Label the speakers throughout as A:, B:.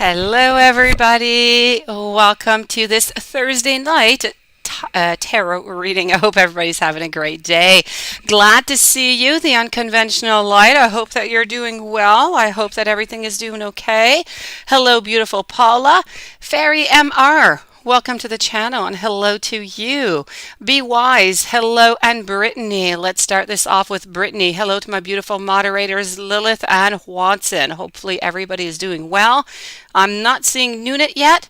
A: Hello, everybody. Welcome to this Thursday night tarot reading. I hope everybody's having a great day. Glad to see you, the unconventional light. I hope that you're doing well. I hope that everything is doing okay. Hello, beautiful Paula. Fairy MR. Welcome to the channel and hello to you. Be Wise, hello, and Brittany. Let's start this off with Brittany. Hello to my beautiful moderators, Lilith and Watson. Hopefully everybody is doing well. I'm not seeing Nunit yet.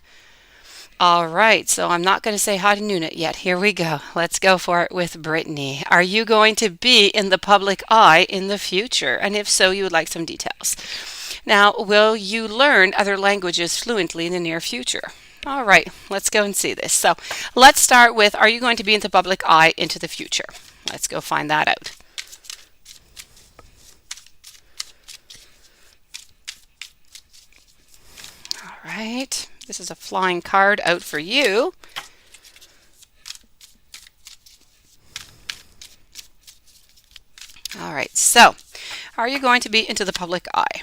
A: All right, so I'm not going to say hi to Nunit yet. Here we go. Let's go for it with Brittany. Are you going to be in the public eye in the future? And if so, you would like some details. Now, will you learn other languages fluently in the near future? All right, let's go and see this. So let's start with, are you going to be in the public eye into the future? Let's go find that out. All right, this is a flying card out for you. All right, so are you going to be into the public eye?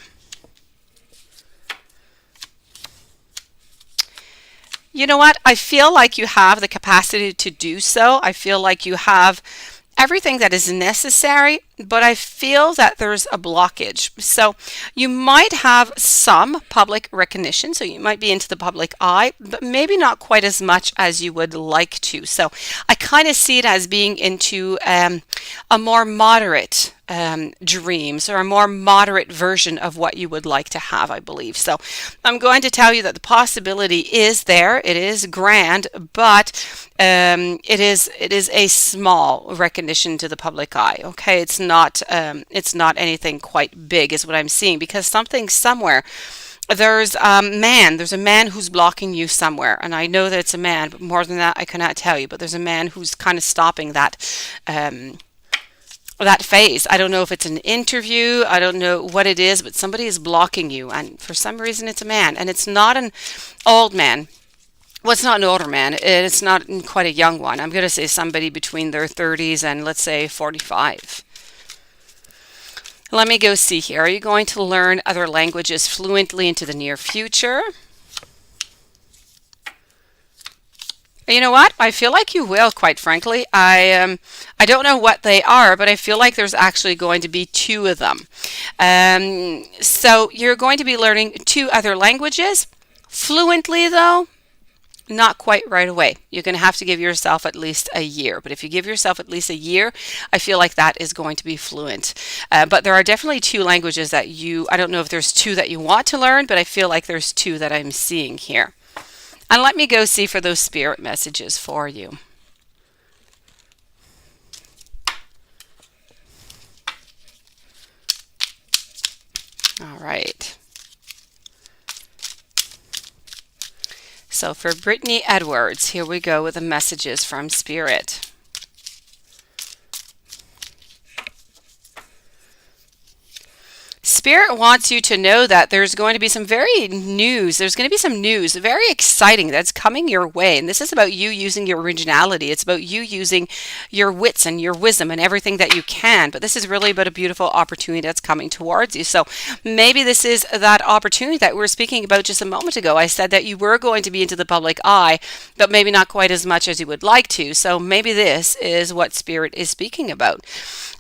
A: You know what? I feel like you have the capacity to do so. I feel like you have everything that is necessary, but I feel that there's a blockage. So you might have some public recognition, so you might be into the public eye, but maybe not quite as much as you would like to. So I kind of see it as being into a more moderate dreams or a more moderate version of what you would like to have, I believe. So I'm going to tell you that the possibility is there. It is grand, but it is a small recognition to the public eye. Okay, it's not anything quite big, is what I'm seeing, because something somewhere. There's a man who's blocking you somewhere, and I know that it's a man, but more than that I cannot tell you. But there's a man who's kind of stopping that phase. I don't know if it's an interview, I don't know what it is, but somebody is blocking you, and for some reason it's a man, and it's not an old man. Well, it's not an older man. It's not quite a young one. I'm going to say somebody between their 30s and, let's say, 45. Let me go see here. Are you going to learn other languages fluently into the near future? You know what? I feel like you will, quite frankly. I don't know what they are, but I feel like there's actually going to be two of them. So you're going to be learning two other languages fluently, though. Not quite right away. You're going to have to give yourself at least a year. But if you give yourself at least a year, I feel like that is going to be fluent. But there are definitely two languages that I don't know if there's two that you want to learn, but I feel like there's two that I'm seeing here. And let me go see for those spirit messages for you. All right. So for Brittany Edwards, here we go with the messages from Spirit. Spirit wants you to know that there's going to be some very news. There's going to be some news, very exciting, that's coming your way. And this is about you using your originality. It's about you using your wits and your wisdom and everything that you can. But this is really about a beautiful opportunity that's coming towards you. So maybe this is that opportunity that we were speaking about just a moment ago. I said that you were going to be into the public eye, but maybe not quite as much as you would like to. So maybe this is what Spirit is speaking about.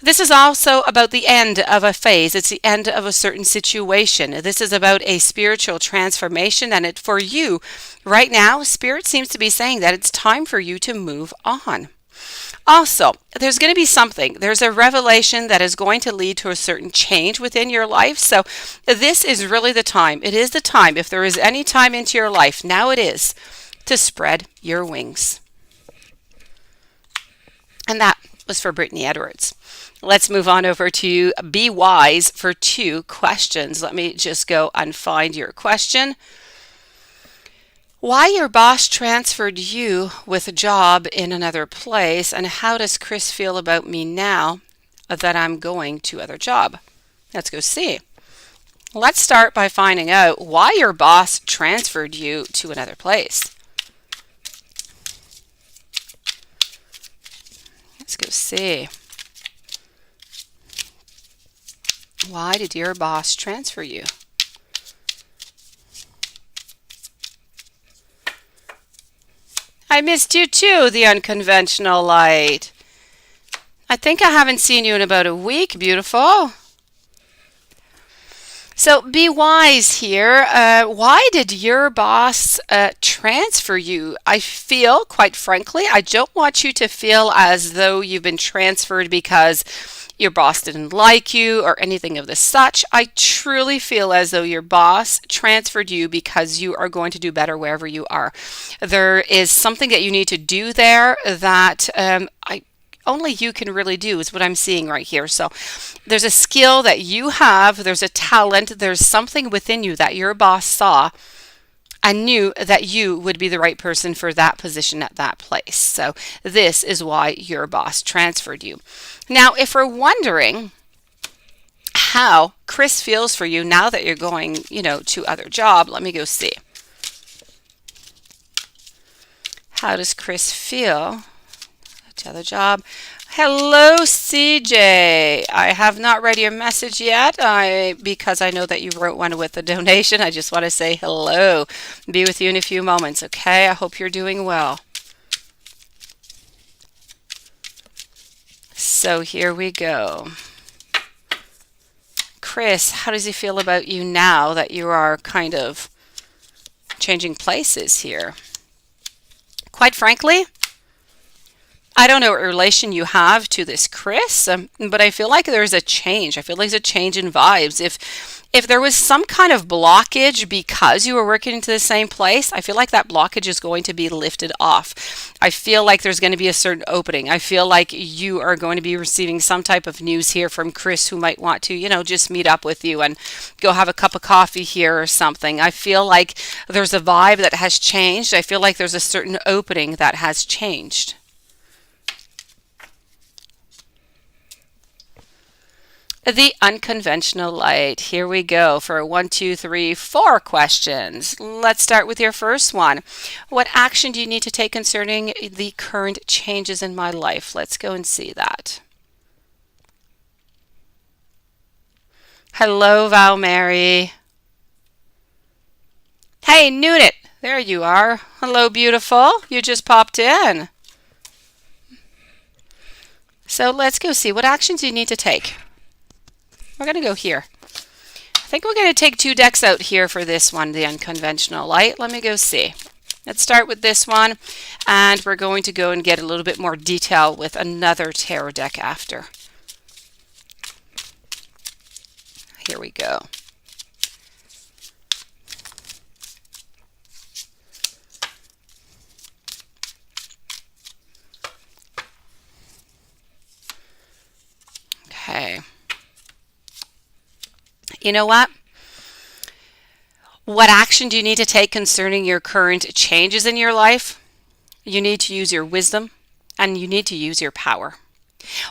A: This is also about the end of a phase. It's the end of a certain situation. This is about a spiritual transformation, and for you right now, Spirit seems to be saying that it's time for you to move on. Also, there's going to be something. There's a revelation that is going to lead to a certain change within your life. So this is really the time. It is the time. If there is any time into your life, now it is to spread your wings. And that was for Brittany Edwards. Let's move on over to Be Wise for two questions. Let me just go and find your question. Why your boss transferred you with a job in another place, and how does Chris feel about me now that I'm going to other job? Let's go see. Let's start by finding out why your boss transferred you to another place. Let's go see. Why did your boss transfer you? I missed you too, the unconventional light. I think I haven't seen you in about a week, beautiful. So be wise here. Why did your boss transfer you? I feel, quite frankly, I don't want you to feel as though you've been transferred because your boss didn't like you or anything of the such. I truly feel as though your boss transferred you because you are going to do better wherever you are. There is something that you need to do there that I only you can really do is what I'm seeing right here. So there's a skill that you have, there's a talent, there's something within you that your boss saw and knew that you would be the right person for that position at that place. So this is why your boss transferred you. Now, if we're wondering how Chris feels for you now that you're going, to other job, let me go see. How does Chris feel? To other job. Hello, CJ. I have not read your message yet because I know that you wrote one with a donation. I just want to say hello. Be with you in a few moments, okay? I hope you're doing well. So here we go. Chris, how does he feel about you now that you are kind of changing places here? Quite frankly, I don't know what relation you have to this Chris, but I feel like there's a change. I feel like there's a change in vibes. If there was some kind of blockage because you were working into the same place, I feel like that blockage is going to be lifted off. I feel like there's going to be a certain opening. I feel like you are going to be receiving some type of news here from Chris who might want to, just meet up with you and go have a cup of coffee here or something. I feel like there's a vibe that has changed. I feel like there's a certain opening that has changed. The unconventional light. Here we go for 1, 2, 3, 4 questions. Let's start with your first one. What action do you need to take concerning the current changes in my life? Let's go and see that. Hello, Val Mary. Hey, Nunit. There you are. Hello, beautiful. You just popped in. So let's go see. What actions do you need to take? We're going to go here. I think we're going to take 2 decks out here for this one, the unconventional light. Let me go see. Let's start with this one, and we're going to go and get a little bit more detail with another tarot deck after. Here we go. Okay. You know what? What action do you need to take concerning your current changes in your life? You need to use your wisdom and you need to use your power.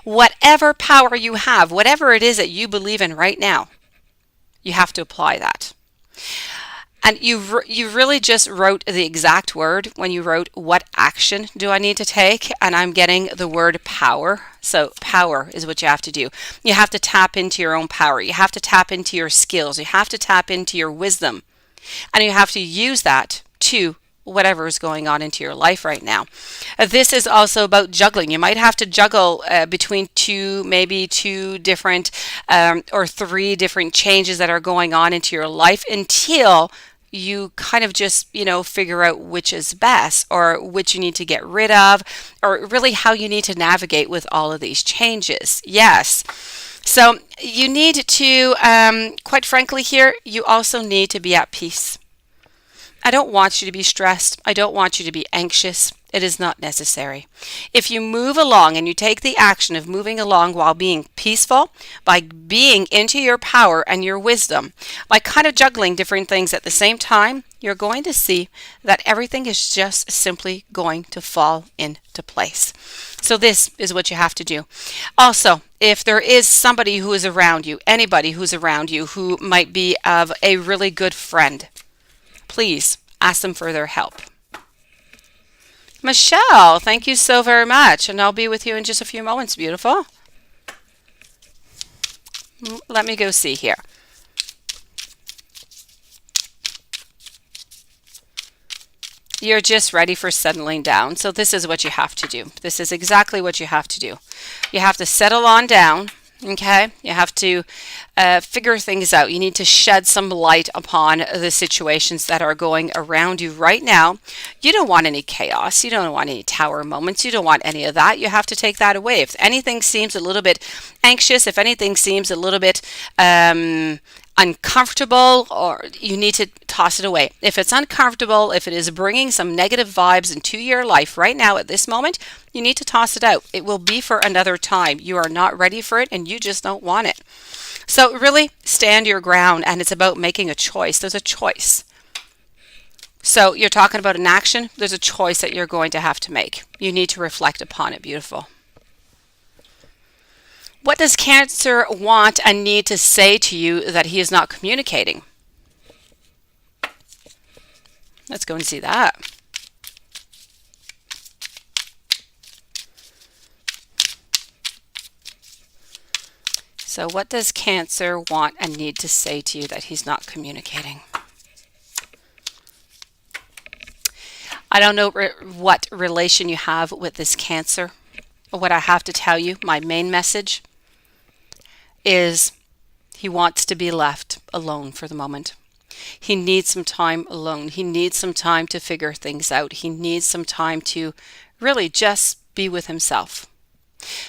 A: Whatever power you have, whatever it is that you believe in right now, you have to apply that. And you really just wrote the exact word when you wrote, what action do I need to take? And I'm getting the word power. So power is what you have to do. You have to tap into your own power. You have to tap into your skills. You have to tap into your wisdom. And you have to use that to whatever is going on into your life right now. This is also about juggling. You might have to juggle between maybe two different or 3 different changes that are going on into your life until you kind of just, figure out which is best or which you need to get rid of or really how you need to navigate with all of these changes. Yes. So you need to, quite frankly here, you also need to be at peace. I don't want you to be stressed. I don't want you to be anxious. It is not necessary. If you move along and you take the action of moving along while being peaceful, by being into your power and your wisdom, by kind of juggling different things at the same time, you're going to see that everything is just simply going to fall into place. So this is what you have to do. Also, if there is somebody who is around you, anybody who's around you who might be of a really good friend, please ask them for their help. Michelle, thank you so very much. And I'll be with you in just a few moments, beautiful. Let me go see here. You're just ready for settling down. So this is what you have to do. This is exactly what you have to do. You have to settle on down. Okay, you have to figure things out. You need to shed some light upon the situations that are going around you right now. You don't want any chaos. You don't want any tower moments. You don't want any of that. You have to take that away. If anything seems a little bit anxious, if anything seems a little bit uncomfortable, or you need to toss it away. If it's uncomfortable, if it is bringing some negative vibes into your life right now at this moment, you need to toss it out. It will be for another time. You are not ready for it and you just don't want it. So really stand your ground, and it's about making a choice. There's a choice. So you're talking about an action. There's a choice that you're going to have to make. You need to reflect upon it. Beautiful. What does Cancer want and need to say to you that he is not communicating? Let's go and see that. So what does Cancer want and need to say to you that he's not communicating? I don't know what relation you have with this Cancer. What I have to tell you, my main message is he wants to be left alone for the moment. He needs some time alone. He needs some time to figure things out. He needs some time to really just be with himself.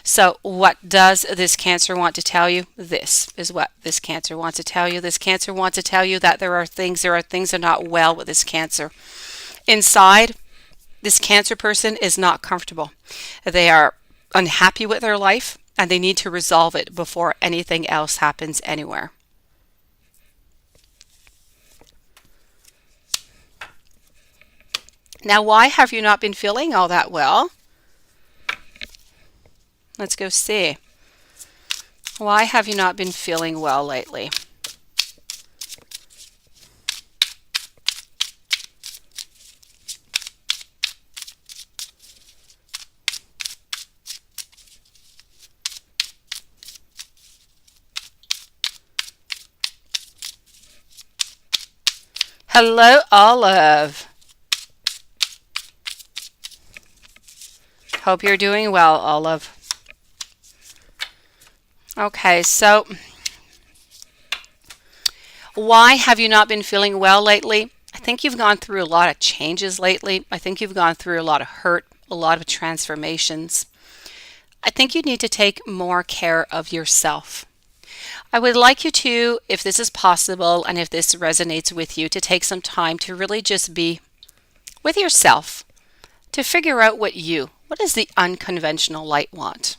A: So what does this Cancer want to tell you? This is what this Cancer wants to tell you. This Cancer wants to tell you that there are things that are not well with this Cancer. Inside, this Cancer person is not comfortable. They are unhappy with their life, and they need to resolve it before anything else happens anywhere. Now, why have you not been feeling all that well? Let's go see. Why have you not been feeling well lately? Hello, Olive. Hope you're doing well, Olive. Okay, so why have you not been feeling well lately? I think you've gone through a lot of changes lately. I think you've gone through a lot of hurt, a lot of transformations. I think you need to take more care of yourself. I would like you to, if this is possible and if this resonates with you, to take some time to really just be with yourself, to figure out what does the unconventional light want?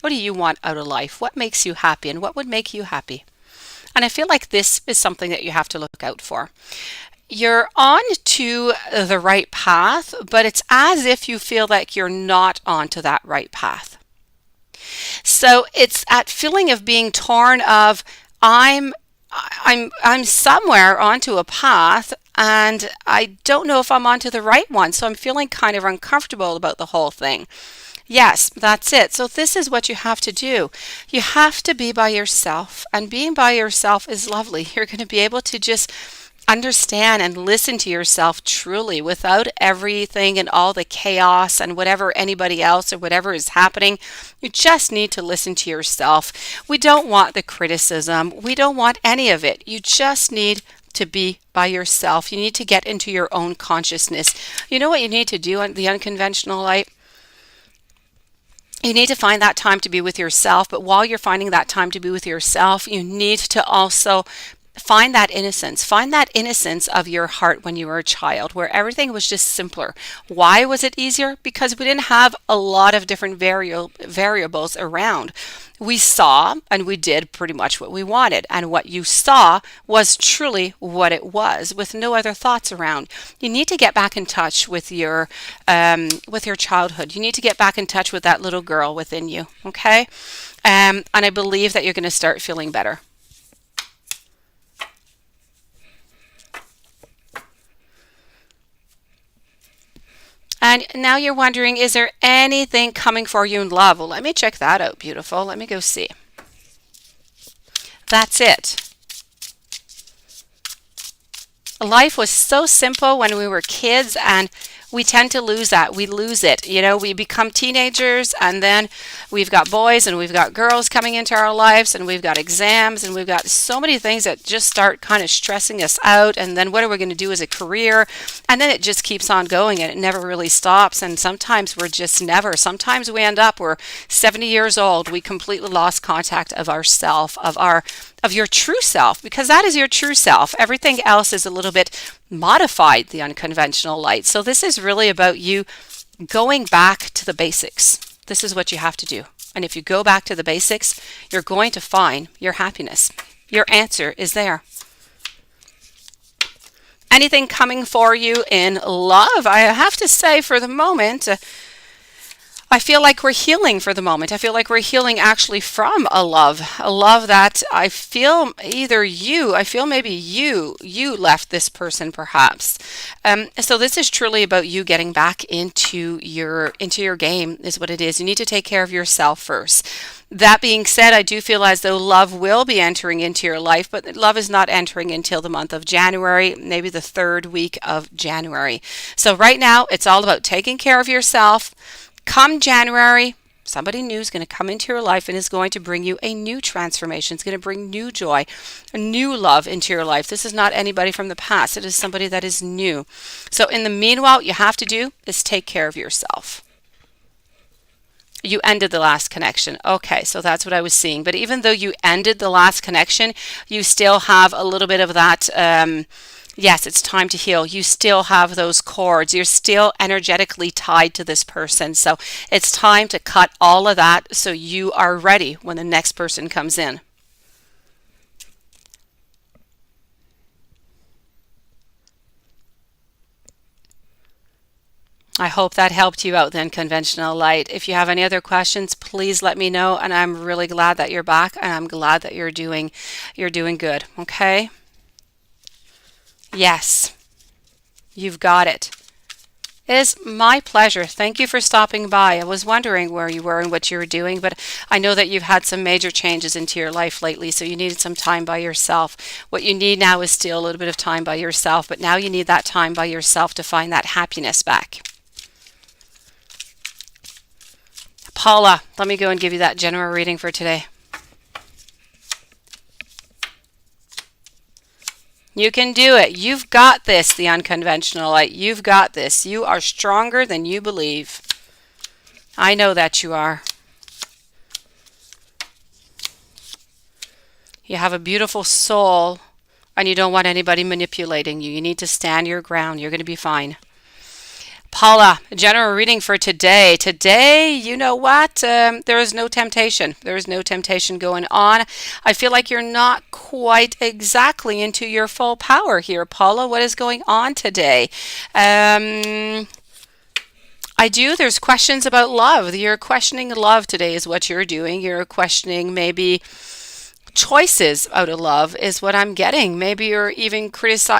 A: What do you want out of life? What makes you happy, and what would make you happy? And I feel like this is something that you have to look out for. You're on to the right path, but it's as if you feel like you're not onto that right path. So it's that feeling of being torn of I'm somewhere onto a path and I don't know if I'm onto the right one. So I'm feeling kind of uncomfortable about the whole thing. Yes, that's it. So this is what you have to do. You have to be by yourself, and being by yourself is lovely. You're going to be able to just understand and listen to yourself truly without everything and all the chaos and whatever anybody else or whatever is happening. You just need to listen to yourself. We don't want the criticism. We don't want any of it. You just need to be by yourself. You need to get into your own consciousness. You know what you need to do on the unconventional light? You need to find that time to be with yourself, but while you're finding that time to be with yourself, you need to also find that innocence of your heart when you were a child, where everything was just simpler. Why was it easier? Because we didn't have a lot of different variables around. We saw and we did pretty much what we wanted, and what you saw was truly what it was, with no other thoughts around. You need to get back in touch with your childhood. You need to get back in touch with that little girl within you, okay? And I believe that you're going to start feeling better. And now you're wondering, is there anything coming for you in love? Well, let me check that out, beautiful. Let me go see. That's it. Life was so simple when we were kids, and we tend to lose that. We lose it. We become teenagers, and then we've got boys and we've got girls coming into our lives, and we've got exams, and we've got so many things that just start kind of stressing us out. And then what are we going to do as a career? And then it just keeps on going, and it never really stops. And sometimes we're just never. Sometimes we end up, we're 70 years old. We completely lost contact of ourself, of your true self, because that is your true self. Everything else is a little bit modified, the unconventional light. So this is really about you going back to the basics. This is what you have to do. And if you go back to the basics, you're going to find your happiness. Your answer is there. Anything coming for you in love? I have to say, for the moment, I feel like we're healing for the moment. I feel like we're healing actually from a love that I feel maybe you left this person perhaps. So this is truly about you getting back into your game is what it is. You need to take care of yourself first. That being said, I do feel as though love will be entering into your life, but love is not entering until the month of January, maybe the third week of January. So right now, it's all about taking care of yourself. Come January, somebody new is going to come into your life and is going to bring you a new transformation. It's going to bring new joy, a new love into your life. This is not anybody from the past. It is somebody that is new. So in the meanwhile, what you have to do is take care of yourself. You ended the last connection. Okay, so that's what I was seeing. But even though you ended the last connection, you still have a little bit of that, yes, it's time to heal. You still have those cords. You're still energetically tied to this person. So it's time to cut all of that so you are ready when the next person comes in. I hope that helped you out then, conventional light. If you have any other questions, please let me know. And I'm really glad that you're back, and I'm glad that you're doing good. Okay? Yes, you've got it. It is my pleasure. Thank you for stopping by. I was wondering where you were and what you were doing, but I know that you've had some major changes into your life lately, so you needed some time by yourself. What you need now is still a little bit of time by yourself, but now you need that time by yourself to find that happiness back. Paula, let me go and give you that general reading for today. You can do it. You've got this, the unconventional light. You've got this. You are stronger than you believe. I know that you are. You have a beautiful soul, and you don't want anybody manipulating you. You need to stand your ground. You're going to be fine. Paula, general reading for today. Today, you know what? There is no temptation. There is no temptation going on. I feel like you're not quite exactly into your full power here, Paula. What is going on today? I do. There's questions about love. You're questioning love today is what you're doing. You're questioning maybe choices out of love is what I'm getting. Maybe you're even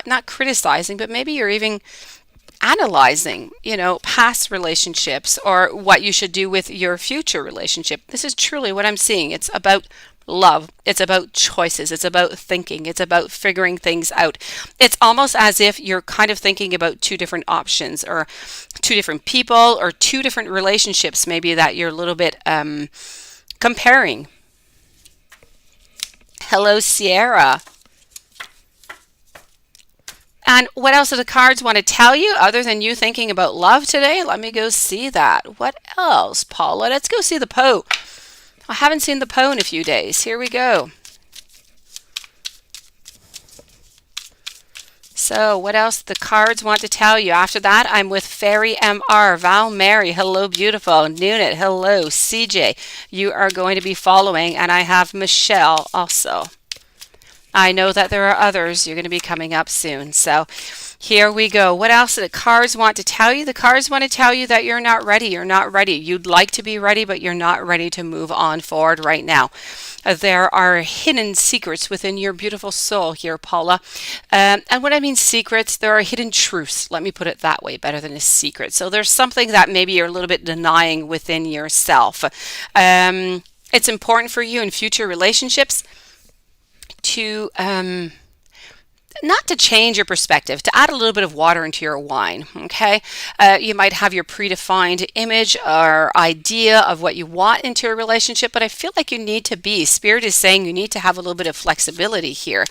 A: not criticizing, but maybe you're even analyzing, past relationships or what you should do with your future relationship. This is truly what I'm seeing. It's about love. It's about choices. It's about thinking. It's about figuring things out. It's almost as if you're kind of thinking about two different options or two different people or two different relationships maybe that you're a little bit comparing. Hello, Sierra. And what else do the cards want to tell you other than you thinking about love today? Let me go see that. What else, Paula? Let's go see the Poe. I haven't seen the Poe in a few days. Here we go. So what else the cards want to tell you? After that, I'm with Fairy MR, Val Mary, hello beautiful, Nunit, hello, CJ, you are going to be following, and I have Michelle also. I know that there are others. You're going to be coming up soon. So here we go. What else do the cards want to tell you? The cards want to tell you that you're not ready. You're not ready. You'd like to be ready, but you're not ready to move on forward right now. There are hidden secrets within your beautiful soul here, Paula. And when I mean secrets, there are hidden truths. Let me put it that way, better than a secret. So there's something that maybe you're a little bit denying within yourself. It's important for you in future relationships to not to change your perspective, to add a little bit of water into your wine, okay? You might have your predefined image or idea of what you want into a relationship, but I feel like you need to be. Spirit is saying you need to have a little bit of flexibility here.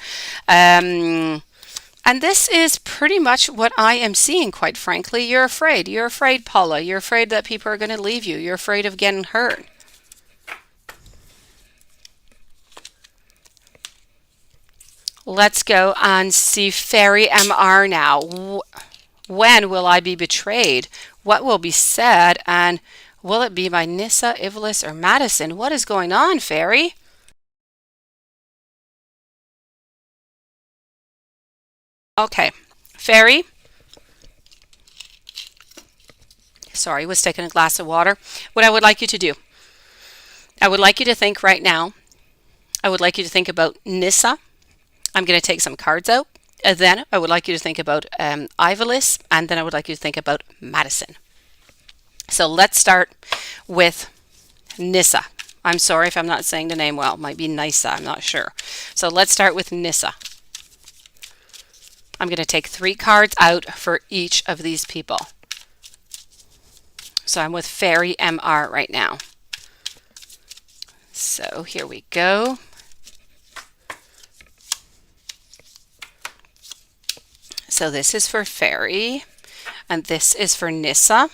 A: And this is pretty much what I am seeing, quite frankly. You're afraid. You're afraid, Paula. You're afraid that people are going to leave you. You're afraid of getting hurt. Let's go and see Fairy MR now. When will I be betrayed? What will be said? And will it be by Nissa, Ivalis, or Madison? What is going on, Fairy? Okay, Fairy. Sorry, was taking a glass of water. What I would like you to do, I would like you to think right now. I would like you to think about Nissa. I'm going to take some cards out. And then I would like you to think about Ivalis, and then I would like you to think about Madison. So let's start with Nissa. I'm sorry if I'm not saying the name well. It might be Nisa, I'm not sure. So let's start with Nissa. I'm going to take 3 cards out for each of these people. So I'm with Fairy MR right now. So here we go. So this is for Fairy, and this is for Nissa.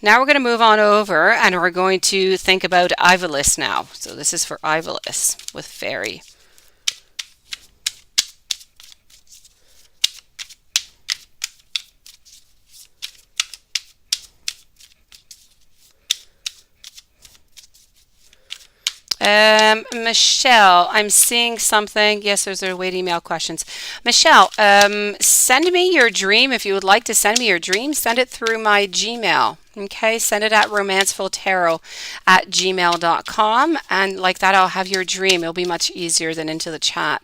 A: Now we're going to move on over, and we're going to think about Ivalis now. So this is for Ivalis with Fairy. Michelle, I'm seeing something. Yes, there's a wait email questions. Michelle, send me your dream. If you would like to send me your dream, send it through my Gmail. Okay, send it at romancefulltarot@gmail.com. And like that, I'll have your dream. It'll be much easier than into the chat.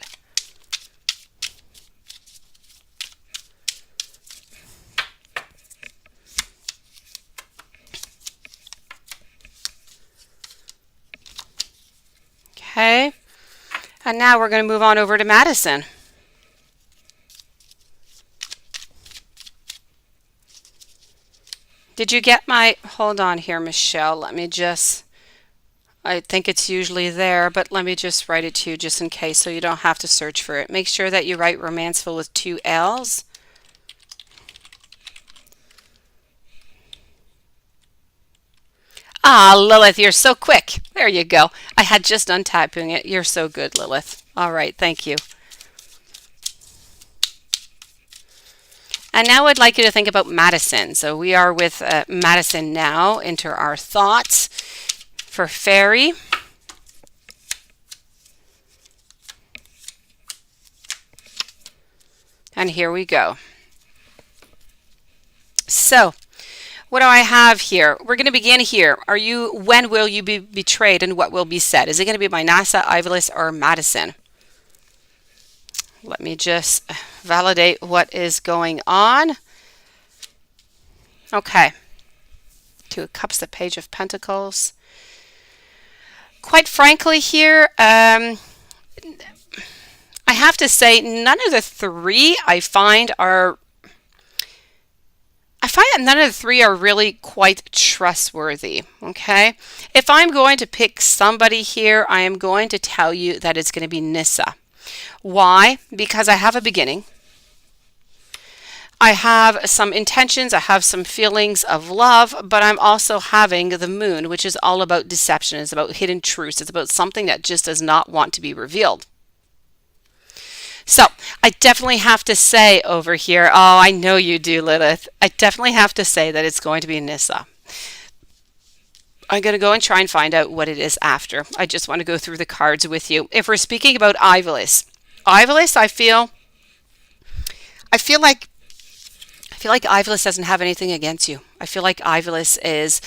A: Okay, and now we're going to move on over to Madison. Did you get my, hold on here, Michelle, let me just, I think it's usually there, but let me just write it to you just in case so you don't have to search for it. Make sure that you write Romanceful with 2 L's. Ah, Lilith, you're so quick. There you go. I had just untyping it. You're so good, Lilith. All right, thank you. And now I'd like you to think about Madison. So we are with Madison now. Enter our thoughts for Fairy. And here we go. So, what do I have here? We're going to begin here. When will you be betrayed and what will be said? Is it going to be by Nasa, Ivalis, or Madison? Let me just validate what is going on. Okay. 2 of Cups, the Page of Pentacles. Quite frankly here, I have to say none of the 3 I find that none of the 3 are really quite trustworthy, okay? If I'm going to pick somebody here, I am going to tell you that it's going to be Nissa. Why? Because I have a beginning. I have some intentions, I have some feelings of love, but I'm also having the moon, which is all about deception. It's about hidden truths. It's about something that just does not want to be revealed. So I definitely have to say over here, oh, I know you do, Lilith. I definitely have to say that it's going to be Nissa. I'm going to go and try and find out what it is after. I just want to go through the cards with you. If we're speaking about Ivalis, I feel like Ivalis doesn't have anything against you. I feel like Ivalis is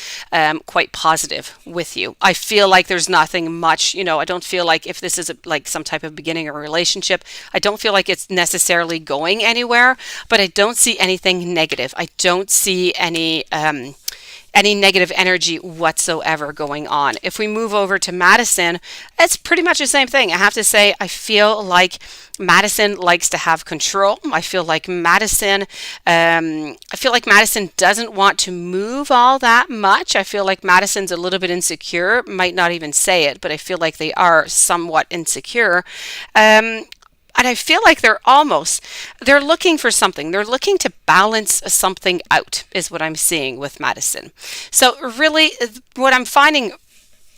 A: quite positive with you. I feel like there's nothing much, I don't feel like if this is like some type of beginning of a relationship, I don't feel like it's necessarily going anywhere, but I don't see anything negative. I don't see any any negative energy whatsoever going on. If we move over to Madison, it's pretty much the same thing. I have to say, I feel like Madison likes to have control. I feel like Madison doesn't want to move all that much. I feel like Madison's a little bit insecure. Might not even say it, but I feel like they are somewhat insecure. And I feel like they're looking for something. They're looking to balance something out, is what I'm seeing with Madison. So really, what I'm finding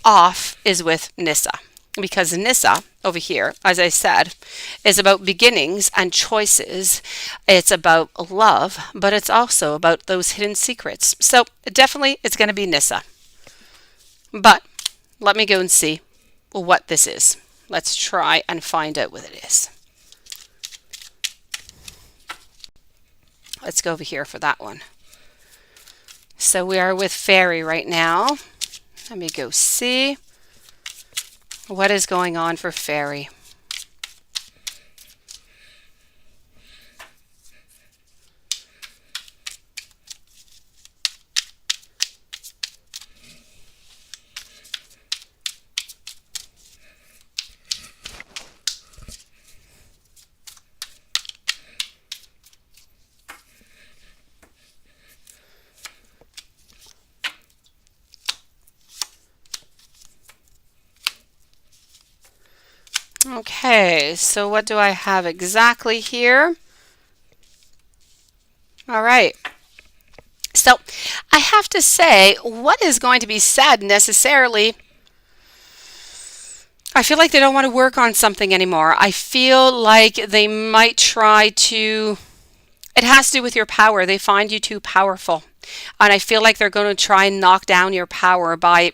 A: off is with Nissa. Because Nissa over here, as I said, is about beginnings and choices. It's about love, but it's also about those hidden secrets. So definitely it's going to be Nissa. But let me go and see what this is. Let's try and find out what it is. Let's go over here for that one. So we are with Fairy right now. Let me go see what is going on for Fairy. Okay, so what do I have exactly here? All right. So I have to say, what is going to be said necessarily? I feel like they don't want to work on something anymore. I feel like they might try to. It has to do with your power. They find you too powerful. And I feel like they're going to try and knock down your power by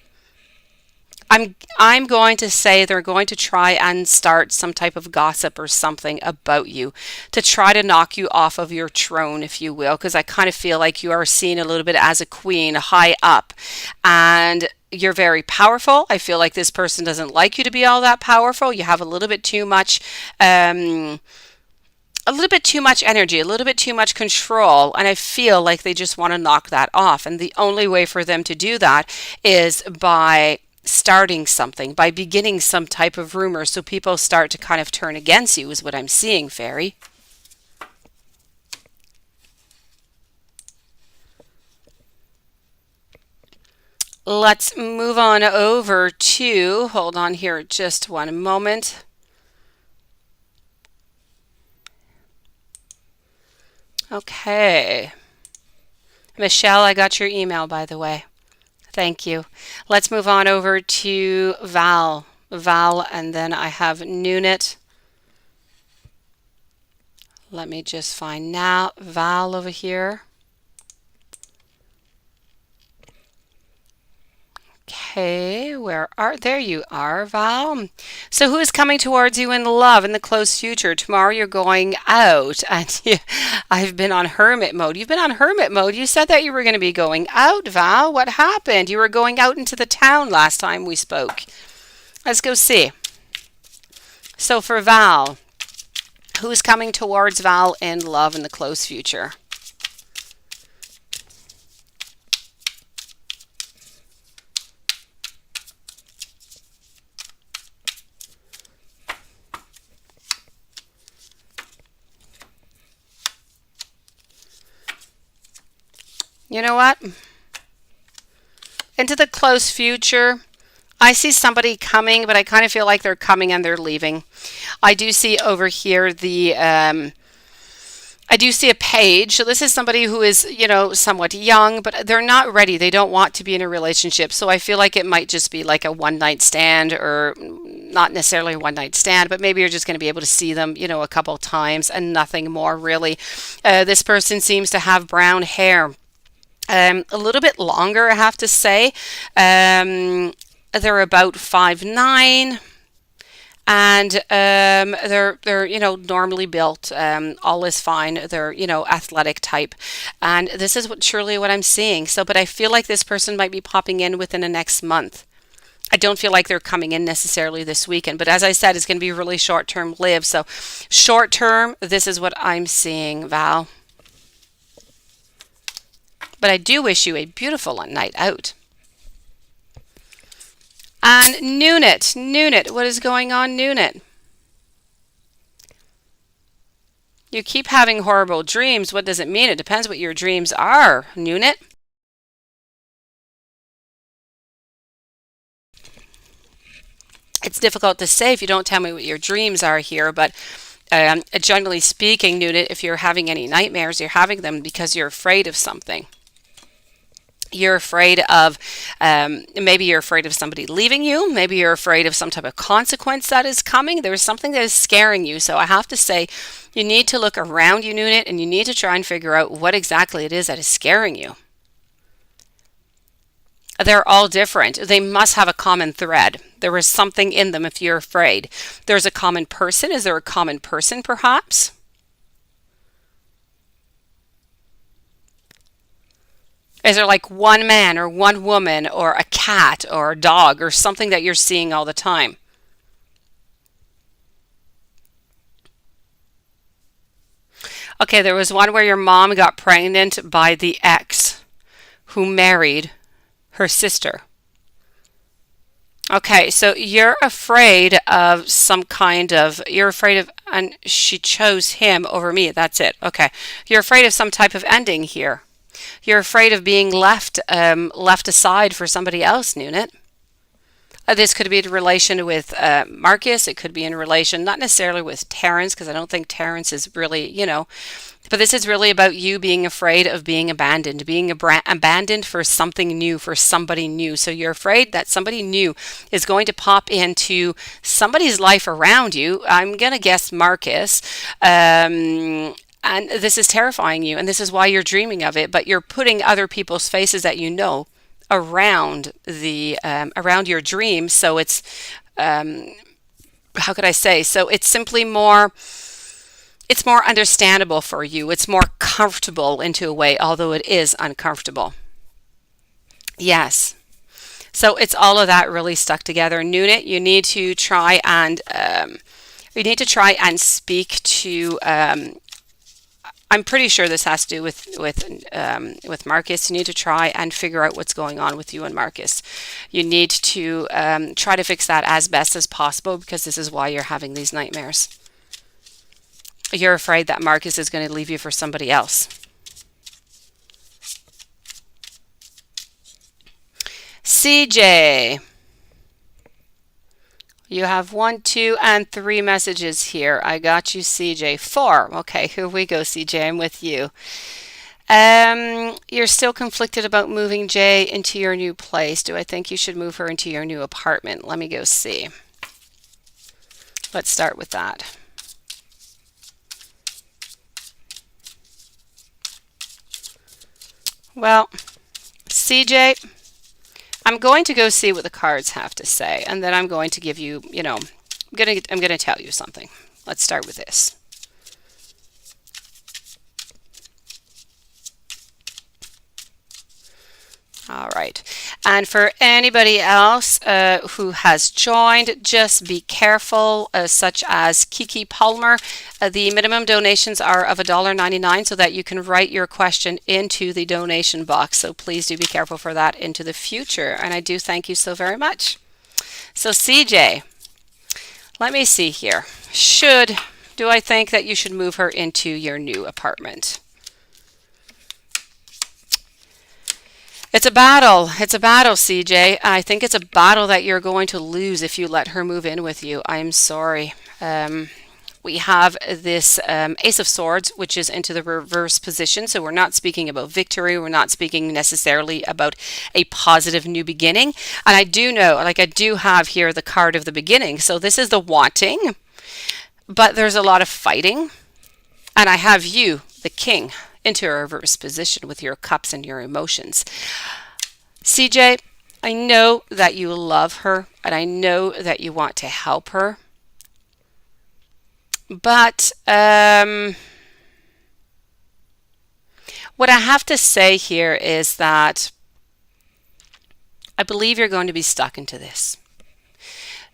A: I'm going to say they're going to try and start some type of gossip or something about you to try to knock you off of your throne, if you will, because I kind of feel like you are seen a little bit as a queen high up and you're very powerful. I feel like this person doesn't like you to be all that powerful. You have a little bit too much energy, a little bit too much control, and I feel like they just want to knock that off. And the only way for them to do that is by starting something, by beginning some type of rumor, so people start to kind of turn against you, is what I'm seeing, Fairy. Let's move on over to, hold on here just one moment. Okay. Michelle, I got your email, by the way. Thank you. Let's move on over to Val. Val, and then I have Nunit. Let me just find now Val over here. Okay, there you are, Val. So who is coming towards you in love in the close future? Tomorrow you're going out, and I've been on hermit mode. You've been on hermit mode. You said that you were going to be going out, Val. What happened? You were going out into the town last time we spoke. Let's go see. So for Val, who's coming towards Val in love in the close future? You know what? Into the close future, I see somebody coming, but I kind of feel like they're coming and they're leaving. I do see over here I do see a page. So this is somebody who is, somewhat young, but they're not ready. They don't want to be in a relationship. So I feel like it might just be like a one night stand, or not necessarily a one night stand, but maybe you're just going to be able to see them, a couple times and nothing more really. This person seems to have brown hair. A little bit longer, I have to say. They're about 5'9", and they're normally built. All is fine. They're athletic type, and this is truly what I'm seeing. So, but I feel like this person might be popping in within the next month. I don't feel like they're coming in necessarily this weekend, but as I said, it's going to be really short term lived. So, short term, this is what I'm seeing, Val. but I do wish you a beautiful night out. And Nunit, what is going on, Nunit? You keep having horrible dreams. What does it mean? It depends what your dreams are, Nunit. It's difficult to say if you don't tell me what your dreams are here, but generally speaking, Nunit, if you're having any nightmares, you're having them because you're afraid of something. You're afraid of, maybe you're afraid of somebody leaving you. Maybe you're afraid of some type of consequence that is coming. There's something that is scaring you. So I have to say, you need to look around you, Nunit, and you need to try and figure out what exactly it is that is scaring you. They're all different. They must have a common thread. There is something in them if you're afraid. There's a common person. Is there a common person, perhaps? Is there like one man or one woman or a cat or a dog or something that you're seeing all the time? Okay, there was one where your mom got pregnant by the ex who married her sister. Okay, so you're afraid of some kind of, you're afraid of, and she chose him over me. That's it. Okay. You're afraid of some type of ending here. You're afraid of being left aside for somebody else, Nunit. This could be in relation with Marcus. It could be in relation, not necessarily with Terrence, because I don't think Terrence is really, but this is really about you being afraid of being abandoned for something new, for somebody new. So you're afraid that somebody new is going to pop into somebody's life around you. I'm going to guess Marcus. And this is terrifying you, and this is why you're dreaming of it, but you're putting other people's faces that you know around around your dream. So it's how could I say? So it's simply more, it's more understandable for you. It's more comfortable into a way, although it is uncomfortable. Yes. So it's all of that really stuck together. Nunit, you need to try and speak to. I'm pretty sure this has to do with Marcus. You need to try and figure out what's going on with you and Marcus. You need to try to fix that as best as possible, because this is why you're having these nightmares. You're afraid that Marcus is going to leave you for somebody else. CJ. You have 1, 2, and 3 messages here. I got you, CJ. 4. Okay, here we go, CJ. I'm with you. You're still conflicted about moving Jay into your new place. Do I think you should move her into your new apartment? Let me go see. Let's start with that. Well, CJ, I'm going to go see what the cards have to say, and then I'm going to give you, I'm gonna tell you something. Let's start with this. All right. And for anybody else who has joined, just be careful, such as Kiki Palmer. The minimum donations are of $1.99 so that you can write your question into the donation box. So please do be careful for that into the future. And I do thank you so very much. So CJ, let me see here. Do I think that you should move her into your new apartment? It's a battle. It's a battle, CJ. I think it's a battle that you're going to lose if you let her move in with you. I'm sorry. We have this Ace of Swords, which is into the reverse position. So we're not speaking about victory. We're not speaking necessarily about a positive new beginning. And I do know, like I do have here the card of the beginning. So this is the wanting, but there's a lot of fighting. And I have you, the king, into a reverse position with your cups and your emotions. CJ, I know that you love her and I know that you want to help her. But what I have to say here is that I believe you're going to be stuck into this.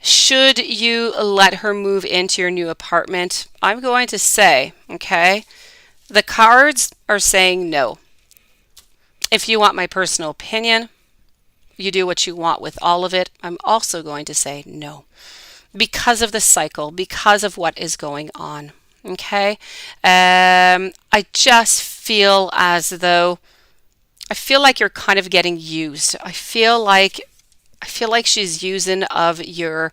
A: Should you let her move into your new apartment? I'm going to say, okay, the cards are saying no. If you want my personal opinion, you do what you want with all of it. I'm also going to say no because of the cycle, because of what is going on. Okay. I just feel as though I feel like you're kind of getting used. I feel like she's using of your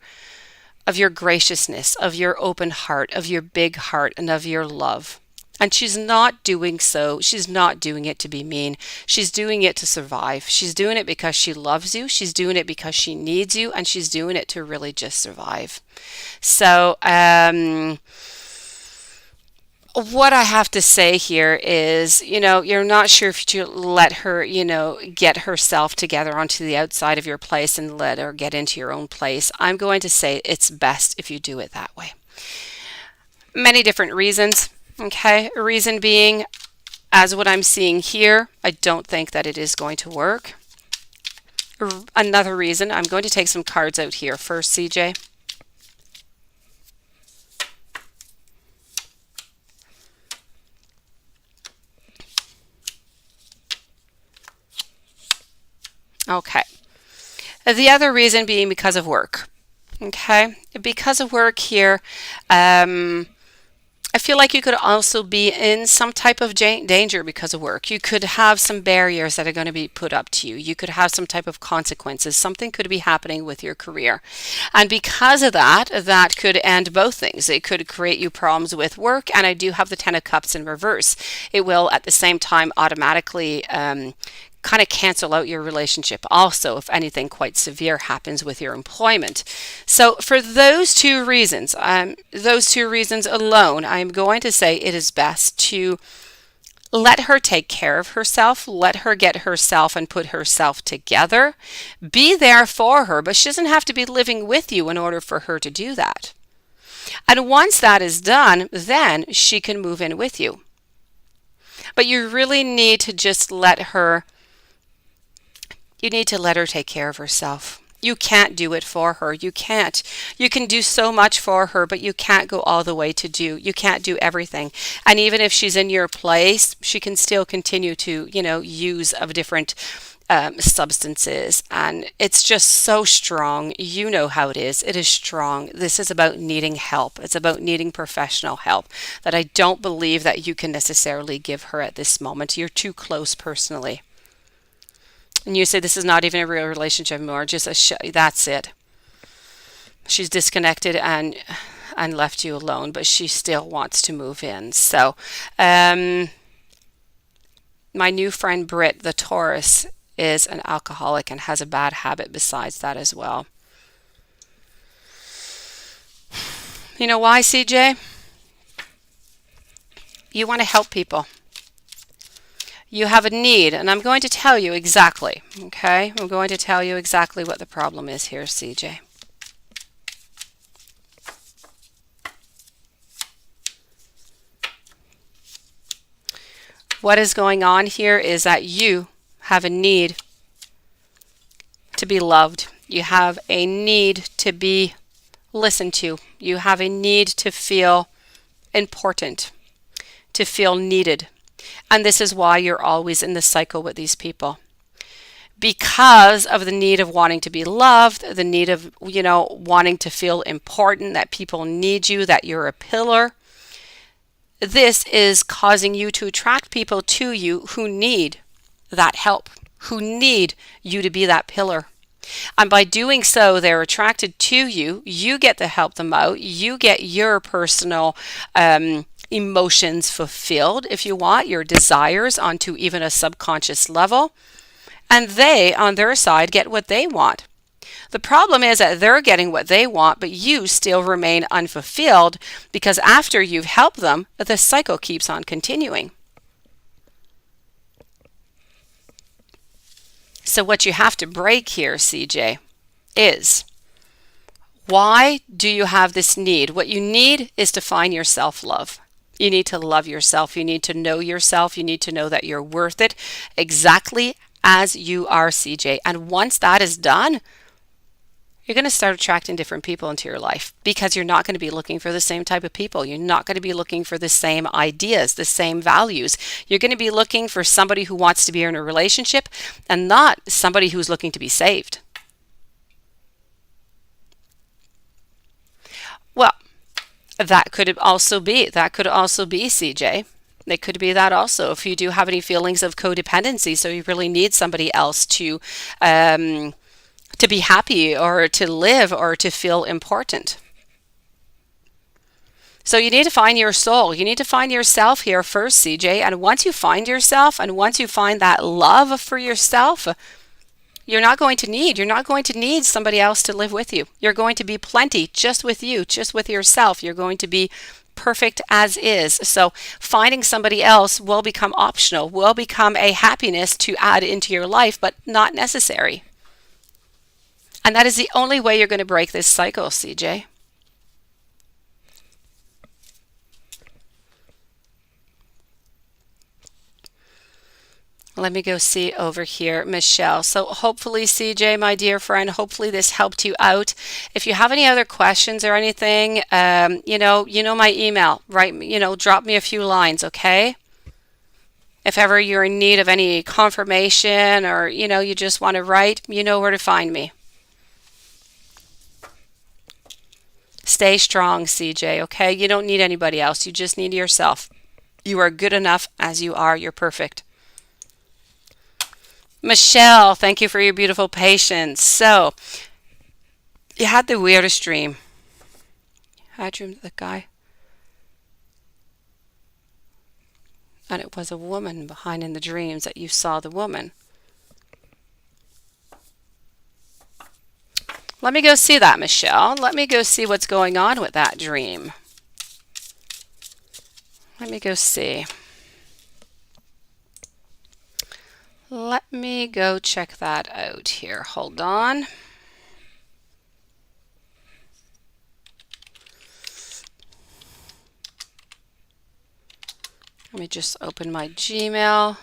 A: graciousness, of your open heart, of your big heart, and of your love. And she's not doing so. She's not doing it to be mean. She's doing it to survive. She's doing it because she loves you. She's doing it because she needs you. And she's doing it to really just survive. So, what I have to say here is, you're not sure if you let her, get herself together onto the outside of your place and let her get into your own place. I'm going to say it's best if you do it that way. Many different reasons. Okay. Reason being, as what I'm seeing here, I don't think that it is going to work. Another reason, I'm going to take some cards out here first, CJ. Okay. The other reason being because of work. Okay. Because of work here, I feel like you could also be in some type of danger because of work. You could have some barriers that are going to be put up to you. You could have some type of consequences. Something could be happening with your career. And because of that, that could end both things. It could create you problems with work. And I do have the Ten of Cups in reverse. It will at the same time automatically kind of cancel out your relationship also if anything quite severe happens with your employment. So for those two reasons alone, I'm going to say it is best to let her take care of herself, let her get herself and put herself together, be there for her, but she doesn't have to be living with you in order for her to do that. And once that is done, then she can move in with you. But you really need to just let her take care of herself. You can't do it for her. You can't. You can do so much for her, but you can't go all the way you can't do everything. And even if she's in your place, she can still continue to, use of different substances. And it's just so strong. You know how it is. It is strong. This is about needing help. It's about needing professional help that I don't believe that you can necessarily give her at this moment. You're too close personally. And you say this is not even a real relationship anymore, just that's it. She's disconnected and left you alone, but she still wants to move in. So, my new friend Britt, the Taurus, is an alcoholic and has a bad habit besides that as well. You know why, CJ? You want to help people. You have a need, and I'm going to tell you exactly, okay? I'm going to tell you exactly what the problem is here, CJ. What is going on here is that you have a need to be loved. You have a need to be listened to. You have a need to feel important, to feel needed. And this is why you're always in the cycle with these people. Because of the need of wanting to be loved, the need of, wanting to feel important, that people need you, that you're a pillar. This is causing you to attract people to you who need that help, who need you to be that pillar. And by doing so, they're attracted to you. You get to help them out. You get your personal emotions fulfilled, if you want, your desires onto even a subconscious level. And they, on their side, get what they want. The problem is that they're getting what they want, but you still remain unfulfilled because after you've helped them, the cycle keeps on continuing. So what you have to break here, CJ, is why do you have this need? What you need is to find your self-love. You need to love yourself. You need to know yourself. You need to know that you're worth it exactly as you are, CJ. And once that is done, you're going to start attracting different people into your life because you're not going to be looking for the same type of people. You're not going to be looking for the same ideas, the same values. You're going to be looking for somebody who wants to be in a relationship and not somebody who's looking to be saved. Well, that could also be CJ. It could be that also if you do have any feelings of codependency, so you really need somebody else to be happy or to live or to feel important. So you need to find your soul. You need to find yourself here first, CJ. And once you find yourself and once you find that love for yourself, you're not going to need somebody else to live with you. You're going to be plenty just with you, just with yourself. You're going to be perfect as is. So finding somebody else will become optional, will become a happiness to add into your life, but not necessary. And that is the only way you're going to break this cycle, CJ. Let me go see over here, Michelle. So hopefully, CJ, my dear friend, hopefully this helped you out. If you have any other questions or anything, you know my email, right? Drop me a few lines, okay? If ever you're in need of any confirmation or, you just want to write, you know where to find me. Stay strong, CJ, okay? You don't need anybody else. You just need yourself. You are good enough as you are. You're perfect. Michelle, thank you for your beautiful patience. So, you had the weirdest dream. I dreamed of the guy. And it was a woman behind in the dreams that you saw the woman. Let me go see that, Michelle. Let me go see what's going on with that dream. Let me go see. Let me go check that out here. Hold on. Let me just open my Gmail.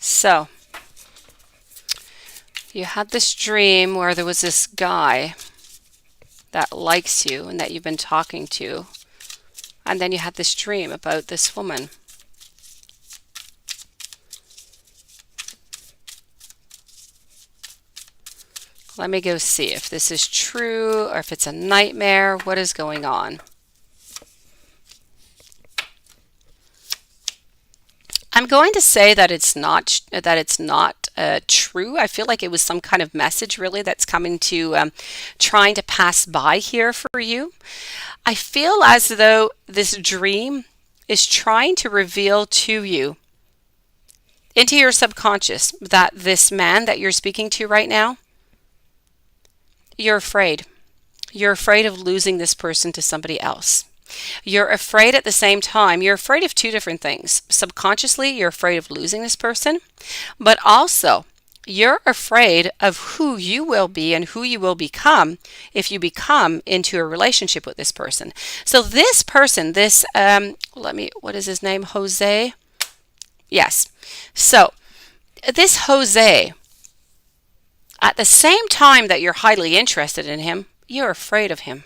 A: So, you had this dream where there was this guy that likes you and that you've been talking to. And then you had this dream about this woman. Let me go see if this is true or if it's a nightmare. What is going on? I'm going to say that it's not true. I feel like it was some kind of message really that's coming to trying to pass by here for you. I feel as though this dream is trying to reveal to you into your subconscious that this man that you're speaking to right now, you're afraid. You're afraid of losing this person to somebody else. You're afraid at the same time. You're afraid of two different things. Subconsciously, you're afraid of losing this person, but also you're afraid of who you will be and who you will become if you become into a relationship with this person. So this person, what is his name? Jose? Yes. So this Jose, at the same time that you're highly interested in him, you're afraid of him.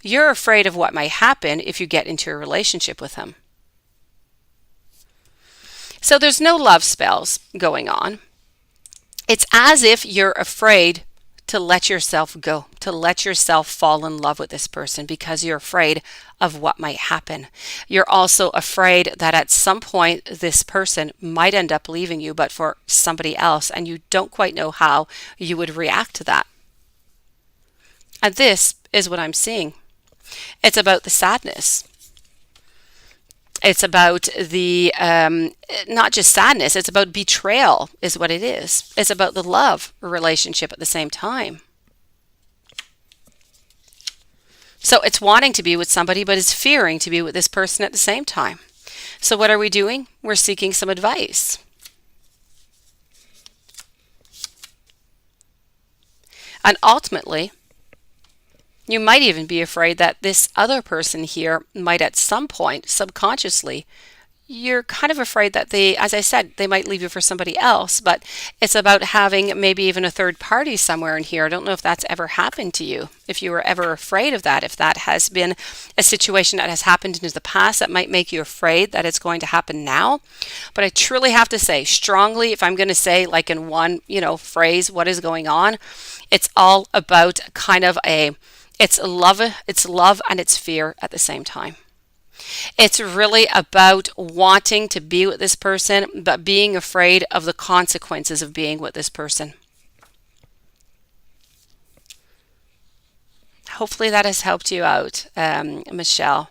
A: You're afraid of what might happen if you get into a relationship with him. So there's no love spells going on. It's as if you're afraid to let yourself go, to let yourself fall in love with this person because you're afraid of what might happen. You're also afraid that at some point this person might end up leaving you, but for somebody else, and you don't quite know how you would react to that. And this is what I'm seeing. It's about the sadness. It's about the, not just sadness, it's about betrayal is what it is. It's about the love relationship at the same time. So it's wanting to be with somebody, but it's fearing to be with this person at the same time. So what are we doing? We're seeking some advice. And ultimately, you might even be afraid that this other person here might at some point, subconsciously, you're kind of afraid that they, as I said, they might leave you for somebody else, but it's about having maybe even a third party somewhere in here. I don't know if that's ever happened to you, if you were ever afraid of that, if that has been a situation that has happened in the past that might make you afraid that it's going to happen now. But I truly have to say strongly, if I'm going to say like in one, phrase, what is going on, it's all about kind of it's love and it's fear at the same time. It's really about wanting to be with this person, but being afraid of the consequences of being with this person. Hopefully that has helped you out, Michelle.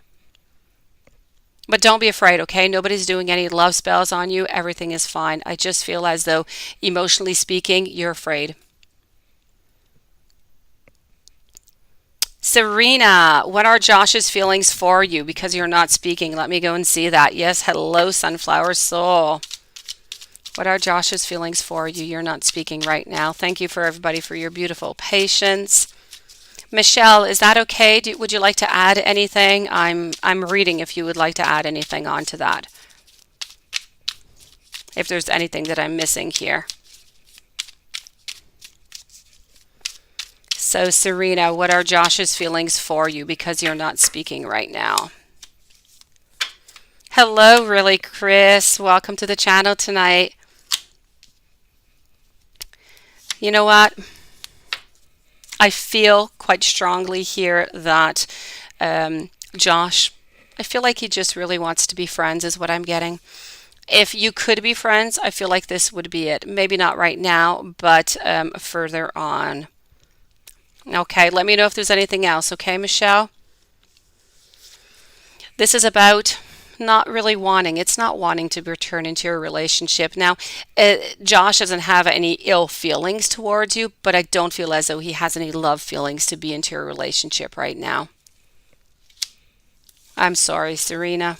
A: But don't be afraid, okay? Nobody's doing any love spells on you. Everything is fine. I just feel as though, emotionally speaking, you're afraid. Serena, what are Josh's feelings for you because you're not speaking? Let me go and see that. Yes, hello, Sunflower Soul. What are Josh's feelings for you? You're not speaking right now. Thank you for everybody for your beautiful patience. Michelle, is that okay? Would you like to add anything? I'm reading if you would like to add anything onto that. If there's anything that I'm missing here. So Serena, what are Josh's feelings for you because you're not speaking right now? Hello, really, Chris. Welcome to the channel tonight. You know what? I feel quite strongly here that Josh, I feel like he just really wants to be friends is what I'm getting. If you could be friends, I feel like this would be it. Maybe not right now, but further on. Okay, let me know if there's anything else. Okay, Michelle? This is about not really wanting. It's not wanting to return into a relationship. Now, Josh doesn't have any ill feelings towards you, but I don't feel as though he has any love feelings to be into a relationship right now. I'm sorry, Serena.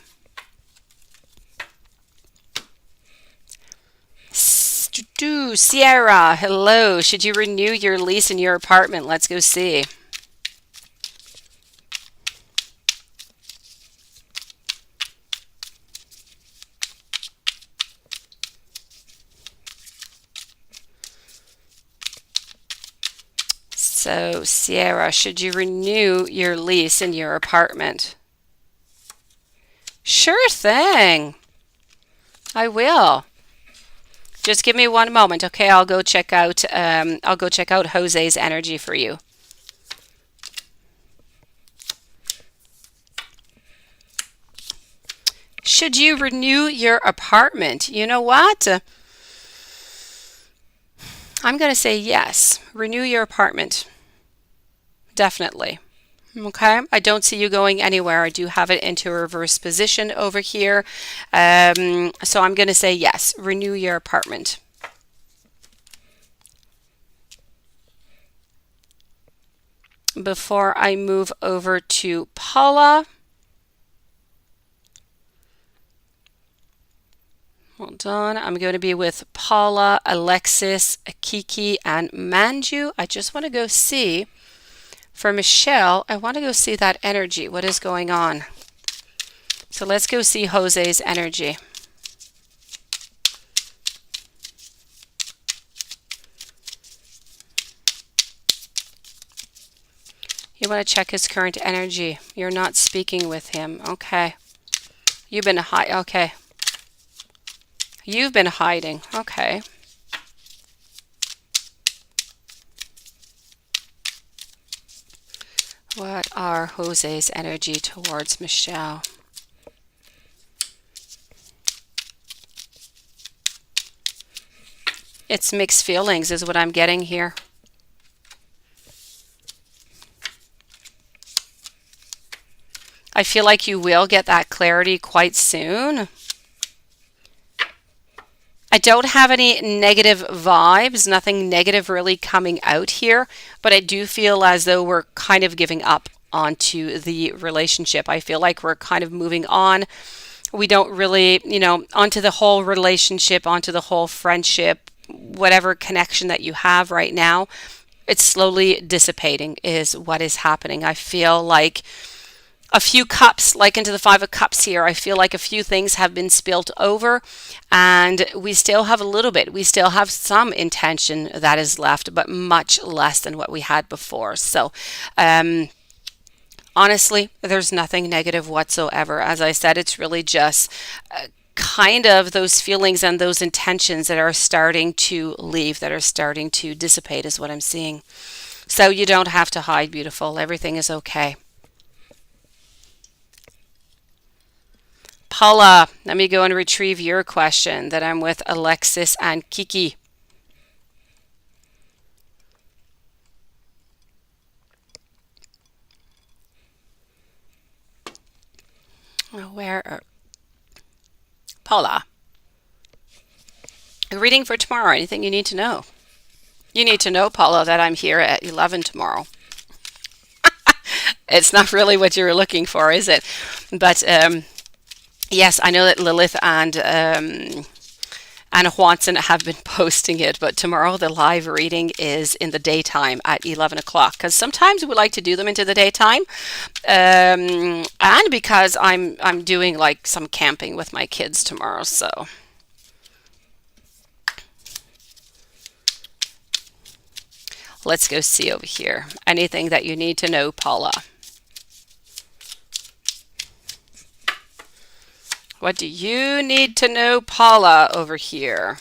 A: Sierra, hello. Should you renew your lease in your apartment? Let's go see. So, Sierra, should you renew your lease in your apartment? Sure thing. I will. Just give me one moment, okay? I'll go check out Jose's energy for you. Should you renew your apartment? You know what? I'm going to say yes. Renew your apartment. Definitely. Okay, I don't see you going anywhere. I do have it into a reverse position over here. So I'm going to say yes, renew your apartment. Before I move over to Paula. Hold on, I'm going to be with Paula, Alexis, Kiki, and Manju. I just want to go see. For Michelle, I want to go see that energy. What is going on? So let's go see Jose's energy. You want to check his current energy. You're not speaking with him. Okay. You've been okay. You've been hiding. Okay. What are Jose's energy towards Michelle? It's mixed feelings is what I'm getting here. I feel like you will get that clarity quite soon. I don't have any negative vibes, nothing negative really coming out here, but I do feel as though we're kind of giving up onto the relationship. I feel like we're kind of moving on. We don't really, onto the whole relationship, onto the whole friendship, whatever connection that you have right now, it's slowly dissipating is what is happening. I feel like A few cups, like into the Five of Cups here, I feel like a few things have been spilt over, and we still have a little bit. We still have some intention that is left, but much less than what we had before. So, honestly, there's nothing negative whatsoever. As I said, it's really just kind of those feelings and those intentions that are starting to leave, that are starting to dissipate, is what I'm seeing. So you don't have to hide, beautiful. Everything is okay. Paula, let me go and retrieve your question that I'm with Alexis and Kiki. Where are Paula? Reading for tomorrow. Anything you need to know? You need to know, Paula, that I'm here at 11 tomorrow. It's not really what you were looking for, is it? But yes, I know that Lilith and Anna Watson have been posting it, but tomorrow the live reading is in the daytime at 11 o'clock, because sometimes we like to do them into the daytime, and because I'm doing like some camping with my kids tomorrow. So let's go see over here. Anything that you need to know, Paula? What do you need to know, Paula, over here?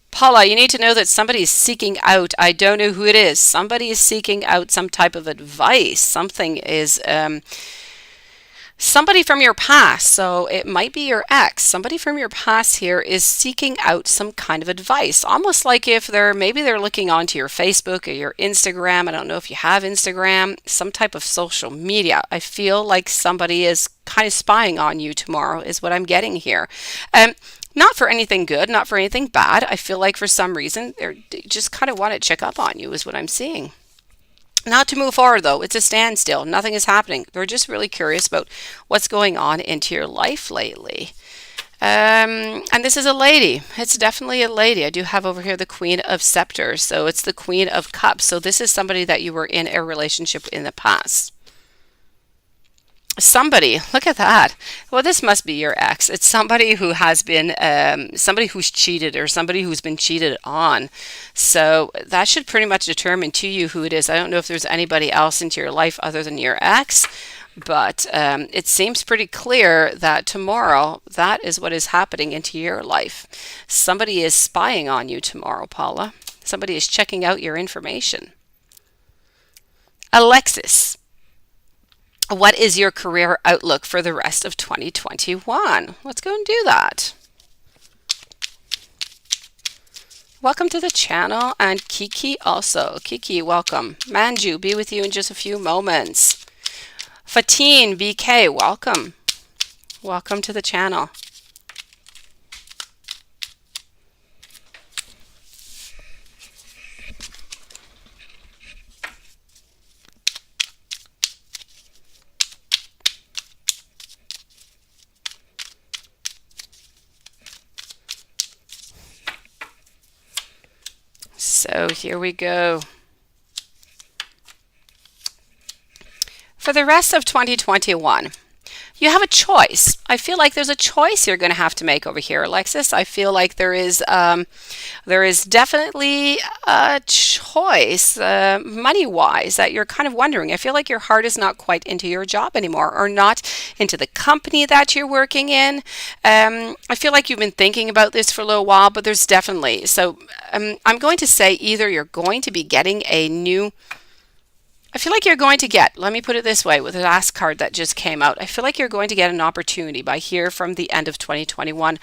A: Paula, you need to know that somebody is seeking out, I don't know who it is, somebody is seeking out some type of advice. Something is, somebody from your past, so it might be your ex. Somebody from your past here is seeking out some kind of advice, almost like if maybe they're looking onto your Facebook or your Instagram. I don't know if you have Instagram, some type of social media. I feel like somebody is kind of spying on you tomorrow, is what I'm getting here. Not for anything good, not for anything bad. I feel like for some reason they just kind of want to check up on you, is what I'm seeing. Not to move forward, though. It's a standstill. Nothing is happening. They're just really curious about what's going on into your life lately. And this is a lady. It's definitely a lady. I do have over here the Queen of Scepters. So it's the Queen of Cups. So this is somebody that you were in a relationship in the past. Somebody, look at that. Well, this must be your ex. It's somebody who has been, somebody who's cheated, or somebody who's been cheated on. So that should pretty much determine to you who it is. I don't know if there's anybody else into your life other than your ex, but it seems pretty clear that tomorrow that is what is happening into your life. Somebody is spying on you tomorrow, Paula. Somebody is checking out your information. Alexis, what is your career outlook for the rest of 2021? Let's go and do that. Welcome to the channel, and Kiki also. Kiki, welcome. Manju, be with you in just a few moments. Fatine, BK, welcome. Welcome to the channel. So here we go. For the rest of 2021, you have a choice. I feel like there's a choice you're going to have to make over here, Alexis. I feel like there is definitely a choice, money-wise, that you're kind of wondering. I feel like your heart is not quite into your job anymore, or not into the company that you're working in. I feel like you've been thinking about this for a little while, but there's definitely, so I'm going to say either you're going to be getting a new, I feel like you're going to get, let me put it this way with the last card that just came out, I feel like you're going to get an opportunity by here from the end of 2021.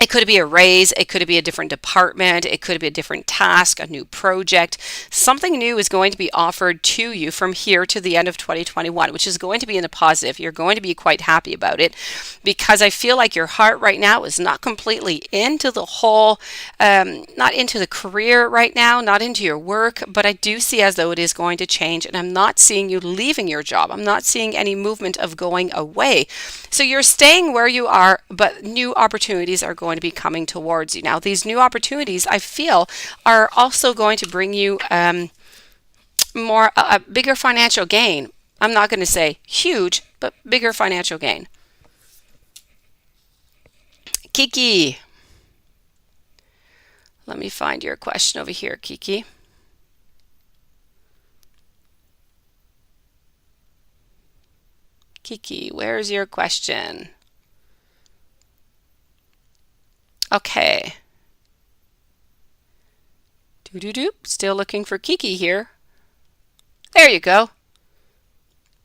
A: It could be a raise, it could be a different department, it could be a different task, a new project. Something new is going to be offered to you from here to the end of 2021, which is going to be in a positive. You're going to be quite happy about it, because I feel like your heart right now is not completely into the whole, not into the career right now, not into your work, but I do see as though it is going to change, and I'm not seeing you leaving your job. I'm not seeing any movement of going away. So you're staying where you are, but new opportunities are going to be coming towards you. Now, these new opportunities, I feel, are also going to bring you a bigger financial gain. I'm not going to say huge, but bigger financial gain. Kiki, let me find your question over here, Kiki. Kiki, where's your question? Okay. Doo-doo-doop. Still looking for Kiki here. There you go.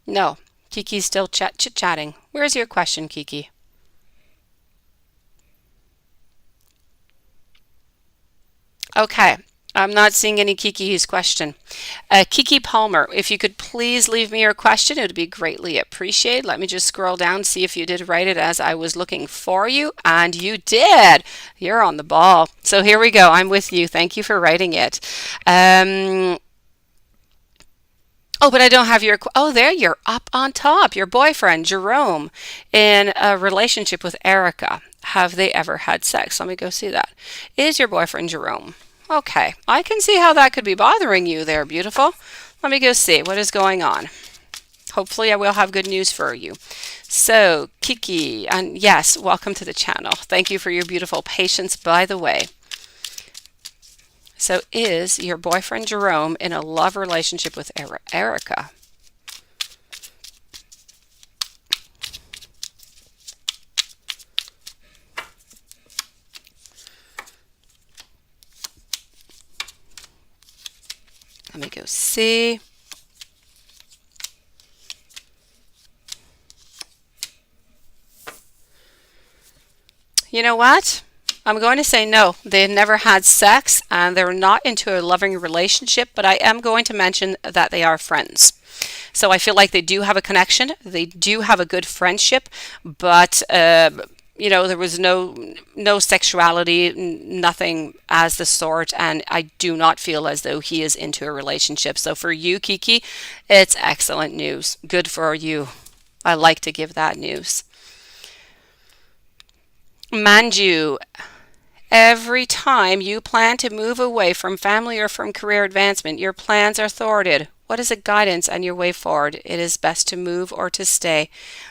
A: No, Kiki's still chit-chatting. Where's your question, Kiki? Okay, I'm not seeing any Kiki's question. Kiki Palmer, if you could please leave me your question, it would be greatly appreciated. Let me just scroll down, see if you did write it as I was looking for you, and you did. You're on the ball. So here we go. I'm with you. Thank you for writing it. Oh, but I don't have your. Oh, there you're up on top. Your boyfriend, Jerome, in a relationship with Erica. Have they ever had sex? Let me go see that. Is your boyfriend Jerome? Okay, I can see how that could be bothering you there, beautiful. Let me go see what is going on. Hopefully, I will have good news for you. So, Kiki, and yes, welcome to the channel. Thank you for your beautiful patience, by the way. So is your boyfriend Jerome in a love relationship with Erica? Let me go see. You know what? I'm going to say no. They've never had sex and they're not into a loving relationship, but I am going to mention that they are friends. So I feel like they do have a connection. They do have a good friendship, but there was no sexuality, nothing as the sort, and I do not feel as though he is into a relationship. So for you, Kiki, it's excellent news. Good for you. I like to give that news. Manju, every time you plan to move away from family or from career advancement, your plans are thwarted. What is the guidance and your way forward? It is best to move or to stay.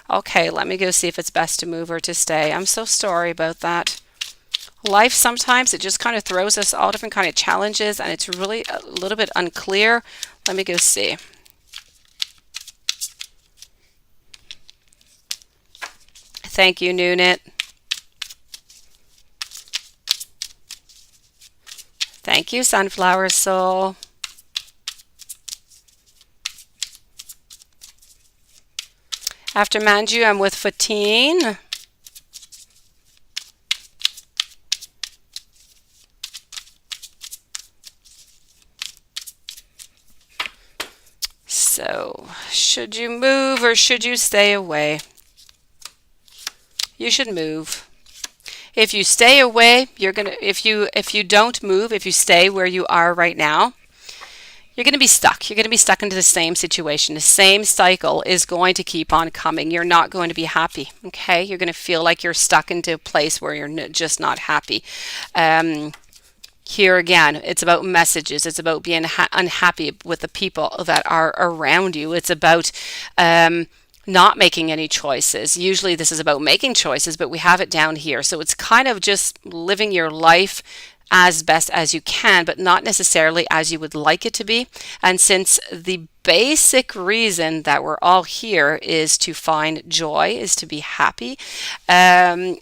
A: Okay, let me go see if it's best to move or to stay. I'm so sorry about that. Life sometimes it just kind of throws us all different kind of challenges and it's really a little bit unclear. Let me go see. Thank you, Nunit. Thank you, Sunflower Soul. After Manju, I'm with Fatine. So, should you move or should you stay away? You should move. If you stay away, if you don't move, if you stay where you are right now, you're going to be stuck. You're going to be stuck into the same situation. The same cycle is going to keep on coming. You're not going to be happy. Okay? You're going to feel like you're stuck into a place where you're just not happy. Here again, it's about messages. It's about being unhappy with the people that are around you. It's about not making any choices. Usually this is about making choices, but we have it down here. So it's kind of just living your life as best as you can, but not necessarily as you would like it to be. And since the basic reason that we're all here is to find joy, is to be happy, I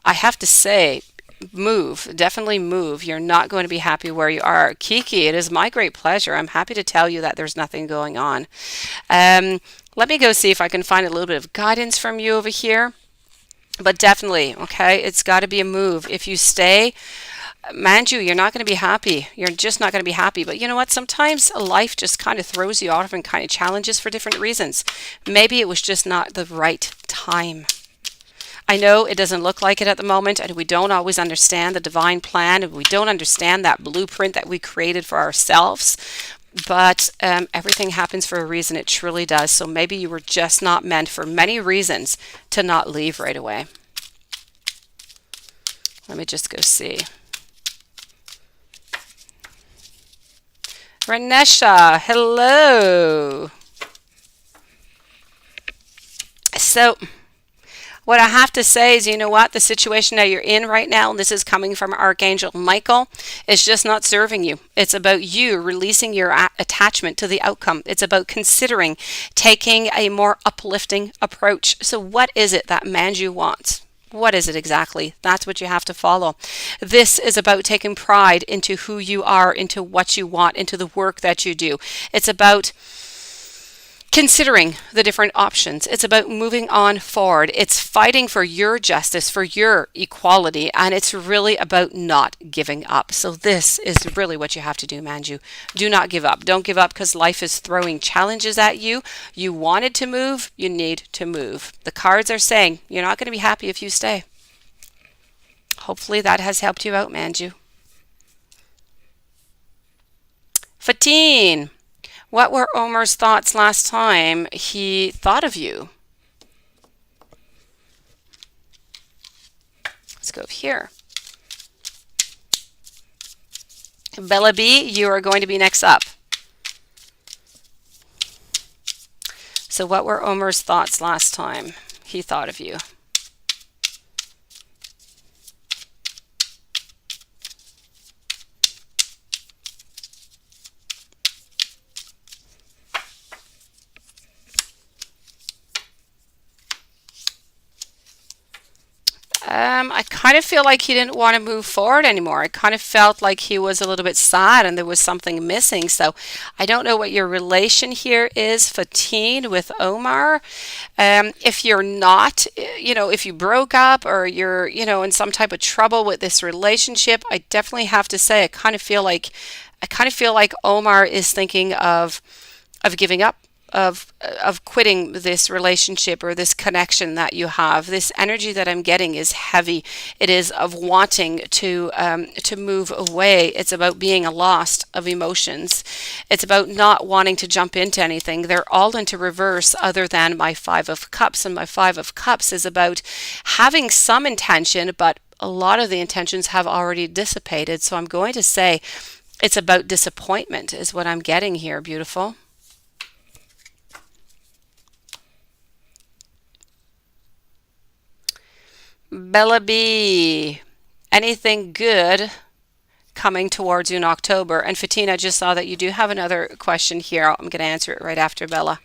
A: have to say, move, definitely move. You're not going to be happy where you are. Kiki, it is my great pleasure. I'm happy to tell you that there's nothing going on. Let me go see if I can find a little bit of guidance from you over here. But definitely, okay, it's got to be a move. If you stay, Manju, you're not going to be happy. You're just not going to be happy. But you know what? Sometimes life just kind of throws you off and kind of challenges for different reasons. Maybe it was just not the right time. I know it doesn't look like it at the moment, and we don't always understand the divine plan, and we don't understand that blueprint that we created for ourselves. But everything happens for a reason. It truly does. So maybe you were just not meant for many reasons to not leave right away. Let me just go see. Renesha, hello. So what I have to say is, you know what? The situation that you're in right now, and this is coming from Archangel Michael, is just not serving you. It's about you releasing your attachment to the outcome. It's about considering taking a more uplifting approach. So, what is it that Manju wants? What is it exactly? That's what you have to follow. This is about taking pride into who you are, into what you want, into the work that you do. It's about considering the different options. It's about moving on forward. It's fighting for your justice, for your equality, and it's really about not giving up. So this is really what you have to do, Manju. Do not give up. Don't give up because life is throwing challenges at you. You wanted to move, you need to move. The cards are saying you're not going to be happy if you stay. Hopefully that has helped you out, Manju. Fatine. What were Omar's thoughts last time he thought of you? Let's go over here. Bella B, you are going to be next up. So what were Omar's thoughts last time he thought of you? I kind of feel like he didn't want to move forward anymore. I kind of felt like he was a little bit sad and there was something missing. So I don't know what your relation here is, Fatine, with Omar. If you're not, if you broke up or you're, in some type of trouble with this relationship, I definitely have to say I kind of feel like Omar is thinking of giving up, of quitting this relationship or this connection that you have. This energy that I'm getting is heavy. It is of wanting to move away. It's about being lost of emotions. It's about not wanting to jump into anything. They're all into reverse other than my Five of Cups, and my Five of Cups is about having some intention, but a lot of the intentions have already dissipated. So I'm going to say it's about disappointment is what I'm getting here, beautiful. Bella B, anything good coming towards you in October? And Fatina, I just saw that you do have another question here. I'm going to answer it right after Bella.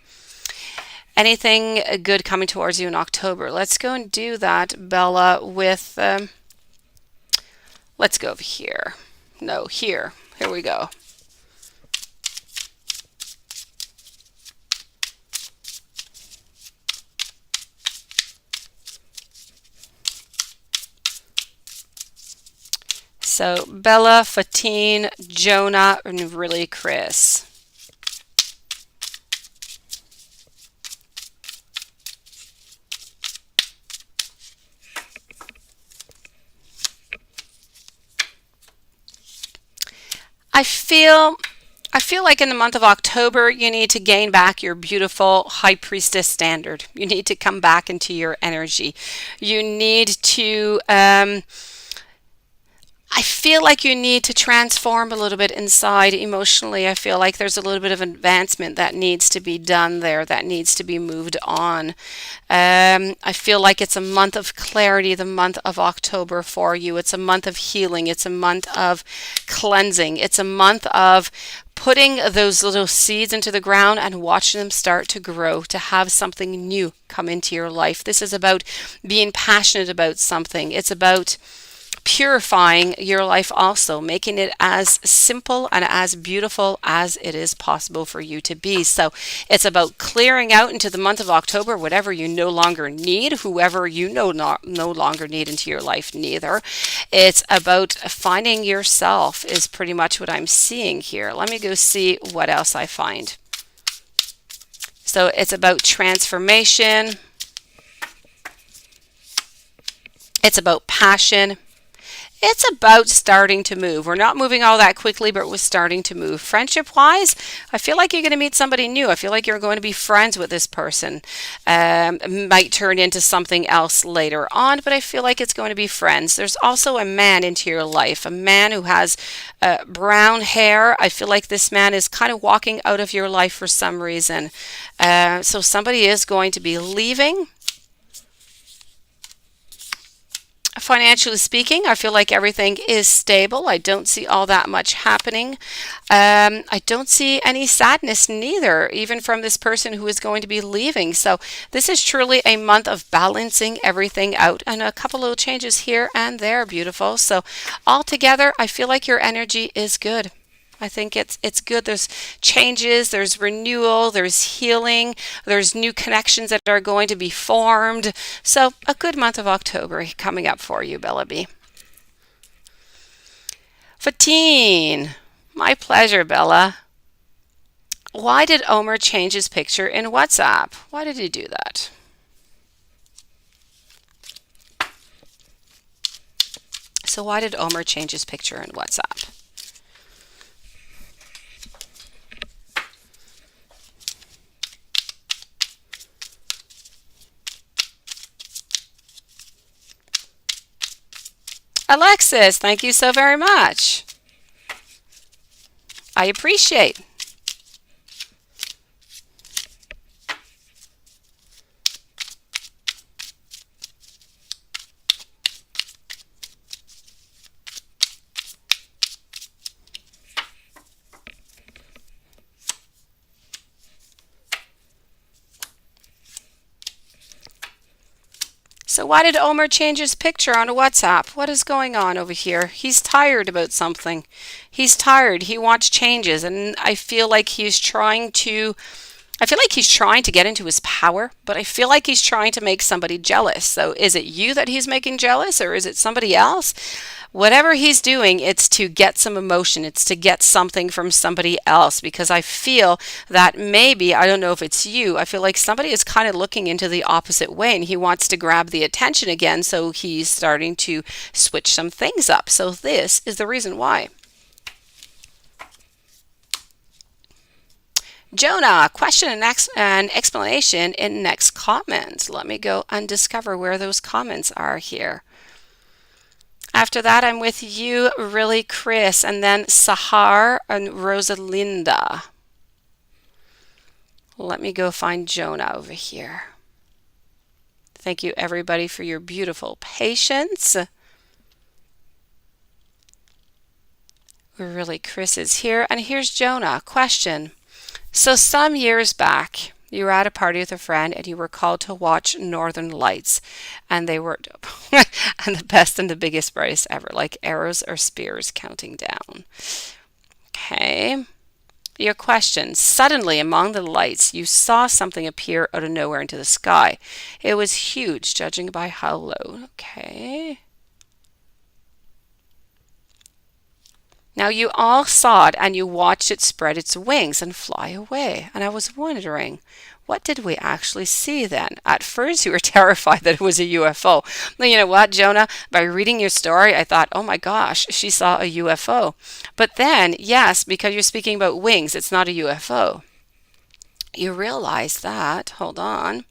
A: Anything good coming towards you in October? Let's go and do that, Bella, with, let's go over here. No, here. Here we go. So Bella, Fatine, Jonah, and really Chris. I feel like in the month of October, you need to gain back your beautiful high priestess standard. You need to come back into your energy. You need to I feel like you need to transform a little bit inside emotionally. I feel like there's a little bit of advancement that needs to be done there, that needs to be moved on. I feel like it's a month of clarity, the month of October for you. It's a month of healing. It's a month of cleansing. It's a month of putting those little seeds into the ground and watching them start to grow, to have something new come into your life. This is about being passionate about something. It's about purifying your life also, making it as simple and as beautiful as it is possible for you to be. So it's about clearing out into the month of October whatever you no longer need, whoever you no longer need into your life neither. It's about finding yourself is pretty much what I'm seeing here. Let me go see what else I find. So it's about transformation. It's about passion. It's about starting to move. We're not moving all that quickly, but we're starting to move. Friendship-wise, I feel like you're going to meet somebody new. I feel like you're going to be friends with this person. Might turn into something else later on, but I feel like it's going to be friends. There's also a man into your life, a man who has brown hair. I feel like this man is kind of walking out of your life for some reason. So somebody is going to be leaving. Financially speaking, I feel like everything is stable. I don't see all that much happening. I don't see any sadness neither, even from this person who is going to be leaving. So this is truly a month of balancing everything out and a couple little changes here and there. Beautiful. So altogether, I feel like your energy is good. I think it's good. There's changes, there's renewal, there's healing, there's new connections that are going to be formed. So a good month of October coming up for you, Bella B. Fatine, my pleasure, Bella. Why did Omer change his picture in WhatsApp? Why did he do that? So why did Omer change his picture in WhatsApp? Alexis, thank you so very much. I appreciate. So why did Omer change his picture on WhatsApp? What is going on over here? He's tired about something. He's tired. He wants changes, and I feel like he's trying to get into his power, but I feel like he's trying to make somebody jealous. So is it you that he's making jealous, or is it somebody else? Whatever he's doing, it's to get some emotion. It's to get something from somebody else, because I feel that maybe, I don't know if it's you, I feel like somebody is kind of looking into the opposite way and he wants to grab the attention again. So he's starting to switch some things up. So this is the reason why. Jonah, question and explanation in next comment. Let me go and discover where those comments are here. After that, I'm with you, really, Chris, and then Sahar and Rosalinda. Let me go find Jonah over here. Thank you, everybody, for your beautiful patience. Really, Chris is here. And here's Jonah. Question. So some years back, you were at a party with a friend and you were called to watch Northern Lights, and they were and the best and the biggest, brightest ever, like arrows or spears counting down. Okay. Your question. Suddenly, among the lights, you saw something appear out of nowhere into the sky. It was huge, judging by how low. Okay. Now you all saw it and you watched it spread its wings and fly away. And I was wondering, what did we actually see then? At first you were terrified that it was a UFO. But you know what, Jonah? By reading your story, I thought, oh my gosh, she saw a UFO. But then, yes, because you're speaking about wings, it's not a UFO. You realize that, hold on.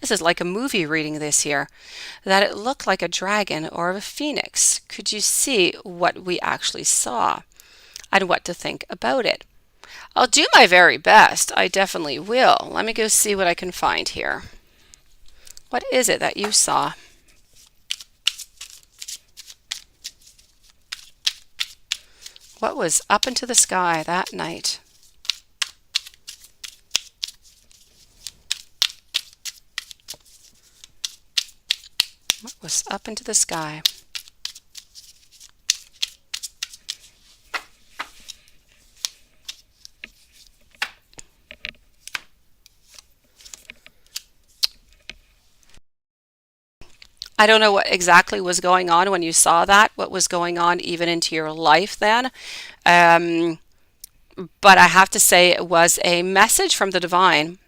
A: This is like a movie reading this here, that it looked like a dragon or a phoenix. Could you see what we actually saw and what to think about it? I'll do my very best. I definitely will. Let me go see what I can find here. What is it that you saw? What was up into the sky that night? What was up into the sky? I don't know what exactly was going on when you saw that, what was going on even into your life then. But I have to say it was a message from the divine.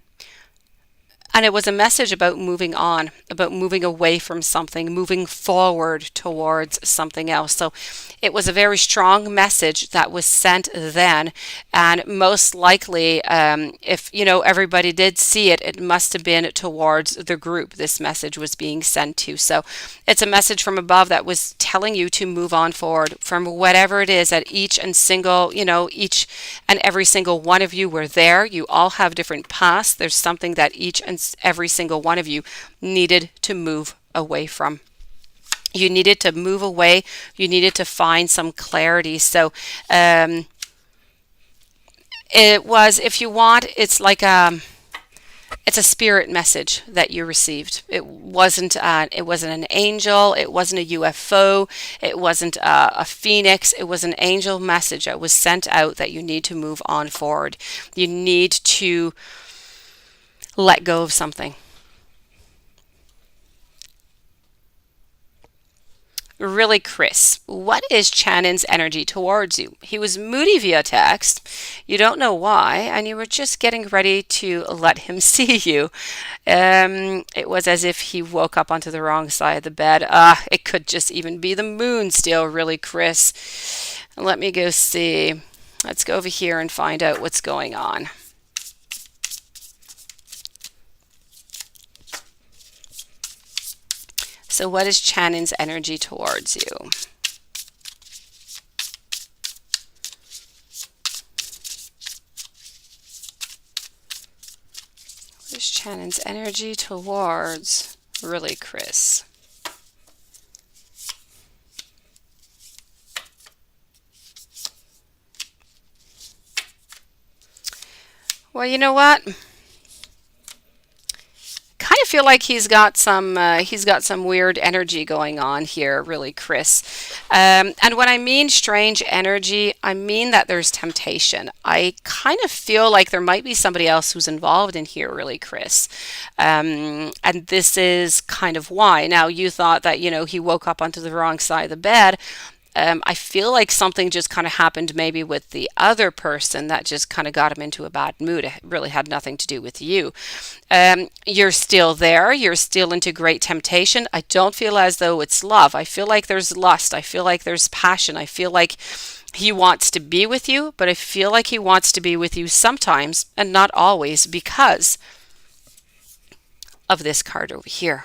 A: And it was a message about moving on, about moving away from something, moving forward towards something else. So it was a very strong message that was sent then. And most likely, if everybody did see it, it must have been towards the group this message was being sent to. So it's a message from above that was telling you to move on forward from whatever it is that each and every single one of you were there. You all have different paths. There's something that each and every single one of you needed to move away from. You needed to move away. You needed to find some clarity. So um, it was, if you want, it's a spirit message that you received. It wasn't an angel. It wasn't a UFO. It wasn't a phoenix. It was an angel message that was sent out that you need to move on forward. You need to let go of something. Really, Chris, what is Shannon's energy towards you? He was moody via text. You don't know why, and you were just getting ready to let him see you. It was as if he woke up onto the wrong side of the bed. It could just even be the moon still, really, Chris. Let me go see. Let's go over here and find out what's going on. So what is Shannon's energy towards you? What is Shannon's energy towards, really, Chris? Well, you know what? Kind of feel like he's got some weird energy going on here, really, Chris. And when I mean strange energy, I mean that there's temptation. I kind of feel like there might be somebody else who's involved in here, really, Chris. And this is kind of why. Now, you thought that, he woke up onto the wrong side of the bed. I feel like something just kind of happened maybe with the other person that just kind of got him into a bad mood. It really had nothing to do with you. You're still there. You're still into great temptation. I don't feel as though it's love. I feel like there's lust. I feel like there's passion. I feel like he wants to be with you, but I feel like he wants to be with you sometimes and not always because of this card over here.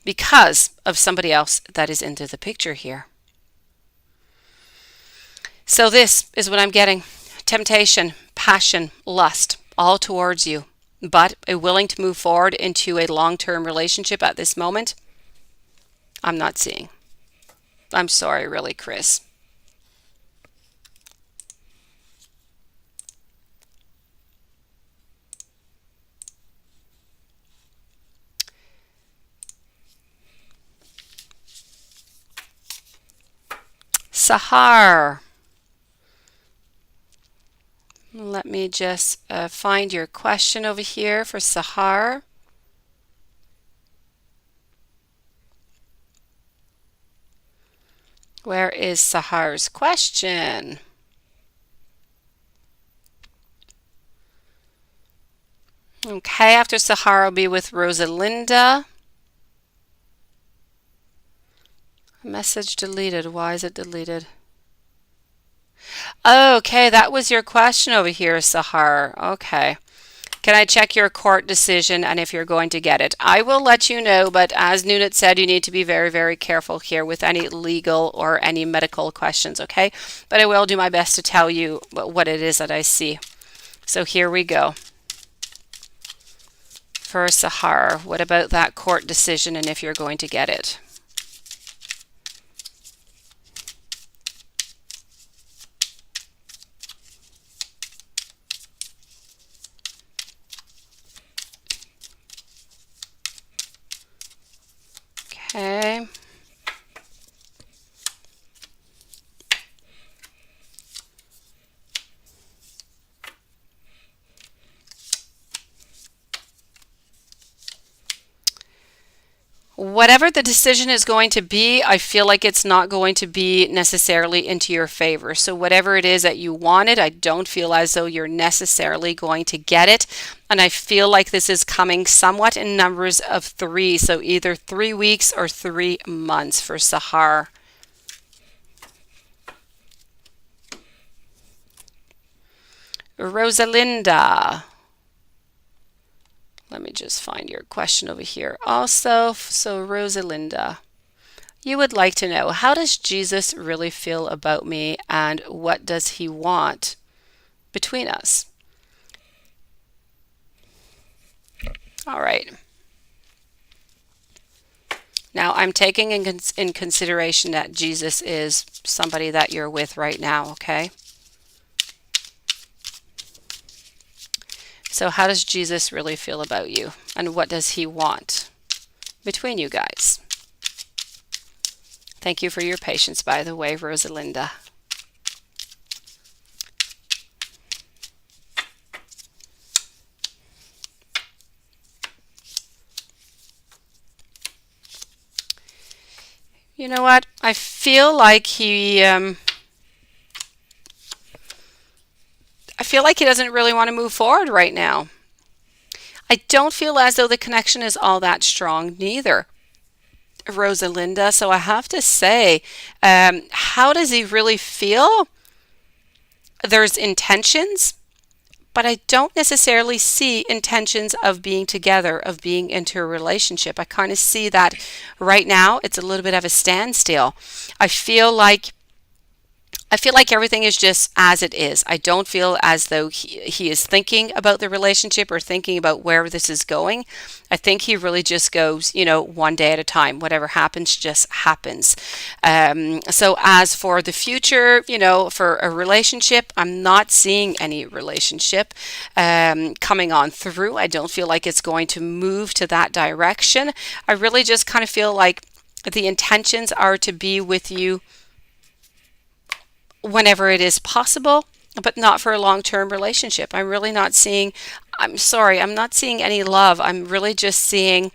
A: Because of somebody else that is into the picture here. So this is what I'm getting. Temptation, passion, lust, all towards you. But willing to move forward into a long-term relationship at this moment, I'm not seeing. I'm sorry, really, Chris. Sahar. Let me just find your question over here for Sahar. Where is Sahar's question? Okay, after Sahar will be with Rosalinda. Message deleted. Why is it deleted? Okay, that was your question over here, Sahar. Okay. Can I check your court decision and if you're going to get it? I will let you know, but as Nunit said, you need to be very, very careful here with any legal or any medical questions, okay? But I will do my best to tell you what it is that I see. So here we go. For Sahar, what about that court decision and if you're going to get it? Okay. Whatever the decision is going to be, I feel like it's not going to be necessarily into your favor. So whatever it is that you wanted, I don't feel as though you're necessarily going to get it. And I feel like this is coming somewhat in numbers of 3. So either 3 weeks or 3 months for Sahar. Rosalinda. Let me just find your question over here also. So Rosalinda, you would like to know, how does Jesus really feel about me and what does he want between us? All right. Now, I'm taking in consideration that Jesus is somebody that you're with right now, okay? So, how does Jesus really feel about you? And what does he want between you guys? Thank you for your patience, by the way, Rosalinda. You know what? I feel like he doesn't really want to move forward right now. I don't feel as though the connection is all that strong neither, Rosalinda. So I have to say, how does he really feel? There's intentions, but I don't necessarily see intentions of being together, of being into a relationship. I kind of see that right now it's a little bit of a standstill. I feel like everything is just as it is. I don't feel as though he is thinking about the relationship or thinking about where this is going. I think he really just goes, one day at a time. Whatever happens, just happens. So as for the future, for a relationship, I'm not seeing any relationship coming on through. I don't feel like it's going to move to that direction. I really just kind of feel like the intentions are to be with you whenever it is possible, but not for a long-term relationship. I'm sorry, I'm not seeing any love. I'm really just seeing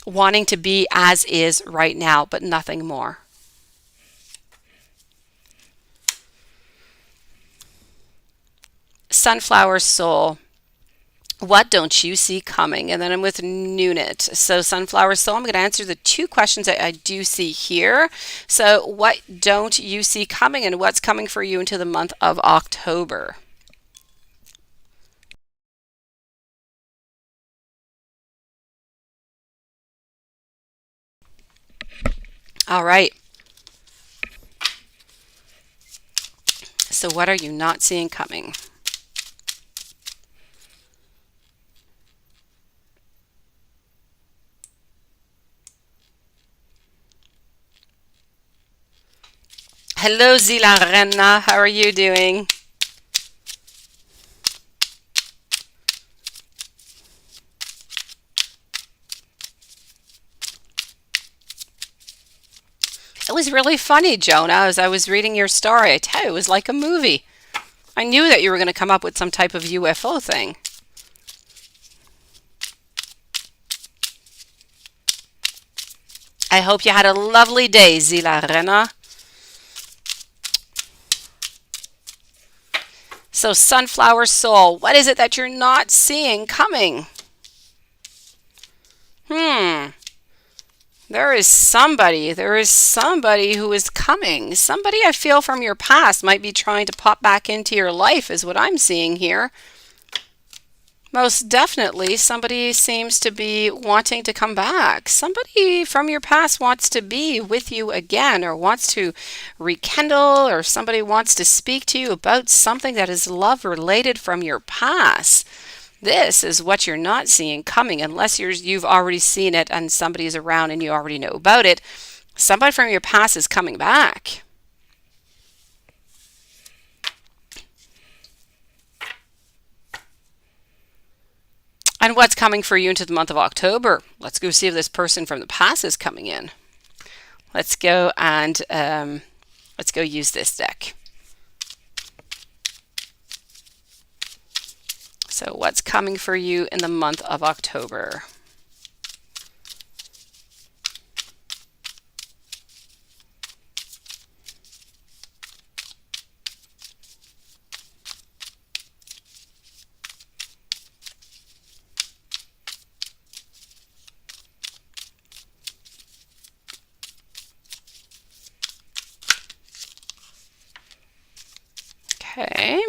A: wanting to be as is right now, but nothing more. Sunflower Soul. What don't you see coming? And then I'm with Nunit. So, Sunflower Soul, I'm going to answer the two questions that I do see here. So, what don't you see coming, and what's coming for you into the month of October? All right. So, what are you not seeing coming? Hello, Zila Renna. How are you doing? It was really funny, Jonah, as I was reading your story. I tell you, it was like a movie. I knew that you were going to come up with some type of UFO thing. I hope you had a lovely day, Zila Rena. So, Sunflower Soul, what is it that you're not seeing coming? Hmm. There is somebody who is coming. Somebody I feel from your past might be trying to pop back into your life, is what I'm seeing here. Most definitely, somebody seems to be wanting to come back. Somebody from your past wants to be with you again, or wants to rekindle, or somebody wants to speak to you about something that is love related from your past. This is what you're not seeing coming, unless you've already seen it and somebody's around and you already know about it. Somebody from your past is coming back. And what's coming for you into the month of October? Let's go see if this person from the past is coming in. Let's go and let's go use this deck. So what's coming for you in the month of October? Okay.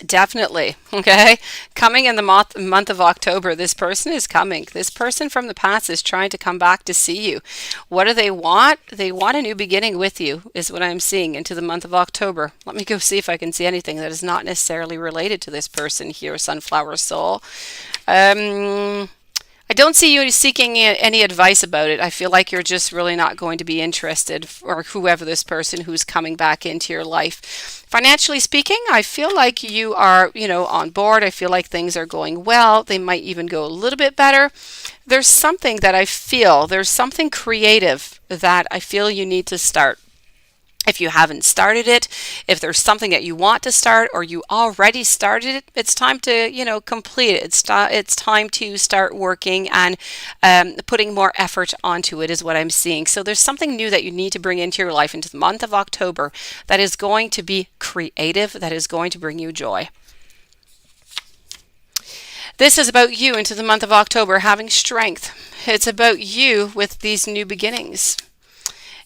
A: Definitely. Okay. Coming in the month of October, this person is coming. This person from the past is trying to come back to see you. What do they want? They want a new beginning with you, is what I'm seeing into the month of October. Let me go see if I can see anything that is not necessarily related to this person here, Sunflower Soul. Um, I don't see you seeking any advice about it. I feel like you're just really not going to be interested, or whoever this person who's coming back into your life. Financially speaking, I feel like you are, on board. I feel like things are going well. They might even go a little bit better. There's something that I feel, there's something creative that I feel you need to start. If you haven't started it, if there's something that you want to start or you already started it, it's time to, complete it. It's time to start working and putting more effort onto it is what I'm seeing. So there's something new that you need to bring into your life into the month of October that is going to be creative, that is going to bring you joy. This is about you into the month of October having strength. It's about you with these new beginnings.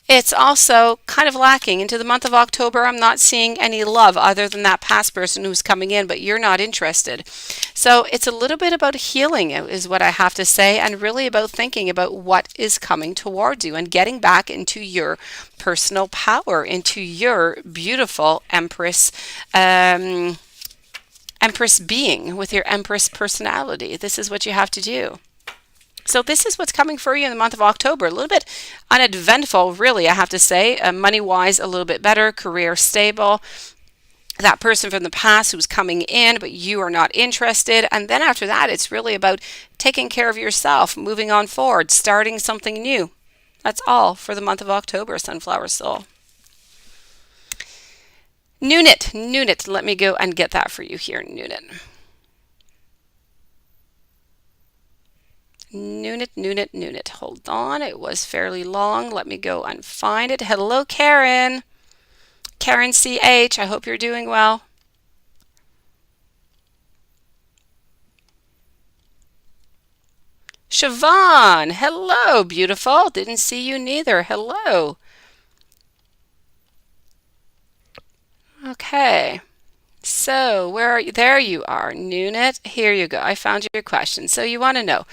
A: It's also kind of lacking. Into the month of October, I'm not seeing any love other than that past person who's coming in, but you're not interested. So it's a little bit about healing is what I have to say, and really about thinking about what is coming towards you and getting back into your personal power, into your beautiful Empress being with your Empress personality. This is what you have to do. So this is what's coming for you in the month of October. A little bit uneventful, really, I have to say. Money-wise, a little bit better. Career stable. That person from the past who's coming in, but you are not interested. And then after that, it's really about taking care of yourself, moving on forward, starting something new. That's all for the month of October, Sunflower Soul. Nunit. Let me go and get that for you here, Nunit. Nunit. Hold on, it was fairly long. Let me go and find it. Hello, Karen. Karen CH, I hope you're doing well. Siobhan, hello, beautiful. Didn't see you neither. Hello. Okay. So, where are you? There you are, Nunit. Here you go. I found your question. So you want to know.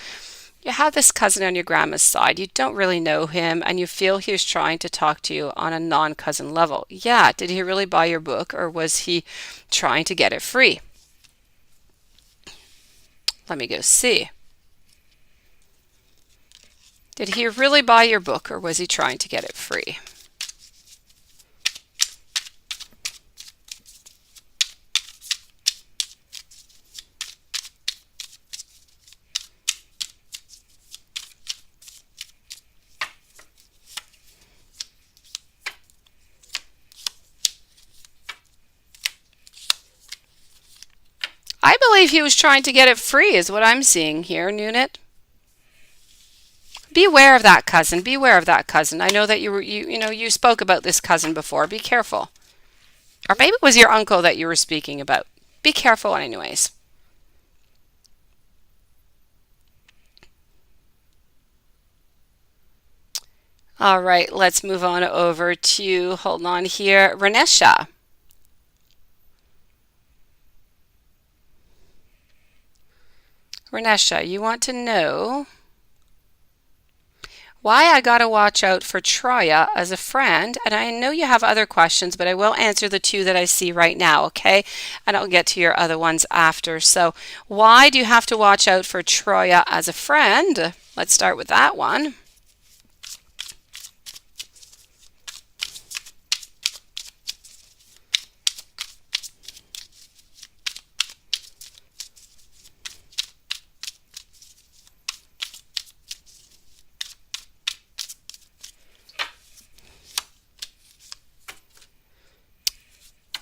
A: You have this cousin on your grandma's side. You don't really know him, and you feel he's trying to talk to you on a non-cousin level. Yeah, did he really buy your book, or was he trying to get it free? Let me go see. Did he really buy your book, or was he trying to get it free? I believe he was trying to get it free is what I'm seeing here, Nunit. Beware of that cousin. Beware of that cousin. I know that you spoke about this cousin before. Be careful. Or maybe it was your uncle that you were speaking about. Be careful anyways. All right, let's move on over to, hold on here, Renesha. Renesha, you want to know why I gotta watch out for Troya as a friend, and I know you have other questions, but I will answer the two that I see right now, okay? And I'll get to your other ones after. So why do you have to watch out for Troya as a friend? Let's start with that one.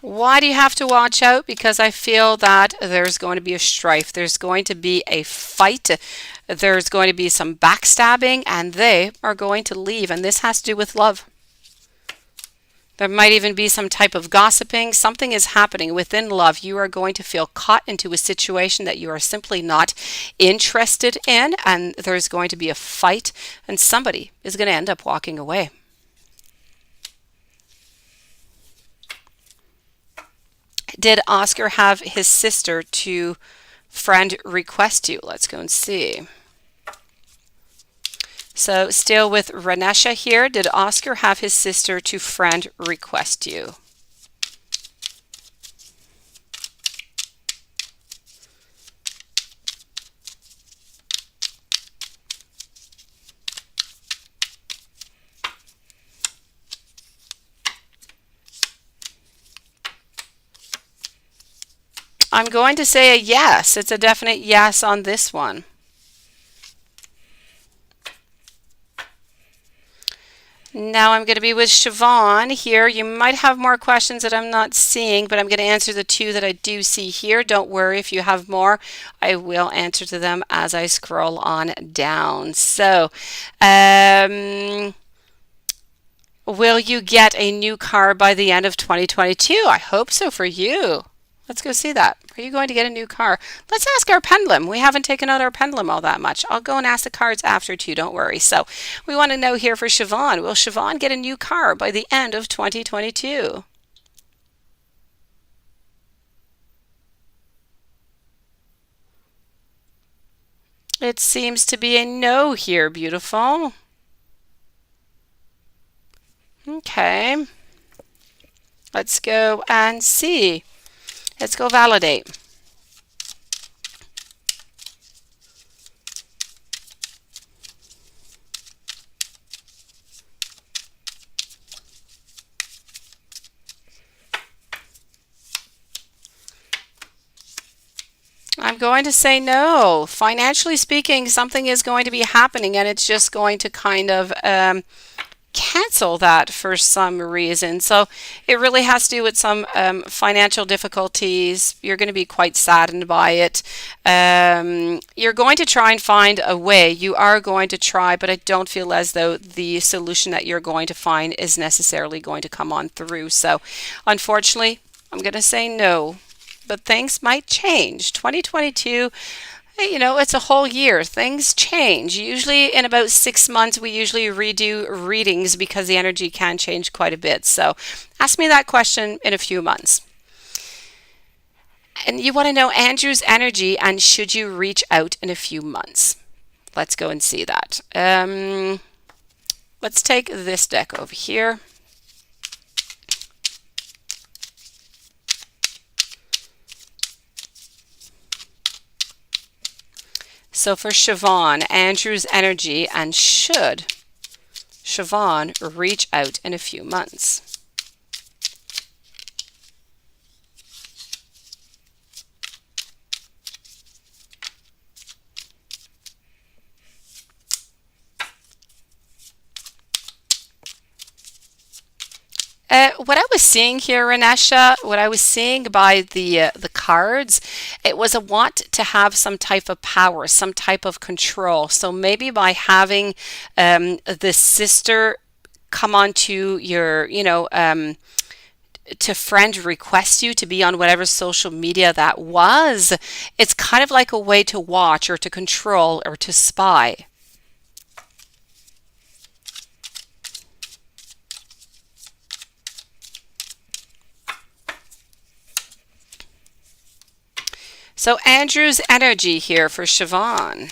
A: Why do you have to watch out? Because I feel that there's going to be a strife. There's going to be a fight. There's going to be some backstabbing, and they are going to leave. And this has to do with love. There might even be some type of gossiping. Something is happening within love. You are going to feel caught into a situation that you are simply not interested in, and there's going to be a fight, and somebody is going to end up walking away. Did Oscar have his sister to friend request you? Let's go and see. So still with Renesha here. Did Oscar have his sister to friend request you? I'm going to say a yes. It's a definite yes on this one. Now I'm going to be with Siobhan here. You might have more questions that I'm not seeing, but I'm going to answer the two that I do see here. Don't worry if you have more. I will answer to them as I scroll on down. So, will you get a new car by the end of 2022? I hope so for you. Let's go see that. Are you going to get a new car? Let's ask our pendulum. We haven't taken out our pendulum all that much. I'll go and ask the cards after too, don't worry. So we want to know here for Siobhan. Will Siobhan get a new car by the end of 2022? It seems to be a no here, beautiful. Okay. Let's go and see. Let's go validate. I'm going to say no. Financially speaking, something is going to be happening and it's just going to kind of cancel that for some reason. So it really has to do with some financial difficulties. You're going to be quite saddened by it. You're going to try and find a way. You are going to try, but I don't feel as though the solution that you're going to find is necessarily going to come on through. So unfortunately, I'm going to say no. But things might change. 2022, you know, it's a whole year. Things change. Usually in about 6 months, we usually redo readings because the energy can change quite a bit. So ask me that question in a few months. And you want to know Andrew's energy and should you reach out in a few months? Let's go and see that. Let's take this deck over here. So for Siobhan, Andrew's energy and should Siobhan reach out in a few months? What I was seeing here, Renesha, what I was seeing by the cards, it was a want to have some type of power, some type of control. So maybe by having the sister come onto your, to friend request you to be on whatever social media that was, it's kind of like a way to watch or to control or to spy. So Andrew's energy here for Siobhan.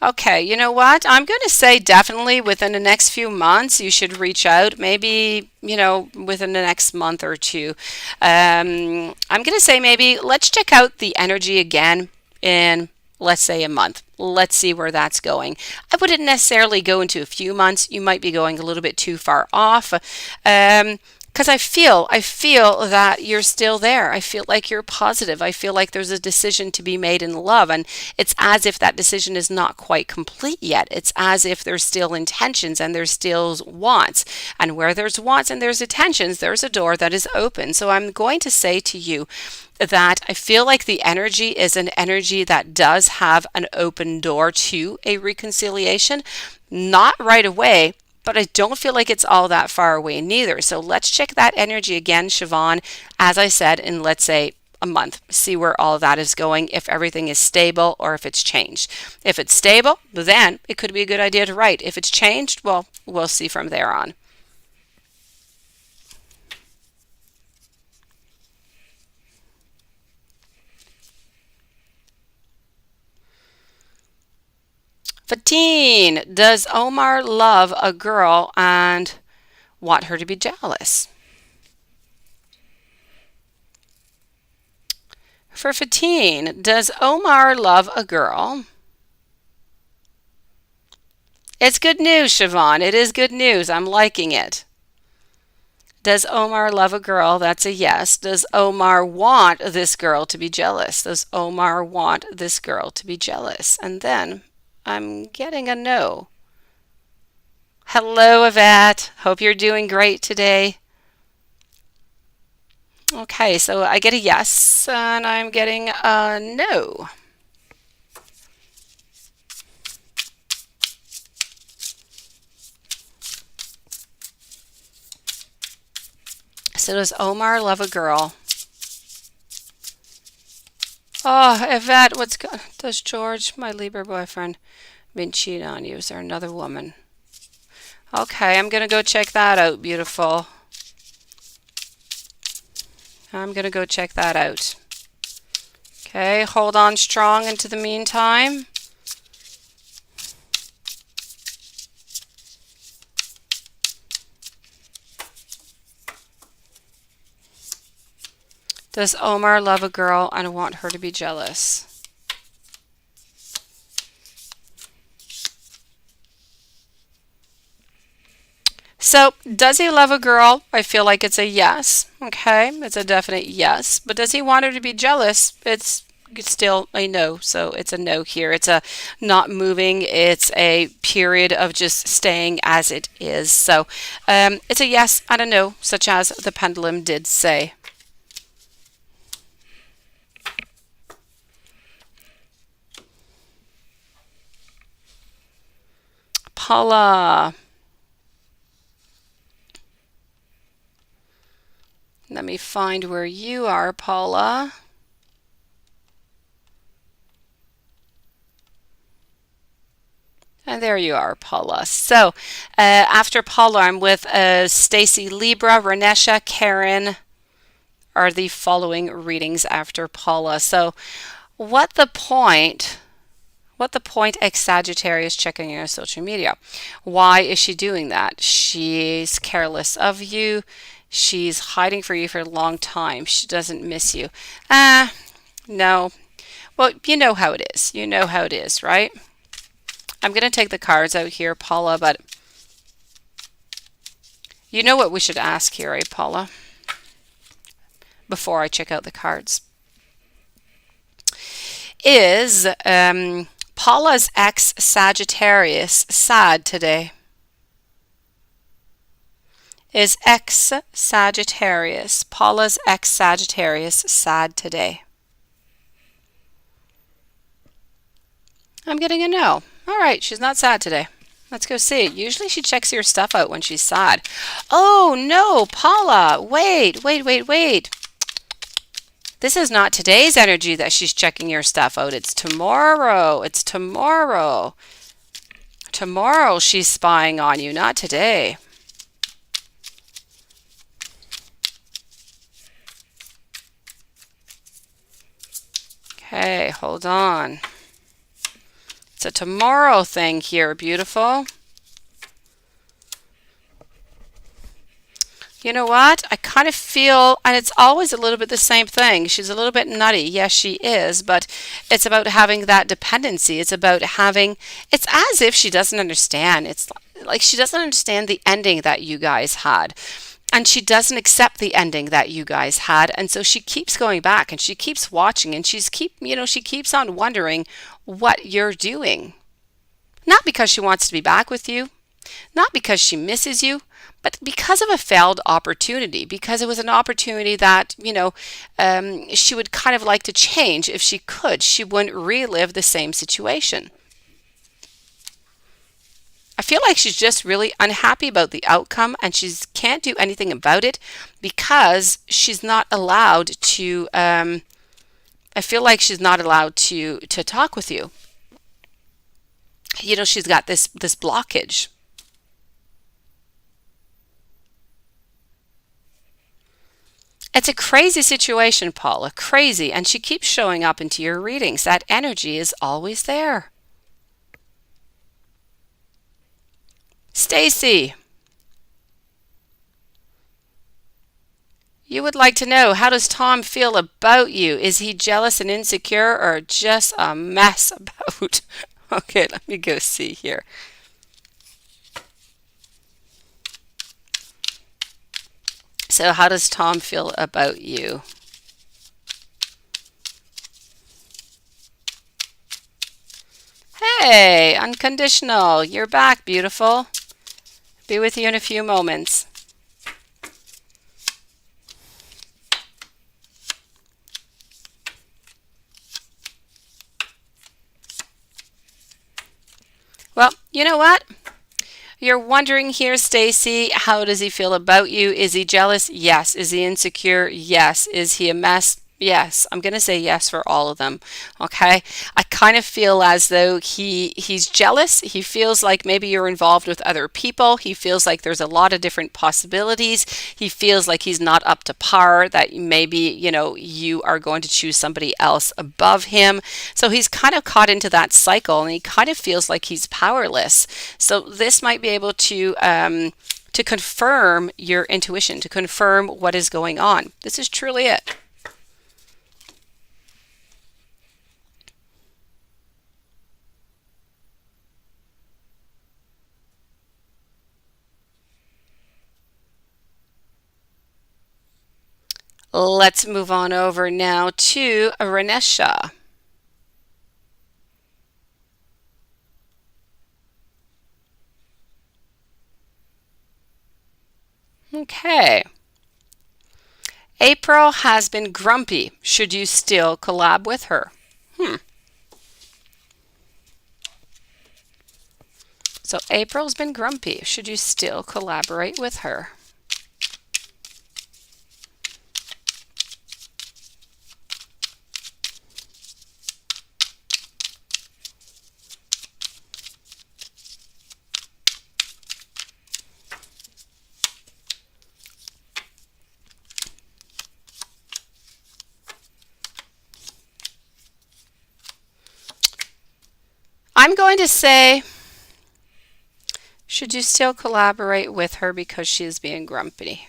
A: Okay, you know what? I'm going to say definitely within the next few months you should reach out. Maybe, within the next month or two. I'm going to say maybe let's check out the energy again in, let's say, a month. Let's see where that's going. I wouldn't necessarily go into a few months. You might be going a little bit too far off. Because I feel that you're still there. I feel like you're positive. I feel like there's a decision to be made in love, and it's as if that decision is not quite complete yet. It's as if there's still intentions and there's still wants. And where there's wants and there's intentions, there's a door that is open. So I'm going to say to you that I feel like the energy is an energy that does have an open door to a reconciliation. Not right away, but I don't feel like it's all that far away neither. So let's check that energy again, Siobhan, as I said, in let's say a month. See where all of that is going, if everything is stable or if it's changed. If it's stable, then it could be a good idea to write. If it's changed, well, we'll see from there on. 15. Does Omar love a girl and want her to be jealous? For 15, does Omar love a girl? It's good news, Siobhan. It is good news. I'm liking it. Does Omar love a girl? That's a yes. Does Omar want this girl to be jealous? Does Omar want this girl to be jealous? And then I'm getting a no. Hello, Yvette. Hope you're doing great today. Okay, so I get a yes, and I'm getting a no. So does Omar love a girl? Oh, Yvette, does George, my Libra boyfriend, been cheating on you? Is there another woman? Okay, I'm going to go check that out, beautiful. I'm going to go check that out. Okay, hold on strong into the meantime. Does Omar love a girl and want her to be jealous? So, does he love a girl? I feel like it's a yes. Okay, it's a definite yes. But does he want her to be jealous? It's still a no. So it's a no here. It's a not moving. It's a period of just staying as it is. So it's a yes and a no, such as the pendulum did say. Paula. Let me find where you are, Paula. And there you are, Paula. So after Paula, I'm with Stacy, Libra, Renesha, Karen are the following readings after Paula. So what the point ex-Sagittarius checking your social media? Why is she doing that? She's careless of you. She's hiding for you for a long time. She doesn't miss you. No. Well, you know how it is. You know how it is, right? I'm going to take the cards out here, Paula, but you know what we should ask here, eh, Paula? Before I check out the cards. Is Paula's ex-Sagittarius sad today? Is ex-Sagittarius, Paula's ex-Sagittarius, sad today? I'm getting a no. All right, she's not sad today. Let's go see. Usually she checks your stuff out when she's sad. Oh, no, Paula. Wait. This is not today's energy that she's checking your stuff out. It's tomorrow. It's tomorrow. Tomorrow she's spying on you, not today. Okay, hold on. It's a tomorrow thing here, beautiful. You know what? I kind of feel, and it's always a little bit the same thing. She's a little bit nutty. Yes, she is, but it's about having that dependency. It's about having, it's as if she doesn't understand. It's like she doesn't understand the ending that you guys had. And she doesn't accept the ending that you guys had. And so she keeps going back and she keeps watching and she keeps on wondering what you're doing. Not because she wants to be back with you, not because she misses you, but because of a failed opportunity, because it was an opportunity that, she would kind of like to change if she could. She wouldn't relive the same situation. I feel like she's just really unhappy about the outcome and she can't do anything about it because she's not allowed to, I feel like she's not allowed to talk with you. She's got this blockage. It's a crazy situation, Paula, crazy, and she keeps showing up into your readings. That energy is always there. Stacy, you would like to know, how does Tom feel about you? Is he jealous and insecure or just a mess about? Okay, let me go see here. So how does Tom feel about you? Hey, unconditional. You're back, beautiful. Be with you in a few moments. Well, you know what? You're wondering here, Stacy, how does he feel about you? Is he jealous? Yes. Is he insecure? Yes. Is he a mess? Yes. I'm going to say yes for all of them. Okay? I kind of feel as though he's jealous. He feels like maybe you're involved with other people. He feels like there's a lot of different possibilities. He feels like he's not up to par, that maybe, you are going to choose somebody else above him. So he's kind of caught into that cycle and he kind of feels like he's powerless. So this might be able to confirm your intuition, to confirm what is going on. This is truly it. Let's move on over now to Renesha. Okay. April has been grumpy. Should you still collab with her? So April's been grumpy. Should you still collaborate with her? I'm going to say, should you still collaborate with her because she is being grumpy?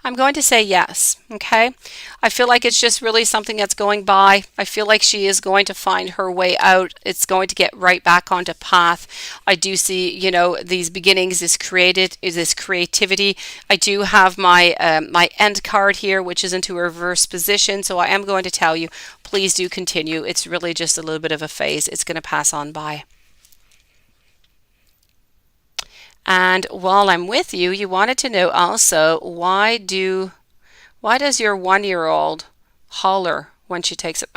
A: I'm going to say yes, okay? I feel like it's just really something that's going by. I feel like she is going to find her way out. It's going to get right back onto path. I do see, these beginnings, this creativity. I do have my end card here, which is into a reverse position. So I am going to tell you, please do continue. It's really just a little bit of a phase. It's going to pass on by. And while I'm with you, you wanted to know also, why does your 1-year-old holler when she takes it?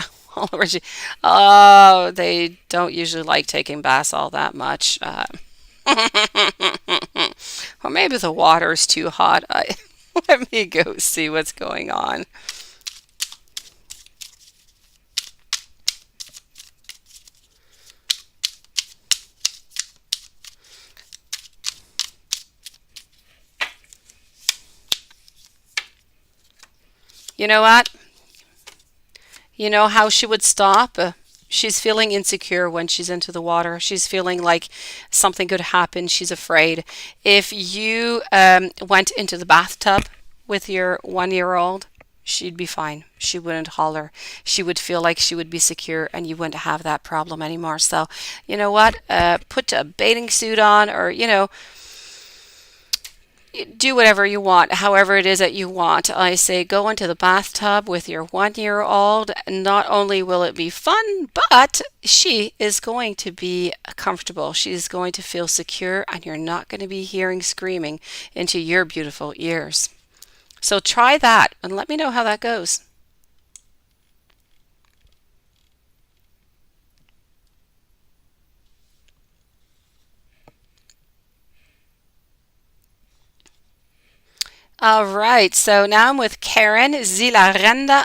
A: Oh, they don't usually like taking baths all that much. Or maybe the water's too hot. Let me go see what's going on. You know what? You know how she would stop? She's feeling insecure when she's into the water. She's feeling like something could happen. She's afraid. If you went into the bathtub with your 1-year-old, she'd be fine. She wouldn't holler. She would feel like she would be secure and you wouldn't have that problem anymore. So, you know what? Put a bathing suit on or, do whatever you want, however it is that you want. I say go into the bathtub with your 1-year-old. Not only will it be fun, but she is going to be comfortable. She's going to feel secure, and you're not going to be hearing screaming into your beautiful ears. So try that and let me know how that goes. All right, so now I'm with Karen Zilarenda,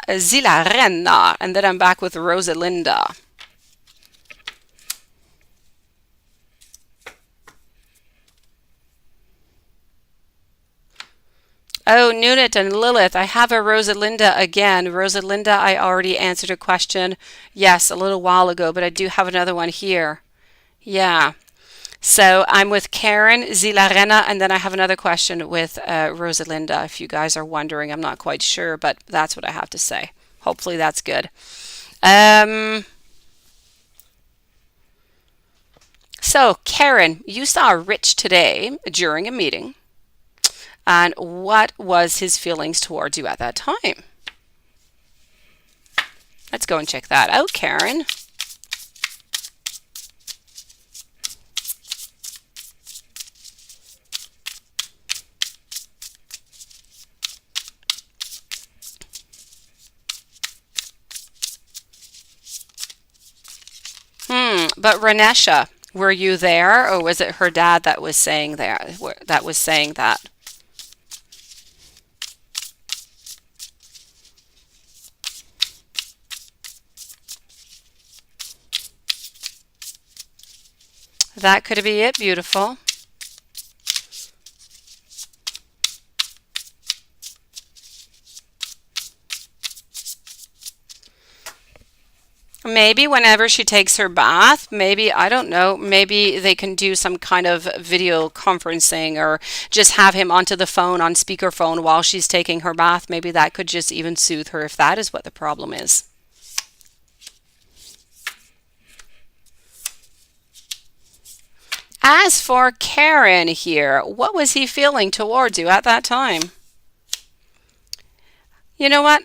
A: and then I'm back with Rosalinda. Oh, Nunit and Lilith, I have a Rosalinda again. Rosalinda, I already answered a question, yes, a little while ago, but I do have another one here. Yeah. So I'm with Karen, Zilarena, and then I have another question with Rosalinda. If you guys are wondering, I'm not quite sure, but that's what I have to say. Hopefully that's good. Um, so Karen, you saw Rich today during a meeting, and what was his feelings towards you at that time? Let's go and check that out, Karen. But Renesha, were you there, or was it her dad that was saying that? That could be it, beautiful. Maybe whenever she takes her bath, maybe, I don't know, maybe they can do some kind of video conferencing or just have him onto the phone on speakerphone while she's taking her bath. Maybe that could just even soothe her if that is what the problem is. As for Karen here, what was he feeling towards you at that time? You know what?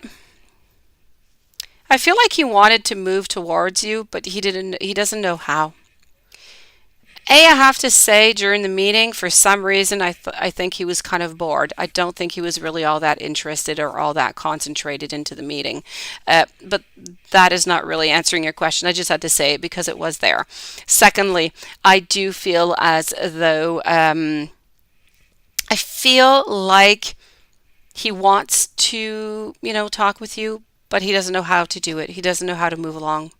A: I feel like he wanted to move towards you, but he doesn't know how. I have to say, during the meeting, for some reason, I think he was kind of bored. I don't think he was really all that interested or all that concentrated into the meeting. But that is not really answering your question. I just had to say it because it was there. Secondly, I do feel as though I feel like he wants to, talk with you, but he doesn't know how to do it. He doesn't know how to move along.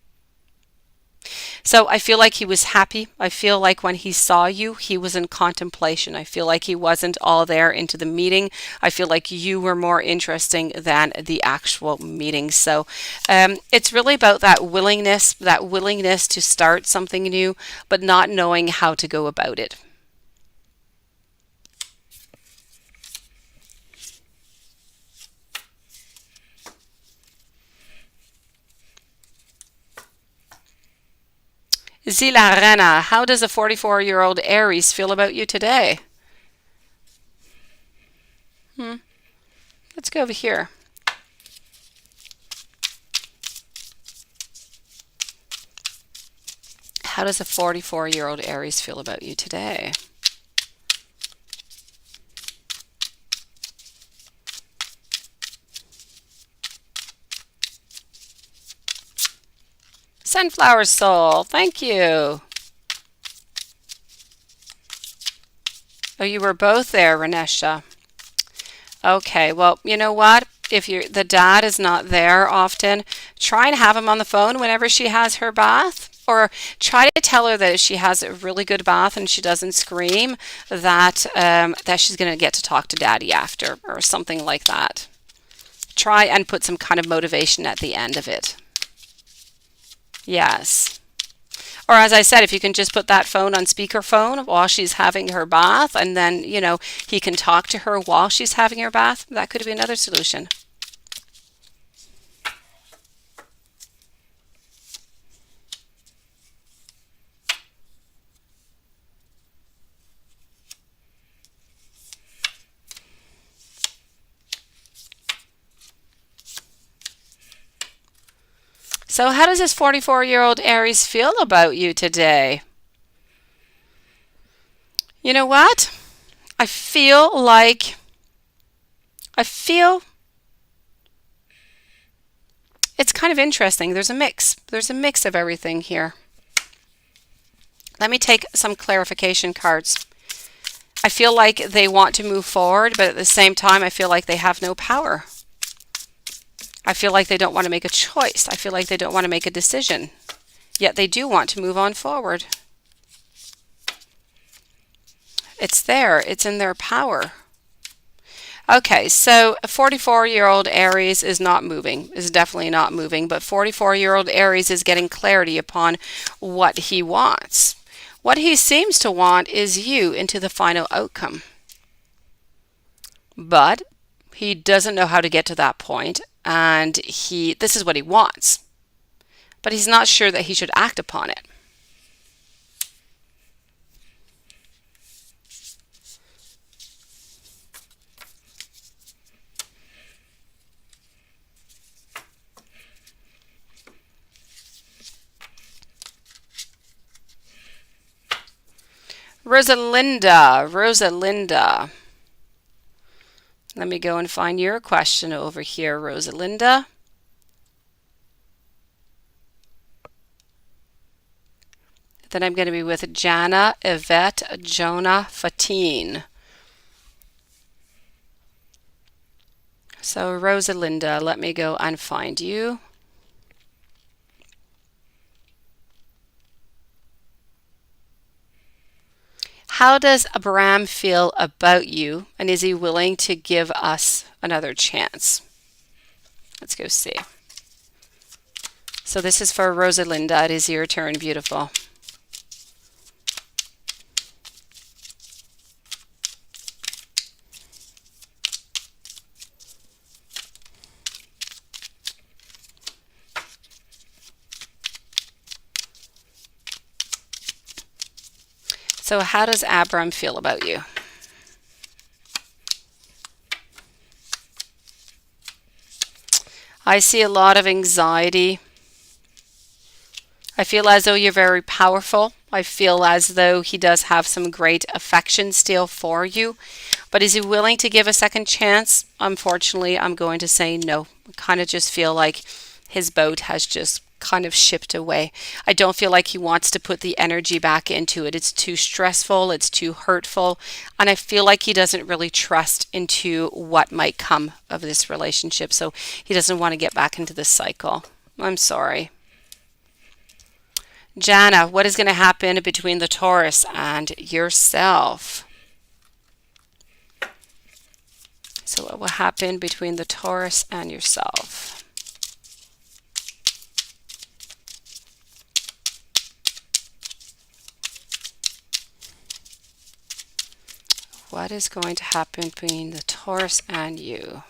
A: So I feel like he was happy. I feel like when he saw you, he was in contemplation. I feel like he wasn't all there into the meeting. I feel like you were more interesting than the actual meeting. So it's really about that willingness to start something new, but not knowing how to go about it. Zila Rena, how does a 44-year-old Aries feel about you today? Hmm. Let's go over here. How does a 44-year-old Aries feel about you today? Sunflower Soul, thank you. Oh, you were both there, Renesha. Okay, well, you know what? If the dad is not there often, try and have him on the phone whenever she has her bath. Or try to tell her that if she has a really good bath and she doesn't scream, that she's going to get to talk to daddy after, or something like that. Try and put some kind of motivation at the end of it. Yes. Or as I said, if you can just put that phone on speakerphone while she's having her bath, and then, he can talk to her while she's having her bath, that could be another solution. So how does this 44-year-old Aries feel about you today? You know what? I feel it's kind of interesting. There's a mix. There's a mix of everything here. Let me take some clarification cards. I feel like they want to move forward, but at the same time, I feel like they have no power. I feel like they don't want to make a choice. I feel like they don't want to make a decision. Yet they do want to move on forward. It's there. It's in their power. Okay, so a 44-year-old Aries is not moving, is definitely not moving, but 44-year-old Aries is getting clarity upon what he wants. What he seems to want is you into the final outcome. But he doesn't know how to get to that point, and this is what he wants. But he's not sure that he should act upon it. Rosalinda. Let me go and find your question over here, Rosalinda. Then I'm going to be with Jana, Yvette, Jonah, Fatine. So Rosalinda, let me go and find you. How does Abraham feel about you, and is he willing to give us another chance? Let's go see. So this is for Rosalinda. It is your turn, beautiful. So how does Abram feel about you? I see a lot of anxiety. I feel as though you're very powerful. I feel as though he does have some great affection still for you. But is he willing to give a second chance? Unfortunately, I'm going to say no. I kind of just feel like his boat has just kind of shipped away. I don't feel like he wants to put the energy back into it. It's too stressful, it's too hurtful, and I feel like he doesn't really trust into what might come of this relationship. So he doesn't want to get back into this cycle. I'm sorry. Jana, what is going to happen between the Taurus and yourself? So what will happen between the Taurus and yourself? What is going to happen between the Taurus and you?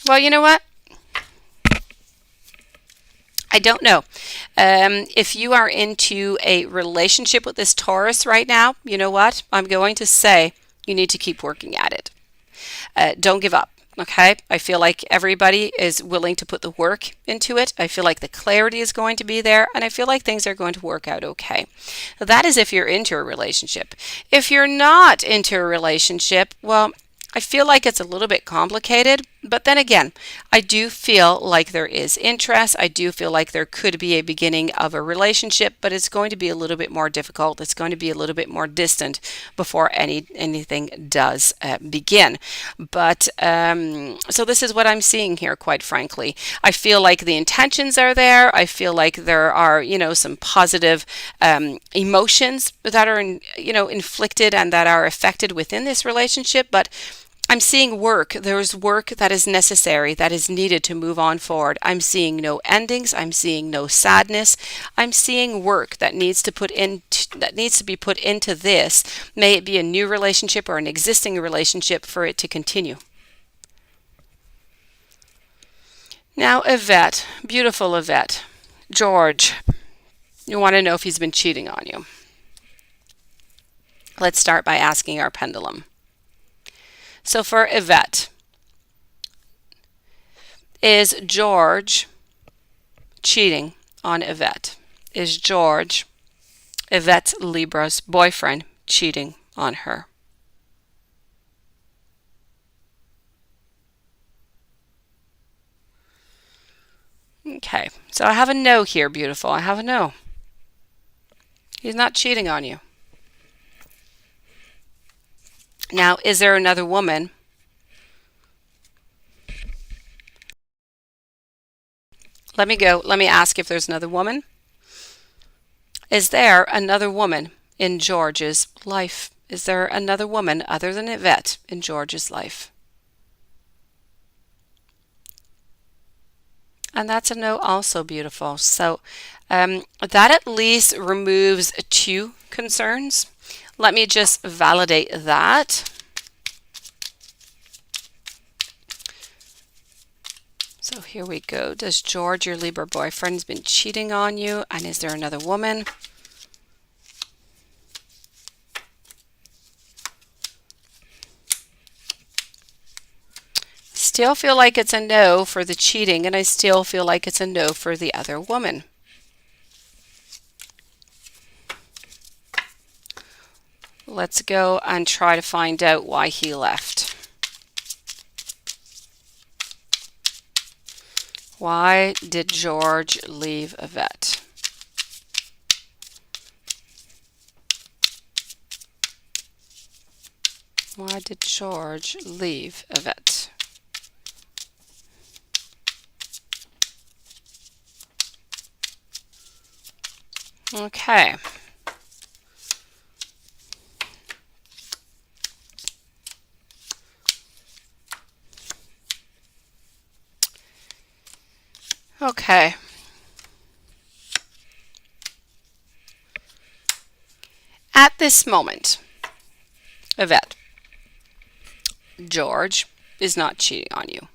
A: Well, you know what? I don't know. If you are into a relationship with this Taurus right now, you know what? I'm going to say you need to keep working at it. Don't give up. Okay, I feel like everybody is willing to put the work into it. I feel like the clarity is going to be there, and I feel like things are going to work out okay. That is if you're into a relationship. If you're not into a relationship, well, I feel like it's a little bit complicated, but then again, I do feel like there is interest. I do feel like there could be a beginning of a relationship, but it's going to be a little bit more difficult. It's going to be a little bit more distant before anything does begin. But so this is what I'm seeing here, quite frankly. I feel like the intentions are there. I feel like there are, some positive emotions that are, inflicted and that are affected within this relationship, but I'm seeing work. There's work that is necessary, that is needed to move on forward. I'm seeing no endings. I'm seeing no sadness. I'm seeing work that needs to be put into this. May it be a new relationship or an existing relationship for it to continue. Now, Yvette, beautiful Yvette. George, you want to know if he's been cheating on you. Let's start by asking our pendulum. So for Yvette, is George cheating on Yvette? Is George, Yvette's Libra's boyfriend, cheating on her? Okay, so I have a no here, beautiful. I have a no. He's not cheating on you. Now, is there another woman? Let me go. Let me ask if there's another woman. Is there another woman in George's life Is there another woman other than Yvette in George's life? And that's a no, also beautiful. So that at least removes two concerns. Let me just validate that. So here we go. Does George, your Libra boyfriend, has been cheating on you? And is there another woman? Still feel like it's a no for the cheating, and I still feel like it's a no for the other woman. Let's go and try to find out why he left. Why did George leave Yvette? Why did George leave Yvette? Okay. Okay. At this moment, Yvette, George is not cheating on you.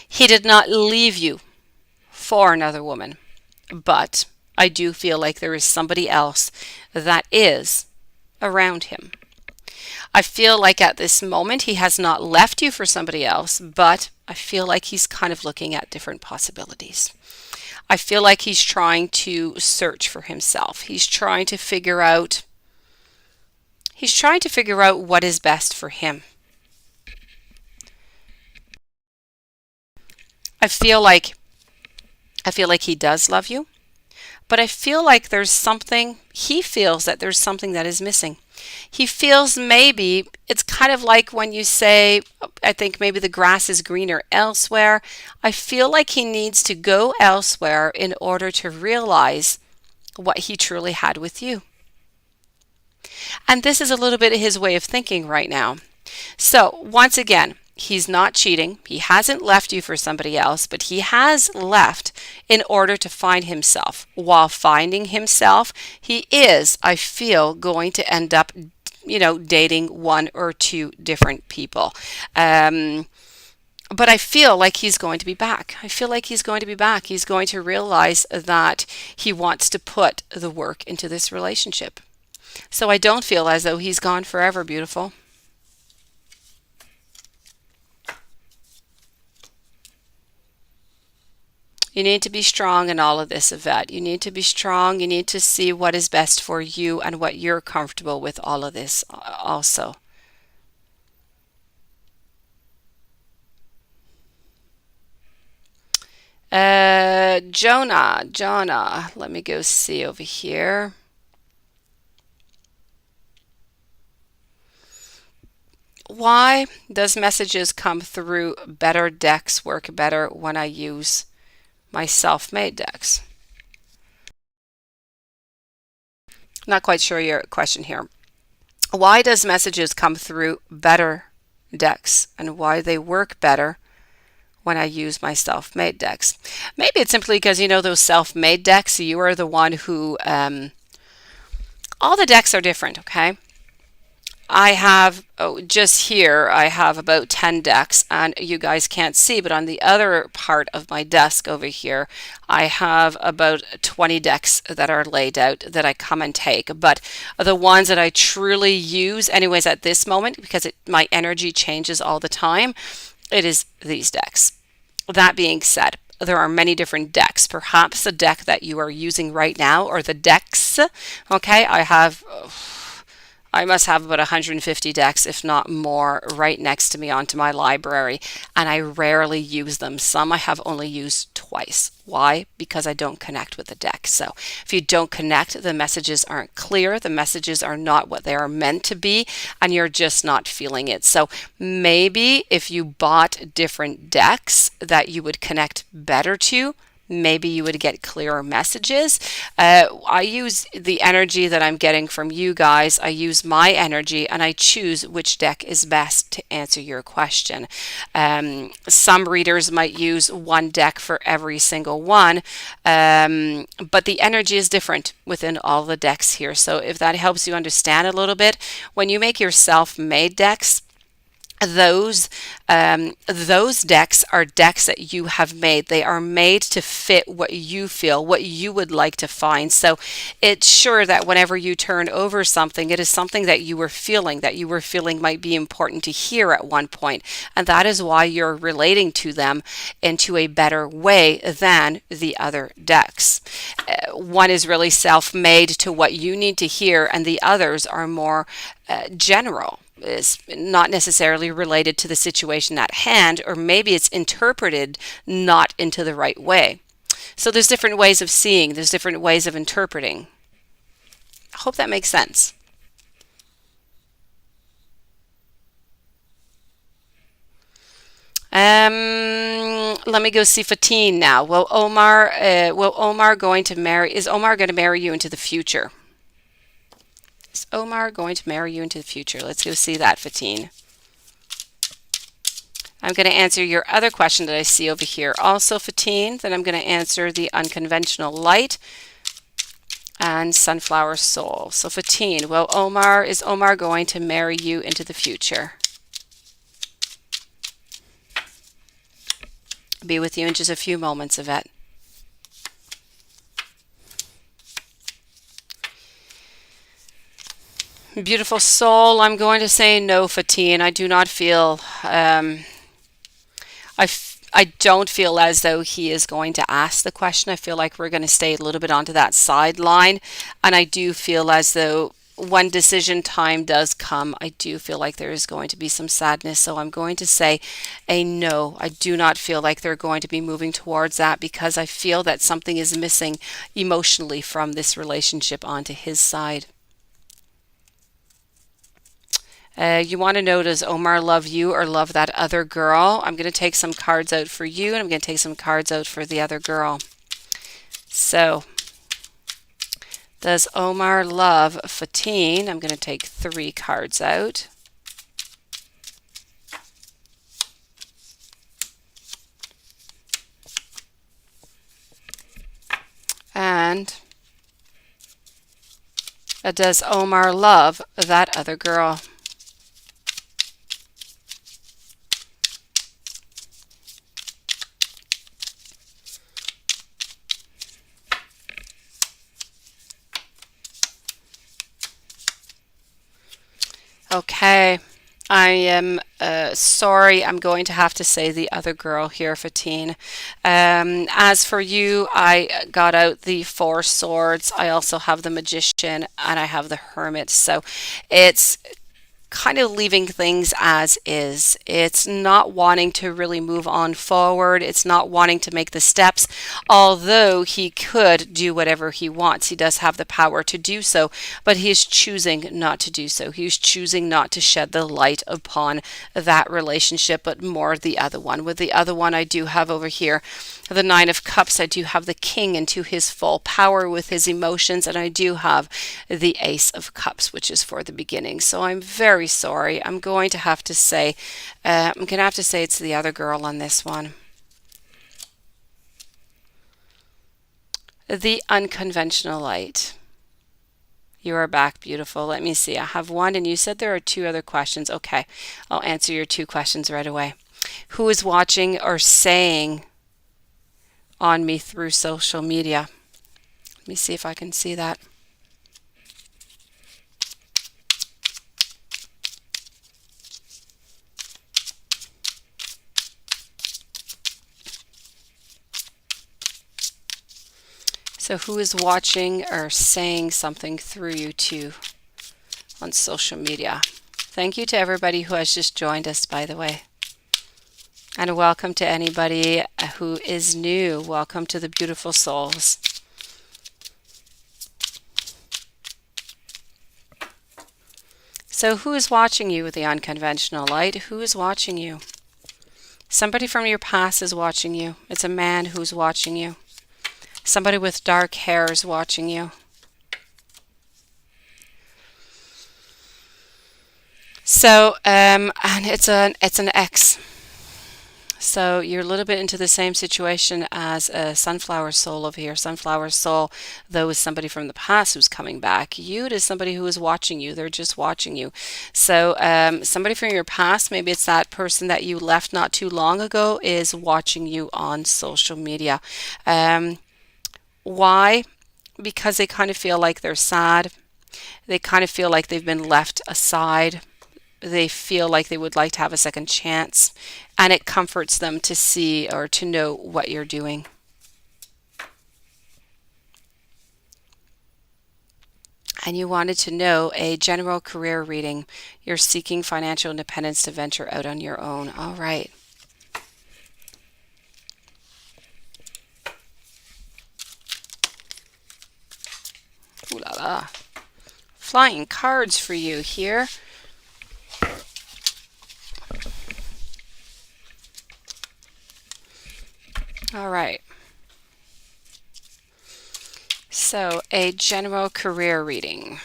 A: He did not leave you for another woman, but I do feel like there is somebody else that is around him. I feel like at this moment he has not left you for somebody else, but I feel like he's kind of looking at different possibilities. I feel like he's trying to search for himself. He's trying to figure out what is best for him. I feel like he does love you, but I feel like he feels that there's something that is missing. He feels maybe it's kind of like when you say, I think maybe the grass is greener elsewhere. I feel like he needs to go elsewhere in order to realize what he truly had with you. And this is a little bit of his way of thinking right now. So once again, he's not cheating. He hasn't left you for somebody else, but he has left in order to find himself. While finding himself, he is, I feel, going to end up, dating one or two different people. But I feel like he's going to be back. I feel like he's going to be back. He's going to realize that he wants to put the work into this relationship. So I don't feel as though he's gone forever, beautiful. You need to be strong in all of this, Yvette. You need to be strong. You need to see what is best for you and what you're comfortable with all of this also. Jonah, let me go see over here. Why does messages come through better decks work better when I use my self-made decks? Not quite sure your question here. Why does messages come through better decks and why they work better when I use my self-made decks? Maybe it's simply because those self-made decks, you are the one who all the decks are different, okay? I have, just here, I have about 10 decks, and you guys can't see, but on the other part of my desk over here, I have about 20 decks that are laid out that I come and take. But the ones that I truly use, anyways, at this moment, because my energy changes all the time, it is these decks. That being said, there are many different decks. Perhaps the deck that you are using right now, or the decks, okay, I must have about 150 decks, if not more, right next to me onto my library, and I rarely use them. Some I have only used twice. Why? Because I don't connect with the deck. So if you don't connect, the messages aren't clear, the messages are not what they are meant to be, and you're just not feeling it. So maybe if you bought different decks that you would connect better to, maybe you would get clearer messages. I use the energy that I'm getting from you guys. I use my energy and I choose which deck is best to answer your question. Some readers might use one deck for every single one, but the energy is different within all the decks here. So if that helps you understand a little bit, when you make your self-made decks, those decks are decks that you have made. They are made to fit what you feel, what you would like to find. So it's sure that whenever you turn over something, it is something that you were feeling might be important to hear at one point. And that is why you're relating to them into a better way than the other decks. One is really self-made to what you need to hear, and the others are more general. Is not necessarily related to the situation at hand, or maybe it's interpreted not into the right way. So there's different ways of seeing, there's different ways of interpreting. I hope that makes sense. Let me go see Fatine now. Will Omar going to marry? Is Omar going to marry you into the future? Is Omar going to marry you into the future? Let's go see that, Fatine. I'm going to answer your other question that I see over here. Also, Fatine, then I'm going to answer the unconventional light and sunflower soul. So, Fatine, is Omar going to marry you into the future? I'll be with you in just a few moments, Yvette. Beautiful soul, I'm going to say no, Fatine. I do not feel, I don't feel as though he is going to ask the question. I feel like we're going to stay a little bit onto that sideline. And I do feel as though when decision time does come, I do feel like there is going to be some sadness. So I'm going to say a no. I do not feel like they're going to be moving towards that because I feel that something is missing emotionally from this relationship onto his side. You want to know, does Omar love you or love that other girl? I'm going to take some cards out for you, and I'm going to take some cards out for the other girl. So, does Omar love Fatine? I'm going to take 3 cards out. And does Omar love that other girl? Okay, I am sorry. I'm going to have to say the other girl here, Fatine. As for you, I got out the 4 swords. I also have the magician and I have the hermit. So it's kind of leaving things as is. It's not wanting to really move on forward. It's not wanting to make the steps, although he could do whatever he wants. He does have the power to do so, but he is choosing not to do so. He's choosing not to shed the light upon that relationship, but more the other one. With the other one, I do have over here the 9 of Cups. I do have the King into his full power with his emotions, and I do have the Ace of Cups, which is for the beginning. So I'm very sorry. I'm going to have to say it's the other girl on this one. The unconventional light. You are back, beautiful. Let me see. I have 1, and you said there are 2 other questions. Okay, I'll answer your 2 questions right away. Who is watching or saying on me through social media? Let me see if I can see that. So who is watching or saying something through you too on social media? Thank you to everybody who has just joined us, by the way. And welcome to anybody who is new. Welcome to the beautiful souls. So who is watching you with the unconventional light? Who is watching you? Somebody from your past is watching you. It's a man who's watching you. Somebody with dark hair is watching you. So, and it's an ex. So you're a little bit into the same situation as a sunflower soul over here. Sunflower soul, though, is somebody from the past who's coming back. You is somebody who is watching you. They're just watching you. So somebody from your past, maybe it's that person that you left not too long ago, is watching you on social media. Um, why? Because they kind of feel like they're sad. They kind of feel like they've been left aside. They feel like they would like to have a second chance, and it comforts them to see or to know what you're doing. And you wanted to know a general career reading. You're seeking financial independence to venture out on your own. All right. Ooh la la. Flying cards for you here. All right. So, a general career reading.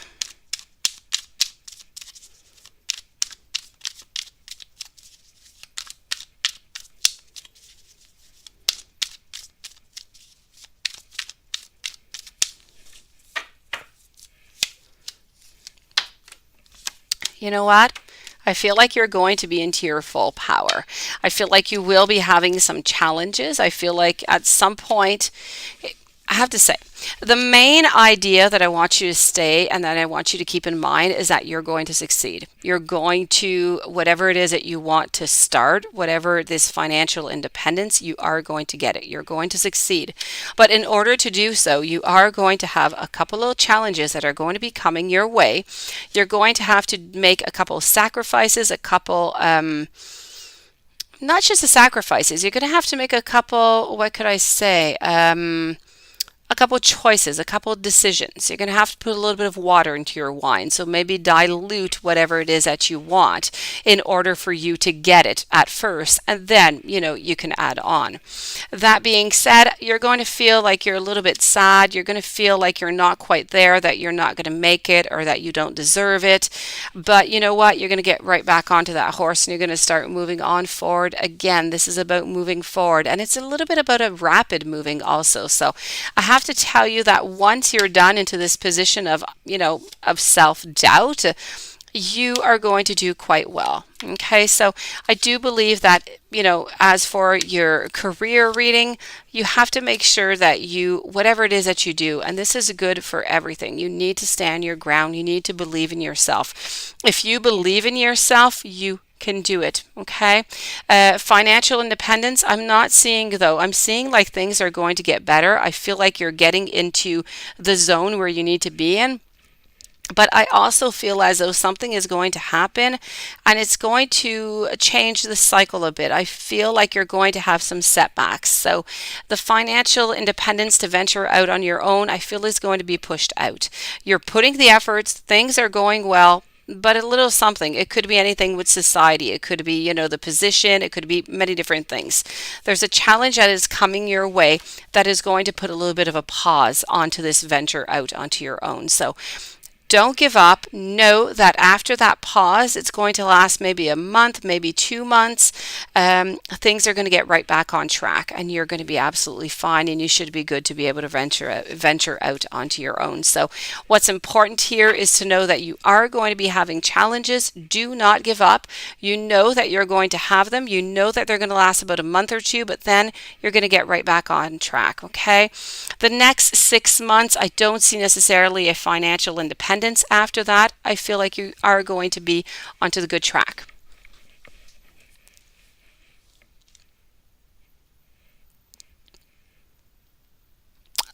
A: You know what? I feel like you're going to be into your full power. I feel like you will be having some challenges. I feel like at some point, I have to say, the main idea that I want you to stay and that I want you to keep in mind is that you're going to succeed. You're going to, whatever it is that you want to start, whatever this financial independence, you are going to get it. You're going to succeed. But in order to do so, you are going to have a couple of challenges that are going to be coming your way. You're going to have to make a couple of sacrifices, a couple, not just the sacrifices, you're going to have to make a couple, what could I say? A couple choices, a couple decisions. You're going to have to put a little bit of water into your wine. So maybe dilute whatever it is that you want in order for you to get it at first. And then, you can add on. That being said, you're going to feel like you're a little bit sad. You're going to feel like you're not quite there, that you're not going to make it, or that you don't deserve it. But you know what? You're going to get right back onto that horse and you're going to start moving on forward. Again, this is about moving forward. And it's a little bit about a rapid moving also. So I have to tell you that once you're done into this position of self-doubt, you are going to do quite well. Okay, so I do believe that, as for your career reading, you have to make sure that whatever it is that you do, and this is good for everything, you need to stand your ground. You need to believe in yourself. If you believe in yourself, you can do it. Okay. Financial independence, I'm not seeing though. I'm seeing like things are going to get better. I feel like you're getting into the zone where you need to be in. But I also feel as though something is going to happen and it's going to change the cycle a bit. I feel like you're going to have some setbacks. So the financial independence to venture out on your own, I feel is going to be pushed out. You're putting the efforts, things are going well, but a little something. It could be anything with society. It could be, the position. It could be many different things. There's a challenge that is coming your way that is going to put a little bit of a pause onto this venture out onto your own. So don't give up. Know that after that pause, it's going to last maybe a month, maybe 2 months. Things are going to get right back on track, and you're going to be absolutely fine. And you should be good to be able to venture out onto your own. So, what's important here is to know that you are going to be having challenges. Do not give up. You know that you're going to have them. You know that they're going to last about a month or two, but then you're going to get right back on track. Okay. The next 6 months, I don't see necessarily a financial independence. After that, I feel like you are going to be onto the good track.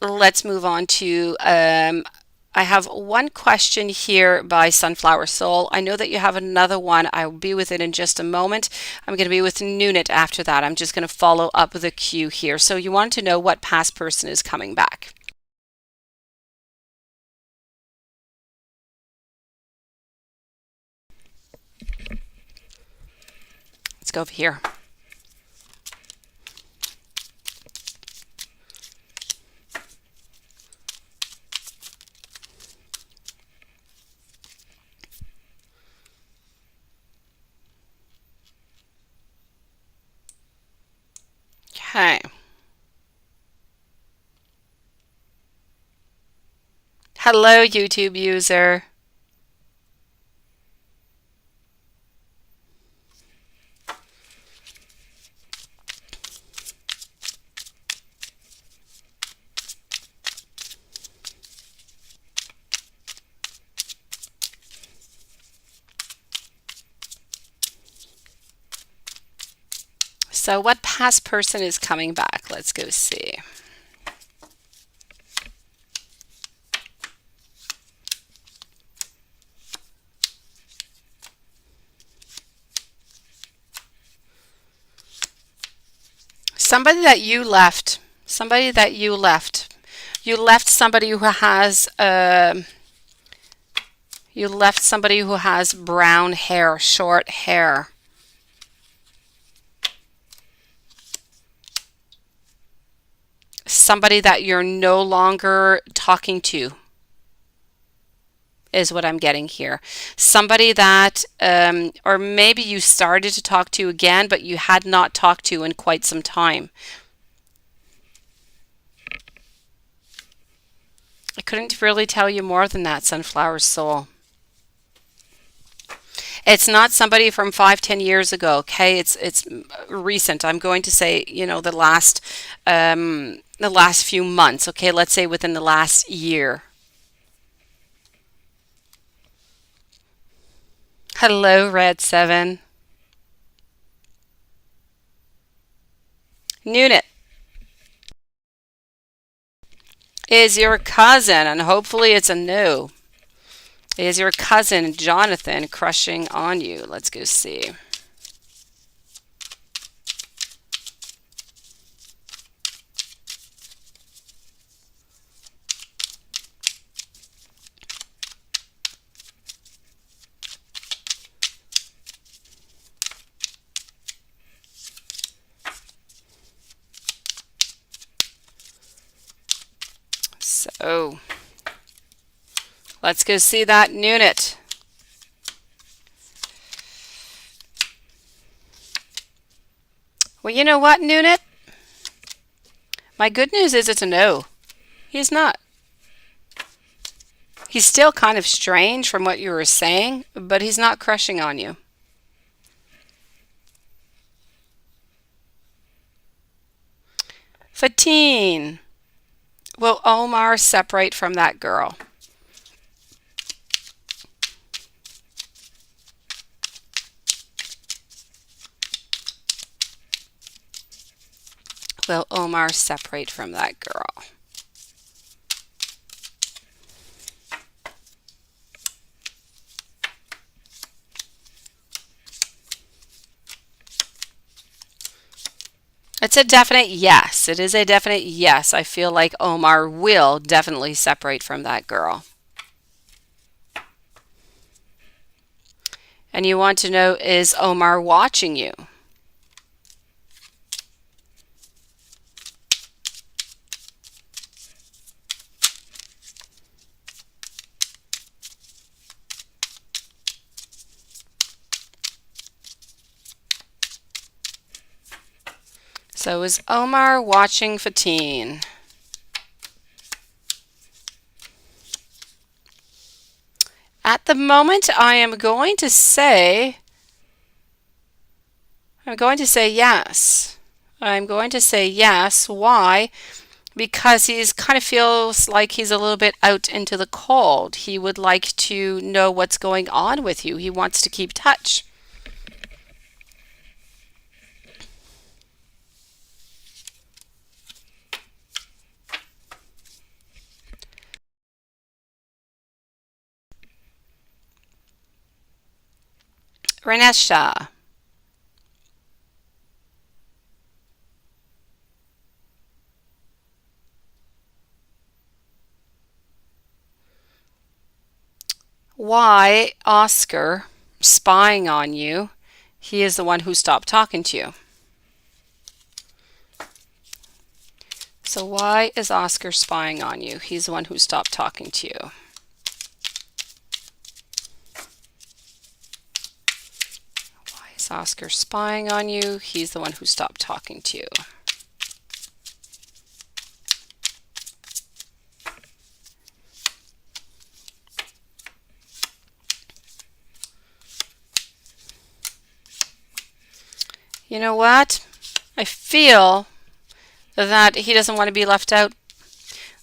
A: Let's move on to I have one question here by Sunflower Soul. I know that you have another one. I'll be with it in just a moment. I'm going to be with Nunit after that. I'm just going to follow up the queue here. So you want to know what past person is coming back. Let's go over here. Okay. Hello, YouTube user. So what past person is coming back? Let's go see. Somebody that you left. Somebody that you left. You left somebody who has you left somebody who has brown hair, short hair. Somebody that you're no longer talking to is what I'm getting here. Somebody that, or maybe you started to talk to again, but you had not talked to in quite some time. I couldn't really tell you more than that, Sunflower Soul. It's not somebody from 5, 10 years ago, okay? It's recent. I'm going to say, the last few months, okay? Let's say within the last year. Hello, Red 7. Nunit is your cousin, and hopefully it's a no. Is your cousin Jonathan crushing on you? Let's go see. So let's go see that Nunit. Well, you know what, Nunit? My good news is it's a no. He's not. He's still kind of strange from what you were saying, but he's not crushing on you. Fatine. Will Omar separate from that girl? Will Omar separate from that girl? It's a definite yes. It is a definite yes. I feel like Omar will definitely separate from that girl. And you want to know, is Omar watching you? So is Omar watching Fatine? At the moment, I'm going to say yes. I'm going to say yes. Why? Because he's kind of feels like he's a little bit out into the cold. He would like to know what's going on with you. He wants to keep touch. Renesha. Why Oscar spying on you? He is the one who stopped talking to you. So why is Oscar spying on you? He's the one who stopped talking to you. Why is Oscar spying on you? He's the one who stopped talking to you. You know what? I feel that he doesn't want to be left out.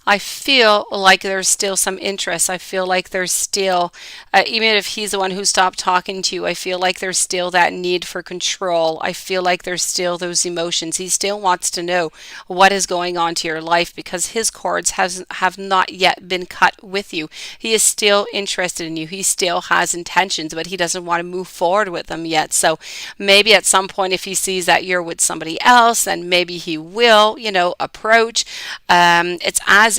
A: I feel like there's still some interest. I feel like there's still, even if he's the one who stopped talking to you, I feel like there's still that need for control. I feel like there's still those emotions. He still wants to know what is going on to your life because his cords have not yet been cut with you. He is still interested in you. He still has intentions, but he doesn't want to move forward with them yet. So maybe at some point, if he sees that you're with somebody else, then maybe he will, approach.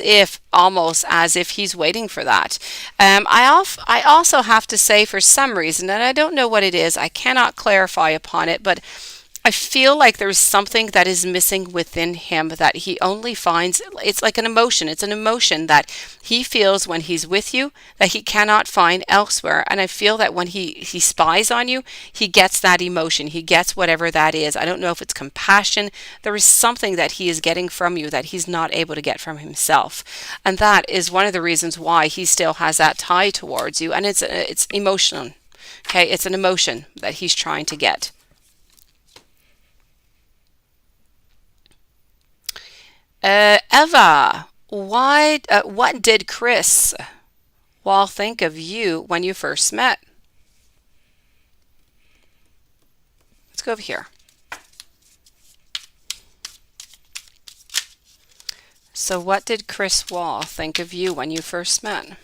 A: It's almost as if he's waiting for that. I also have to say, for some reason, and I don't know what it is, I cannot clarify upon it, but I feel like there's something that is missing within him that he only finds. It's like an emotion. It's an emotion that he feels when he's with you that he cannot find elsewhere. And I feel that when he spies on you, he gets that emotion. He gets whatever that is. I don't know if it's compassion. There is something that he is getting from you that he's not able to get from himself. And that is one of the reasons why he still has that tie towards you. And it's emotional. Okay, it's an emotion that he's trying to get. Eva, what did Chris Wall think of you when you first met? Let's go over here. So what did Chris Wall think of you when you first met?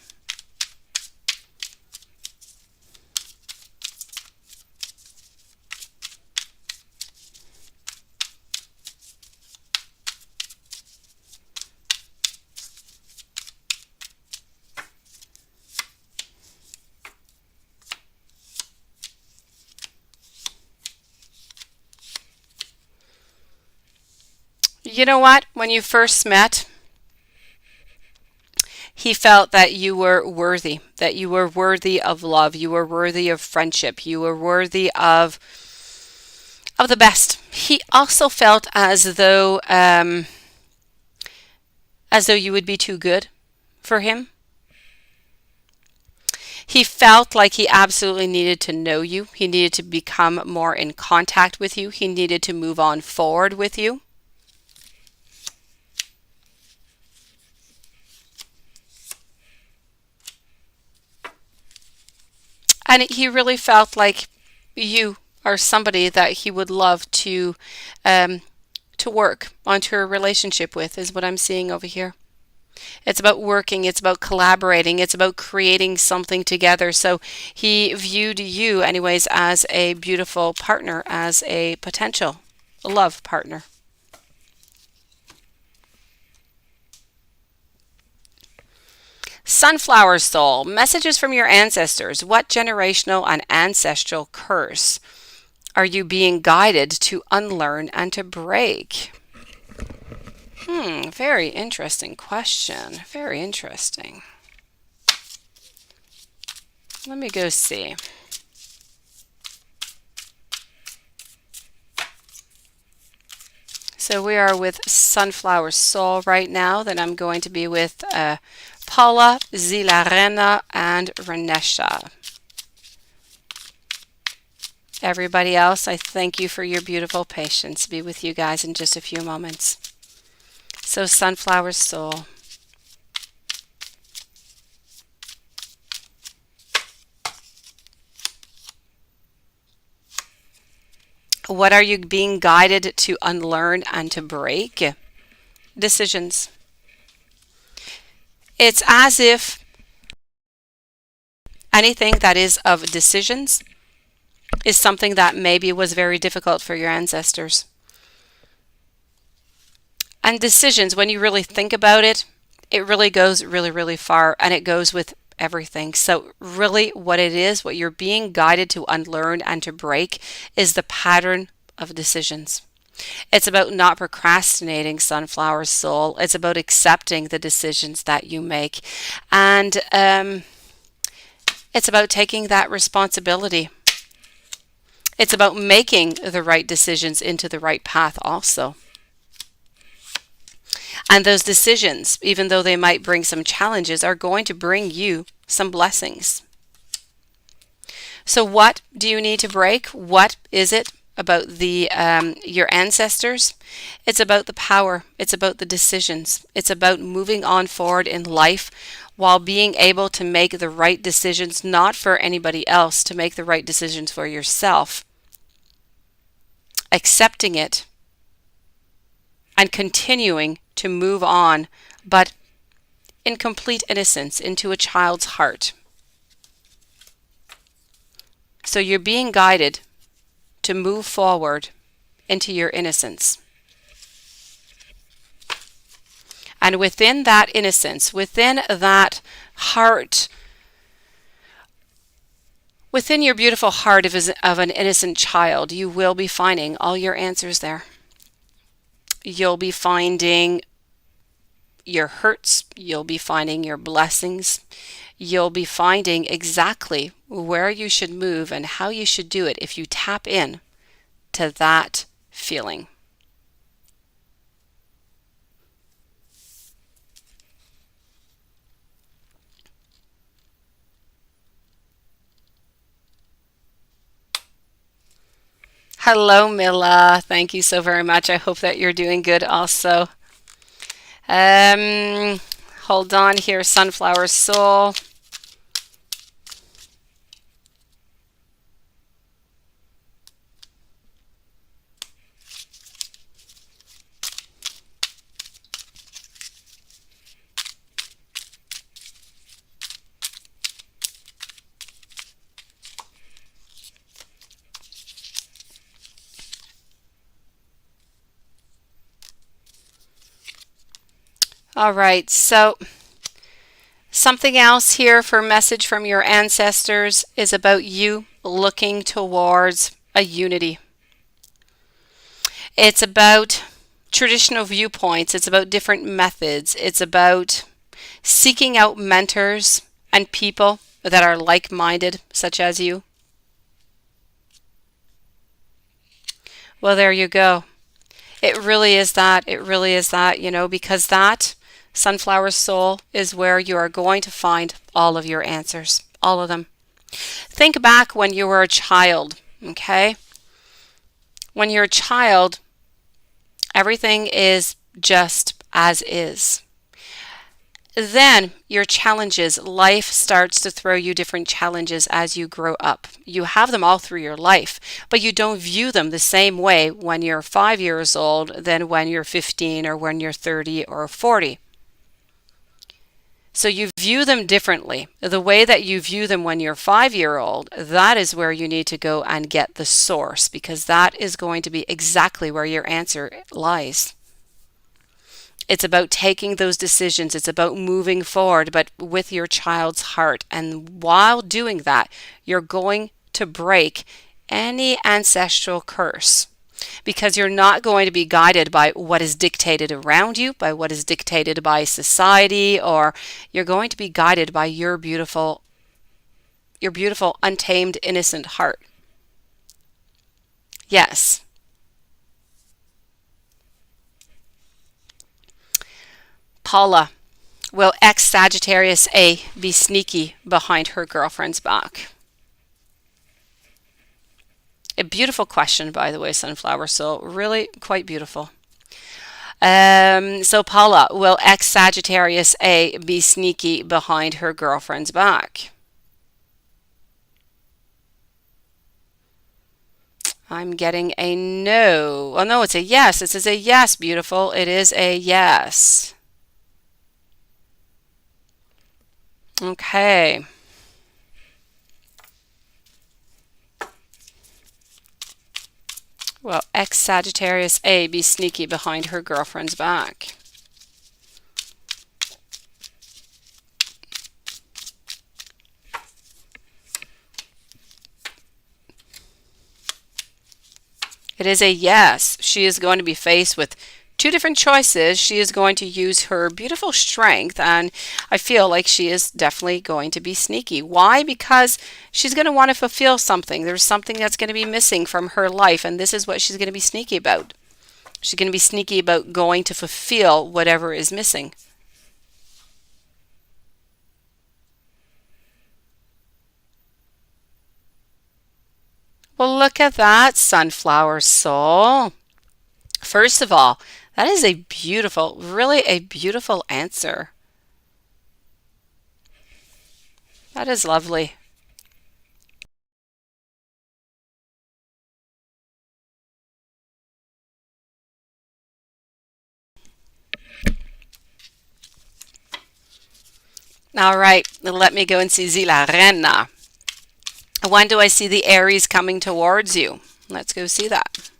A: You know what? When you first met, he felt that you were worthy, of love, you were worthy of friendship, you were worthy of the best. He also felt as though you would be too good for him. He felt like he absolutely needed to know you. He needed to become more in contact with you. He needed to move on forward with you. And he really felt like you are somebody that he would love to work onto a relationship with, is what I'm seeing over here. It's about working, it's about collaborating, it's about creating something together. So he viewed you anyways as a beautiful partner, as a potential love partner. Sunflower Soul, messages from your ancestors. What generational and ancestral curse are you being guided to unlearn and to break? Very interesting question. Very interesting. Let me go see. So we are with Sunflower Soul right now. Then I'm going to be with Paula, Zilarena, and Renesha. Everybody else, I thank you for your beautiful patience. Be with you guys in just a few moments. So Sunflower Soul. What are you being guided to unlearn and to break? Decisions. It's as if anything that is of decisions is something that maybe was very difficult for your ancestors. And decisions, when you really think about it, it really goes really, really far, and it goes with everything. So really what it is, what you're being guided to unlearn and to break, is the pattern of decisions. It's about not procrastinating, Sunflower Soul. It's about accepting the decisions that you make. And it's about taking that responsibility. It's about making the right decisions into the right path also. And those decisions, even though they might bring some challenges, are going to bring you some blessings. So what do you need to break? What is it about the your ancestors, it's about the power, it's about the decisions, it's about moving on forward in life while being able to make the right decisions, not for anybody else, to make the right decisions for yourself, accepting it and continuing to move on, but in complete innocence, into a child's heart. So you're being guided to move forward into your innocence. And within that innocence, within that heart, within your beautiful heart of an innocent child, you will be finding all your answers there. You'll be finding your hurts, you'll be finding your blessings, you'll be finding exactly where you should move and how you should do it if you tap in to that feeling. Hello, Mila. Thank you so very much. I hope that you're doing good also. Um, Hold on here, Sunflower Soul. All right, so something else here for message from your ancestors is about you looking towards a unity. It's about traditional viewpoints, it's about different methods, it's about seeking out mentors and people that are like-minded, such as you. Well, there you go. It really is that. It really is that, because that Sunflower Soul is where you are going to find all of your answers, all of them. Think back when you were a child, okay? When you're a child, everything is just as is. Then your challenges, life starts to throw you different challenges as you grow up. You have them all through your life, but you don't view them the same way when you're 5 years old than when you're 15 or when you're 30 or 40. So you view them differently. The way that you view them when you're 5-year-old, that is where you need to go and get the source, because that is going to be exactly where your answer lies. It's about taking those decisions. It's about moving forward, but with your child's heart. And while doing that, you're going to break any ancestral curse, because you're not going to be guided by what is dictated around you, by what is dictated by society, or you're going to be guided by your beautiful, untamed, innocent heart. Yes. Paula, will ex-Sagittarius A be sneaky behind her girlfriend's back? A beautiful question, by the way, Sunflower Soul. Really quite beautiful. So Paula, will ex-Sagittarius A be sneaky behind her girlfriend's back? I'm getting a no. Oh no, it's a yes. This is a yes, beautiful. It is a yes. Okay. Well, ex-Sagittarius A be sneaky behind her girlfriend's back. It is a yes. She is going to be faced with two different choices. She is going to use her beautiful strength, and I feel like she is definitely going to be sneaky. Why? Because she's going to want to fulfill something. There's something that's going to be missing from her life, and this is what she's going to be sneaky about. She's going to be sneaky about going to fulfill whatever is missing. Well, look at that, sunflower soul. First of all, that is a beautiful, really a beautiful answer. That is lovely. All right, let me go and see la reina. When do I see the Aries coming towards you? Let's go see that.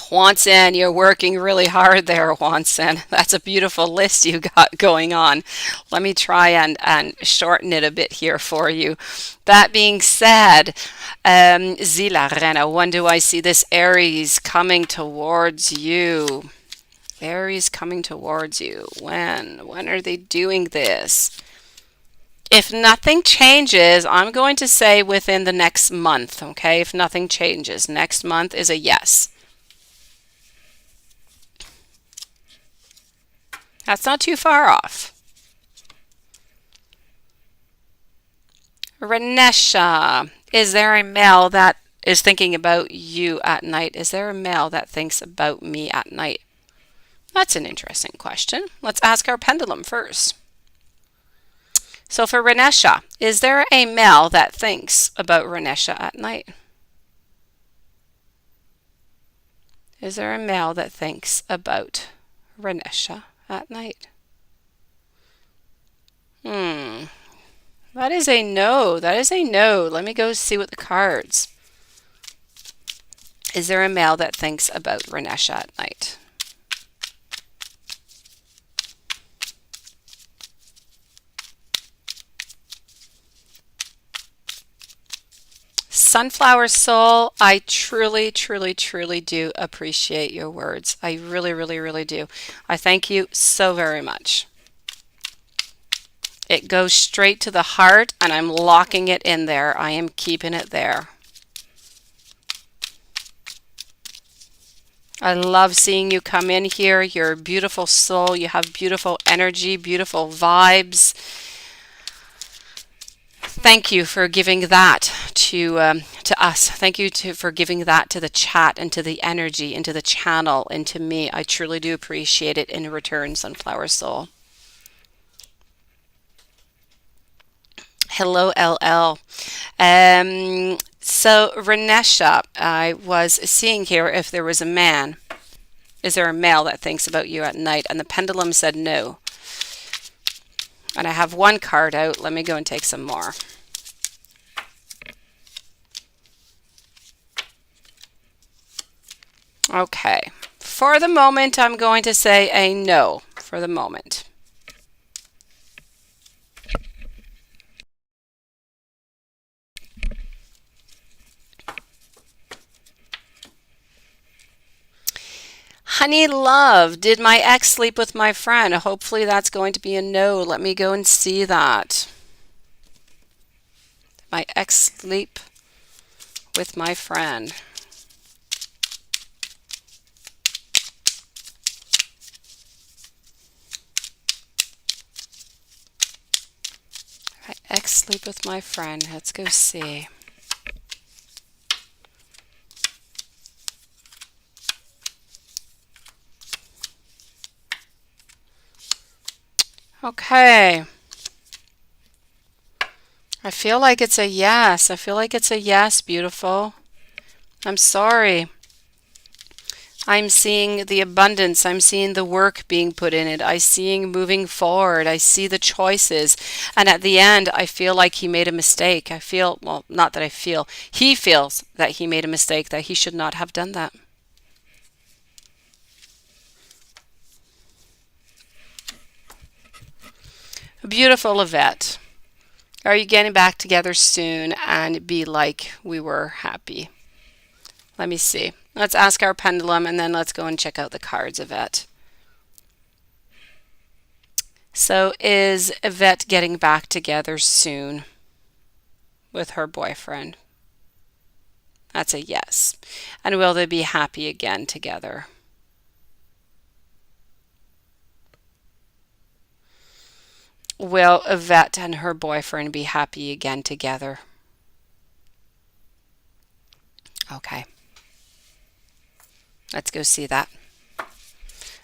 A: Juanson, you're working really hard there, Juanson. That's a beautiful list you got going on. Let me try and shorten it a bit here for you. That being said, Zila Rena, when do I see this Aries coming towards you? Aries coming towards you. When? When are they doing this? If nothing changes, I'm going to say within the next month, okay? If nothing changes, next month is a yes. That's not too far off. Renesha, is there a male that is thinking about you at night? Is there a male that thinks about me at night? That's an interesting question. Let's ask our pendulum first. So for Renesha, is there a male that thinks about Renesha at night? Is there a male that thinks about Renesha at night? That is a no. That is a no. Let me go see what the cards. Is there a male that thinks about Renesha at night? Sunflower Soul, I truly, truly, truly do appreciate your words. I really, really, really do. I thank you so very much. It goes straight to the heart, and I'm locking it in there. I am keeping it there. I love seeing you come in here. You're a beautiful soul. You have beautiful energy, beautiful vibes. Thank you for giving that to us. Thank you for giving that to the chat and to the energy and to the channel and to me. I truly do appreciate it in return, Sunflower Soul. Hello, LL. So, Renesha, I was seeing here if there was a man. Is there a male that thinks about you at night? And the pendulum said no. And I have one card out. Let me go and take some more. Okay. For the moment, I'm going to say a no for the moment. Honey love, did my ex sleep with my friend? Hopefully that's going to be a no. Let me go and see that. Did my ex sleep with my friend? My ex sleep with my friend. Let's go see. Okay. I feel like it's a yes. I feel like it's a yes, beautiful. I'm sorry. I'm seeing the abundance. I'm seeing the work being put in it. I'm seeing moving forward. I see the choices. And at the end, I feel like he made a mistake. I feel, well, not that I feel, he feels that he made a mistake, that he should not have done that. Beautiful, Yvette. Are you getting back together soon and be like we were happy? Let me see. Let's ask our pendulum and then let's go and check out the cards, Yvette. So is Yvette getting back together soon with her boyfriend? That's a yes. And will they be happy again together? Will Yvette and her boyfriend be happy again together? Okay, let's go see that.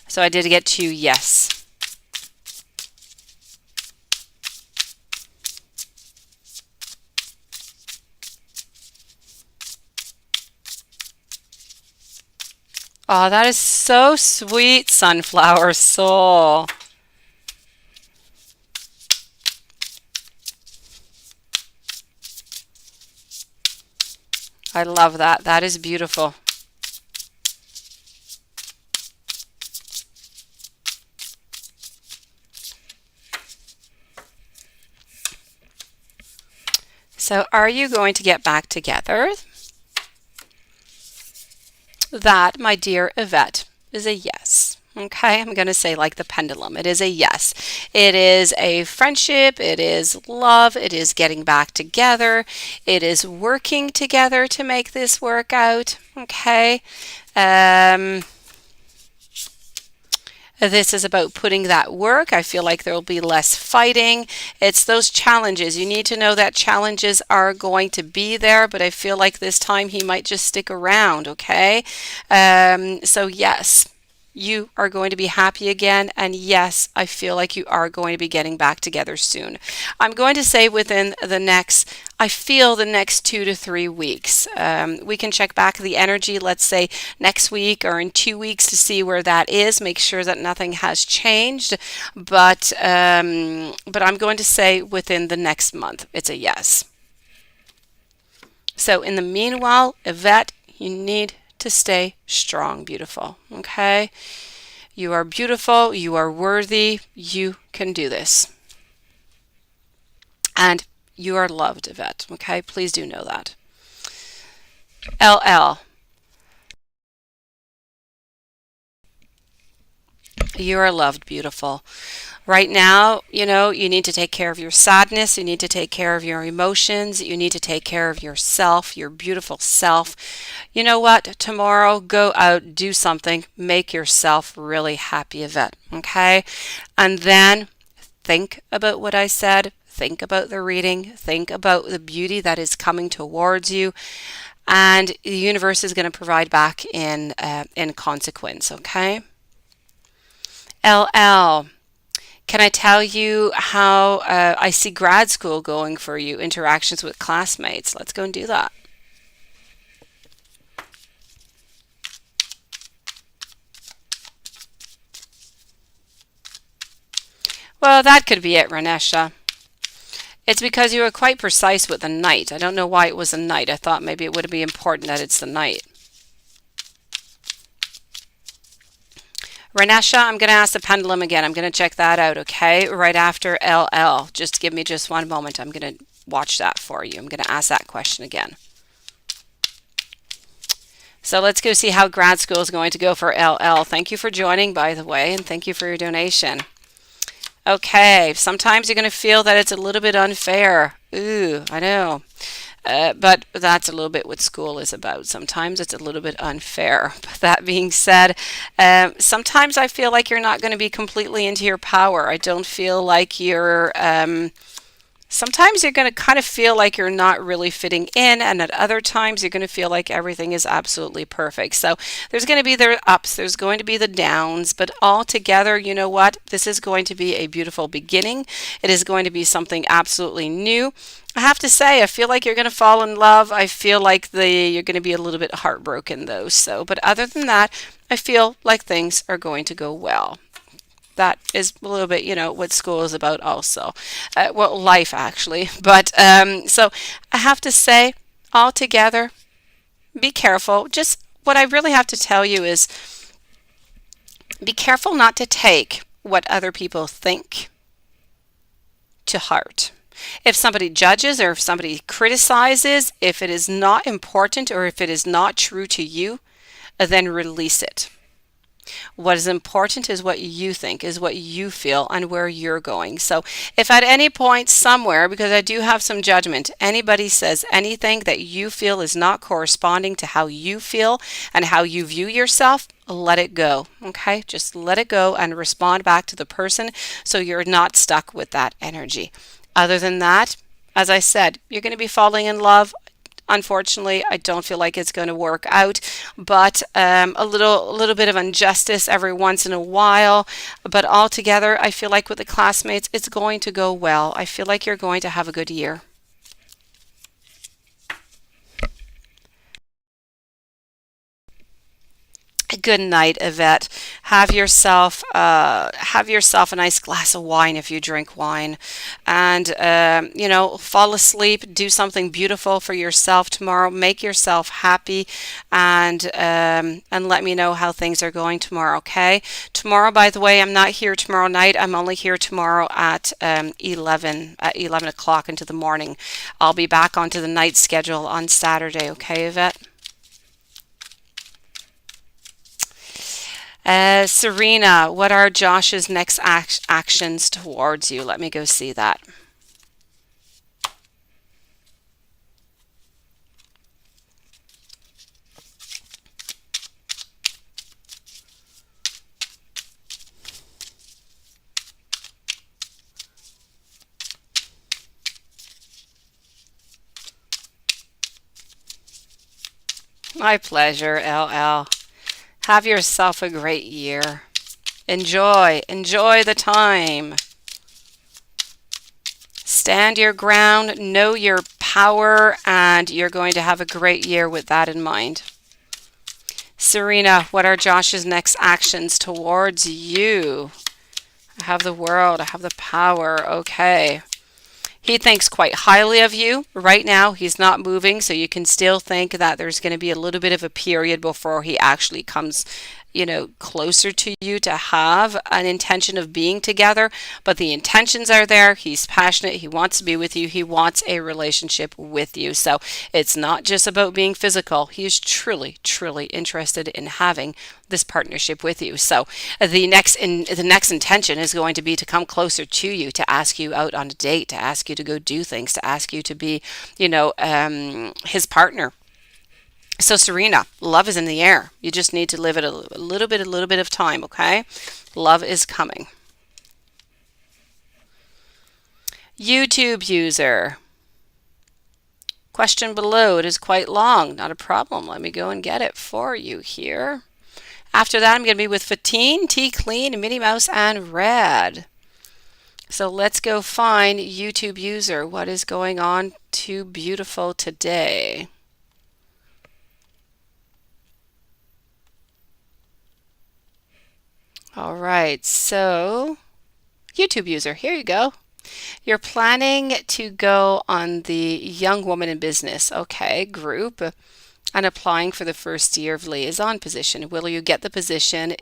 A: So I did get 2 yes. Oh, that is so sweet, Sunflower Soul. I love that. That is beautiful. So are you going to get back together? That, my dear Yvette, is a yes. Okay, I'm going to say like the pendulum. It is a yes. It is a friendship. It is love. It is getting back together. It is working together to make this work out. Okay. Um, this is about putting that work. I feel like there will be less fighting. It's those challenges. You need to know that challenges are going to be there, but I feel like this time he might just stick around, okay? So yes, you are going to be happy again. And yes, I feel like you are going to be getting back together soon. I'm going to say within the next, I feel the next 2 to 3 weeks. We can check back the energy, let's say next week or in 2 weeks to see where that is. Make sure that nothing has changed. But I'm going to say within the next month, it's a yes. So in the meanwhile, Yvette, you need to stay strong, beautiful. Okay? You are beautiful. You are worthy. You can do this. And you are loved, Yvette. Okay? Please do know that. LL. You are loved, beautiful. Right now, you need to take care of your sadness. You need to take care of your emotions. You need to take care of yourself, your beautiful self. You know what? Tomorrow, go out, do something, make yourself really happy, Yvette. Okay? And then think about what I said. Think about the reading. Think about the beauty that is coming towards you. And the universe is going to provide back in consequence. Okay? LL. Can I tell you how I see grad school going for you, interactions with classmates? Let's go and do that. Well, that could be it, Ranesha. It's because you were quite precise with the night. I don't know why it was a night. I thought maybe it would be important that it's the night. Ranesha, I'm going to ask the pendulum again. I'm going to check that out, okay? Right after LL. Just give me just one moment. I'm going to watch that for you. I'm going to ask that question again. So let's go see how grad school is going to go for LL. Thank you for joining, by the way, and thank you for your donation. Okay, sometimes you're going to feel that it's a little bit unfair. Ooh, I know. But that's a little bit what school is about. Sometimes it's a little bit unfair. But that being said, sometimes I feel like you're not going to be completely into your power. I don't feel like you're... sometimes you're going to kind of feel like you're not really fitting in, and at other times you're going to feel like everything is absolutely perfect. So there's going to be the ups, there's going to be the downs, but all together, you know what? This is going to be a beautiful beginning. It is going to be something absolutely new. I have to say, I feel like you're going to fall in love. I feel like you're going to be a little bit heartbroken though. So, but other than that, I feel like things are going to go well. That is a little bit, what school is about also. Well, life actually. But so I have to say, all together, be careful. Just what I really have to tell you is be careful not to take what other people think to heart. If somebody judges or if somebody criticizes, if it is not important or if it is not true to you, then release it. What is important is what you think, is what you feel, and where you're going. So if at any point somewhere, because I do have some judgment, anybody says anything that you feel is not corresponding to how you feel and how you view yourself, let it go. Okay? Just let it go and respond back to the person so you're not stuck with that energy. Other than that, as I said, you're going to be falling in love. Unfortunately, I don't feel like it's going to work out, but a little bit of injustice every once in a while. But altogether, I feel like with the classmates, it's going to go well. I feel like you're going to have a good year. Good night, Yvette. Have yourself a nice glass of wine if you drink wine, and fall asleep. Do something beautiful for yourself tomorrow. Make yourself happy, and let me know how things are going tomorrow. Okay. Tomorrow, by the way, I'm not here tomorrow night. I'm only here tomorrow at 11 o'clock into the morning. I'll be back onto the night schedule on Saturday. Okay, Yvette. Serena, what are Josh's next actions towards you? Let me go see that. My pleasure, LL. Have yourself a great year. Enjoy the time. Stand your ground, know your power, and you're going to have a great year with that in mind. Serena, what are Josh's next actions towards you? I have the world, I have the power. Okay. He thinks quite highly of you. Right now, he's not moving, so you can still think that there's going to be a little bit of a period before he actually comes, closer to you to have an intention of being together. But the intentions are there. He's passionate. He wants to be with you. He wants a relationship with you. So it's not just about being physical. He is truly, truly interested in having this partnership with you. So the next intention is going to be to come closer to you, to ask you out on a date, to ask you to go do things, to ask you to be, his partner. So Serena, love is in the air. You just need to live it a little bit of time, okay? Love is coming. YouTube user. Question below. It is quite long. Not a problem. Let me go and get it for you here. After that, I'm going to be with Fatine, T Clean, Minnie Mouse, and Red. So let's go find YouTube user. What is going on to beautiful today? All right, so YouTube user, here you go. You're planning to go on the Young Woman in Business, okay, group, and applying for the first year of liaison position. Will you get the position?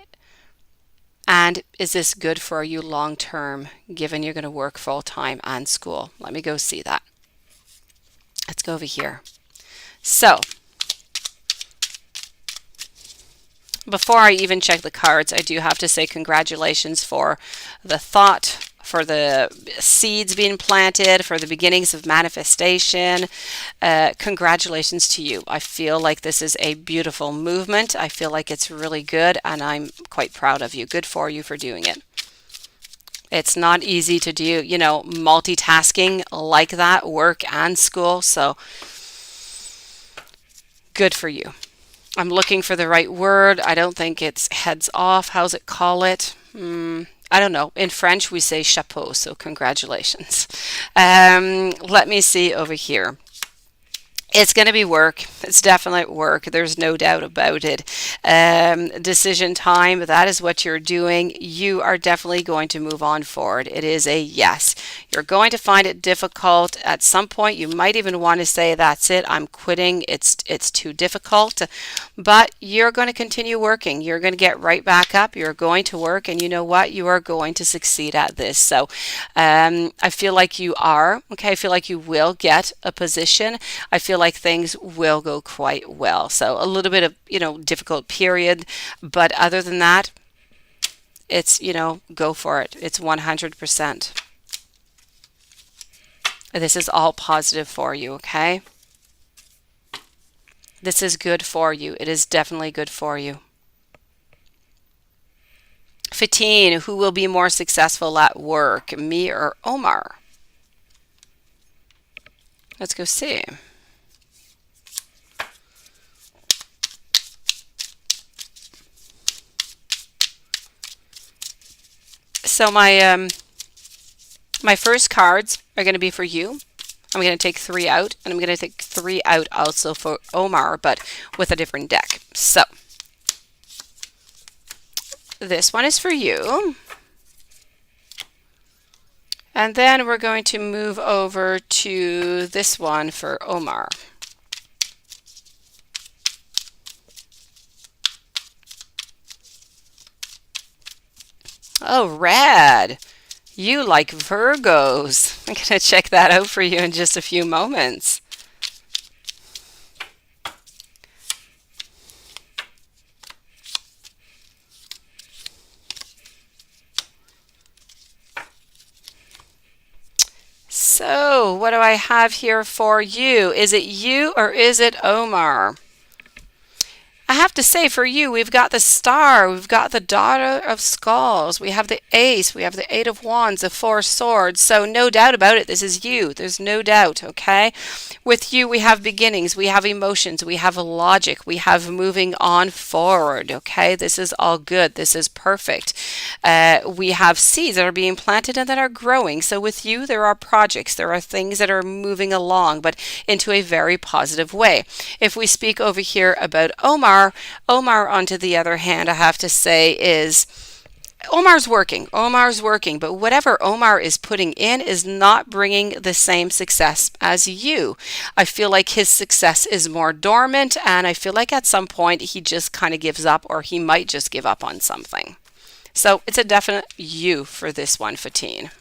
A: And is this good for you long term, given you're going to work full time and school? Let me go see that. Let's go over here. So, before I even check the cards, I do have to say congratulations for the thought, for the seeds being planted, for the beginnings of manifestation. Congratulations to you. I feel like this is a beautiful movement. I feel like it's really good, and I'm quite proud of you. Good for you for doing it. It's not easy to do, multitasking like that, work and school. So good for you. I'm looking for the right word. I don't think it's heads off. How's it call it? I don't know. In French, we say chapeau, so congratulations. Let me see over here. It's going to be work. It's definitely work. There's no doubt about it. Decision time, that is what you're doing. You are definitely going to move on forward. It is a yes. You're going to find it difficult. At some point, you might even want to say, that's it, I'm quitting. It's too difficult. But you're going to continue working. You're going to get right back up. You're going to work. And you know what? You are going to succeed at this. So I feel like you are. Okay, I feel like you will get a position. I feel like things will go quite well. So a little bit of, difficult period, but other than that, it's, go for it. It's 100%. This is all positive for you, okay? This is good for you. It is definitely good for you. 15, who will be more successful at work, me or Omar? Let's go see. So my first cards are going to be for you. I'm going to take 3 out, and I'm going to take 3 out also for Omar, but with a different deck. So this one is for you. And then we're going to move over to this one for Omar. Oh, red. You like Virgos. I'm going to check that out for you in just a few moments. So, what do I have here for you? Is it you or is it Omar? I have to say, for you, we've got the Star, we've got the Daughter of Skulls, we have the Ace, we have the Eight of Wands, the Four Swords. So no doubt about it, this is you. There's no doubt, okay? With you, we have beginnings, we have emotions, we have logic, we have moving on forward, okay? This is all good. This is perfect. We have seeds that are being planted and that are growing. So with you, there are projects, there are things that are moving along, but into a very positive way. If we speak over here about Omar, on to the other hand, I have to say is Omar's working, but whatever Omar is putting in is not bringing the same success as you. I feel like his success is more dormant, and I feel like at some point he just kind of gives up, or he might just give up on something. So it's a definite you for this one, Fatine.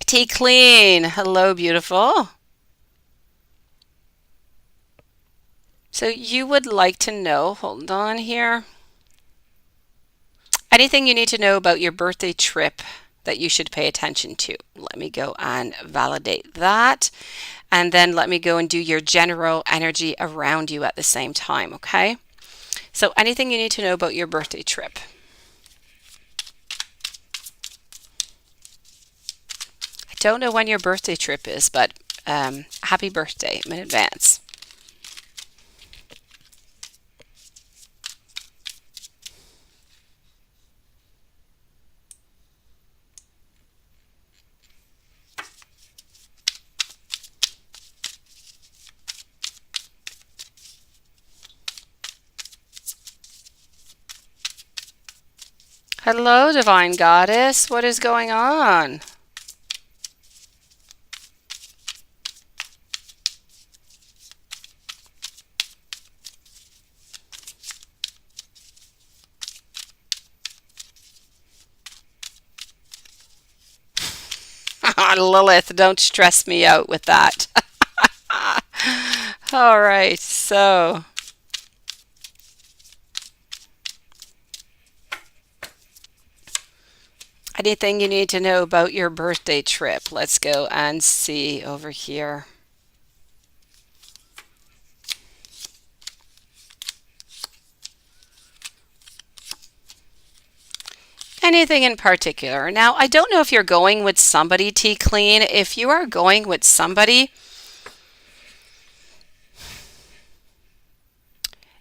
A: T Clean, hello, beautiful. So you would like to know, hold on here, anything you need to know about your birthday trip that you should pay attention to. Let me go and validate that. And then let me go and do your general energy around you at the same time, okay? So anything you need to know about your birthday trip. I don't know when your birthday trip is, but happy birthday in advance. Hello, Divine Goddess. What is going on? Lilith, don't stress me out with that. All right, so anything you need to know about your birthday trip? Let's go and see over here. Anything in particular? Now, I don't know if you're going with somebody, T Clean. If you are going with somebody,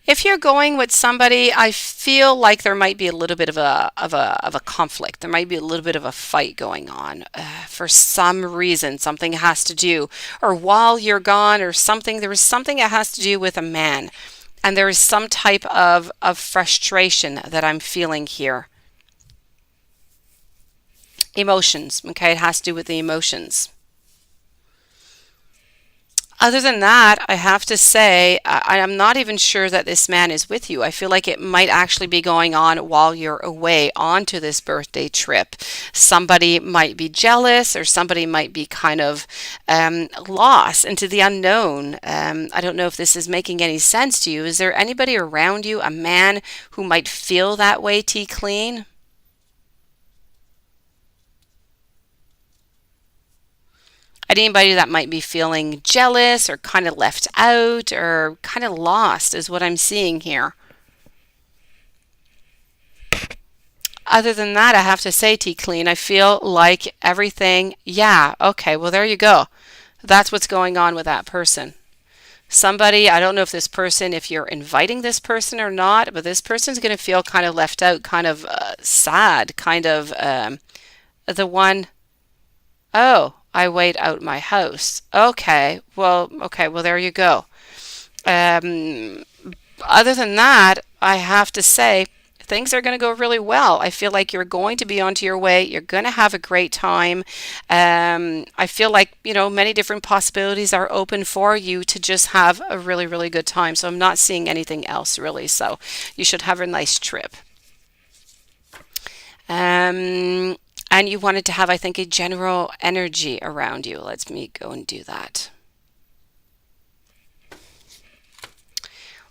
A: I feel like there might be a little bit of a conflict. There might be a little bit of a fight going on for some reason. Something has to do, or while you're gone, or something. There is something that has to do with a man, and there is some type of frustration that I'm feeling here. Emotions, okay? It has to do with the emotions. Other than that, I have to say, I'm not even sure that this man is with you. I feel like it might actually be going on while you're away onto this birthday trip. Somebody might be jealous, or somebody might be kind of lost into the unknown. I don't know if this is making any sense to you. Is there anybody around you, a man who might feel that way, T Clean? Anybody that might be feeling jealous or kind of left out or kind of lost is what I'm seeing here. Other than that, I have to say, T Clean, I feel like everything, yeah, okay, well, there you go. That's what's going on with that person. Somebody, I don't know if this person, if you're inviting this person or not, but this person's going to feel kind of left out, kind of sad, kind of the one, oh, I wait out my house. Okay, well, there you go. Um, Other than that, I have to say things are going to go really well. I feel like you're going to be onto your way. You're going to have a great time. I feel like, many different possibilities are open for you to just have a really, really good time. So I'm not seeing anything else really. So you should have a nice trip. Um, and you wanted to have, I think, a general energy around you. Let me go and do that.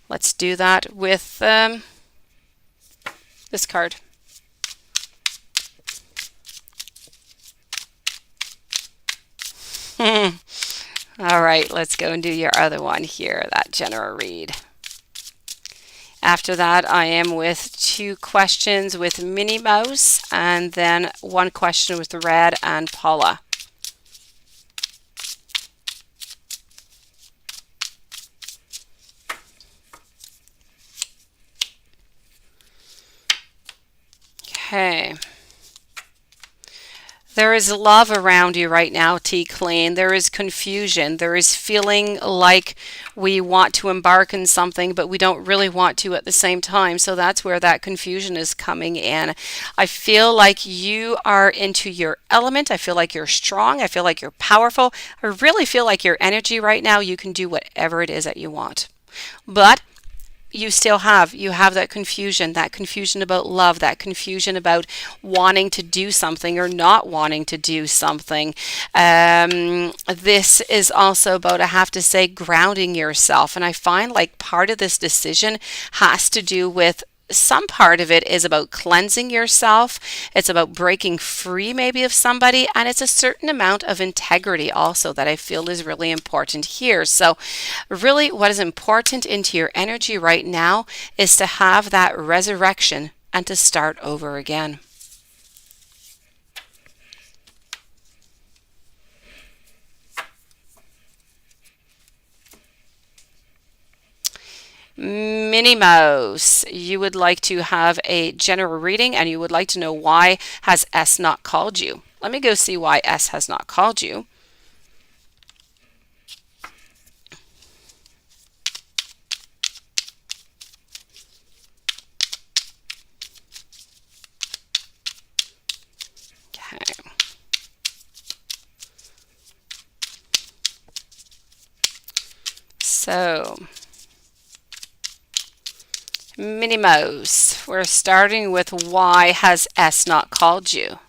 A: Let's do that with this card. All right, let's go and do your other one here, that general read. After that, I am with two questions with Minnie Mouse and then one question with Red and Paula. Okay. There is love around you right now, T Clean. There is confusion. There is feeling like we want to embark in something, but we don't really want to at the same time. So that's where that confusion is coming in. I feel like you are into your element. I feel like you're strong. I feel like you're powerful. I really feel like your energy right now, you can do whatever it is that you want. But you have that confusion about love, that confusion about wanting to do something or not wanting to do something. This is also about, I have to say, grounding yourself. And I find like part of this decision has to do with, some part of it is about cleansing yourself. It's about breaking free maybe of somebody, and it's a certain amount of integrity also that I feel is really important here. So really what is important into your energy right now is to have that resurrection and to start over again. Minnie Mouse, you would like to have a general reading and you would like to know why has S not called you. Let me go see why S has not called you. Okay. So, Minnie Mouse, we're starting with why has S not called you?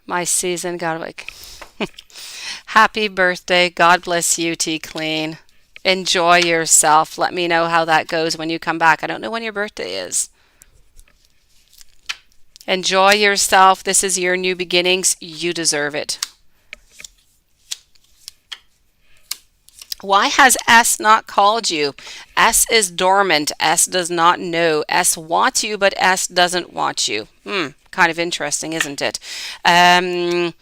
A: My season, God, like, happy birthday. God bless you, T Clean. Enjoy yourself. Let me know how that goes when you come back. I don't know when your birthday is. Enjoy yourself. This is your new beginnings. You deserve it. Why has S not called you? S is dormant. S does not know. S wants you, but S doesn't want you. Kind of interesting, isn't it? S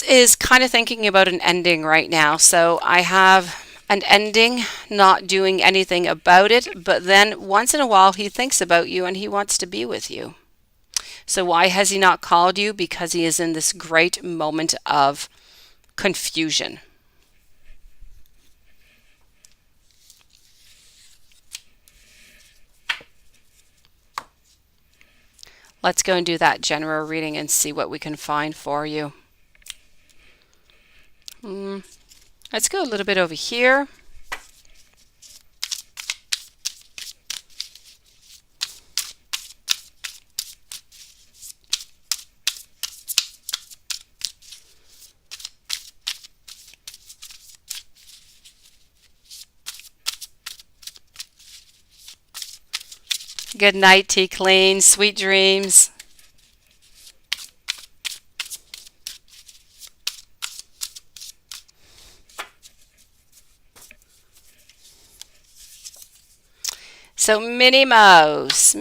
A: is kind of thinking about an ending right now. So I have an ending, not doing anything about it, but then once in a while he thinks about you and he wants to be with you. So why has he not called you? Because he is in this great moment of confusion. Let's go and do that general reading and see what we can find for you. Let's go a little bit over here. Good night, Tea Clean. Sweet dreams. So Minnie Mouse,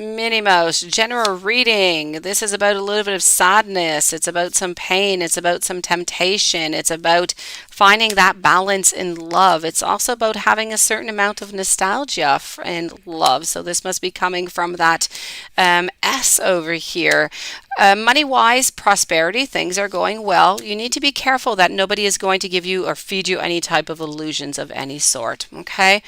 A: general reading. This is about a little bit of sadness. It's about some pain. It's about some temptation. It's about finding that balance in love. It's also about having a certain amount of nostalgia in love. So this must be coming from that S over here. Money wise, prosperity, things are going well. You need to be careful that nobody is going to give you or feed you any type of illusions of any sort. Okay.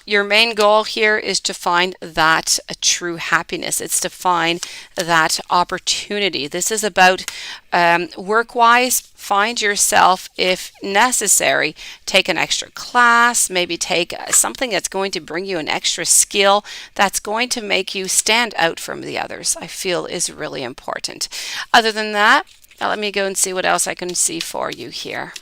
A: Your main goal here is to find that true happiness. It's to find that opportunity. This is about work-wise. Find yourself, if necessary, take an extra class, maybe take something that's going to bring you an extra skill that's going to make you stand out from the others, I feel is really important. Other than that, let me go and see what else I can see for you here.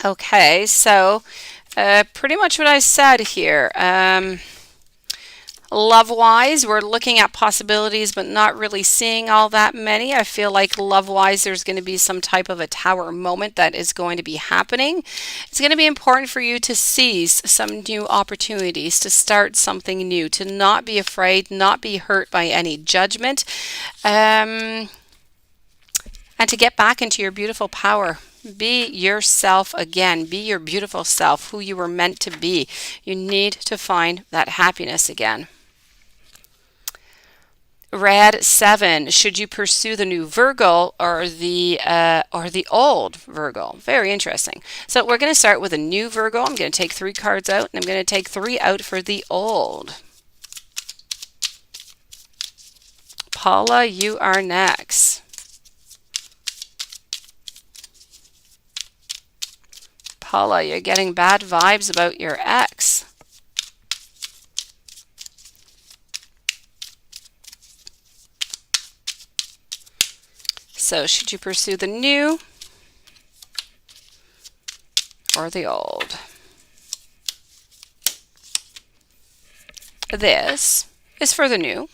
A: Okay, so pretty much what I said here. Love-wise, we're looking at possibilities, but not really seeing all that many. I feel like love-wise, there's going to be some type of a tower moment that is going to be happening. It's going to be important for you to seize some new opportunities, to start something new, to not be afraid, not be hurt by any judgment, and to get back into your beautiful power. Be yourself again. Be your beautiful self, who you were meant to be. You need to find that happiness again. Red 7. Should you pursue the new Virgo or the old Virgo? Very interesting. So we're going to start with a new Virgo. I'm going to take 3 cards out, and I'm going to take 3 out for the old. Paula, you are next. Paula, you're getting bad vibes about your ex. So should you pursue the new or the old? This is for the new,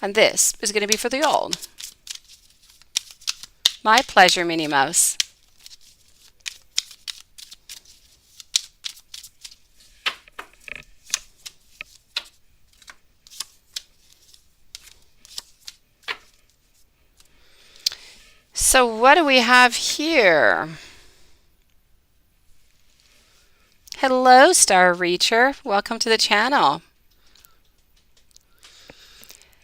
A: and this is going to be for the old. My pleasure, Minnie Mouse. So what do we have here? Hello, Star Reacher. Welcome to the channel.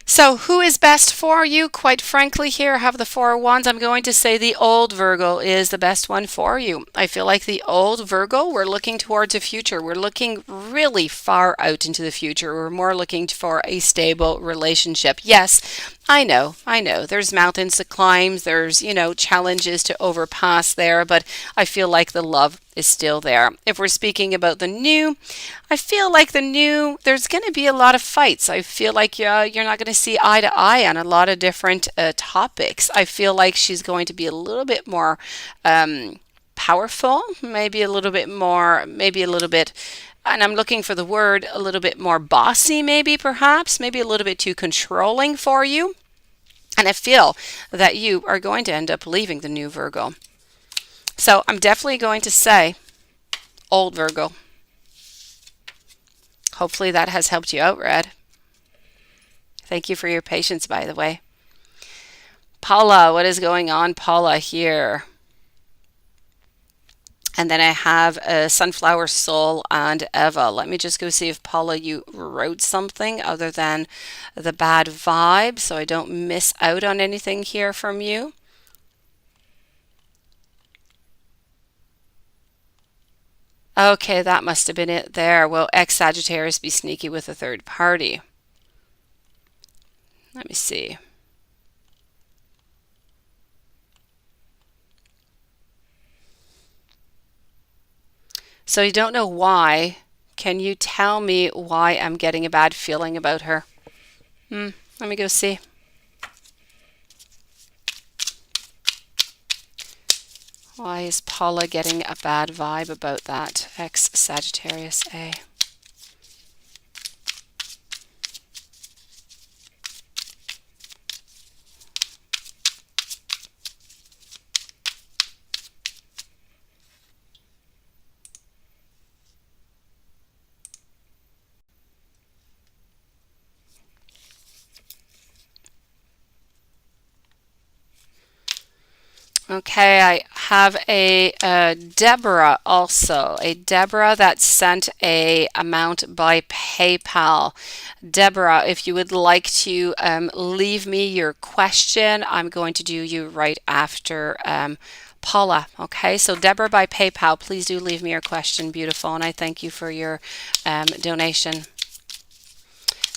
A: So who is best for you? Quite frankly, here I have the 4 of Wands. I'm going to say the old Virgo is the best one for you. I feel like the old Virgo, we're looking towards the future. We're looking really far out into the future. We're more looking for a stable relationship. Yes, I know. There's mountains to climb. There's, challenges to overpass there, but I feel like the love is still there. If we're speaking about the new, I feel like the new, there's going to be a lot of fights. I feel like you're not going to see eye to eye on a lot of different topics. I feel like she's going to be a little bit more powerful, maybe a little bit, and I'm looking for the word, a little bit more bossy, maybe perhaps, maybe a little bit too controlling for you. And I feel that you are going to end up leaving the new Virgo. So I'm definitely going to say old Virgo. Hopefully that has helped you out, Red. Thank you for your patience, by the way. Paula, what is going on, Paula, here? And then I have Sunflower Soul and Eva. Let me just go see if Paula, you wrote something other than the bad vibe so I don't miss out on anything here from you. Okay, that must have been it there. Will ex-Sagittarius be sneaky with a third party? Let me see. So you don't know why. Can you tell me why I'm getting a bad feeling about her? Let me go see. Why is Paula getting a bad vibe about that? Ex-Sagittarius A. Okay, I have a Deborah also, a Deborah that sent a amount by PayPal. Deborah, if you would like to leave me your question, I'm going to do you right after Paula. Okay, so Deborah by PayPal, please do leave me your question, beautiful, and I thank you for your donation.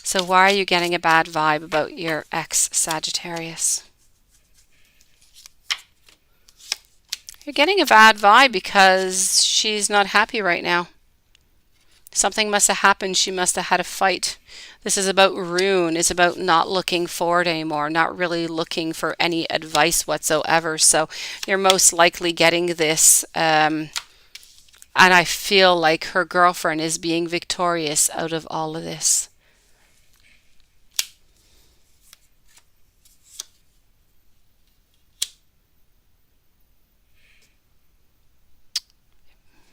A: So why are you getting a bad vibe about your ex Sagittarius? You're getting a bad vibe because she's not happy right now. Something must have happened. She must have had a fight. This is about Rune. It's about not looking forward anymore, not really looking for any advice whatsoever. So you're most likely getting this. And I feel like her girlfriend is being victorious out of all of this.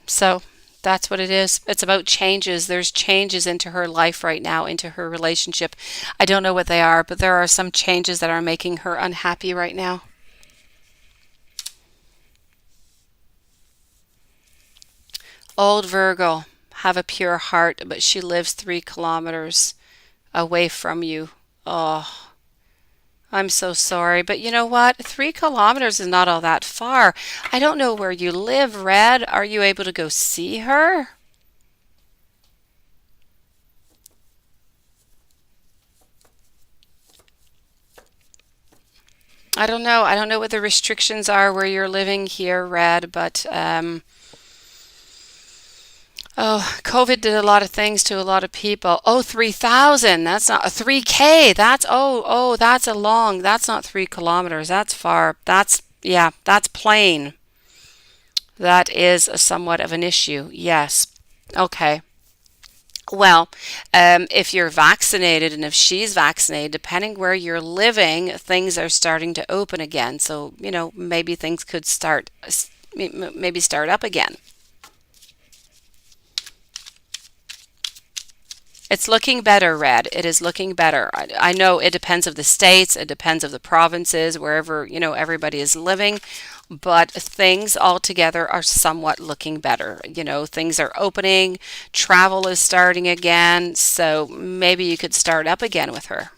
A: So that's what it is. It's about changes. There's changes into her life right now, into her relationship. I don't know what they are, but there are some changes that are making her unhappy right now. Old Virgo, have a pure heart, but she lives 3 kilometers away from you. Oh, I'm so sorry. But you know what? 3 kilometers is not all that far. I don't know where you live, Red. Are you able to go see her? I don't know. I don't know what the restrictions are where you're living here, Red, but oh, COVID did a lot of things to a lot of people. Oh, 3,000. That's not a 3K. That's a long. That's not 3 kilometers. That's far. Yeah, that's plain. That is a somewhat of an issue. Yes. Okay. Well, if you're vaccinated and if she's vaccinated, depending where you're living, things are starting to open again. So, maybe things could maybe start up again. It's looking better, Red. It is looking better. I know it depends of the states, it depends of the provinces, wherever, everybody is living, but things altogether are somewhat looking better. Things are opening, travel is starting again, so maybe you could start up again with her.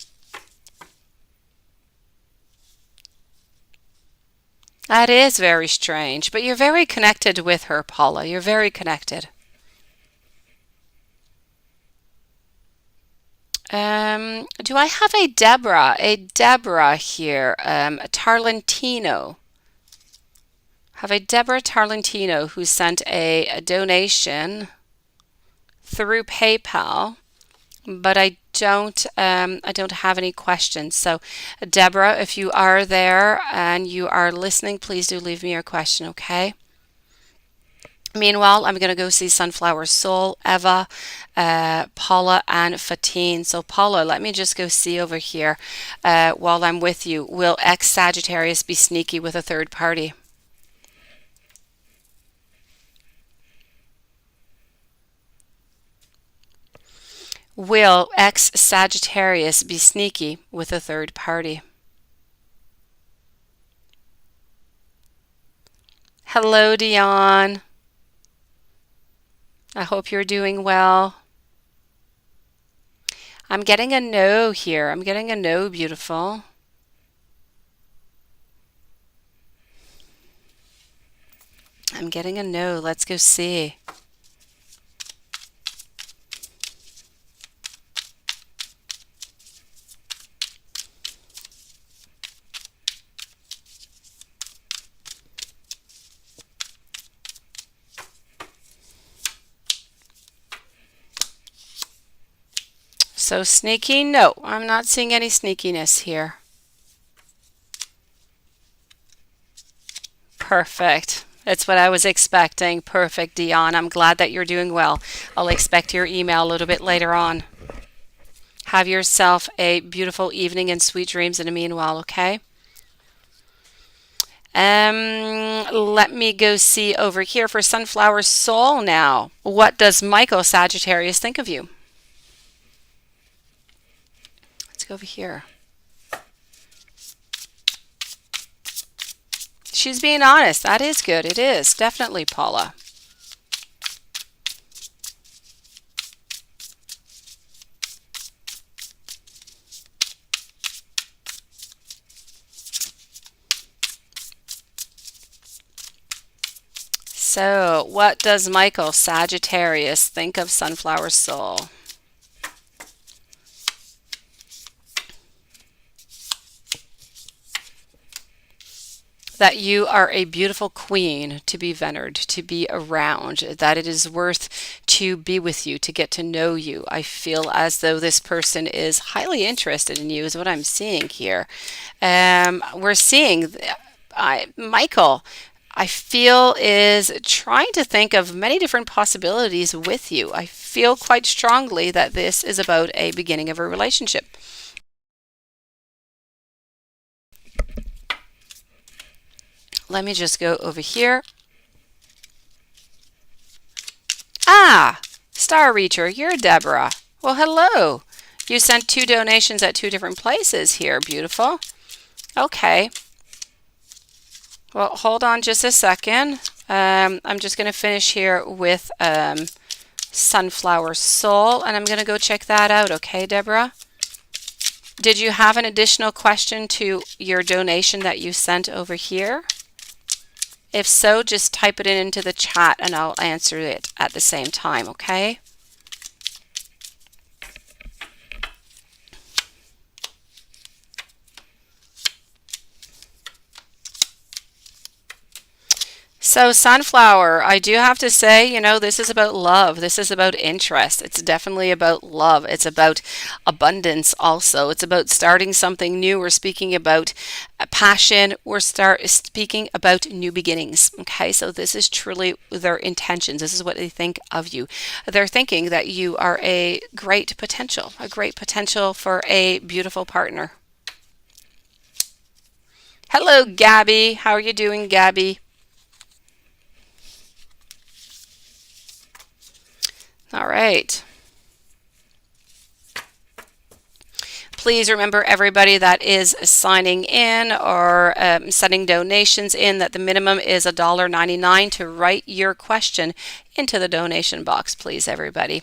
A: That is very strange, but you're very connected with her, Paula. You're very connected. Do I have a Deborah? A Deborah here. Tarlentino. Have a Deborah Tarlentino who sent a donation through PayPal, but I don't have any questions. So, Deborah, if you are there and you are listening, please do leave me your question, okay? Meanwhile, I'm going to go see Sunflower Soul, Eva, Paula, and Fatine. So, Paula, let me just go see over here while I'm with you. Will ex Sagittarius be sneaky with a third party? Will ex Sagittarius be sneaky with a third party? Hello, Dion. I hope you're doing well. I'm getting a no here. I'm getting a no, beautiful. I'm getting a no. Let's go see. So sneaky? No, I'm not seeing any sneakiness here. Perfect. That's what I was expecting. Perfect, Dion. I'm glad that you're doing well. I'll expect your email a little bit later on. Have yourself a beautiful evening and sweet dreams in the meanwhile, okay? Let me go see over here for Sunflower Soul now. What does Michael Sagittarius think of you? Let's go over here. She's being honest. That is good. It is. Definitely, Paula. So, what does Michael Sagittarius think of Sunflower Soul? That you are a beautiful queen to be venered, to be around, that it is worth to be with you, to get to know you. I feel as though this person is highly interested in you, is what I'm seeing here. We're seeing Michael, I feel, is trying to think of many different possibilities with you. I feel quite strongly that this is about a beginning of a relationship. Let me just go over here. Ah, Star Reacher, you're Deborah. Well, hello. You sent 2 donations at 2 different places here. Beautiful. Okay. Well, hold on just a second. I'm just going to finish here with Sunflower Soul, and I'm going to go check that out. Okay, Deborah? Did you have an additional question to your donation that you sent over here? If so, just type it into the chat and I'll answer it at the same time, okay? So Sunflower, I do have to say, this is about love. This is about interest. It's definitely about love. It's about abundance also. It's about starting something new. We're speaking about passion. We're speaking about new beginnings. Okay, so this is truly their intentions. This is what they think of you. They're thinking that you are a great potential for a beautiful partner. Hello, Gabby. How are you doing, Gabby? All right. Please remember, everybody that is signing in or sending donations in, that the minimum is $1.99 to write your question into the donation box, please, everybody.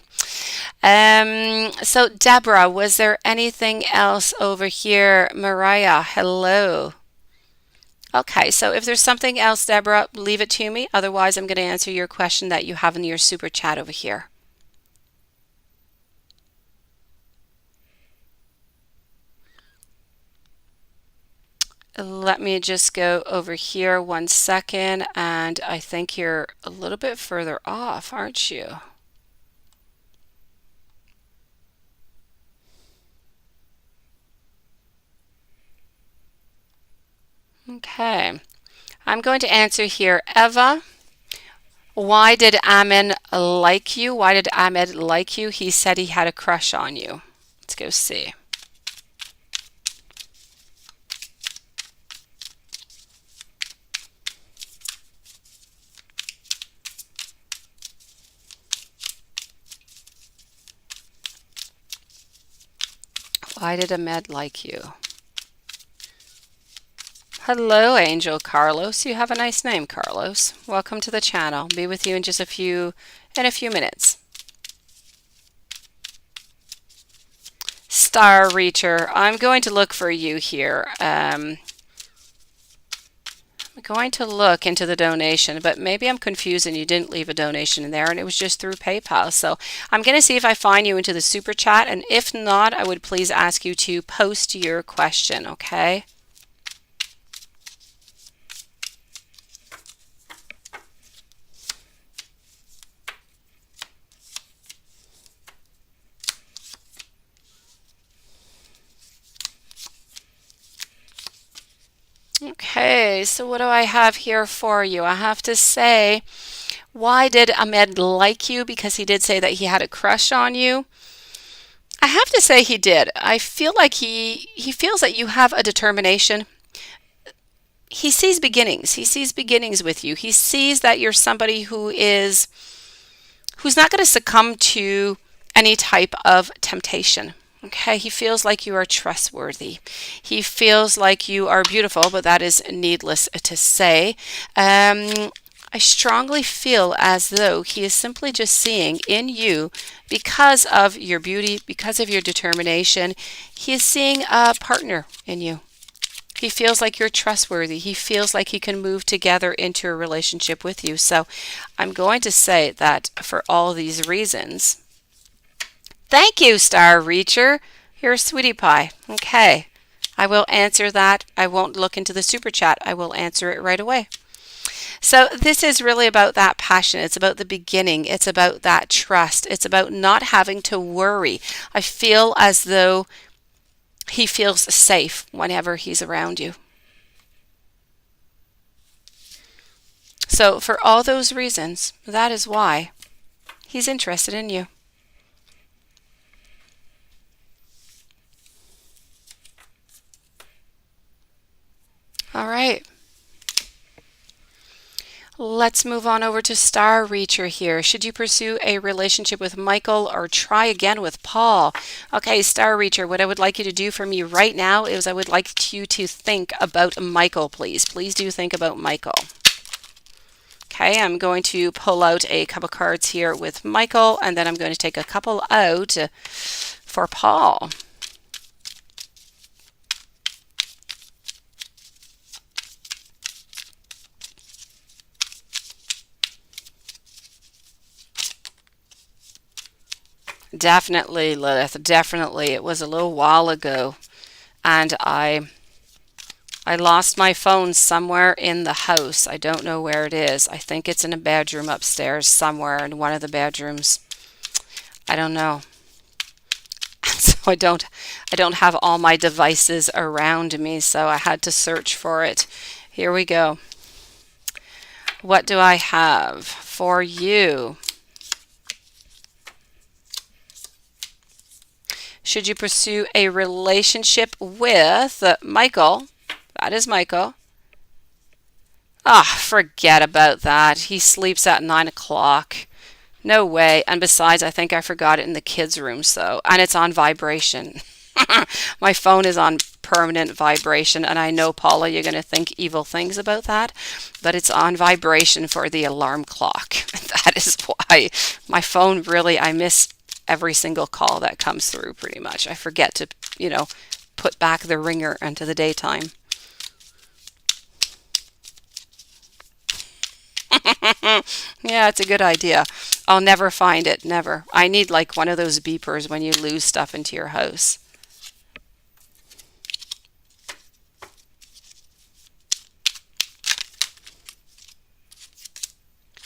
A: So Deborah, was there anything else over here? Mariah, hello. Okay, so if there's something else, Deborah, leave it to me. Otherwise, I'm going to answer your question that you have in your super chat over here. Let me just go over here 1 second, and I think you're a little bit further off, aren't you? Okay, I'm going to answer here. Eva, why did Ahmed like you? Why did Ahmed like you? He said he had a crush on you. Let's go see. Why did Ahmed like you? Hello, Angel Carlos. You have a nice name, Carlos. Welcome to the channel. Be with you in just a few in a few minutes. Star Reacher, I'm going to look for you here. I'm going to look into the donation, but maybe I'm confused and you didn't leave a donation in there and it was just through PayPal. So I'm going to see if I find you into the super chat, and if not, I would please ask you to post your question, okay? Okay, so what do I have here for you? I have to say, why did Ahmed like you? Because he did say that he had a crush on you. I have to say he did. I feel like he feels that you have a determination. He sees beginnings. He sees beginnings with you. He sees that you're somebody who's not going to succumb to any type of temptation. Okay, he feels like you are trustworthy. He feels like you are beautiful, but that is needless to say. I strongly feel as though he is simply just seeing in you, because of your beauty, because of your determination, he is seeing a partner in you. He feels like you're trustworthy. He feels like he can move together into a relationship with you. So I'm going to say that for all these reasons. Thank you, Star Reacher. You're a sweetie pie. Okay. I will answer that. I won't look into the super chat. I will answer it right away. So this is really about that passion. It's about the beginning. It's about that trust. It's about not having to worry. I feel as though he feels safe whenever he's around you. So for all those reasons, that is why he's interested in you. All right. Let's move on over to Star Reacher here. Should you pursue a relationship with Michael or try again with Paul? Okay, Star Reacher, what I would like you to do for me right now is I would like you to think about Michael, please. Please do think about Michael. Okay, I'm going to pull out a couple cards here with Michael, and then I'm going to take a couple out for Paul. Definitely, Lilith, definitely. It was a little while ago, and I lost my phone somewhere in the house. I don't know where it is. I think it's in a bedroom upstairs somewhere in one of the bedrooms. I don't know. So I don't have all my devices around me, so I had to search for it. Here we go. What do I have for you? Should you pursue a relationship with Michael? That is Michael. Ah, forget about that. He sleeps at 9 o'clock. No way. And besides, I think I forgot it in the kids' room, so, and it's on vibration. My phone is on permanent vibration, and I know, Paula, you're going to think evil things about that, but it's on vibration for the alarm clock. That is why my phone really, I miss every single call that comes through pretty much. I forget to, put back the ringer into the daytime. Yeah, it's a good idea. I'll never find it, never. I need like one of those beepers when you lose stuff into your house.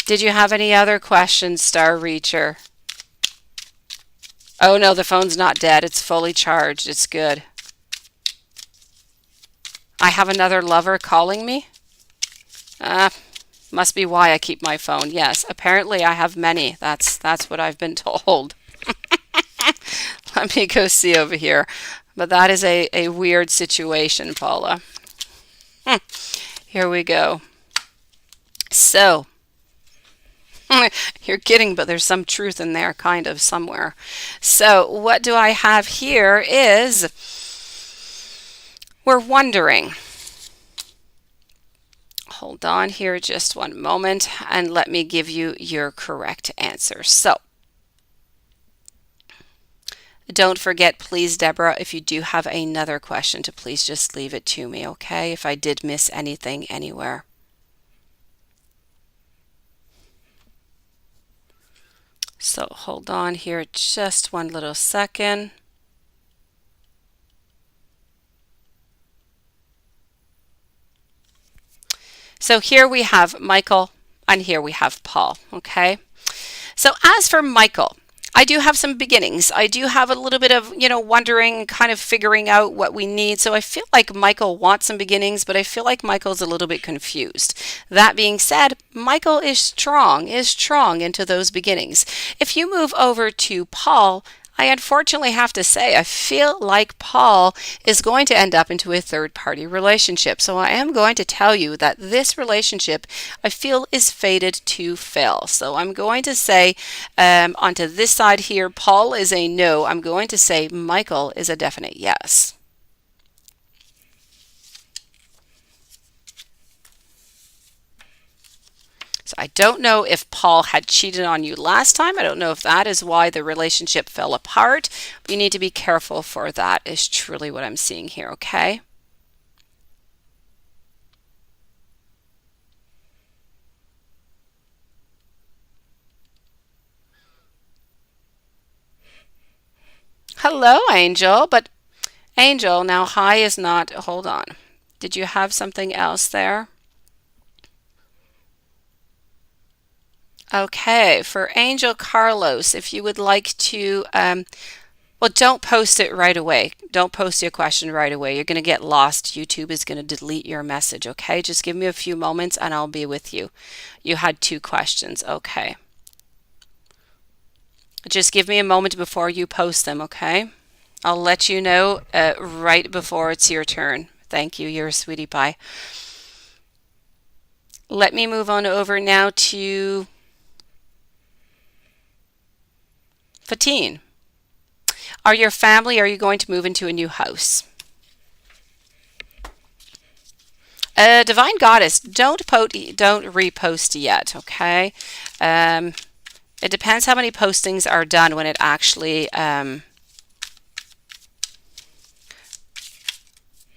A: Did you have any other questions, Star Reacher? Oh no, the phone's not dead. It's fully charged. It's good. I have another lover calling me? Must be why I keep my phone. Yes, apparently I have many. That's what I've been told. Let me go see over here. But that is a weird situation, Paula. Here we go. So, you're kidding, but there's some truth in there, kind of, somewhere. So, what do I have here is, we're wondering, hold on here just one moment and let me give you your correct answer. So don't forget, please, Deborah, if you do have another question, to please just leave it to me, okay? If I did miss anything anywhere. So hold on here just one little second. So here we have Michael and here we have Paul, okay? So as for Michael, I do have some beginnings. I do have a little bit of, wondering, kind of figuring out what we need. So I feel like Michael wants some beginnings, but I feel like Michael's a little bit confused. That being said, Michael is strong into those beginnings. If you move over to Paul, I unfortunately have to say, I feel like Paul is going to end up into a third-party relationship. So I am going to tell you that this relationship, I feel, is fated to fail. So I'm going to say, onto this side here, Paul is a no. I'm going to say Michael is a definite yes. So I don't know if Paul had cheated on you last time. I don't know if that is why the relationship fell apart. But you need to be careful for that, is truly what I'm seeing here, okay? Hello, Angel. But Angel, now hi is not, hold on. Did you have something else there? Okay, for Angel Carlos, if you would like to, well, don't post it right away. Don't post your question right away. You're going to get lost. YouTube is going to delete your message, okay? Just give me a few moments and I'll be with you. You had 2 questions, okay? Just give me a moment before you post them, okay? I'll let you know right before it's your turn. Thank you. You're a sweetie pie. Let me move on over now to Fatine. Are you going to move into a new house? Divine Goddess, don't repost yet, okay? It depends how many postings are done when it actually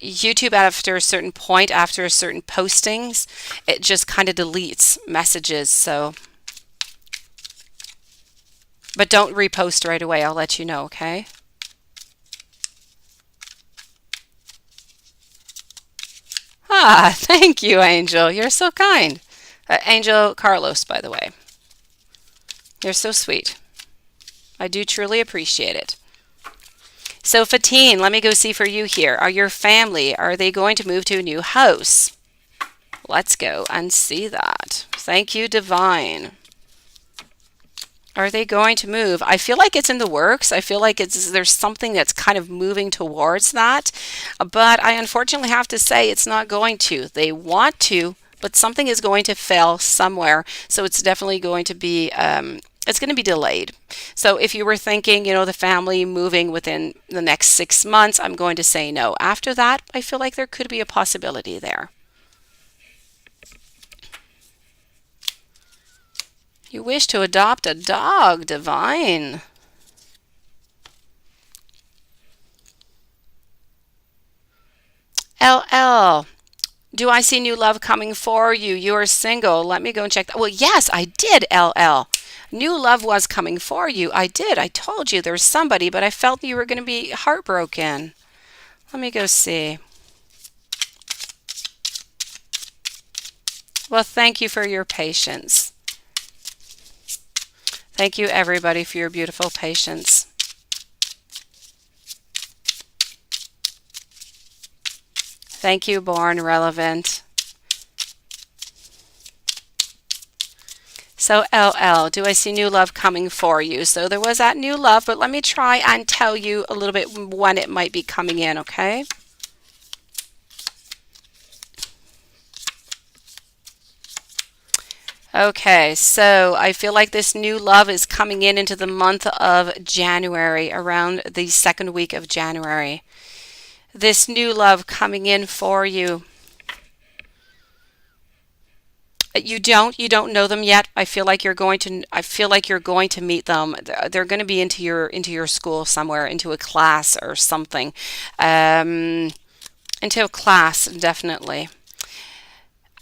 A: YouTube, after a certain point, after a certain postings, it just kind of deletes messages. So, but don't repost right away. I'll let you know, okay? Ah, thank you, Angel. You're so kind. Angel Carlos, by the way. You're so sweet. I do truly appreciate it. So Fatine, let me go see for you here. Are your family, are they going to move to a new house? Let's go and see that. Thank you, Divine. Are they going to move? I feel like it's in the works. I feel like there's something that's kind of moving towards that. But I unfortunately have to say it's not going to. They want to, but something is going to fail somewhere. So it's definitely going to be it's going to be delayed. So if you were thinking, the family moving within the next 6 months, I'm going to say no. After that, I feel like there could be a possibility there. You wish to adopt a dog, Divine. LL, do I see new love coming for you? You are single. Let me go and check that. Well, yes, I did, LL. New love was coming for you. I did. I told you there's somebody, but I felt you were going to be heartbroken. Let me go see. Well, thank you for your patience. Thank you, everybody, for your beautiful patience. Thank you, Born Relevant. So LL, do I see new love coming for you? So there was that new love, but let me try and tell you a little bit when it might be coming in, okay? Okay, so I feel like this new love is coming in into the month of January, around the 2nd week of January. This new love coming in for you. You don't know them yet. I feel like you're going to meet them. They're going to be into your school somewhere, into a class or something. Um, into a class, definitely.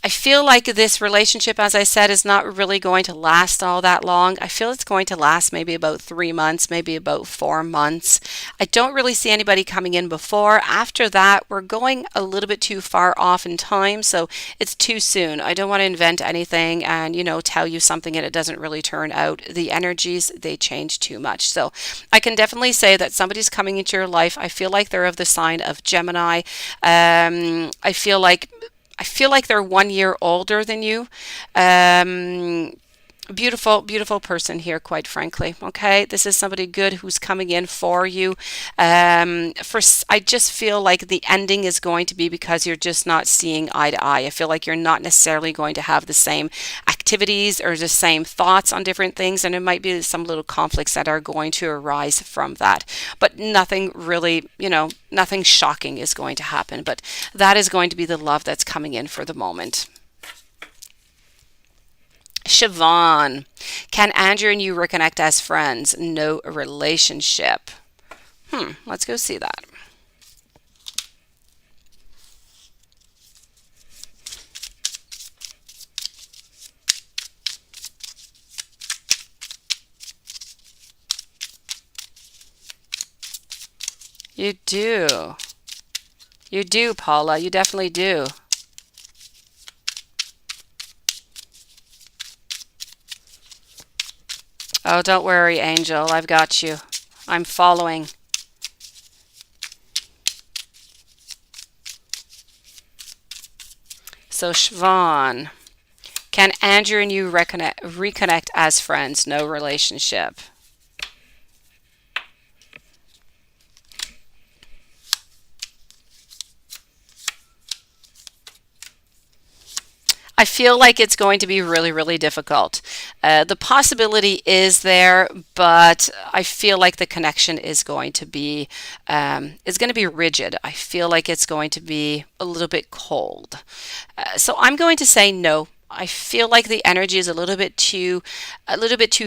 A: I feel like this relationship, as I said, is not really going to last all that long. I feel it's going to last maybe about 3 months, maybe about 4 months. I don't really see anybody coming in before. After that, we're going a little bit too far off in time, so it's too soon. I don't want to invent anything and, tell you something and it doesn't really turn out. The energies, they change too much. So I can definitely say that somebody's coming into your life. I feel like they're of the sign of Gemini. I feel like they're 1 year older than you. Um, Beautiful, beautiful person here, quite frankly. Okay, this is somebody good who's coming in for you. I just feel like the ending is going to be because you're just not seeing eye to eye. I feel like you're not necessarily going to have the same activities or the same thoughts on different things, and there might be some little conflicts that are going to arise from that. But nothing really, nothing shocking is going to happen. But that is going to be the love that's coming in for the moment. Siobhan, can Andrew and you reconnect as friends? No relationship. Let's go see that. You do. You do, Paula. You definitely do. Oh, don't worry, Angel. I've got you. I'm following. So, Siobhan, can Andrew and you reconnect as friends? No relationship. I feel like it's going to be really, really difficult. The possibility is there, but I feel like the connection is going to be rigid. I feel like it's going to be a little bit cold. So I'm going to say no. I feel like the energy is a little bit too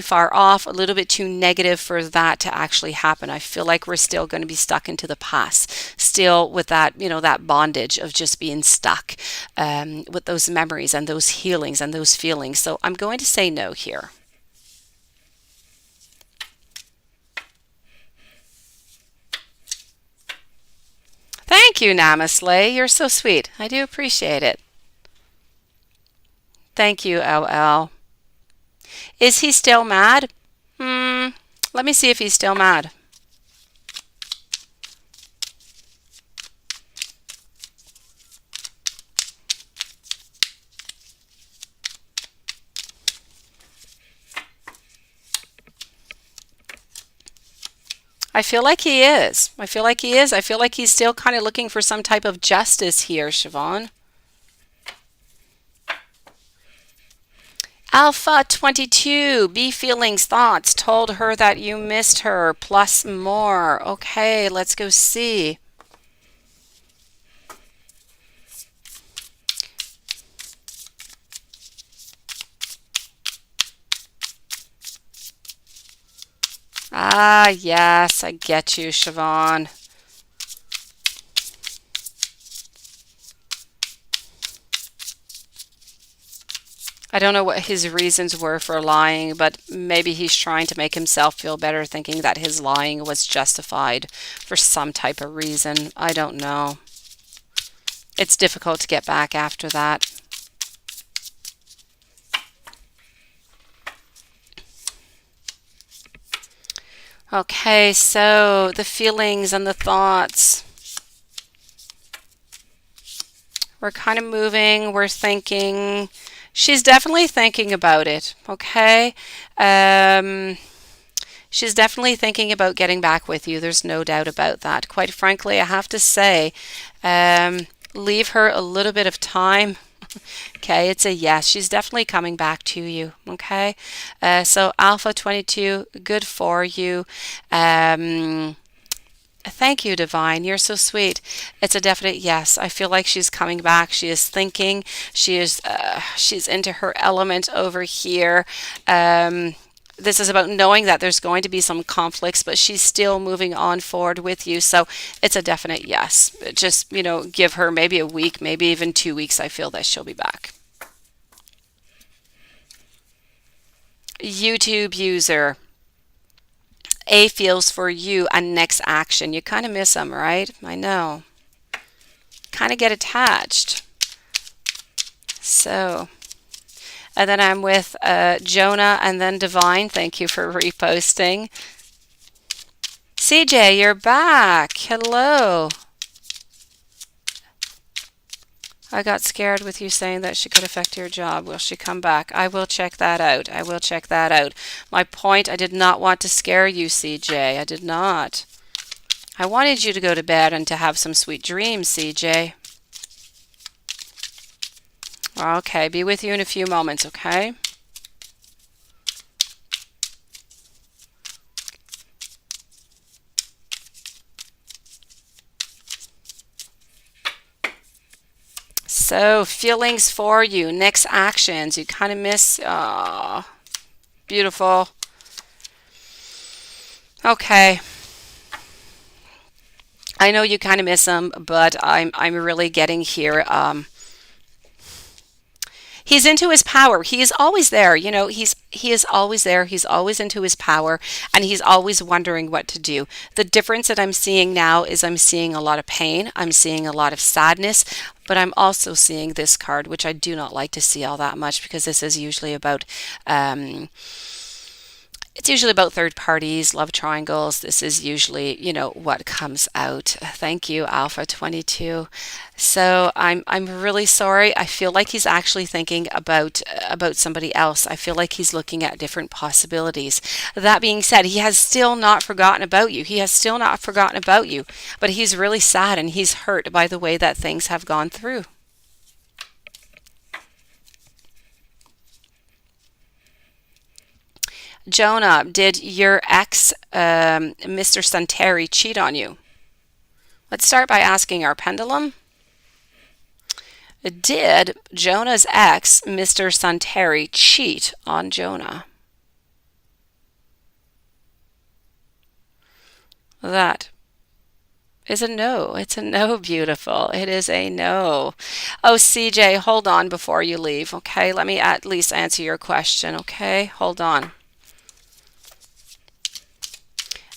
A: far off, a little bit too negative for that to actually happen. I feel like we're still going to be stuck into the past, still with that bondage of just being stuck with those memories and those healings and those feelings. So I'm going to say no here. Thank you, Namaste. You're so sweet. I do appreciate it. Thank you, LL. Is he still mad? Hmm. Let me see if he's still mad. I feel like he is. I feel like he is. I feel like he's still kind of looking for some type of justice here, Siobhan. Alpha 22, B feelings, thoughts, told her that you missed her, plus more. Okay, let's go see. Ah, yes, I get you, Siobhan. I don't know what his reasons were for lying, but maybe he's trying to make himself feel better, thinking that his lying was justified for some type of reason. I don't know. It's difficult to get back after that. Okay, so the feelings and the thoughts. We're kind of moving, we're thinking. She's definitely thinking about it, okay? Um, she's definitely thinking about getting back with you. There's no doubt about that. Quite frankly, I have to say, leave her a little bit of time. Okay, it's a yes. She's definitely coming back to you. Okay, so Alpha 22, good for you. Um, Thank you, Divine. You're so sweet. It's a definite yes. I feel like she's coming back. She is thinking. She's into her element over here. This is about knowing that there's going to be some conflicts, but she's still moving on forward with you. So it's a definite yes. Just, give her maybe a week, maybe even 2 weeks. I feel that she'll be back. YouTube user. A feels for you and next action. You kind of miss them, right? I know. Kind of get attached. So, and then I'm with Jonah and then Divine. Thank you for reposting. CJ, you're back. Hello. I got scared with you saying that she could affect your job. Will she come back? I will check that out. I will check that out. My point, I did not want to scare you, CJ. I did not. I wanted you to go to bed and to have some sweet dreams, CJ. Okay, be with you in a few moments, okay? So, feelings for you, next actions. You kind of miss, beautiful. Okay. I know you kind of miss them, but I'm really getting here. He's into his power. He is always there. He is always there. He's always into his power, and he's always wondering what to do. The difference that I'm seeing now is I'm seeing a lot of pain. I'm seeing a lot of sadness, but I'm also seeing this card, which I do not like to see all that much because this is usually about it's usually about third parties, love triangles. This is usually, what comes out. Thank you, Alpha 22. So I'm really sorry. I feel like he's actually thinking about somebody else. I feel like he's looking at different possibilities. That being said, he has still not forgotten about you. He has still not forgotten about you, but he's really sad and he's hurt by the way that things have gone through. Jonah, did your ex, Mr. Santeri, cheat on you? Let's start by asking our pendulum. Did Jonah's ex, Mr. Santeri, cheat on Jonah? That is a no. It's a no, beautiful. It is a no. Oh, CJ, hold on before you leave, okay? Let me at least answer your question, okay? Hold on.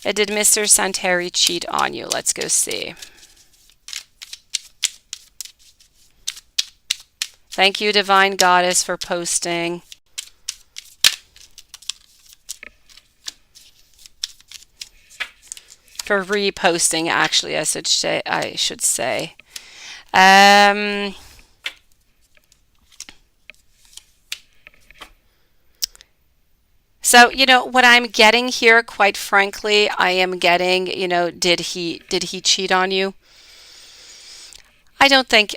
A: Did Mr. Santeri cheat on you? Let's go see. Thank you, Divine Goddess, for posting. For reposting, actually, I should say. So, what I'm getting here, quite frankly, I am getting, did he cheat on you? I don't think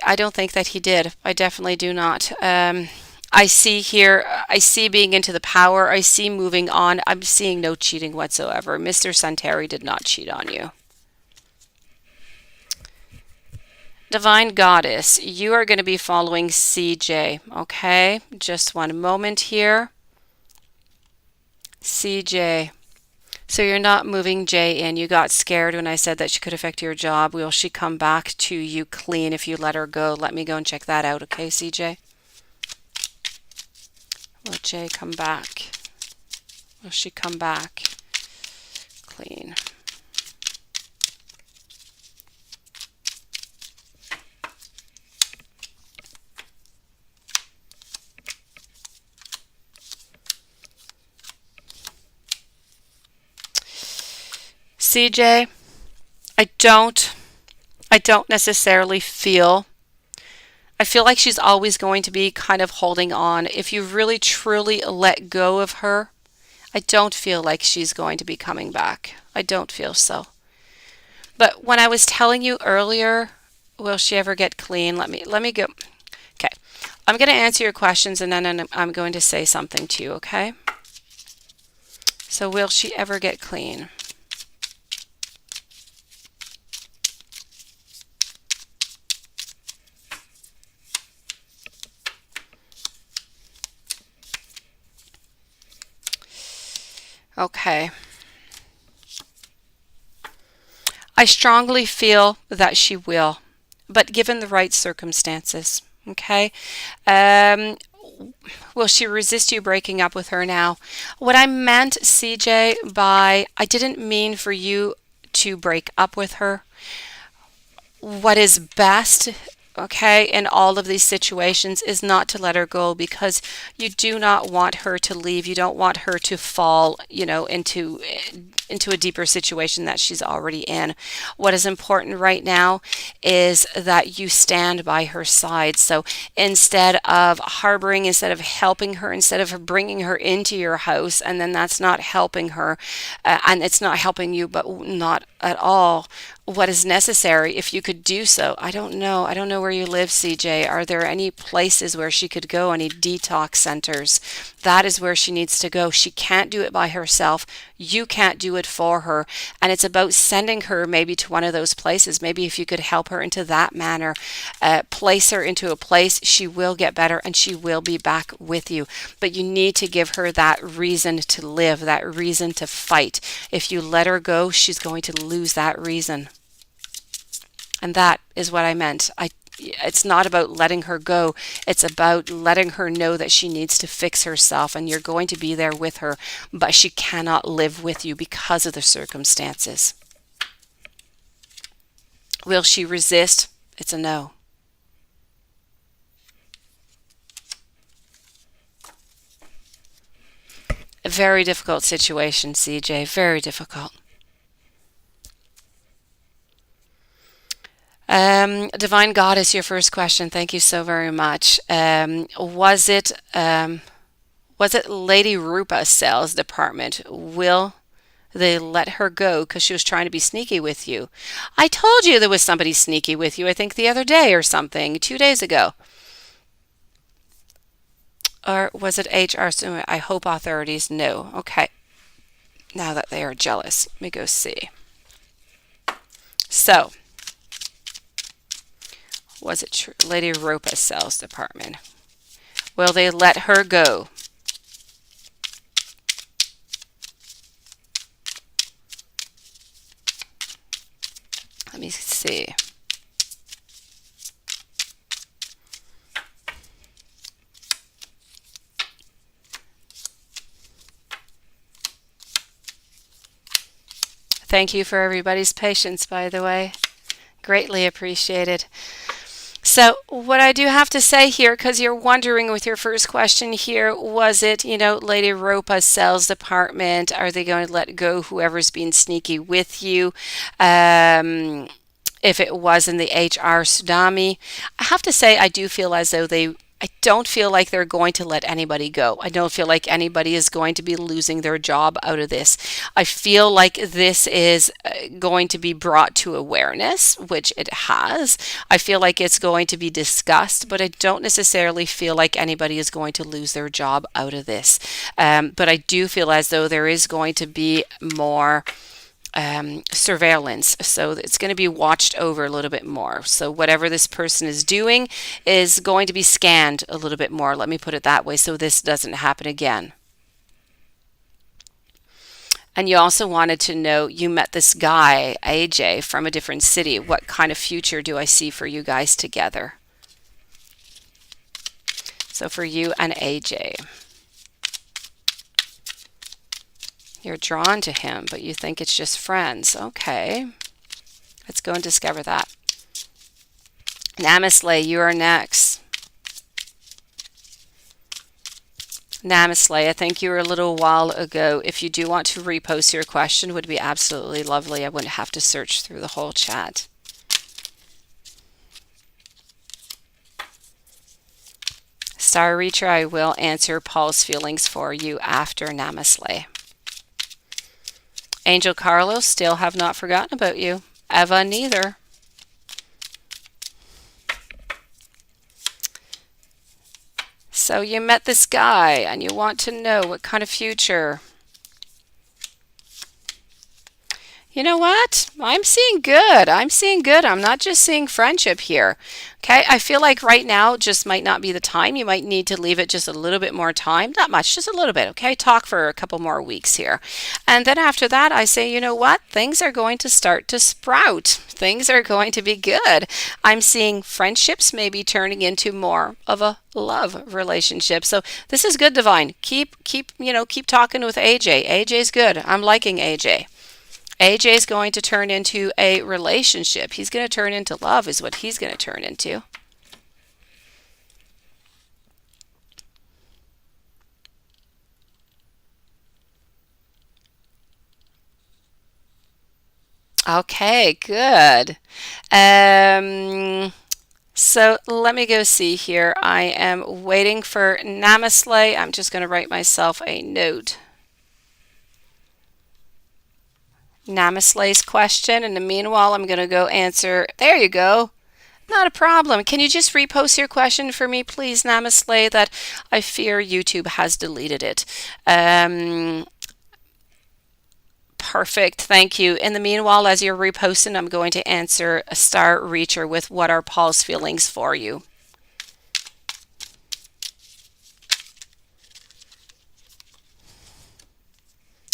A: that he did. I definitely do not. I see here, I see being into the power, I see moving on. I'm seeing no cheating whatsoever. Mr. Santeri did not cheat on you. Divine Goddess, you are going to be following CJ, okay? Just one moment here. CJ. So you're not moving J in. You got scared when I said that she could affect your job. Will she come back to you clean if you let her go? Let me go and check that out, okay, CJ? Will J come back? Will she come back clean? CJ, I don't necessarily feel. I feel like she's always going to be kind of holding on. If you really truly let go of her, I don't feel like she's going to be coming back. I don't feel so. But when I was telling you earlier, will she ever get clean? Let me go. Okay. I'm going to answer your questions and then I'm going to say something to you, okay? So will she ever get clean? Okay. I strongly feel that she will, but given the right circumstances. Okay. Um, will she resist you breaking up with her now? What I meant, CJ, by I didn't mean for you to break up with her. What is best, okay, in all of these situations is not to let her go, because you do not want her to leave. You don't want her to fall, into a deeper situation that she's already in. What is important right now is that you stand by her side. So instead of harboring, instead of helping her, instead of bringing her into your house, and then that's not helping her, and it's not helping you, but not at all. What is necessary, if you could do so, I don't know where you live, CJ. Are there any places where she could go, any detox centers? That is where she needs to go. She can't do it by herself. You can't do it for her. And it's about sending her maybe to one of those places. Maybe if you could help her into that manner, place her into a place, she will get better and she will be back with you. But you need to give her that reason to live, that reason to fight. If you let her go, she's going to lose that reason. And that is what I meant. It's not about letting her go. It's about letting her know that she needs to fix herself, and you're going to be there with her, but she cannot live with you because of the circumstances. Will she resist? It's a no. A very difficult situation, CJ. Very difficult. Divine Goddess, your first question. Thank you so very much. Was it Lady Rupa's sales department? Will they let her go because she was trying to be sneaky with you? I told you there was somebody sneaky with you, I think the other day or something, 2 days ago. Or was it HR? So I hope authorities know. Okay, now that they are jealous, let me go see. So, was it Lady Rupa's sales department? Will they let her go? Let me see. Thank you for everybody's patience, by the way. Greatly appreciated. So, what I do have to say here, because you're wondering with your first question here, was it, Lady Ropa's sales department? Are they going to let go whoever's being sneaky with you? If it was in the HR tsunami, I have to say, I do feel as though I don't feel like they're going to let anybody go. I don't feel like anybody is going to be losing their job out of this. I feel like this is going to be brought to awareness, which it has. I feel like it's going to be discussed, but I don't necessarily feel like anybody is going to lose their job out of this. But I do feel as though there is going to be more surveillance. So it's going to be watched over a little bit more. So whatever this person is doing is going to be scanned a little bit more. Let me put it that way, so this doesn't happen again. And you also wanted to know, you met this guy, AJ, from a different city. What kind of future do I see for you guys together? So for you and AJ. You're drawn to him, but you think it's just friends. Okay. Let's go and discover that. Namaste, you are next. Namaste, I think you were a little while ago. If you do want to repost your question, would be absolutely lovely. I wouldn't have to search through the whole chat. Star Reacher, I will answer Paul's feelings for you after Namaste. Angel Carlos, still have not forgotten about you. Eva, neither. So you met this guy and you want to know what kind of future. You know what? I'm seeing good. I'm seeing good. I'm not just seeing friendship here. Okay. I feel like right now just might not be the time. You might need to leave it just a little bit more time. Not much, just a little bit. Okay. Talk for a couple more weeks here. And then after that, I say, you know what? Things are going to start to sprout. Things are going to be good. I'm seeing friendships maybe turning into more of a love relationship. So this is good, Divine. Keep talking with AJ. AJ's good. I'm liking AJ. AJ is going to turn into a relationship. He's going to turn into love, is what he's going to turn into. Okay, good. Um, so let me go see here. I am waiting for Namaste. I'm just going to write myself a note. Namaste's question. In the meanwhile, I'm going to go answer. There you go. Not a problem. Can you just repost your question for me, please, Namaste? That I fear YouTube has deleted it. Perfect. Thank you. In the meanwhile, as you're reposting, I'm going to answer a Star Reacher with what are Paul's feelings for you.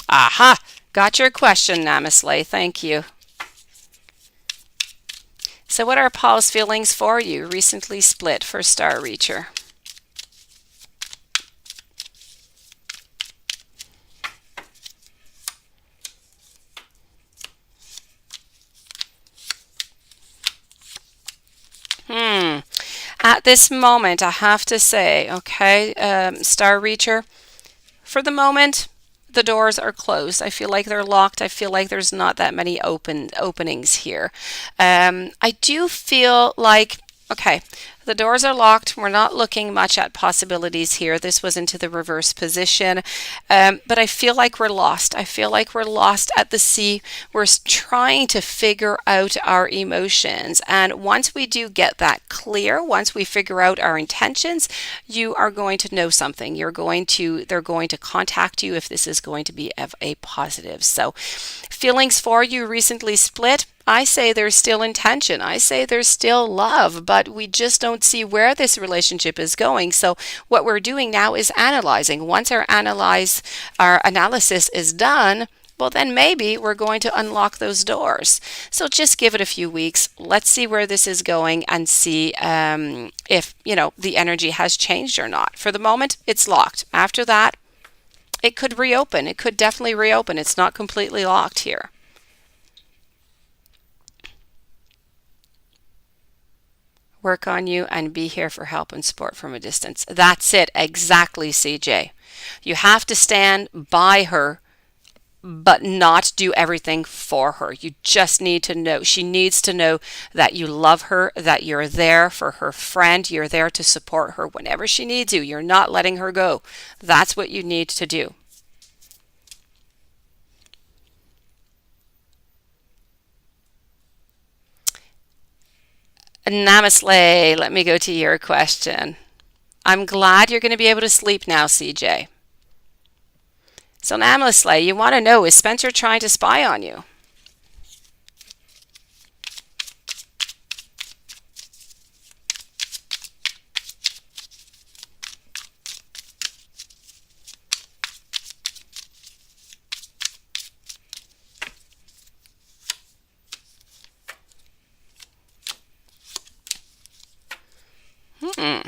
A: Aha! Got your question, Namaste. Thank you. So, what are Paul's feelings for you? Recently split for Star Reacher. Hmm. At this moment, I have to say, okay, Star Reacher, for the moment, the doors are closed. I feel like they're locked. I feel like there's not that many openings here. I do feel like, okay, the doors are locked. We're not looking much at possibilities here. This was into the reverse position. But I feel like we're lost. I feel like we're lost at the sea. We're trying to figure out our emotions. And once we do get that clear, once we figure out our intentions, you are going to know something. They're going to contact you if this is going to be a positive. So, feelings for you recently split. I say there's still intention. I say there's still love, but we just don't see where this relationship is going. So what we're doing now is analyzing. Once our analysis is done, well, then maybe we're going to unlock those doors. So just give it a few weeks. Let's see where this is going and see if, the energy has changed or not. For the moment, it's locked. After that, it could reopen. It could definitely reopen. It's not completely locked here. Work on you and be here for help and support from a distance. That's it. Exactly, CJ. You have to stand by her, but not do everything for her. You just need to know. She needs to know that you love her, that you're there for her friend. You're there to support her whenever she needs you. You're not letting her go. That's what you need to do. Namaste. Let me go to your question. I'm glad you're going to be able to sleep now, CJ. So, Namaste, you want to know, is Spencer trying to spy on you? Hmm.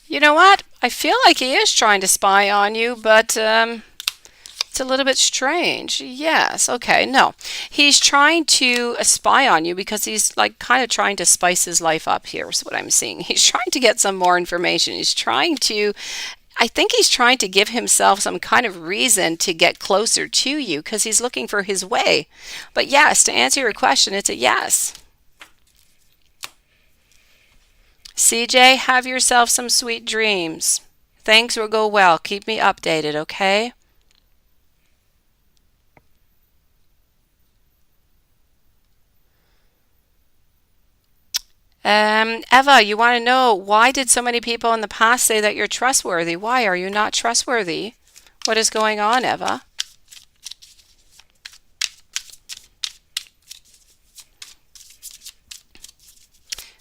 A: You know what? I feel like he is trying to spy on you, but it's a little bit strange. Yes, okay, no. He's trying to spy on you because he's like kind of trying to spice his life up here, is what I'm seeing. He's trying to get some more information. I think he's trying to give himself some kind of reason to get closer to you because he's looking for his way. But yes, to answer your question, it's a yes. CJ, have yourself some sweet dreams. Things will go well. Keep me updated, okay? Eva, you want to know why did so many people in the past say that you're trustworthy? Why are you not trustworthy? What is going on, Eva?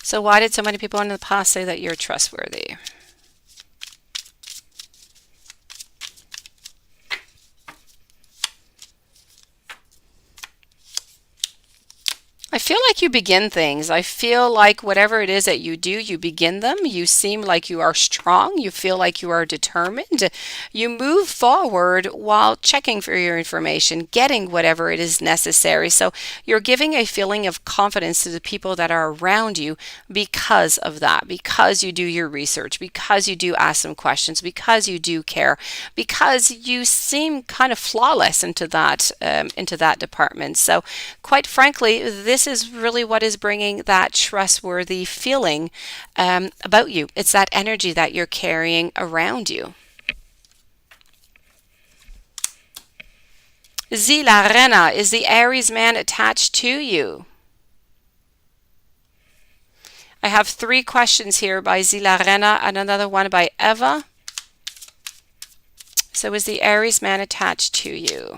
A: So why did so many people in the past say that you're trustworthy? I feel like you begin things. I feel like whatever it is that you do, you begin them. You seem like you are strong. You feel like you are determined. You move forward while checking for your information, getting whatever it is necessary. So you're giving a feeling of confidence to the people that are around you because of that, because you do your research, because you do ask some questions, because you do care, because you seem kind of flawless into that department. So quite frankly, this is really what is bringing that trustworthy feeling about you. It's that energy that you're carrying around you. Zila Rena, is the Aries man attached to you? I have three questions here by Zila Rena and another one by Eva. So is the Aries man attached to you?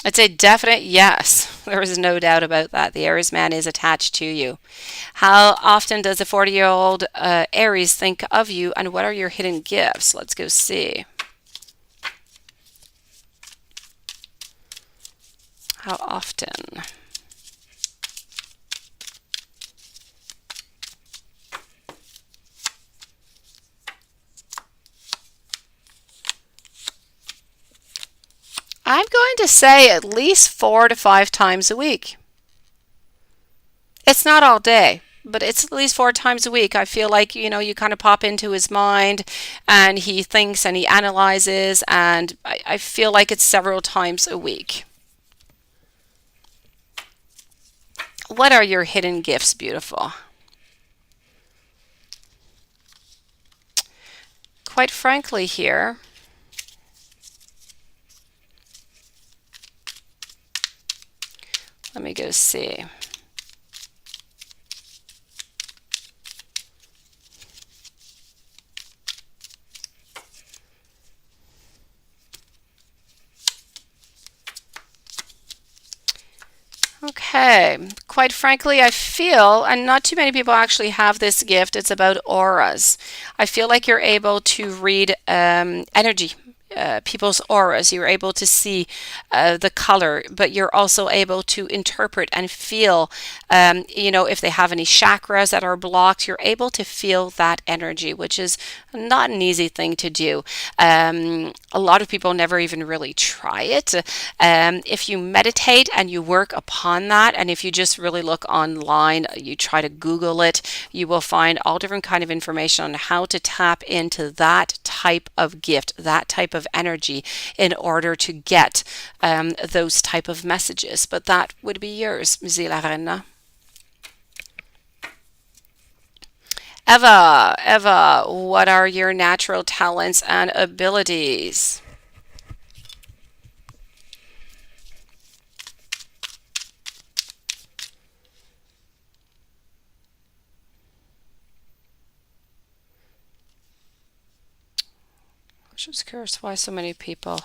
A: It's a definite yes. There is no doubt about that. The Aries man is attached to you. How often does a 40-year-old Aries think of you, and what are your hidden gifts? Let's go see. How often? I'm going to say at least 4 to 5 times a week. It's not all day, but it's at least 4 times a week. I feel like, you kind of pop into his mind and he thinks and he analyzes, and I feel like it's several times a week. What are your hidden gifts, beautiful? Quite frankly, here, let me go see. Okay, quite frankly, I feel, and not too many people actually have this gift, it's about auras. I feel like you're able to read energy. People's auras. You're able to see the color, but you're also able to interpret and feel, if they have any chakras that are blocked, you're able to feel that energy, which is not an easy thing to do. A lot of people never even really try it. If you meditate and you work upon that, and if you just really look online, you try to Google it, you will find all different kind of information on how to tap into that type of gift, that type of energy in order to get those type of messages. But that would be yours, Zila Renna. Eva, what are your natural talents and abilities? I'm just curious why so many people.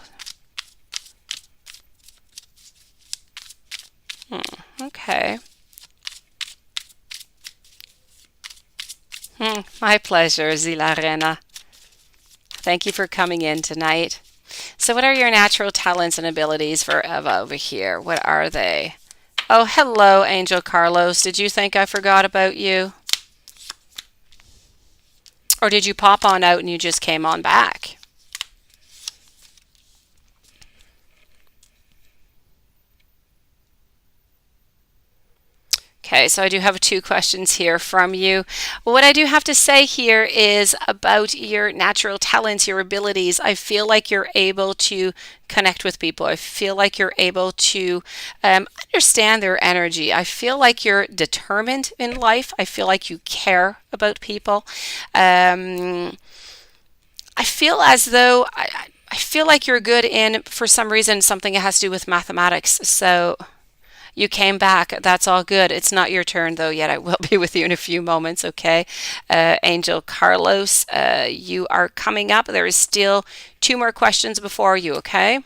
A: Okay. My pleasure, Zila Rena. Thank you for coming in tonight. So what are your natural talents and abilities for Eva over here? What are they? Oh, hello, Angel Carlos. Did you think I forgot about you? Or did you pop on out and you just came on back? Okay, so I do have two questions here from you. What I do have to say here is about your natural talents, your abilities. I feel like you're able to connect with people. I feel like you're able to understand their energy. I feel like you're determined in life. I feel like you care about people. I feel as though I feel like you're good in, for some reason, something that has to do with mathematics. So you came back. That's all good. It's not your turn though yet. I will be with you in a few moments, okay? Angel Carlos, you are coming up. There is still two more questions before you, okay?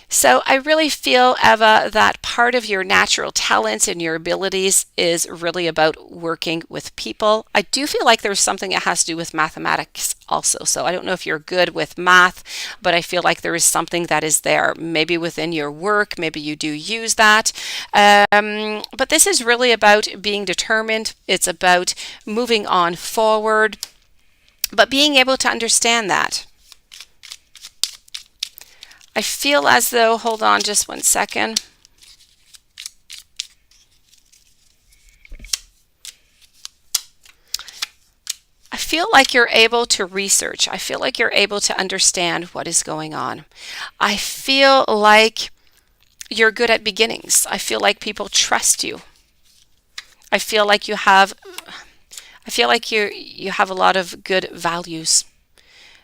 A: So I really feel, Eva, that part of your natural talents and your abilities is really about working with people. I do feel like there's something that has to do with mathematics also. So I don't know if you're good with math, but I feel like there is something that is there. Maybe within your work, maybe you do use that. But this is really about being determined. It's about moving on forward, but being able to understand that. I feel as though, hold on just one second. I feel like you're able to research. I feel like you're able to understand what is going on. I feel like you're good at beginnings. I feel like people trust you. I feel like you have a lot of good values.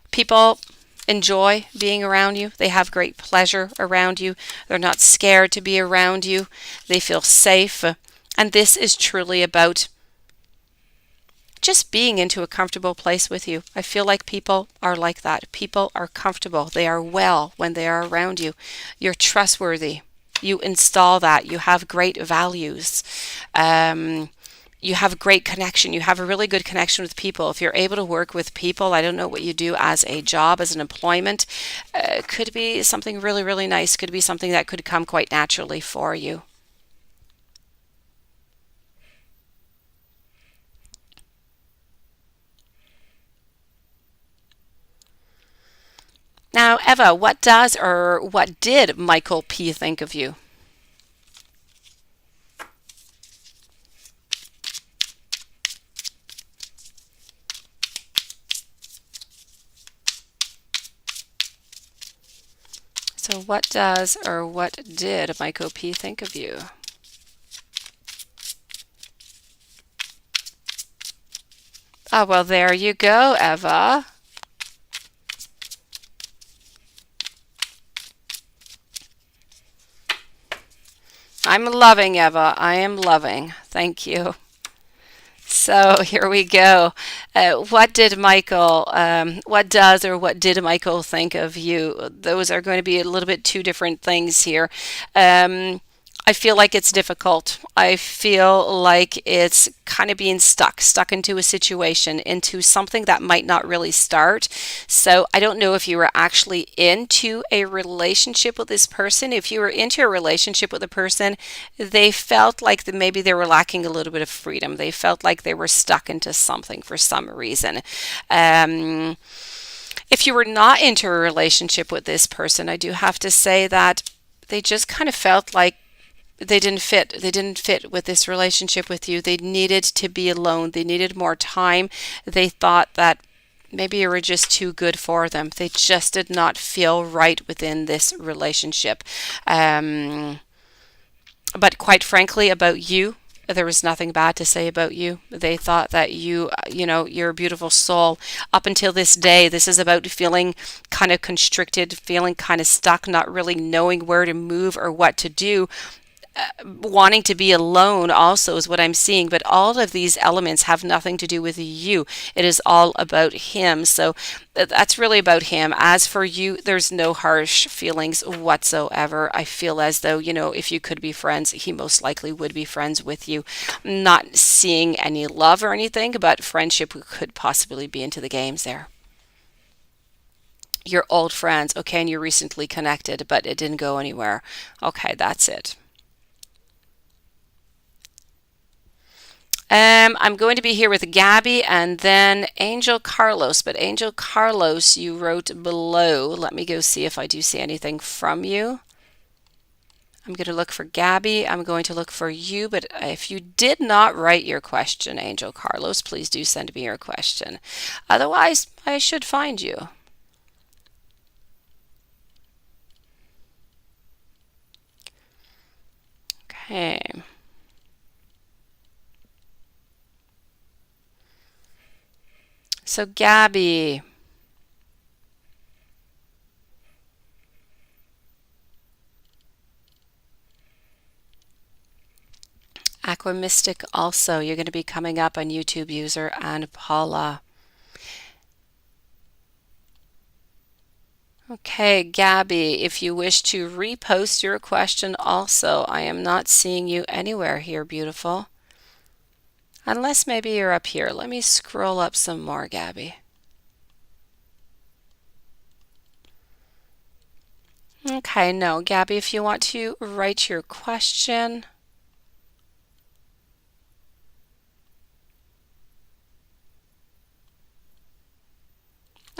A: People enjoy being around you. They have great pleasure around you. They're not scared to be around you. They feel safe. And this is truly about just being into a comfortable place with you. I feel like people are like that. People are comfortable. They are well when they are around you. You're trustworthy. You install that. You have great values. You have a great connection. You have a really good connection with people. If you're able to work with people, I don't know what you do as a job, as an employment, could be something really, really nice. Could be something that could come quite naturally for you. Now, Eva, what does or what did Michael P. think of you? So what does or what did Michael P. think of you? Oh, well, there you go, Eva. I'm loving, Eva. I am loving. Thank you. So here we go. What does or what did Michael think of you? Those are going to be a little bit two different things here. Um, I feel like it's difficult. I feel like it's kind of being stuck into a situation, into something that might not really start. So I don't know if you were actually into a relationship with this person. If you were into a relationship with a person, they felt like maybe they were lacking a little bit of freedom. They felt like they were stuck into something for some reason. Um, if you were not into a relationship with this person, I do have to say that they just kind of felt like they didn't fit. They didn't fit with this relationship with you. They needed to be alone. They needed more time. They thought that maybe you were just too good for them. They just did not feel right within this relationship. Um, but quite frankly, about you, there was nothing bad to say about you. They thought that you're a beautiful soul. Up until this day, this is about feeling kind of constricted, feeling kind of stuck, not really knowing where to move or what to do, wanting to be alone also is what I'm seeing, but all of these elements have nothing to do with you. It is all about him. So that's really about him. As for you, there's no harsh feelings whatsoever. I feel as though, if you could be friends, he most likely would be friends with you. Not seeing any love or anything, but friendship could possibly be into the games there. You're old friends, okay, and you're recently connected, but it didn't go anywhere. Okay, that's it. I'm going to be here with Gabby and then Angel Carlos. But Angel Carlos, you wrote below. Let me go see if I do see anything from you. I'm going to look for Gabby. I'm going to look for you. But if you did not write your question, Angel Carlos, please do send me your question. Otherwise, I should find you. Okay. So, Gabby. Aquamystic also. You're going to be coming up on YouTube user and Paula. Okay, Gabby, if you wish to repost your question also, I am not seeing you anywhere here, beautiful. Unless maybe you're up here. Let me scroll up some more, Gabby. Okay, no, Gabby, if you want to write your question.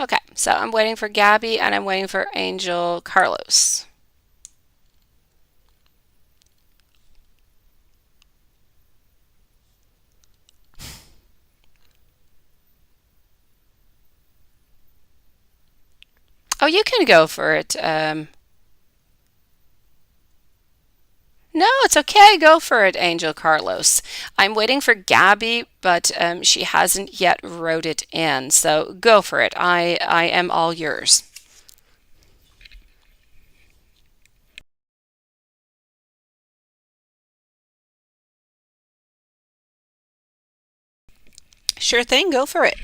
A: Okay, so I'm waiting for Gabby and I'm waiting for Angel Carlos. Oh, you can go for it. No, it's okay. Go for it, Angel Carlos. I'm waiting for Gabby, but she hasn't yet wrote it in. So go for it. I am all yours. Sure thing. Go for it.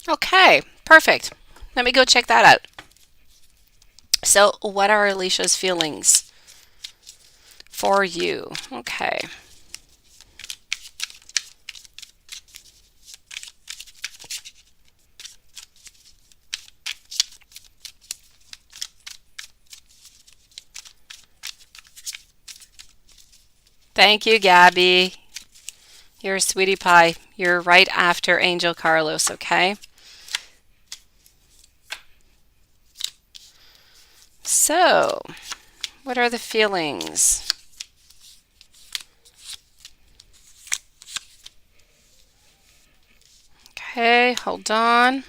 A: Okay, perfect. Let me go check that out. So, what are Alicia's feelings for you? Okay. Thank you, Gabby. You're a sweetie pie. You're right after Angel Carlos, okay? So, what are the feelings? Okay, hold on. I'm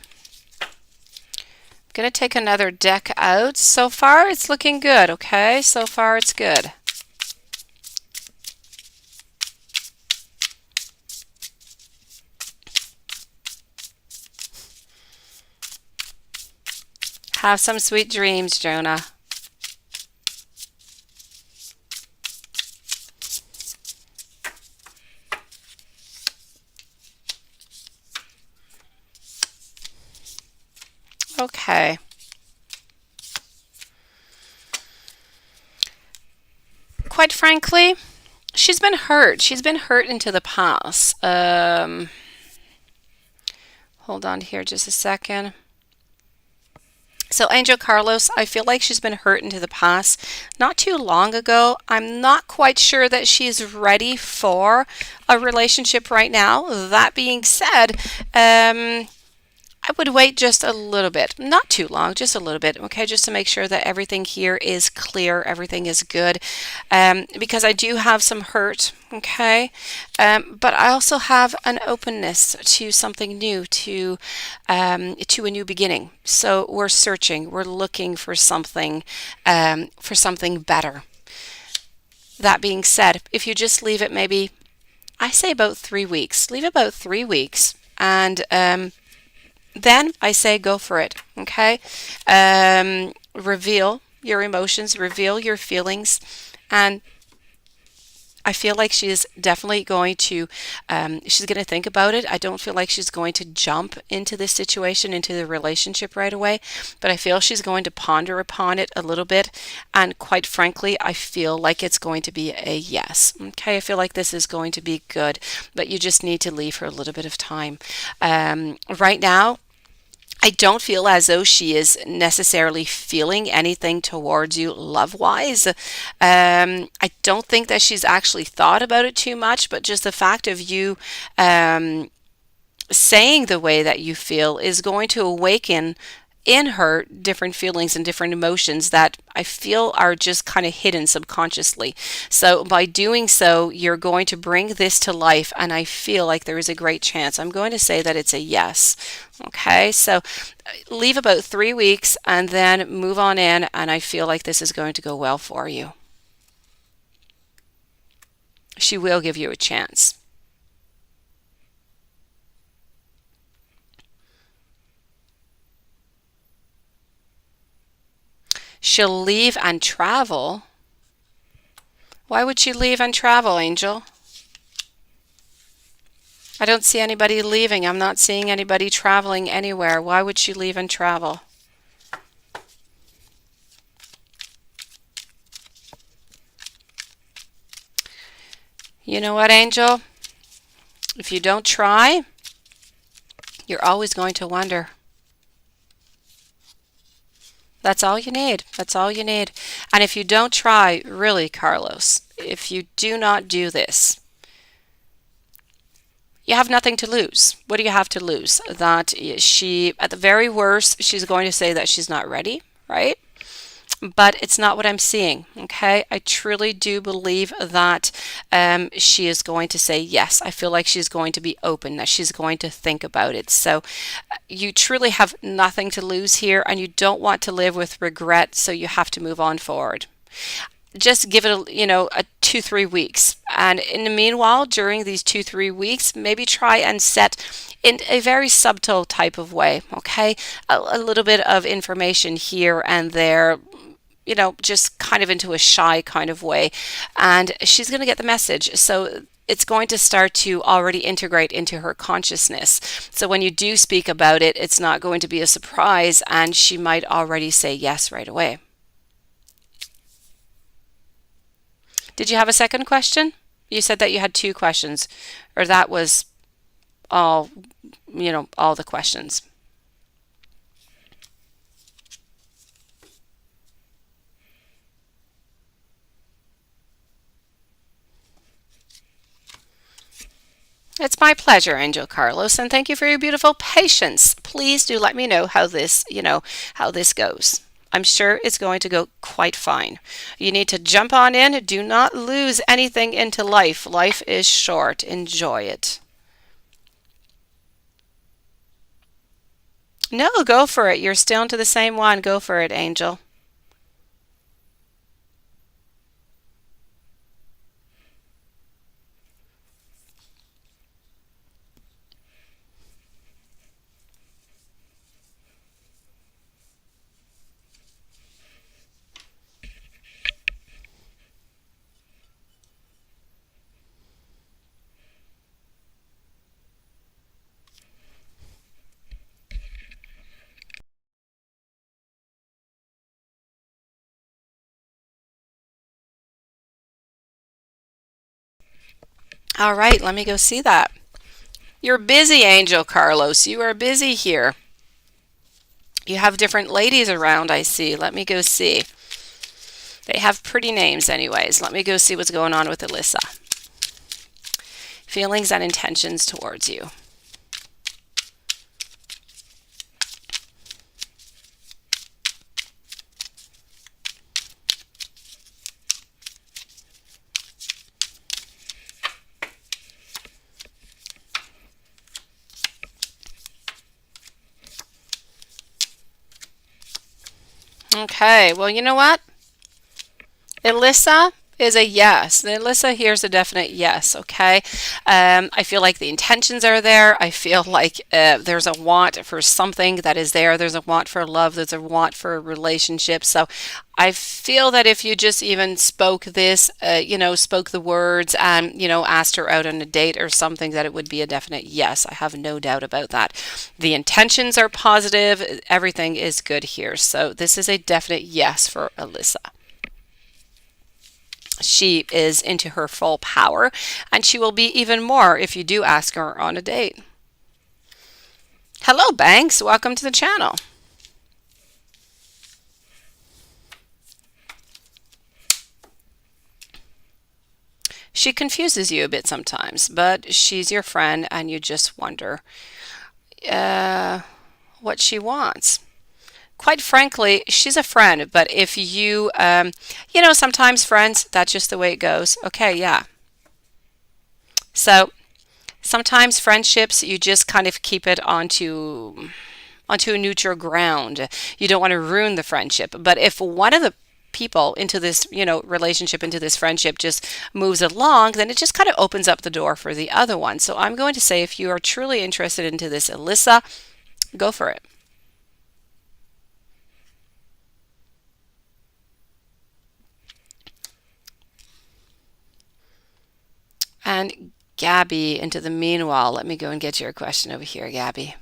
A: going to take another deck out. So far, it's looking good, okay? So far, it's good. Have some sweet dreams, Jonah. Okay. Quite frankly, she's been hurt. She's been hurt into the past. Hold on here just a second. So Angel Carlos, I feel like she's been hurt into the past not too long ago. I'm not quite sure that she's ready for a relationship right now. That being said, I would wait just a little bit, not too long, just a little bit, okay, just to make sure that everything here is clear, everything is good, because I do have some hurt, okay, but I also have an openness to something new, to a new beginning. So we're searching, we're looking for something better. That being said, if you just leave it maybe, I say about 3 weeks, leave it about 3 weeks, and then I say go for it, okay? Reveal your emotions, reveal your feelings, and I feel like she is definitely going to, she's going to think about it. I don't feel like she's going to jump into this situation, into the relationship right away, but I feel she's going to ponder upon it a little bit. And quite frankly, I feel like it's going to be a yes. Okay, I feel like this is going to be good, but you just need to leave her a little bit of time. Right now, I don't feel as though she is necessarily feeling anything towards you love wise. I don't think that she's actually thought about it too much, but just the fact of you saying the way that you feel is going to awaken in her different feelings and different emotions that I feel are just kind of hidden subconsciously. So by doing so, you're going to bring this to life, and I feel like there is a great chance. I'm going to say that it's a yes. Okay, so leave about 3 weeks and then move on in, and I feel like this is going to go well for you. She will give you a chance. She'll leave and travel. Why would she leave and travel, Angel? I don't see anybody leaving. I'm not seeing anybody traveling anywhere. Why would she leave and travel? You know what, Angel? If you don't try, you're always going to wonder. That's all you need. That's all you need. And if you don't try, really, Carlos, if you do not do this, you have nothing to lose. What do you have to lose? That she, at the very worst, she's going to say that she's not ready, right? But it's not what I'm seeing. Okay, I truly do believe that she is going to say yes. I feel like she's going to be open, that she's going to think about it. So you truly have nothing to lose here, and you don't want to live with regret, so you have to move on forward. Just give it a 2-3 weeks, and in the meanwhile, during these 2-3 weeks, maybe try and set in a very subtle type of way. Okay, a little bit of information here and there, just kind of into a shy kind of way. And she's going to get the message. So it's going to start to already integrate into her consciousness. So when you do speak about it, it's not going to be a surprise, and she might already say yes right away. Did you have a second question? You said that you had two questions, or that was all, all the questions. It's my pleasure, Angel Carlos, and thank you for your beautiful patience. Please do let me know how this goes. I'm sure it's going to go quite fine. You need to jump on in. Do not lose anything into life. Life is short. Enjoy it. No, go for it. You're still into the same one. Go for it, Angel. All right, let me go see that. You're busy, Angel Carlos. You are busy here. You have different ladies around, I see. Let me go see. They have pretty names anyways. Let me go see what's going on with Alyssa. Feelings and intentions towards you. Okay, well, you know what? Alyssa is a yes. Alyssa here's a definite yes, okay? I feel like the intentions are there. I feel like there's a want for something that is there. There's a want for love. There's a want for a relationship. So I feel that if you just even spoke this, spoke the words and, asked her out on a date or something, that it would be a definite yes. I have no doubt about that. The intentions are positive. Everything is good here. So this is a definite yes for Alyssa. She is into her full power, and she will be even more if you do ask her on a date. Hello, Banks. Welcome to the channel. She confuses you a bit sometimes, but she's your friend and you just wonder uh, what she wants. Quite frankly, she's a friend, but if sometimes friends, that's just the way it goes. Okay, yeah. So sometimes friendships, you just kind of keep it onto a neutral ground. You don't want to ruin the friendship. But if one of the people into this, relationship, into this friendship just moves along, then it just kind of opens up the door for the other one. So I'm going to say if you are truly interested into this, Alyssa, go for it. And Gabby, into the meanwhile, let me go and get your question over here, Gabby.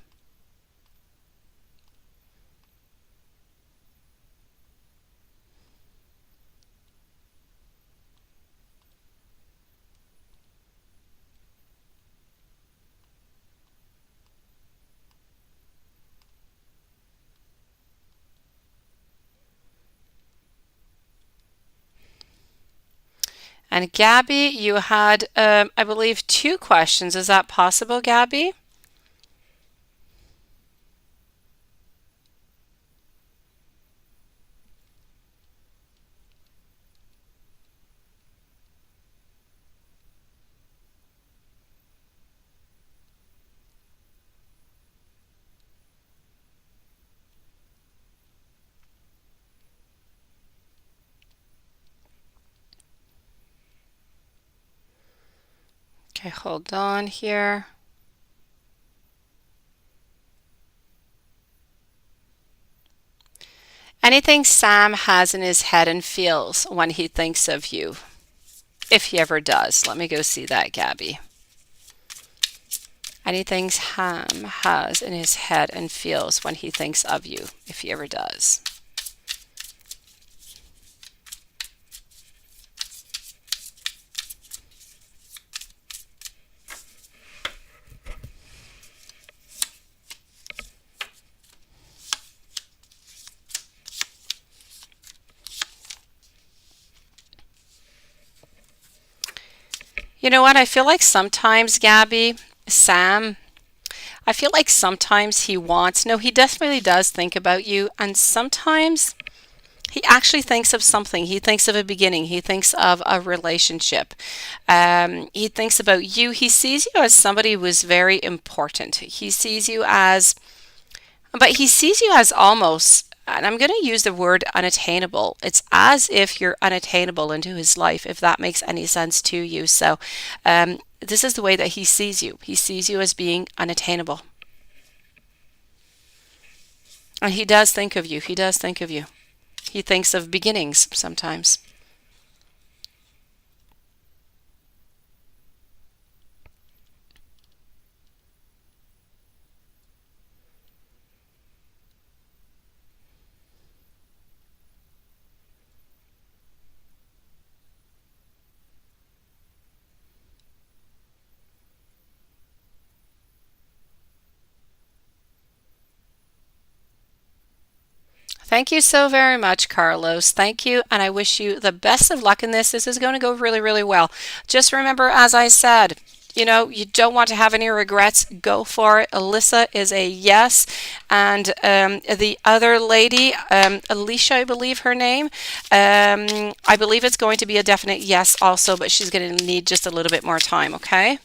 A: And Gabby, you had, I believe, two questions. Is that possible, Gabby? Okay, hold on here. Anything Sam has in his head and feels when he thinks of you, if he ever does. Let me go see that, Gabby. Anything Sam has in his head and feels when he thinks of you, if he ever does. You know what? I feel like sometimes, Gabby, Sam, I feel like sometimes he wants, no, he definitely does think about you, and sometimes he actually thinks of something. He thinks of a beginning. He thinks of a relationship. He thinks about you. He sees you as somebody who is very important. He sees you as, but he sees you as almost, and I'm going to use the word unattainable. It's as if you're unattainable into his life, if that makes any sense to you. So, this is the way that he sees you. He sees you as being unattainable. And he does think of you. He does think of you. He thinks of beginnings sometimes. Thank you so very much, Carlos. Thank you, and I wish you the best of luck in this. This is going to go really, really well. Just remember, as I said, you don't want to have any regrets. Go for it. Alyssa is a yes. And the other lady, Alicia, I believe her name, I believe it's going to be a definite yes also, but she's going to need just a little bit more time, okay?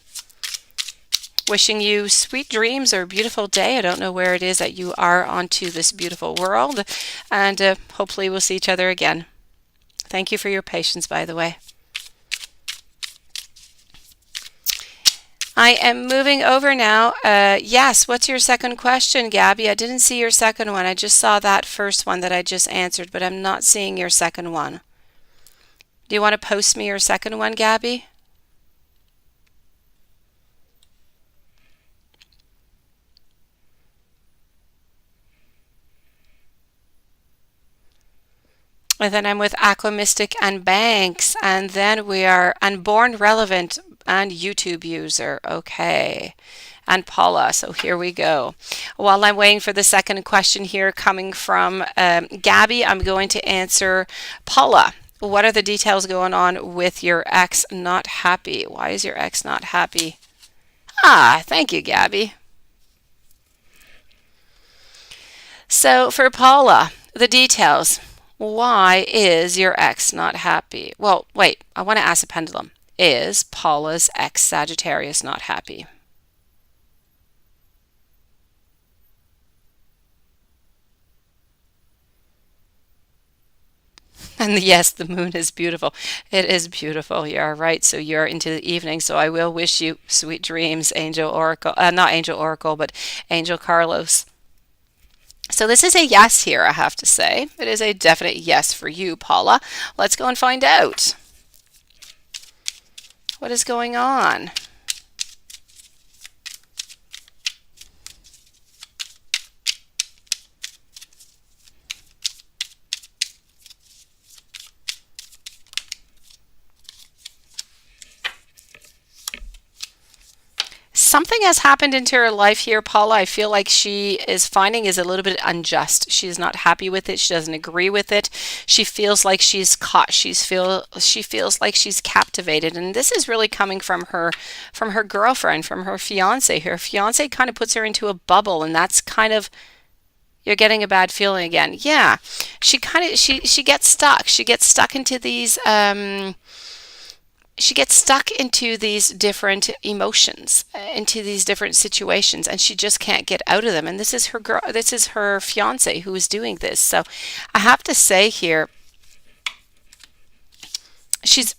A: Wishing you sweet dreams or a beautiful day. I don't know where it is that you are onto this beautiful world. And hopefully we'll see each other again. Thank you for your patience, by the way. I am moving over now. Yes, what's your second question, Gabby? I didn't see your second one. I just saw that first one that I just answered, but I'm not seeing your second one. Do you want to post me your second one, Gabby? And then I'm with Aquamystic and Banks. And then we are Unborn Relevant and YouTube user. Okay. And Paula. So here we go. While I'm waiting for the second question here coming from Gabby, I'm going to answer Paula. What are the details going on with your ex not happy? Why is your ex not happy? Ah, thank you, Gabby. So for Paula, the details. Why is your ex not happy? Well, wait, I want to ask a pendulum. Is Paula's ex Sagittarius not happy? And yes, the moon is beautiful. It is beautiful. You are right. So you're into the evening. So I will wish you sweet dreams, Angel Oracle. Not Angel Oracle, but Angel Carlos. So this is a yes here, I have to say. It is a definite yes for you, Paula. Let's go and find out what is going on. Something has happened into her life here, Paula. I feel like she is finding is a little bit unjust. She's not happy with it. She doesn't agree with it. She feels like she's caught. She feels like she's captivated. And this is really coming from her girlfriend, from her fiance. Her fiance kind of puts her into a bubble, and that's kind of you're getting a bad feeling again. Yeah. She gets stuck. She gets stuck into these different emotions, into these different situations, and she just can't get out of them. And this is her girl, this is her fiance who is doing this. So I have to say here, she's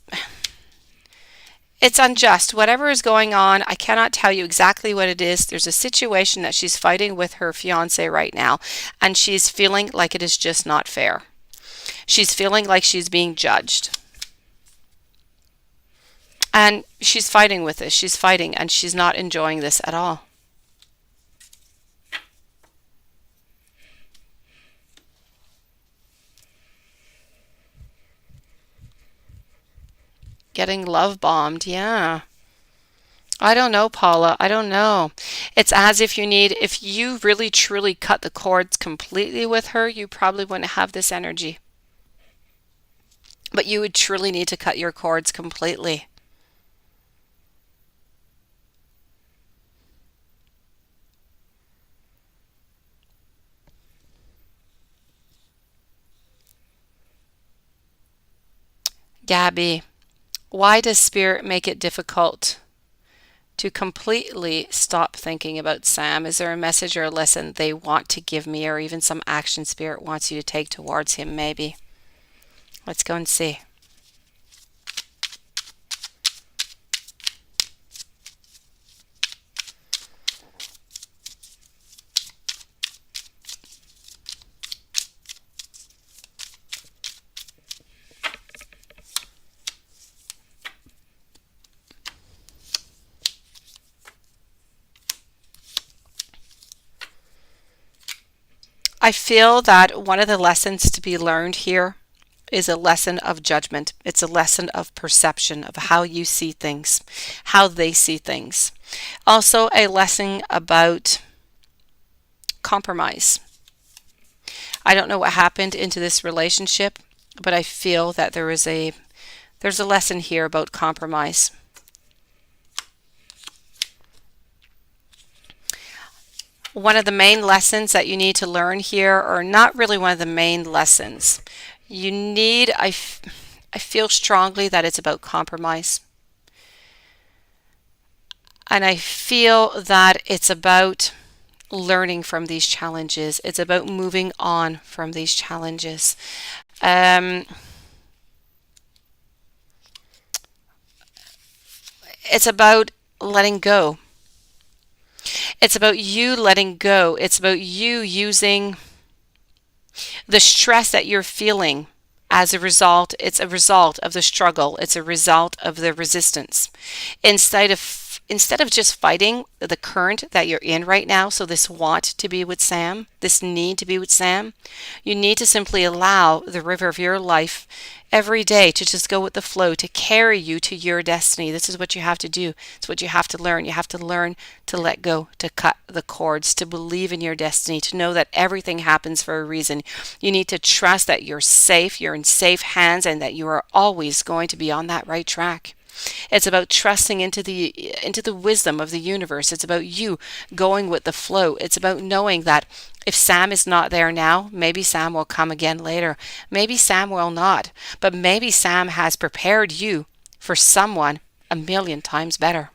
A: it's unjust. Whatever is going on, I cannot tell you exactly what it is. There's a situation that she's fighting with her fiance right now, and she's feeling like it is just not fair. She's feeling like she's being judged. And she's fighting with this. She's fighting and she's not enjoying this at all. Getting love bombed. Yeah. I don't know, Paula. I don't know. It's as if if you really truly cut the cords completely with her, you probably wouldn't have this energy. But you would truly need to cut your cords completely. Gabby, why does Spirit make it difficult to completely stop thinking about Sam? Is there a message or a lesson they want to give me, or even some action Spirit wants you to take towards him, maybe? Let's go and see. I feel that one of the lessons to be learned here is a lesson of judgment. It's a lesson of perception of how you see things, how they see things. Also, a lesson about compromise. I don't know what happened into this relationship, but I feel that there's a lesson here about compromise. One of the main lessons that you need to learn here, or not really one of the main lessons, you need, I feel strongly that it's about compromise. And I feel that it's about learning from these challenges. It's about moving on from these challenges. Um, it's about letting go. It's about you letting go. It's about you using the stress that you're feeling as a result. It's a result of the struggle. It's a result of the resistance. Instead of instead of just fighting the current that you're in right now, so this want to be with Sam, this need to be with Sam, you need to simply allow the river of your life every day to just go with the flow, to carry you to your destiny. This is what you have to do. It's what you have to learn. You have to learn to let go, to cut the cords, to believe in your destiny, to know that everything happens for a reason. You need to trust that you're safe, you're in safe hands, and that you are always going to be on that right track. It's about trusting into the wisdom of the universe. It's about you going with the flow. It's about knowing that if Sam is not there now, maybe Sam will come again later. Maybe Sam will not. But maybe Sam has prepared you for someone a million times better.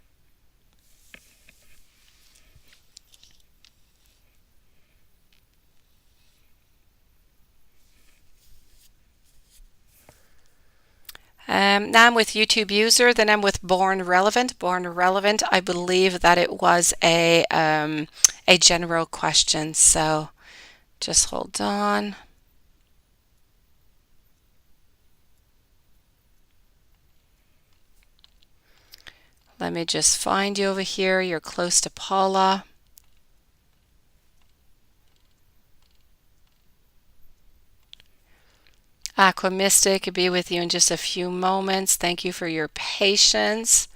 A: Now I'm with YouTube user, then I'm with Born Relevant. Born Relevant, I believe that it was a general question. So just hold on. Let me just find you over here. You're close to Paula. Aqua Mystic will be with you in just a few moments. Thank you for your patience.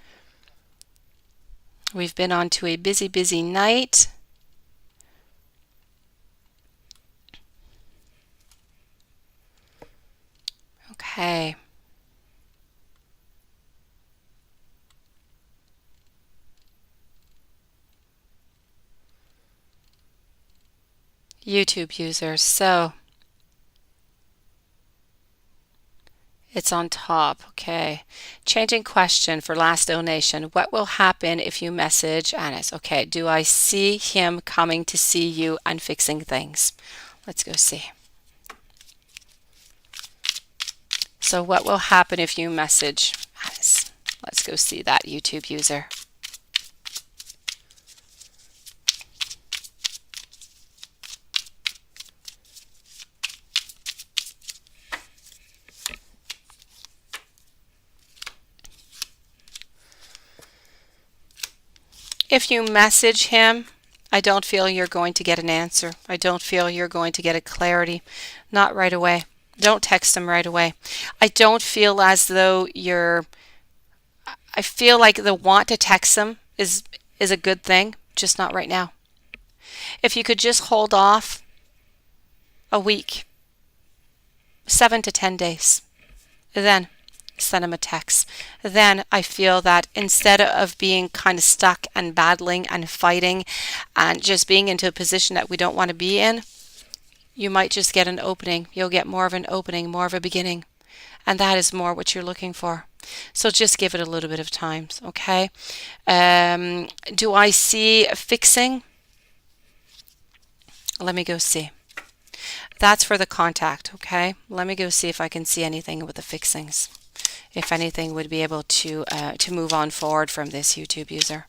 A: We've been on to a busy, busy night. Okay. YouTube users. So it's on top. Okay. Changing question for last donation. What will happen if you message Anis? Okay. Do I see him coming to see you and fixing things? Let's go see. So what will happen if you message Anis? Let's go see that YouTube user. If you message him, I don't feel you're going to get an answer. I don't feel you're going to get a clarity. Not right away. Don't text him right away. I don't feel as though I feel like the want to text him is a good thing, just not right now. If you could just hold off a week, 7 to 10 days, then send him a text. Then I feel that instead of being kind of stuck and battling and fighting and just being into a position that we don't want to be in, you might just get an opening. You'll get more of an opening, more of a beginning. And that is more what you're looking for. So just give it a little bit of time, okay? Do I see fixing? Let me go see. That's for the contact, okay? Let me go see if I can see anything with the fixings. If anything would be able to move on forward from this YouTube user.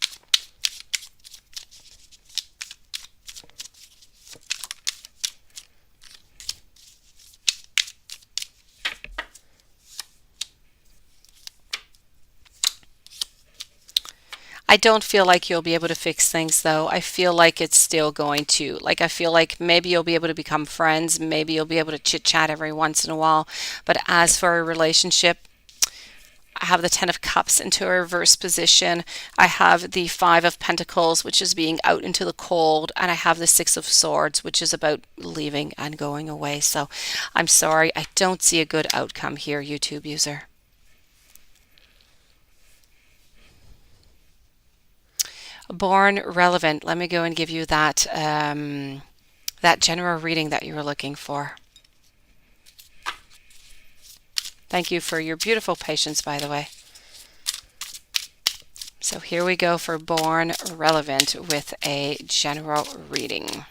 A: I don't feel like you'll be able to fix things though. I feel like it's still going to, like I feel like maybe you'll be able to become friends, maybe you'll be able to chit chat every once in a while, but as for a relationship, I have the Ten of Cups into a reverse position. I have the Five of Pentacles, which is being out into the cold, and I have the Six of Swords, which is about leaving and going away. So I'm sorry, I don't see a good outcome here, YouTube user. Born Relevant. Let me go and give you that that general reading that you were looking for. Thank you for your beautiful patience, by the way. So here we go for Born Relevant with a general reading.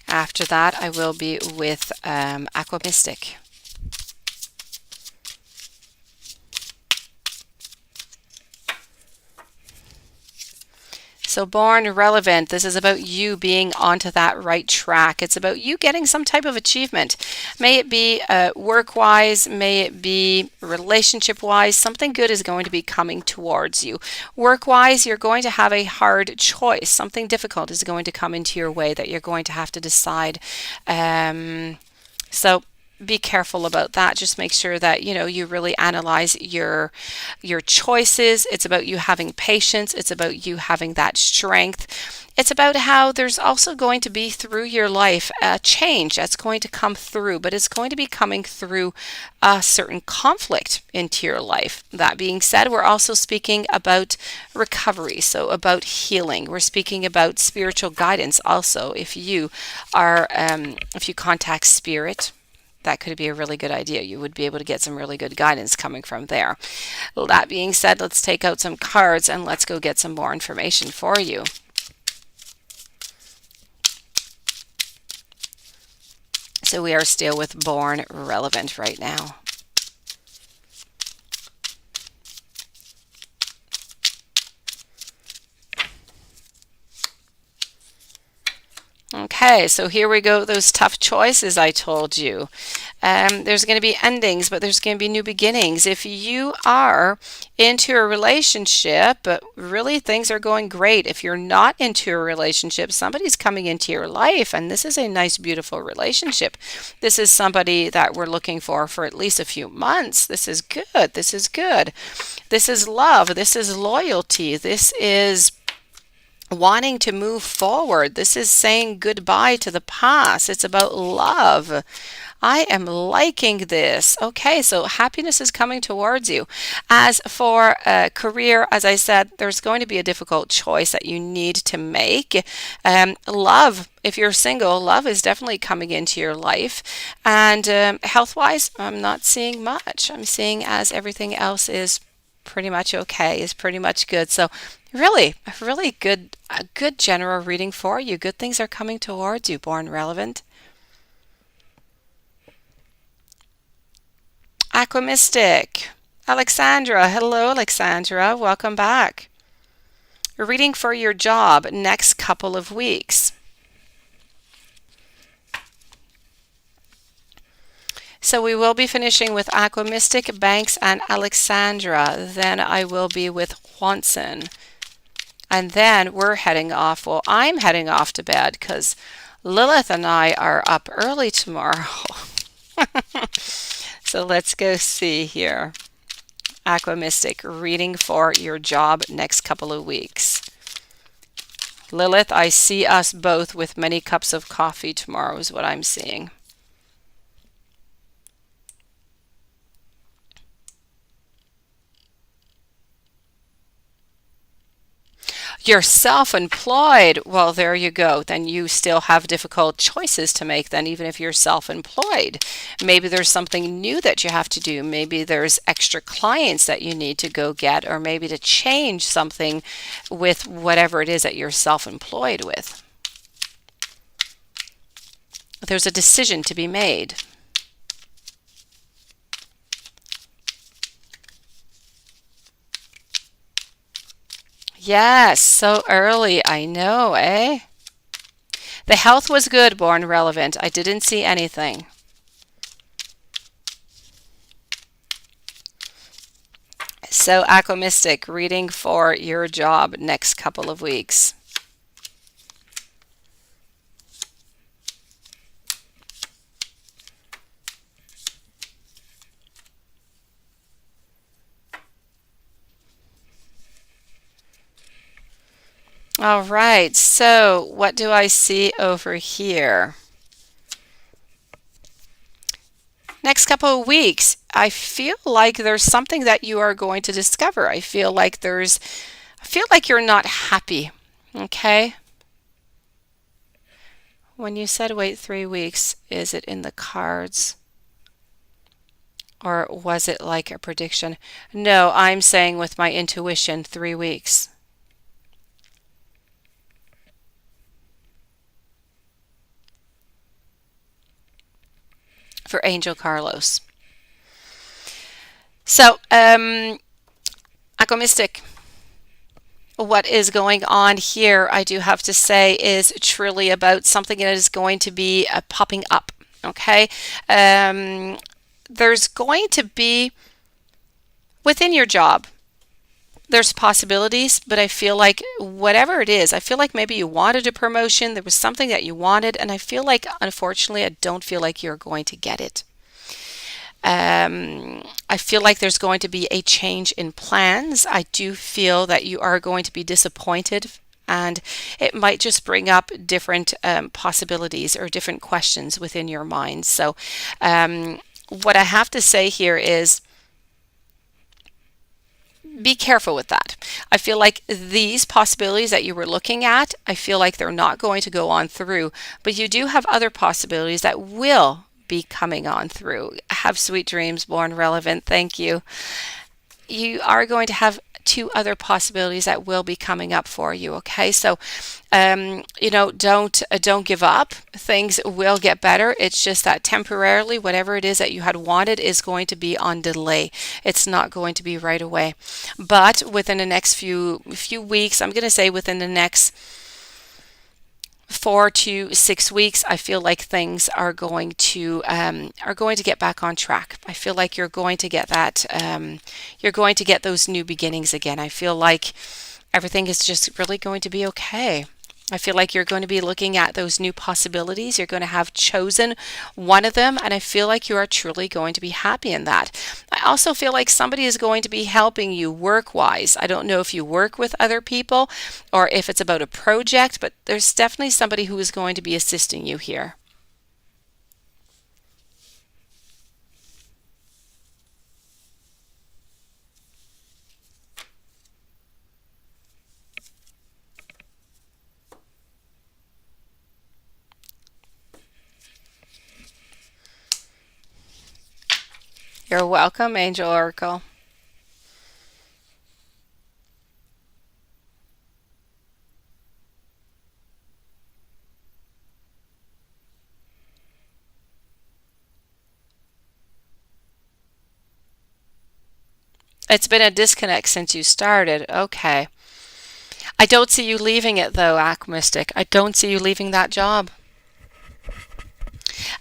A: After that, I will be with Aqua Mystic. So, born relevant, this is about you being onto that right track. It's about you getting some type of achievement. May it be work wise, may it be relationship wise, something good is going to be coming towards you. Work wise, you're going to have a hard choice. Something difficult is going to come into your way that you're going to have to decide. So, be careful about that. Just make sure that you really analyze your choices. It's about you having patience. It's about you having that strength. It's about how there's also going to be through your life a change that's going to come through, but it's going to be coming through a certain conflict into your life. That being said, we're also speaking about recovery, so about healing. We're speaking about spiritual guidance also. If you contact spirit, that could be a really good idea. You would be able to get some really good guidance coming from there. That being said, let's take out some cards and let's go get some more information for you. So we are still with born relevant right now. Okay, so here we go. Those tough choices I told you. There's going to be endings, but there's going to be new beginnings. If you are into a relationship, but really things are going great. If you're not into a relationship, somebody's coming into your life, and this is a nice, beautiful relationship. This is somebody that we're looking for at least a few months. This is good. This is good. This is love. This is loyalty. This is wanting to move forward. This is saying goodbye to the past. It's about love. I am liking this. Okay, so happiness is coming towards you. As for career, as I said, there's going to be a difficult choice that you need to make. Love, if you're single, love is definitely coming into your life. And health-wise, I'm not seeing much. I'm seeing as everything else is pretty much okay, is pretty much good. So really, a good general reading for you. Good things are coming towards you, born relevant. Aquamystic. Alexandra. Hello, Alexandra. Welcome back. Reading for your job next couple of weeks. So we will be finishing with Aquamystic, Banks, and Alexandra. Then I will be with Juanson. And then we're heading off. Well, I'm heading off to bed because Lilith and I are up early tomorrow. So let's go see here. Aquamystic, reading for your job next couple of weeks. Lilith, I see us both with many cups of coffee tomorrow is what I'm seeing. You're self-employed. Well, there you go. Then you still have difficult choices to make then, even if you're self-employed. Maybe there's something new that you have to do. Maybe there's extra clients that you need to go get, or maybe to change something with whatever it is that you're self-employed with. There's a decision to be made. Yes, so early. I know, eh? The health was good, born relevant. I didn't see anything. So, Aquamystic, reading for your job next couple of weeks. All right, so what do I see over here? Next couple of weeks, I feel like there's something that you are going to discover. I feel like you're not happy. Okay? When you said wait 3 weeks, is it in the cards? Or was it like a prediction? No, I'm saying with my intuition, 3 weeks. For Angel Carlos. So, Aquamystic, what is going on here, I do have to say, is truly about something that is going to be popping up. Okay. Um, there's going to be within your job, there's possibilities, but I feel like whatever it is, I feel like maybe you wanted a promotion, there was something that you wanted, and I feel like, unfortunately, I don't feel like you're going to get it. I feel like there's going to be a change in plans. I do feel that you are going to be disappointed, and it might just bring up different possibilities or different questions within your mind. So, what I have to say here is be careful with that. I feel like these possibilities that you were looking at, I feel like they're not going to go on through, but you do have other possibilities that will be coming on through. Have sweet dreams, born relevant. Thank you. You are going to have two other possibilities that will be coming up for you. Okay, so don't give up. Things will get better. It's just that temporarily, whatever it is that you had wanted is going to be on delay. It's not going to be right away. But within the next few weeks, I'm going to say within the next 4 to 6 weeks, I feel like things are going to get back on track. I feel like you're going to get that you're going to get those new beginnings again. I feel like everything is just really going to be okay. I feel like you're going to be looking at those new possibilities. You're going to have chosen one of them, and I feel like you are truly going to be happy in that. I also feel like somebody is going to be helping you work-wise. I don't know if you work with other people or if it's about a project, but there's definitely somebody who is going to be assisting you here. You're welcome, Angel Oracle. It's been a disconnect since you started. Okay. I don't see you leaving it though, Aquamystic. I don't see you leaving that job.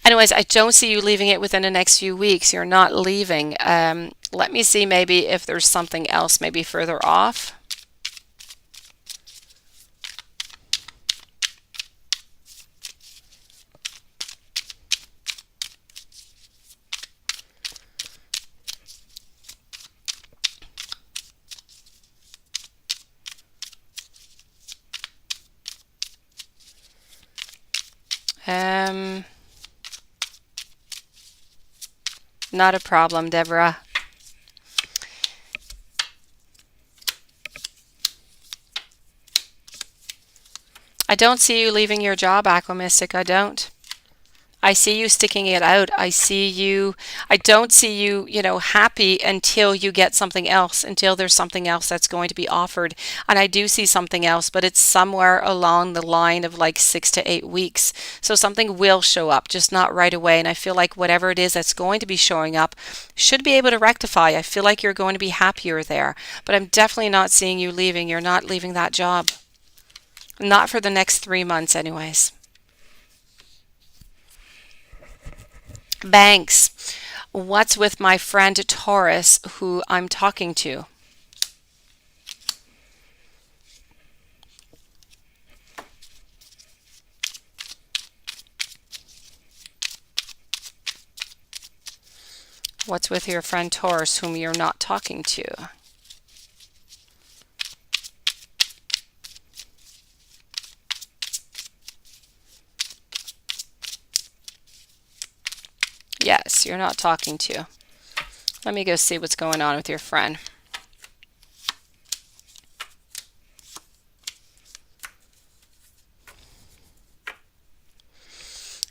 A: Anyways, I don't see you leaving it within the next few weeks. You're not leaving. Let me see maybe if there's something else maybe further off. Um, Not a problem, Deborah. I don't see you leaving your job, Aquamystic. I don't. I see you sticking it out. I don't see you, happy until you get something else, until there's something else that's going to be offered. And I do see something else, but it's somewhere along the line of like 6 to 8 weeks. So something will show up, just not right away. And I feel like whatever it is that's going to be showing up should be able to rectify. I feel like you're going to be happier there, but I'm definitely not seeing you leaving. You're not leaving that job. Not for the next 3 months, anyways. Banks. What's with my friend Taurus who I'm talking to? What's with your friend Taurus whom you're not talking to? Yes, you're not talking to. Let me go see what's going on with your friend.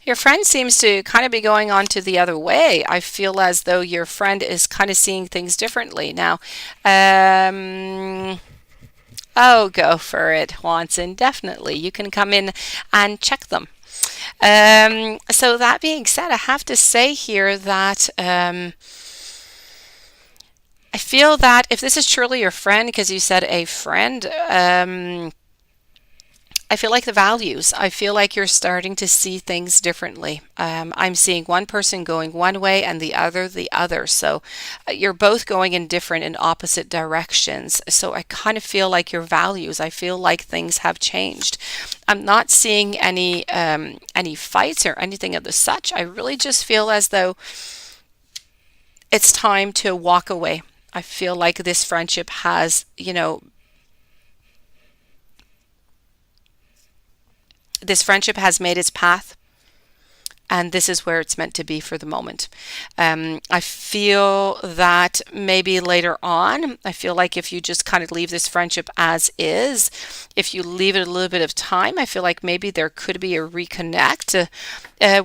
A: Your friend seems to kind of be going on to the other way. I feel as though your friend is kind of seeing things differently now. Um, oh, go for it, Watson. Definitely. You can come in and check them. So that being said, I have to say here that I feel that if this is truly your friend, because you said a friend, I feel like the values. I feel like you're starting to see things differently. I'm seeing one person going one way and the other. So you're both going in different and opposite directions. So I kind of feel like your values. I feel like things have changed. I'm not seeing any fights or anything of the such. I really just feel as though it's time to walk away. I feel like this friendship has, this friendship has made its path, and this is where it's meant to be for the moment. I feel that maybe later on, I feel like if you just kind of leave this friendship as is, if you leave it a little bit of time, I feel like maybe there could be a reconnect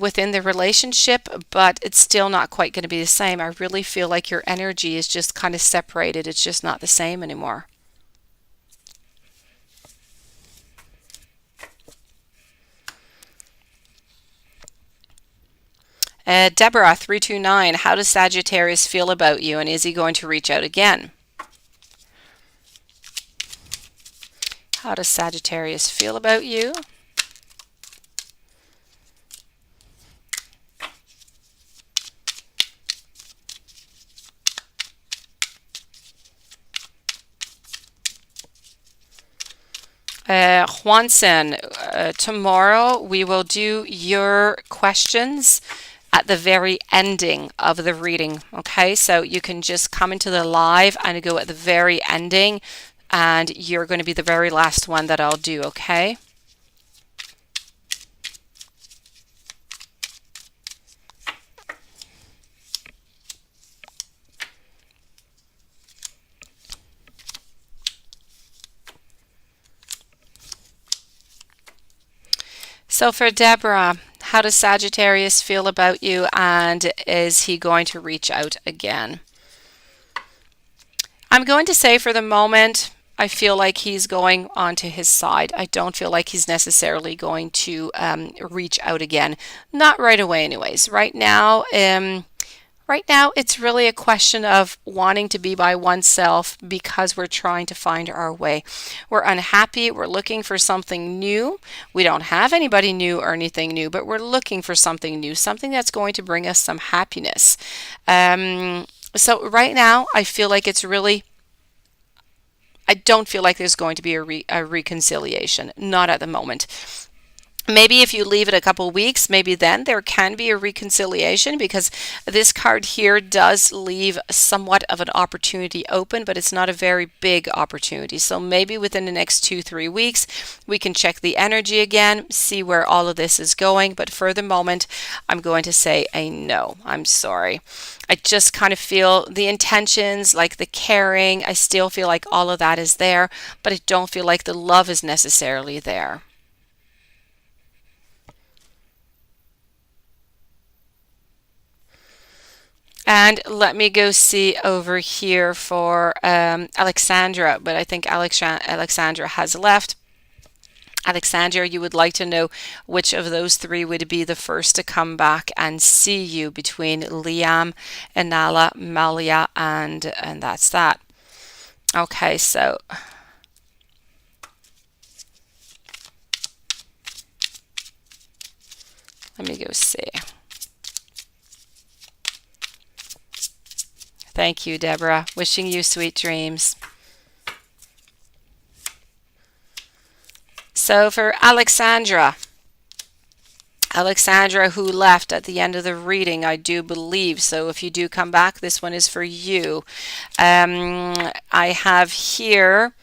A: within the relationship, but it's still not quite going to be the same. I really feel like your energy is just kind of separated. It's just not the same anymore. Deborah 329, how does Sagittarius feel about you, and is he going to reach out again? How does Sagittarius feel about you? Juanson, tomorrow we will do your questions at the very ending of the reading. Okay, so you can just come into the live and go at the very ending, and you're going to be the very last one that I'll do. Okay. So for Deborah, how does Sagittarius feel about you, and is he going to reach out again? I'm going to say for the moment, I feel like he's going onto his side. I don't feel like he's necessarily going to reach out again. Not right away, anyways. Right now, it's really a question of wanting to be by oneself because we're trying to find our way. We're unhappy. We're looking for something new. We don't have anybody new or anything new, but we're looking for something new, something that's going to bring us some happiness. So right now, I feel like it's really, I don't feel like there's going to be a reconciliation. Not at the moment. Maybe if you leave it a couple weeks, maybe then there can be a reconciliation, because this card here does leave somewhat of an opportunity open, but it's not a very big opportunity. So maybe within the next 2-3 weeks, we can check the energy again, see where all of this is going. But for the moment, I'm going to say a no. I'm sorry. I just kind of feel the intentions, like the caring, I still feel like all of that is there, but I don't feel like the love is necessarily there. And let me go see over here for Alexandra, but I think Alexandra has left. Alexandra, you would like to know which of those three would be the first to come back and see you between Liam, Inala, Malia, and that's that. Okay, so let me go see. Thank you, Deborah. Wishing you sweet dreams. So for Alexandra, who left at the end of the reading, I do believe. So if you do come back, this one is for you. I have here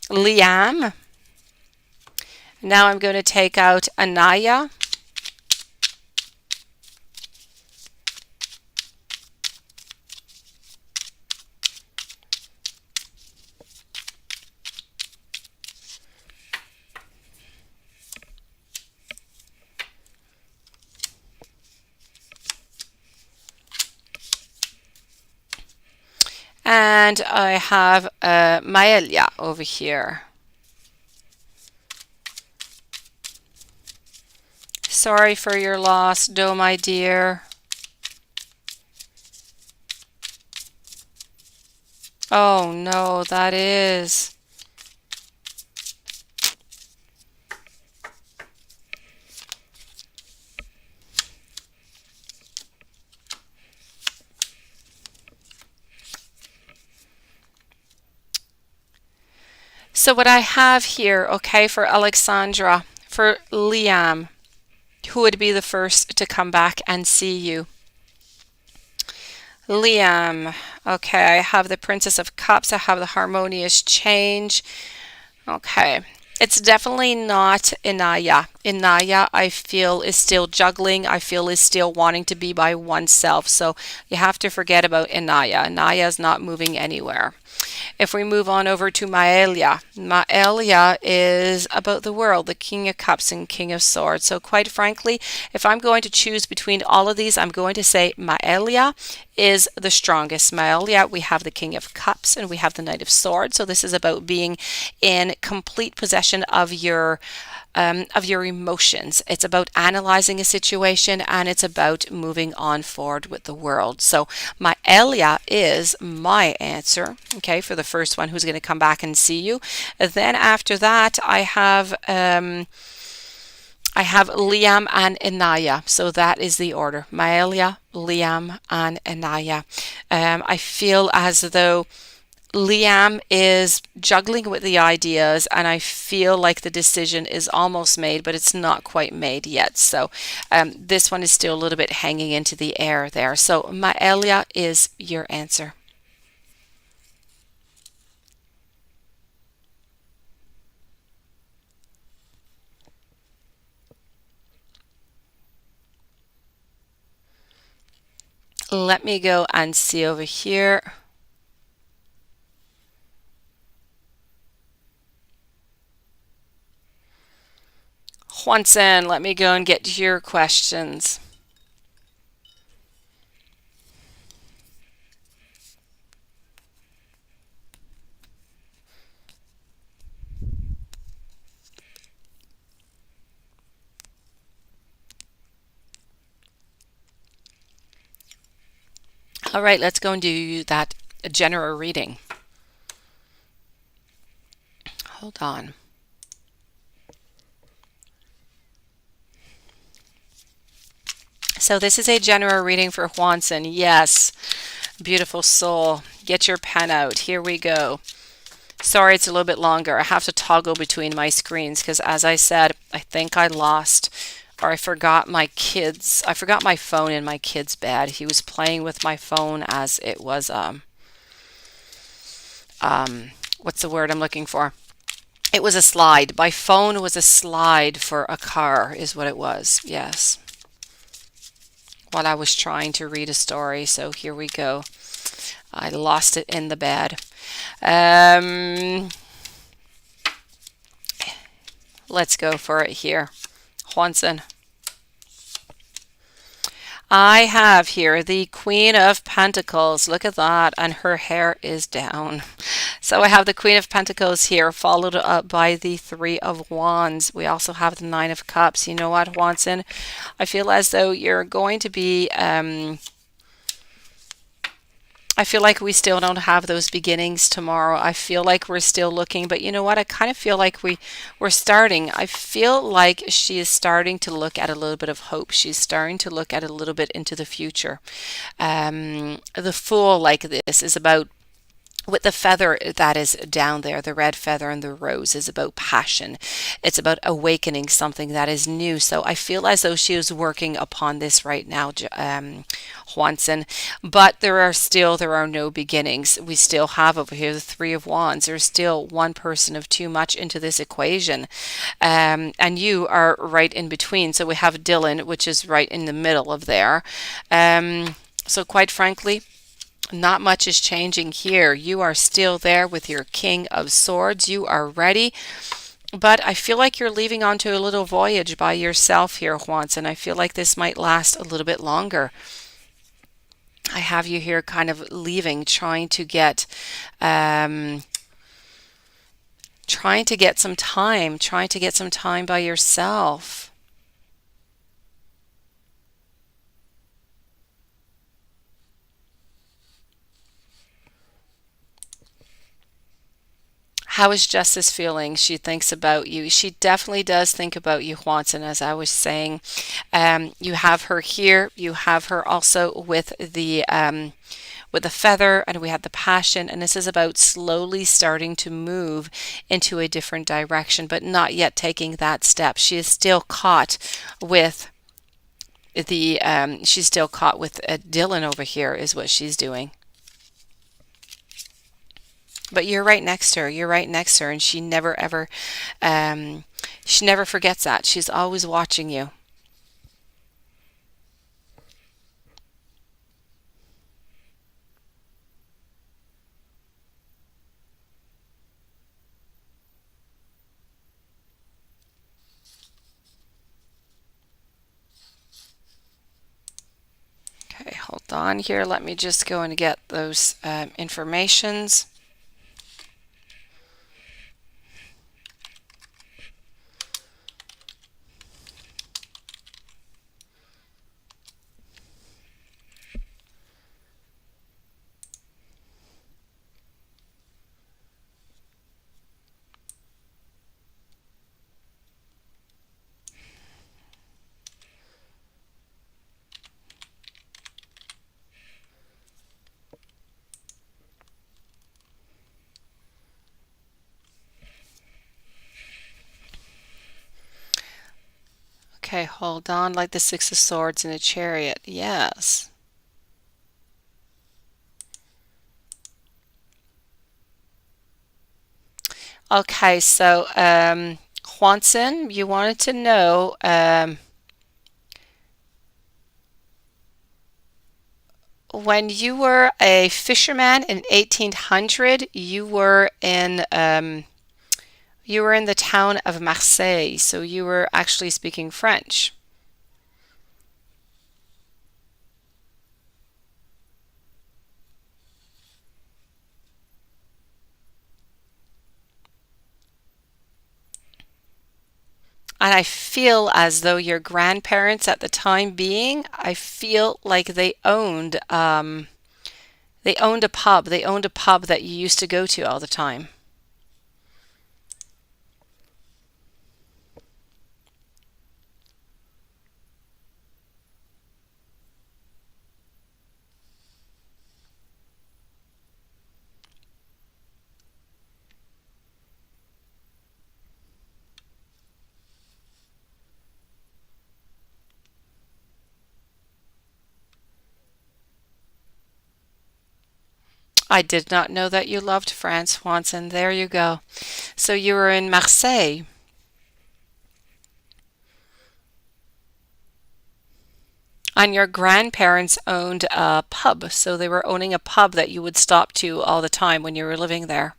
A: Liam. Now I'm going to take out Anaya. And I have Maelia over here. Sorry for your loss, Do, my dear. Oh no, that is. So what I have here, okay, for Alexandra, for Liam, who would be the first to come back and see you? Liam. Okay, I have the Princess of Cups. I have the Harmonious Change. Okay. It's definitely not Inaya. Inaya, I feel, is still juggling. I feel is still wanting to be by oneself. So you have to forget about Inaya. Inaya is not moving anywhere. If we move on over to Maelia, Maelia is about the world, the King of Cups and King of Swords. So, quite frankly, if I'm going to choose between all of these, I'm going to say Maelia is the strongest. Maelia, we have the King of Cups and we have the Knight of Swords. So, this is about being in complete possession of your emotions. It's about analyzing a situation and it's about moving on forward with the world. So my Elia is my answer, okay, for the first one who's going to come back and see you. Then after that, I have Liam and Inaya. So that is the order. Maelia, Liam, and Inaya. I feel as though Liam is juggling with the ideas, and I feel like the decision is almost made, but it's not quite made yet. So this one is still a little bit hanging into the air there. So Maelia is your answer. Let me go and see over here. Juansen, let me go and get your questions. All right, let's go and do that general reading. Hold on. So this is a general reading for Juansen. Yes, beautiful soul. Get your pen out. Here we go. Sorry, it's a little bit longer. I have to toggle between my screens because, as I said, I think I lost or I forgot I forgot my phone in my kid's bed. He was playing with my phone as it was, what's the word I'm looking for? It was a slide. My phone was a slide for a car, is what it was. Yes. While I was trying to read a story. So here we go. I lost it in the bed. Um, let's go for it here. Juanson. I have here the Queen of Pentacles. Look at that. And her hair is down. So I have the Queen of Pentacles here, followed up by the Three of Wands. We also have the Nine of Cups. You know what, Juanson? I feel as though you're going to be I feel like we still don't have those beginnings tomorrow. I feel like we're still looking, but you know what? I kind of feel like we're starting. I feel like she is starting to look at a little bit of hope. She's starting to look at a little bit into the future. The Fool, like this, is about with the feather that is down there, the red feather and the rose is about passion. It's about awakening something that is new. So I feel as though she is working upon this right now, Juanson. But there are no beginnings. We still have over here the Three of Wands. There's still one person of too much into this equation. And you are right in between. So we have Dylan, which is right in the middle of there. So quite frankly, not much is changing here. You are still there with your King of Swords. You are ready. But I feel like you're leaving onto a little voyage by yourself here, Juans, and I feel like this might last a little bit longer. I have you here kind of leaving, um, trying to get some time, trying to get some time by yourself. How is Justice feeling? She thinks about you. She definitely does think about you, Juanson, as I was saying. You have her here. You have her also with the feather, and we have the passion, and this is about slowly starting to move into a different direction, but not yet taking that step. She is still caught with she's still caught with Dylan over here, is what she's doing. But you're right next to her. You're right next to her, and um, she never forgets that. She's always watching you. Okay, hold on here. Let me just go and get those informations. Okay, hold on. Like the Six of Swords in a chariot. Yes. Okay, so Juanson, you wanted to know when you were a fisherman in 1800, you were in the town of Marseille, so you were actually speaking French. And I feel as though your grandparents at the time being, I feel like they owned a pub. They owned a pub that you used to go to all the time. I did not know that you loved France once, and there you go. So you were in Marseille, and your grandparents owned a pub, so they were owning a pub that you would stop to all the time when you were living there.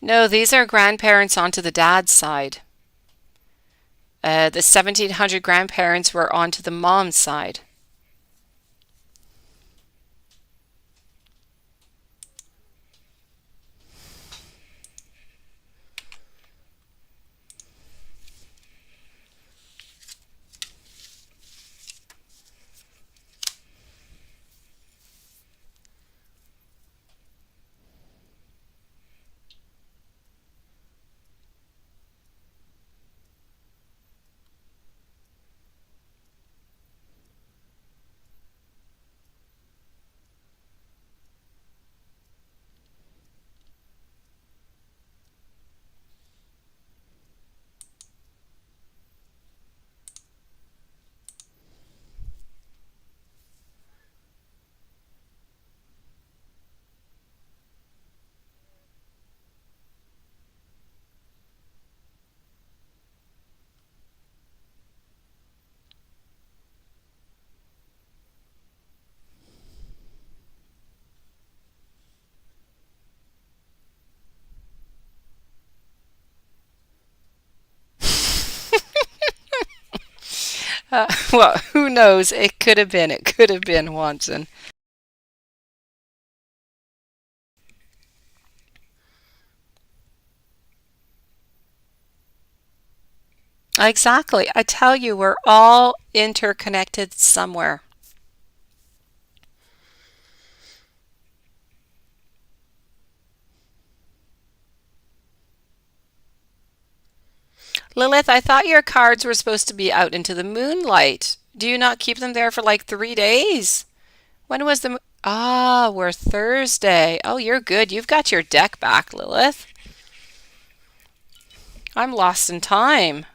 A: No, these are grandparents onto the dad's side. The 1700 grandparents were onto the mom's side. Well, who knows? It could have been. It could have been Watson. Exactly. I tell you, we're all interconnected somewhere. Lilith, I thought your cards were supposed to be out into the moonlight. Do you not keep them there for like 3 days? When was the... Ah, we're Thursday. Oh, you're good. You've got your deck back, Lilith. I'm lost in time.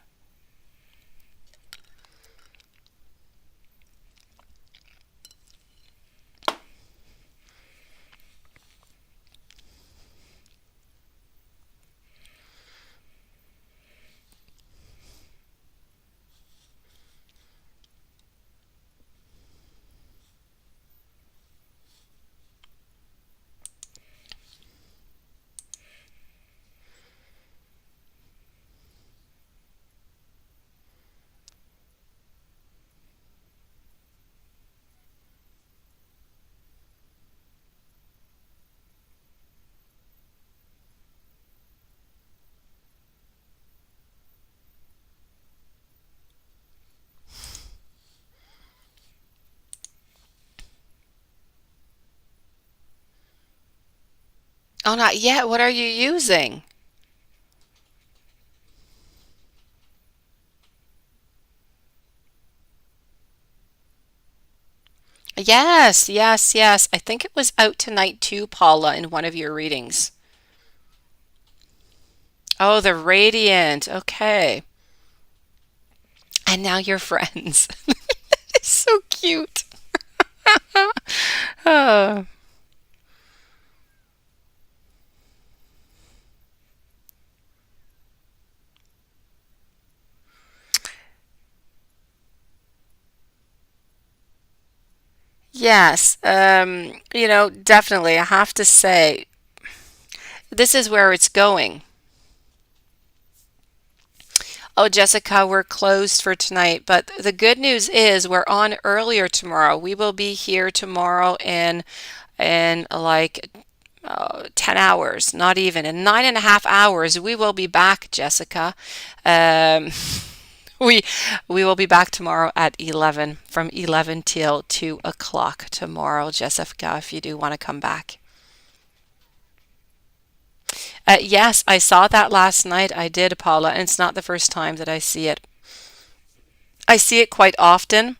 A: Oh, not yet. What are you using? Yes, yes, yes. I think it was out tonight too, Paula, in one of your readings. Oh, the Radiant. Okay. And now you're friends. It's so cute. Oh. Yes, definitely. I have to say, this is where it's going. Oh, Jessica, we're closed for tonight, but the good news is we're on earlier tomorrow. We will be here tomorrow in like 10 hours, not even in 9.5 hours. We will be back, Jessica. Um, we we will be back tomorrow at 11, from 11 till 2 o'clock tomorrow, Jessica, if you do want to come back. Yes, I saw that last night. I did, Paula, and it's not the first time that I see it. I see it quite often,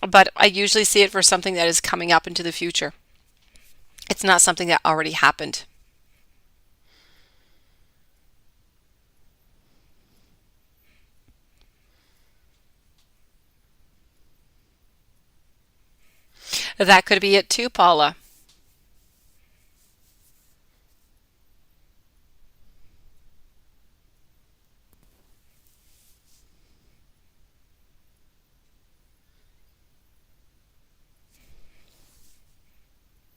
A: but I usually see it for something that is coming up into the future. It's not something that already happened. That could be it too, Paula.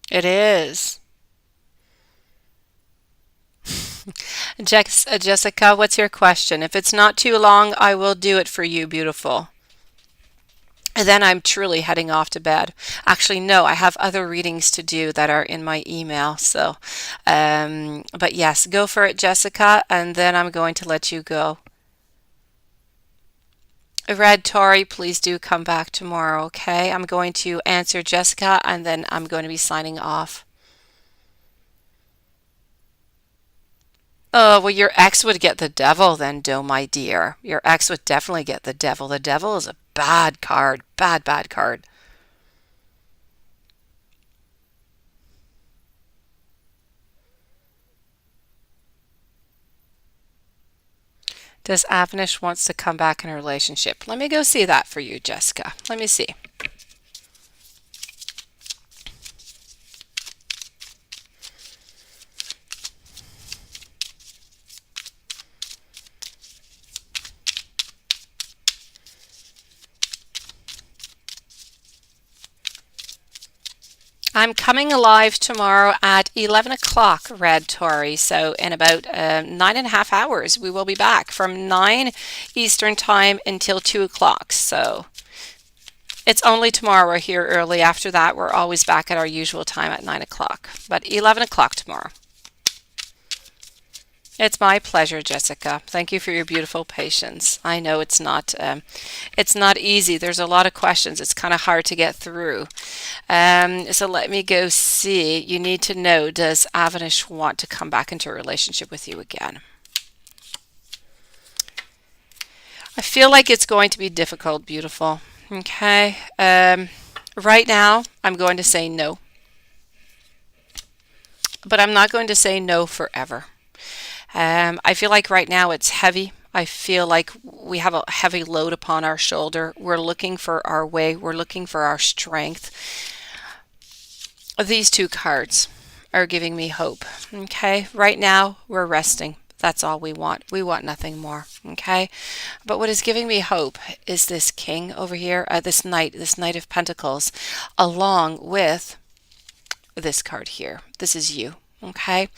A: It is. Jessica, what's your question? If it's not too long, I will do it for you, beautiful. And then I'm truly heading off to bed. Actually, no, I have other readings to do that are in my email. So, but yes, go for it, Jessica, and then I'm going to let you go. Red Tori, please do come back tomorrow, okay? I'm going to answer Jessica and then I'm going to be signing off. Oh, well, your ex would get the devil then, Doe, my dear. Your ex would definitely get the devil. The devil is a bad card. Bad, bad card. Does Avnish wants to come back in a relationship? Let me go see that for you, Jessica. Let me see. I'm coming live tomorrow at 11 o'clock, Red Tory. So, in about 9.5 hours, we will be back from 9 Eastern Time until 2 o'clock. So, it's only tomorrow we're here early. After that, we're always back at our usual time at 9 o'clock, but 11 o'clock tomorrow. It's my pleasure, Jessica. Thank you for your beautiful patience. I know it's not easy. There's a lot of questions. It's kind of hard to get through. So let me go see. You need to know, does Avanish want to come back into a relationship with you again? I feel like it's going to be difficult, beautiful. Okay. Right now, I'm going to say no, but I'm not going to say no forever. I feel like right now it's heavy. I feel like we have a heavy load upon our shoulder. We're looking for our way, we're looking for our strength. These two cards are giving me hope. Okay, right now we're resting. That's all we want. We want nothing more. Okay, but what is giving me hope is this king over here, this knight of pentacles, along with this card here. This is you. Okay,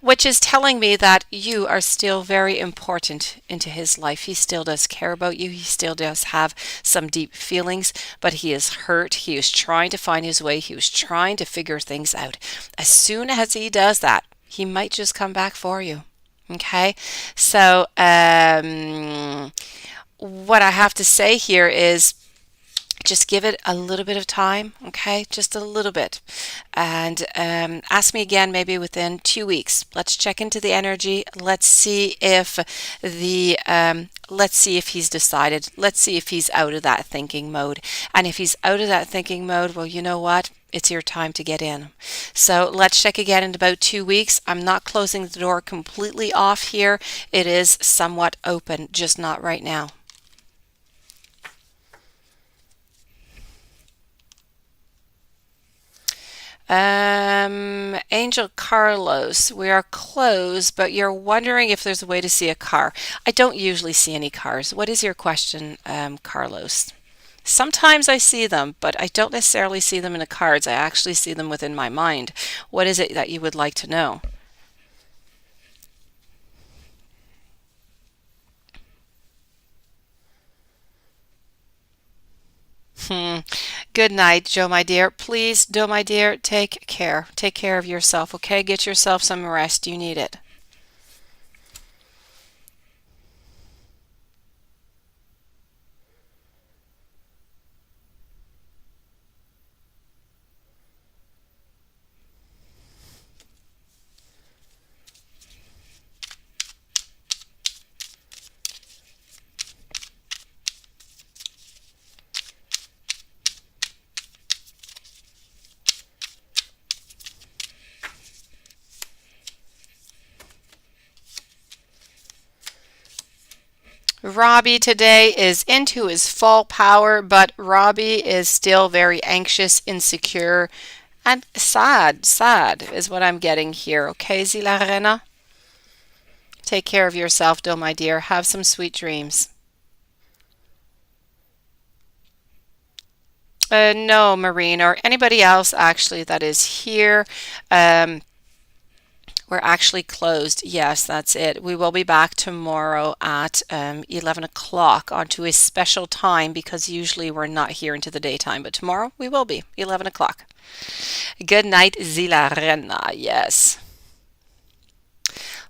A: which is telling me that you are still very important into his life. He still does care about you. He still does have some deep feelings, but he is hurt. He is trying to find his way. He was trying to figure things out. As soon as he does that, he might just come back for you. Okay, so what I have to say here is just give it a little bit of time, okay? Just a little bit. And ask me again maybe within 2 weeks. Let's check into the energy. Let's see if he's decided. Let's see if he's out of that thinking mode. And if he's out of that thinking mode, well, you know what? It's your time to get in. So let's check again in about 2 weeks. I'm not closing the door completely off here. It is somewhat open, just not right now. Angel Carlos, we are closed, but you're wondering if there's a way to see a car. I don't usually see any cars. What is your question, Carlos? Sometimes I see them, but I don't necessarily see them in the cards. I actually see them within my mind. What is it that you would like to know? Hmm. Good night, Joe, my dear. Please, Joe, my dear, take care. Take care of yourself, okay? Get yourself some rest. You need it. Robbie today is into his full power, but Robbie is still very anxious, insecure, and sad. Sad is what I'm getting here. Okay, Zilarena? Take care of yourself, though, my dear. Have some sweet dreams. No, Marine, or anybody else actually that is here. Um, we're actually closed. Yes, that's it. We will be back tomorrow at 11 o'clock onto a special time because usually we're not here into the daytime, but tomorrow we will be 11 o'clock. Good night, Zila Rena. Yes.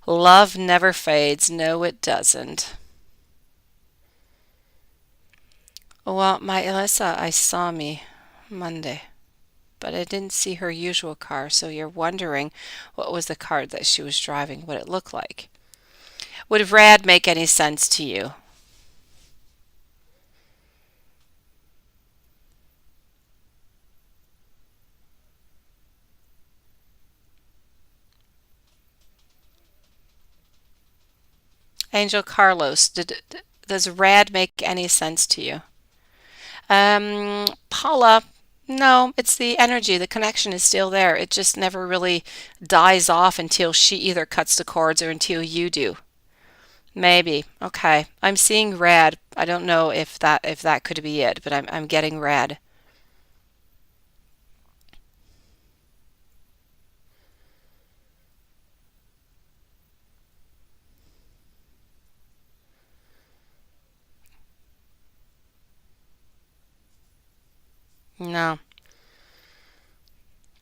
A: Love never fades. No, it doesn't. Well, my Elisa, I saw me Monday, but I didn't see her usual car, so you're wondering what was the car that she was driving, what it looked like. Would red make any sense to you? Angel Carlos, does red make any sense to you? Paula, no, it's the energy. The connection is still there. It just never really dies off until she either cuts the cords or until you do. Maybe. Okay. I'm seeing red. I don't know if that could be it, but I'm getting red. No,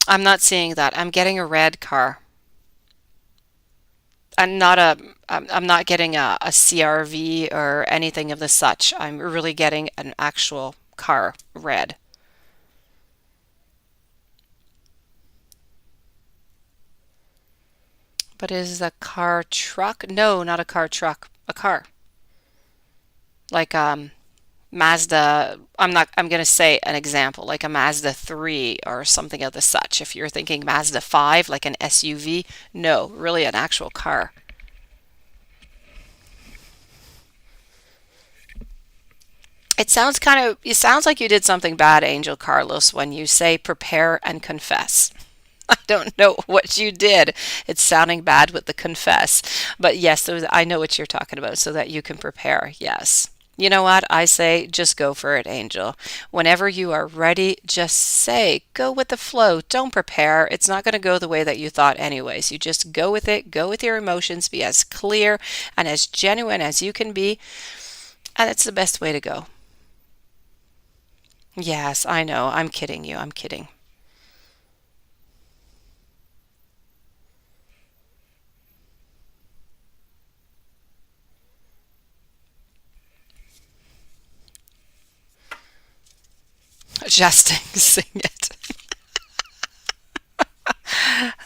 A: I'm not seeing that. I'm getting a red car. I'm not a I'm not getting a CRV or anything of the such. I'm really getting an actual car red. But is a car truck? No, not a car truck. A car. Like Mazda, I'm going to say an example, like a Mazda 3 or something of the such. If you're thinking Mazda 5, like an SUV, no, really an actual car. It sounds like you did something bad, Angel Carlos, when you say prepare and confess. I don't know what you did. It's sounding bad with the confess. But yes, I know what you're talking about so that you can prepare. Yes. You know what? I say just go for it, Angel. Whenever you are ready, just say, go with the flow. Don't prepare. It's not going to go the way that you thought, anyways. You just go with it, go with your emotions, be as clear and as genuine as you can be. And it's the best way to go. Yes, I know. I'm kidding you. I'm kidding. Adjusting, sing it.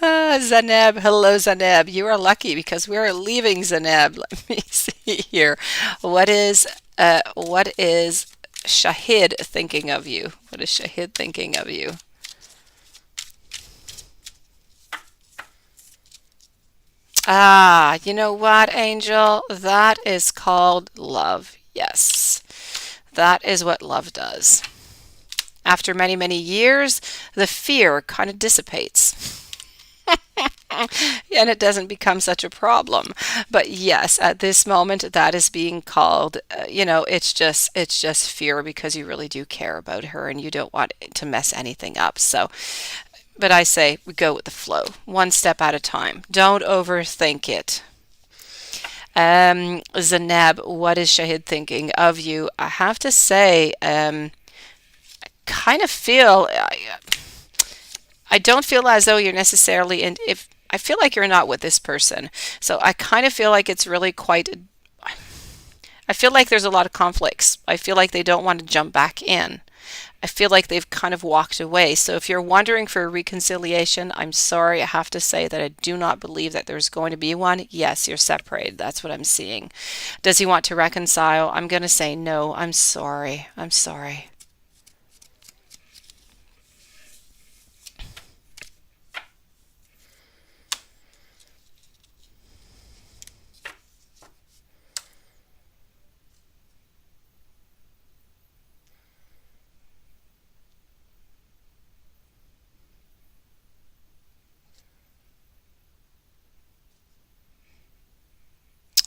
A: Zaneb, hello Zaneb. You are lucky because we are leaving Zaneb. Let me see here. What is Shahid thinking of you? What is Shahid thinking of you? Ah, you know what, Angel? That is called love. Yes. That is what love does. After many, many years, the fear kind of dissipates. And it doesn't become such a problem. But yes, at this moment, that is being called, it's just fear because you really do care about her and you don't want to mess anything up. So, but I say we go with the flow, one step at a time. Don't overthink it. Zanab, what is Shahid thinking of you? I have to say, kind of feel I don't feel as though you're necessarily in if I feel like you're not with this person. So I kind of feel like it's really quite I feel like there's a lot of conflicts. I feel like they don't want to jump back in. I feel like they've kind of walked away. So if you're wondering for a reconciliation, I'm sorry, I have to say that I do not believe that there's going to be one. Yes, you're separated. That's what I'm seeing. Does he want to reconcile? I'm going to say no. I'm sorry. I'm sorry.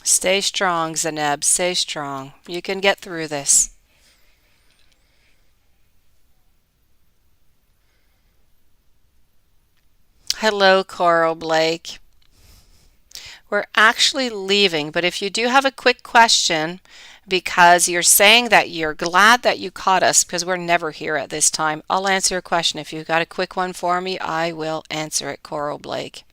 A: Stay strong, Zaneb. Stay strong. You can get through this. Hello, Coral Blake. We're actually leaving, but if you do have a quick question, because you're saying that you're glad that you caught us because we're never here at this time, I'll answer your question. If you've got a quick one for me, I will answer it, Coral Blake.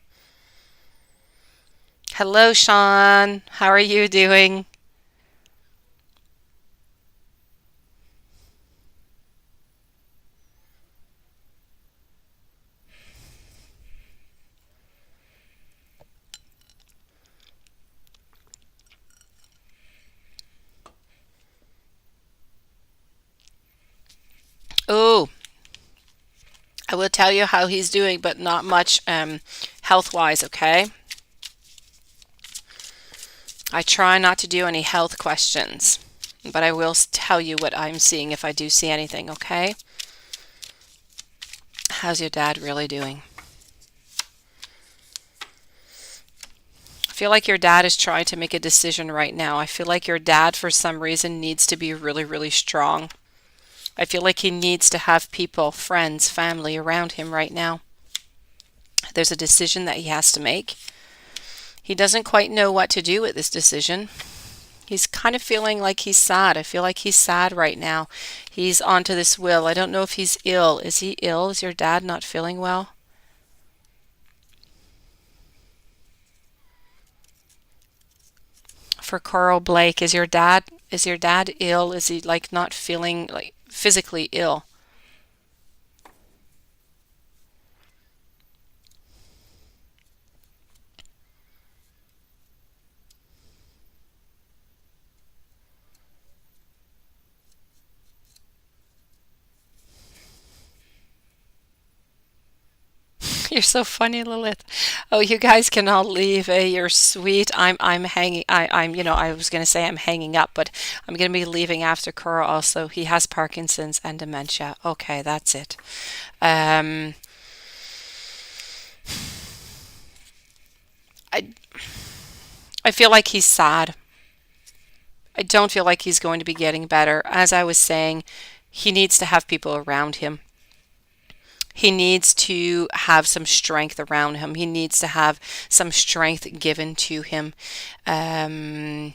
A: Hello, Sean. How are you doing? Oh, I will tell you how he's doing, but not much health-wise, okay? I try not to do any health questions, but I will tell you what I'm seeing if I do see anything, okay? How's your dad really doing? I feel like your dad is trying to make a decision right now. I feel like your dad, for some reason, needs to be really, really strong. I feel like he needs to have people, friends, family around him right now. There's a decision that he has to make. He doesn't quite know what to do with this decision. He's kind of feeling like he's sad. I feel like he's sad right now. He's onto this will. I don't know if he's ill. Is he ill? Is your dad not feeling well? for Coral Blake? Is your dad ill? Is he like not feeling like physically ill? You're so funny, Lilith. Oh, you guys can all leave. You're sweet. I'm hanging. I was gonna say I'm hanging up, but I'm gonna be leaving after Cora also. He has Parkinson's and dementia. Okay, that's it. Um, I I feel like he's sad. I don't feel like he's going to be getting better. As I was saying, he needs to have people around him. He needs to have some strength around him. He needs to have some strength given to him. Um,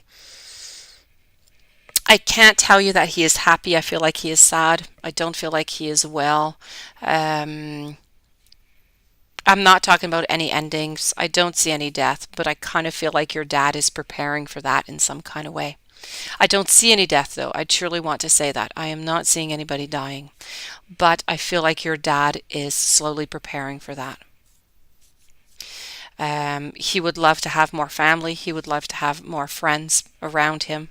A: I can't tell you that he is happy. I feel like he is sad. I don't feel like he is well. Um, I'm not talking about any endings. I don't see any death, but I kind of feel like your dad is preparing for that in some kind of way. I don't see any death, though. I truly want to say that. I am not seeing anybody dying, but I feel like your dad is slowly preparing for that. He would love to have more family. He would love to have more friends around him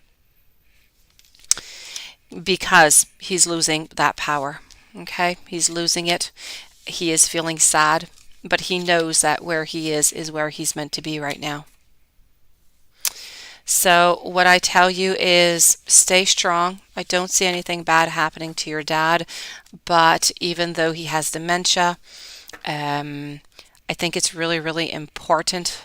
A: because he's losing that power. Okay, he's losing it. He is feeling sad, but he knows that where he is where he's meant to be right now. So, what I tell you is stay strong. I don't see anything bad happening to your dad, but even though he has dementia, um, I think it's really, really important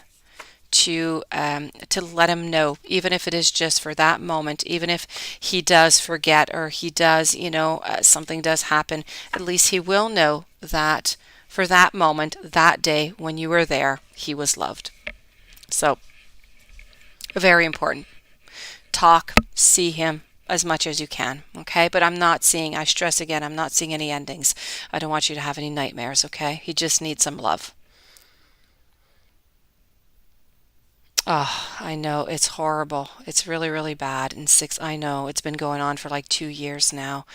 A: to let him know, even if it is just for that moment, even if he does forget or he does, something does happen, at least he will know that for that moment, that day when you were there, he was loved. So, very important. Talk, see him as much as you can, okay? But I'm not seeing, I stress again, I'm not seeing any endings. I don't want you to have any nightmares, okay? He just needs some love. Oh, I know it's horrible. It's really, really bad. And I know it's been going on for like 2 years now.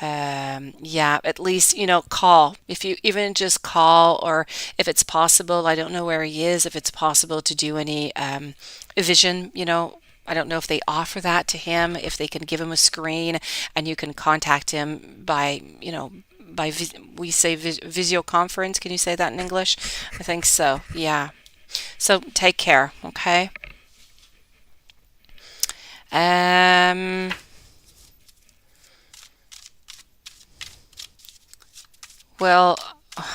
A: Yeah, at least, call. If you even just call, or if it's possible, I don't know where he is, if it's possible to do any vision, I don't know if they offer that to him, if they can give him a screen and you can contact him by, we say visio conference. Can you say that in English? I think so. Yeah. So take care, okay? Um, well,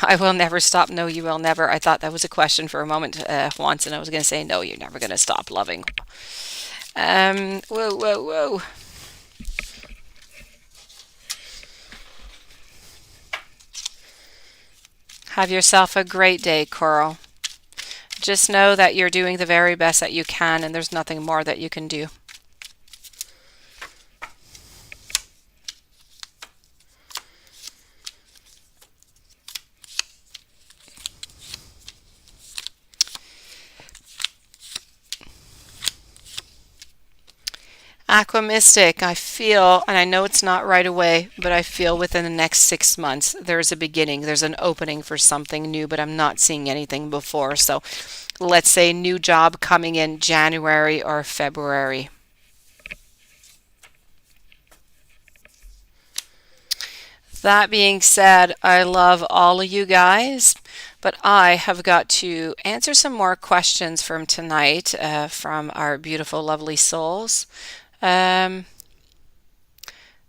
A: I will never stop. No, you will never. I thought that was a question for a moment once, and I was going to say, no, you're never going to stop loving. Whoa, whoa, whoa. Have yourself a great day, Coral. Just know that you're doing the very best that you can, and there's nothing more that you can do. Aquamistic, I feel, and I know it's not right away, but I feel within the next 6 months there's a beginning, there's an opening for something new, but I'm not seeing anything before. So let's say new job coming in January or February. That being said, I love all of you guys, but I have got to answer some more questions from tonight from our beautiful, lovely souls. Um,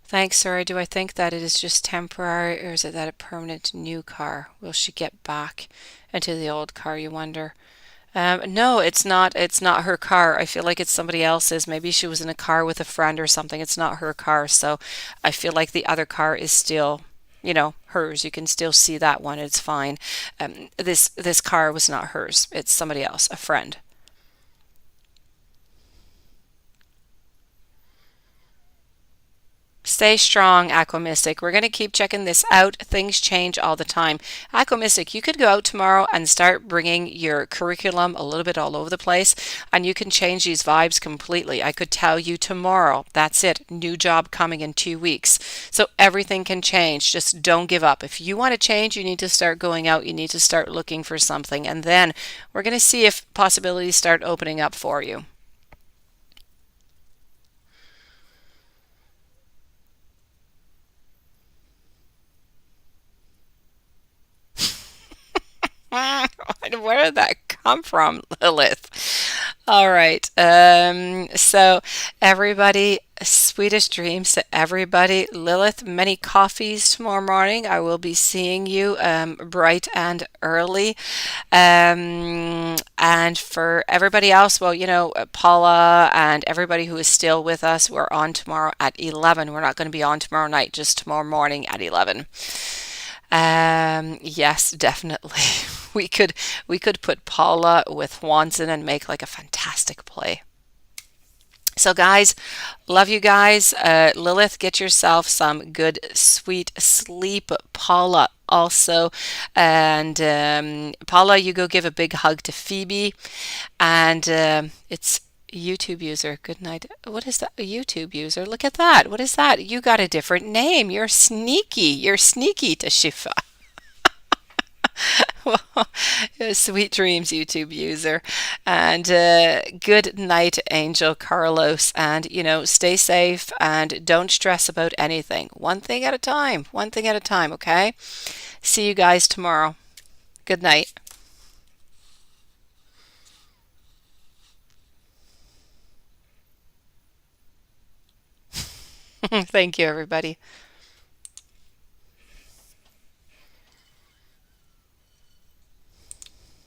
A: Thanks, sir. Do I think that it is just temporary, or is it that a permanent new car? Will she get back into the old car, you wonder? No, it's not. It's not her car. I feel like it's somebody else's. Maybe she was in a car with a friend or something. It's not her car, so I feel like the other car is still, hers. You can still see that one. It's fine. This car was not hers. It's somebody else, a friend. Stay strong, Aquamistic. We're going to keep checking this out. Things change all the time. Aquamistic, you could go out tomorrow and start bringing your curriculum a little bit all over the place, and you can change these vibes completely. I could tell you tomorrow, that's it, new job coming in 2 weeks. So everything can change. Just don't give up. If you want to change, you need to start going out. You need to start looking for something, and then we're going to see if possibilities start opening up for you. Where did that come from, Lilith? All right. So everybody, sweetest dreams to everybody. Lilith, many coffees tomorrow morning. I will be seeing you bright and early. And for everybody else, well, Paula and everybody who is still with us, we're on tomorrow at 11. We're not going to be on tomorrow night, just tomorrow morning at 11. Yes, definitely. We could put Paula with Swanson and make like a fantastic play. So guys, love you guys. Lilith, get yourself some good sweet sleep. Paula also. And Paula, you go give a big hug to Phoebe. And it's YouTube user. Good night. What is that? A YouTube user. Look at that. What is that? You got a different name. You're sneaky. You're sneaky to Shifa. Well, sweet dreams, YouTube user. And good night, Angel Carlos. And, stay safe and don't stress about anything. One thing at a time. One thing at a time, okay? See you guys tomorrow. Good night. Thank you, everybody.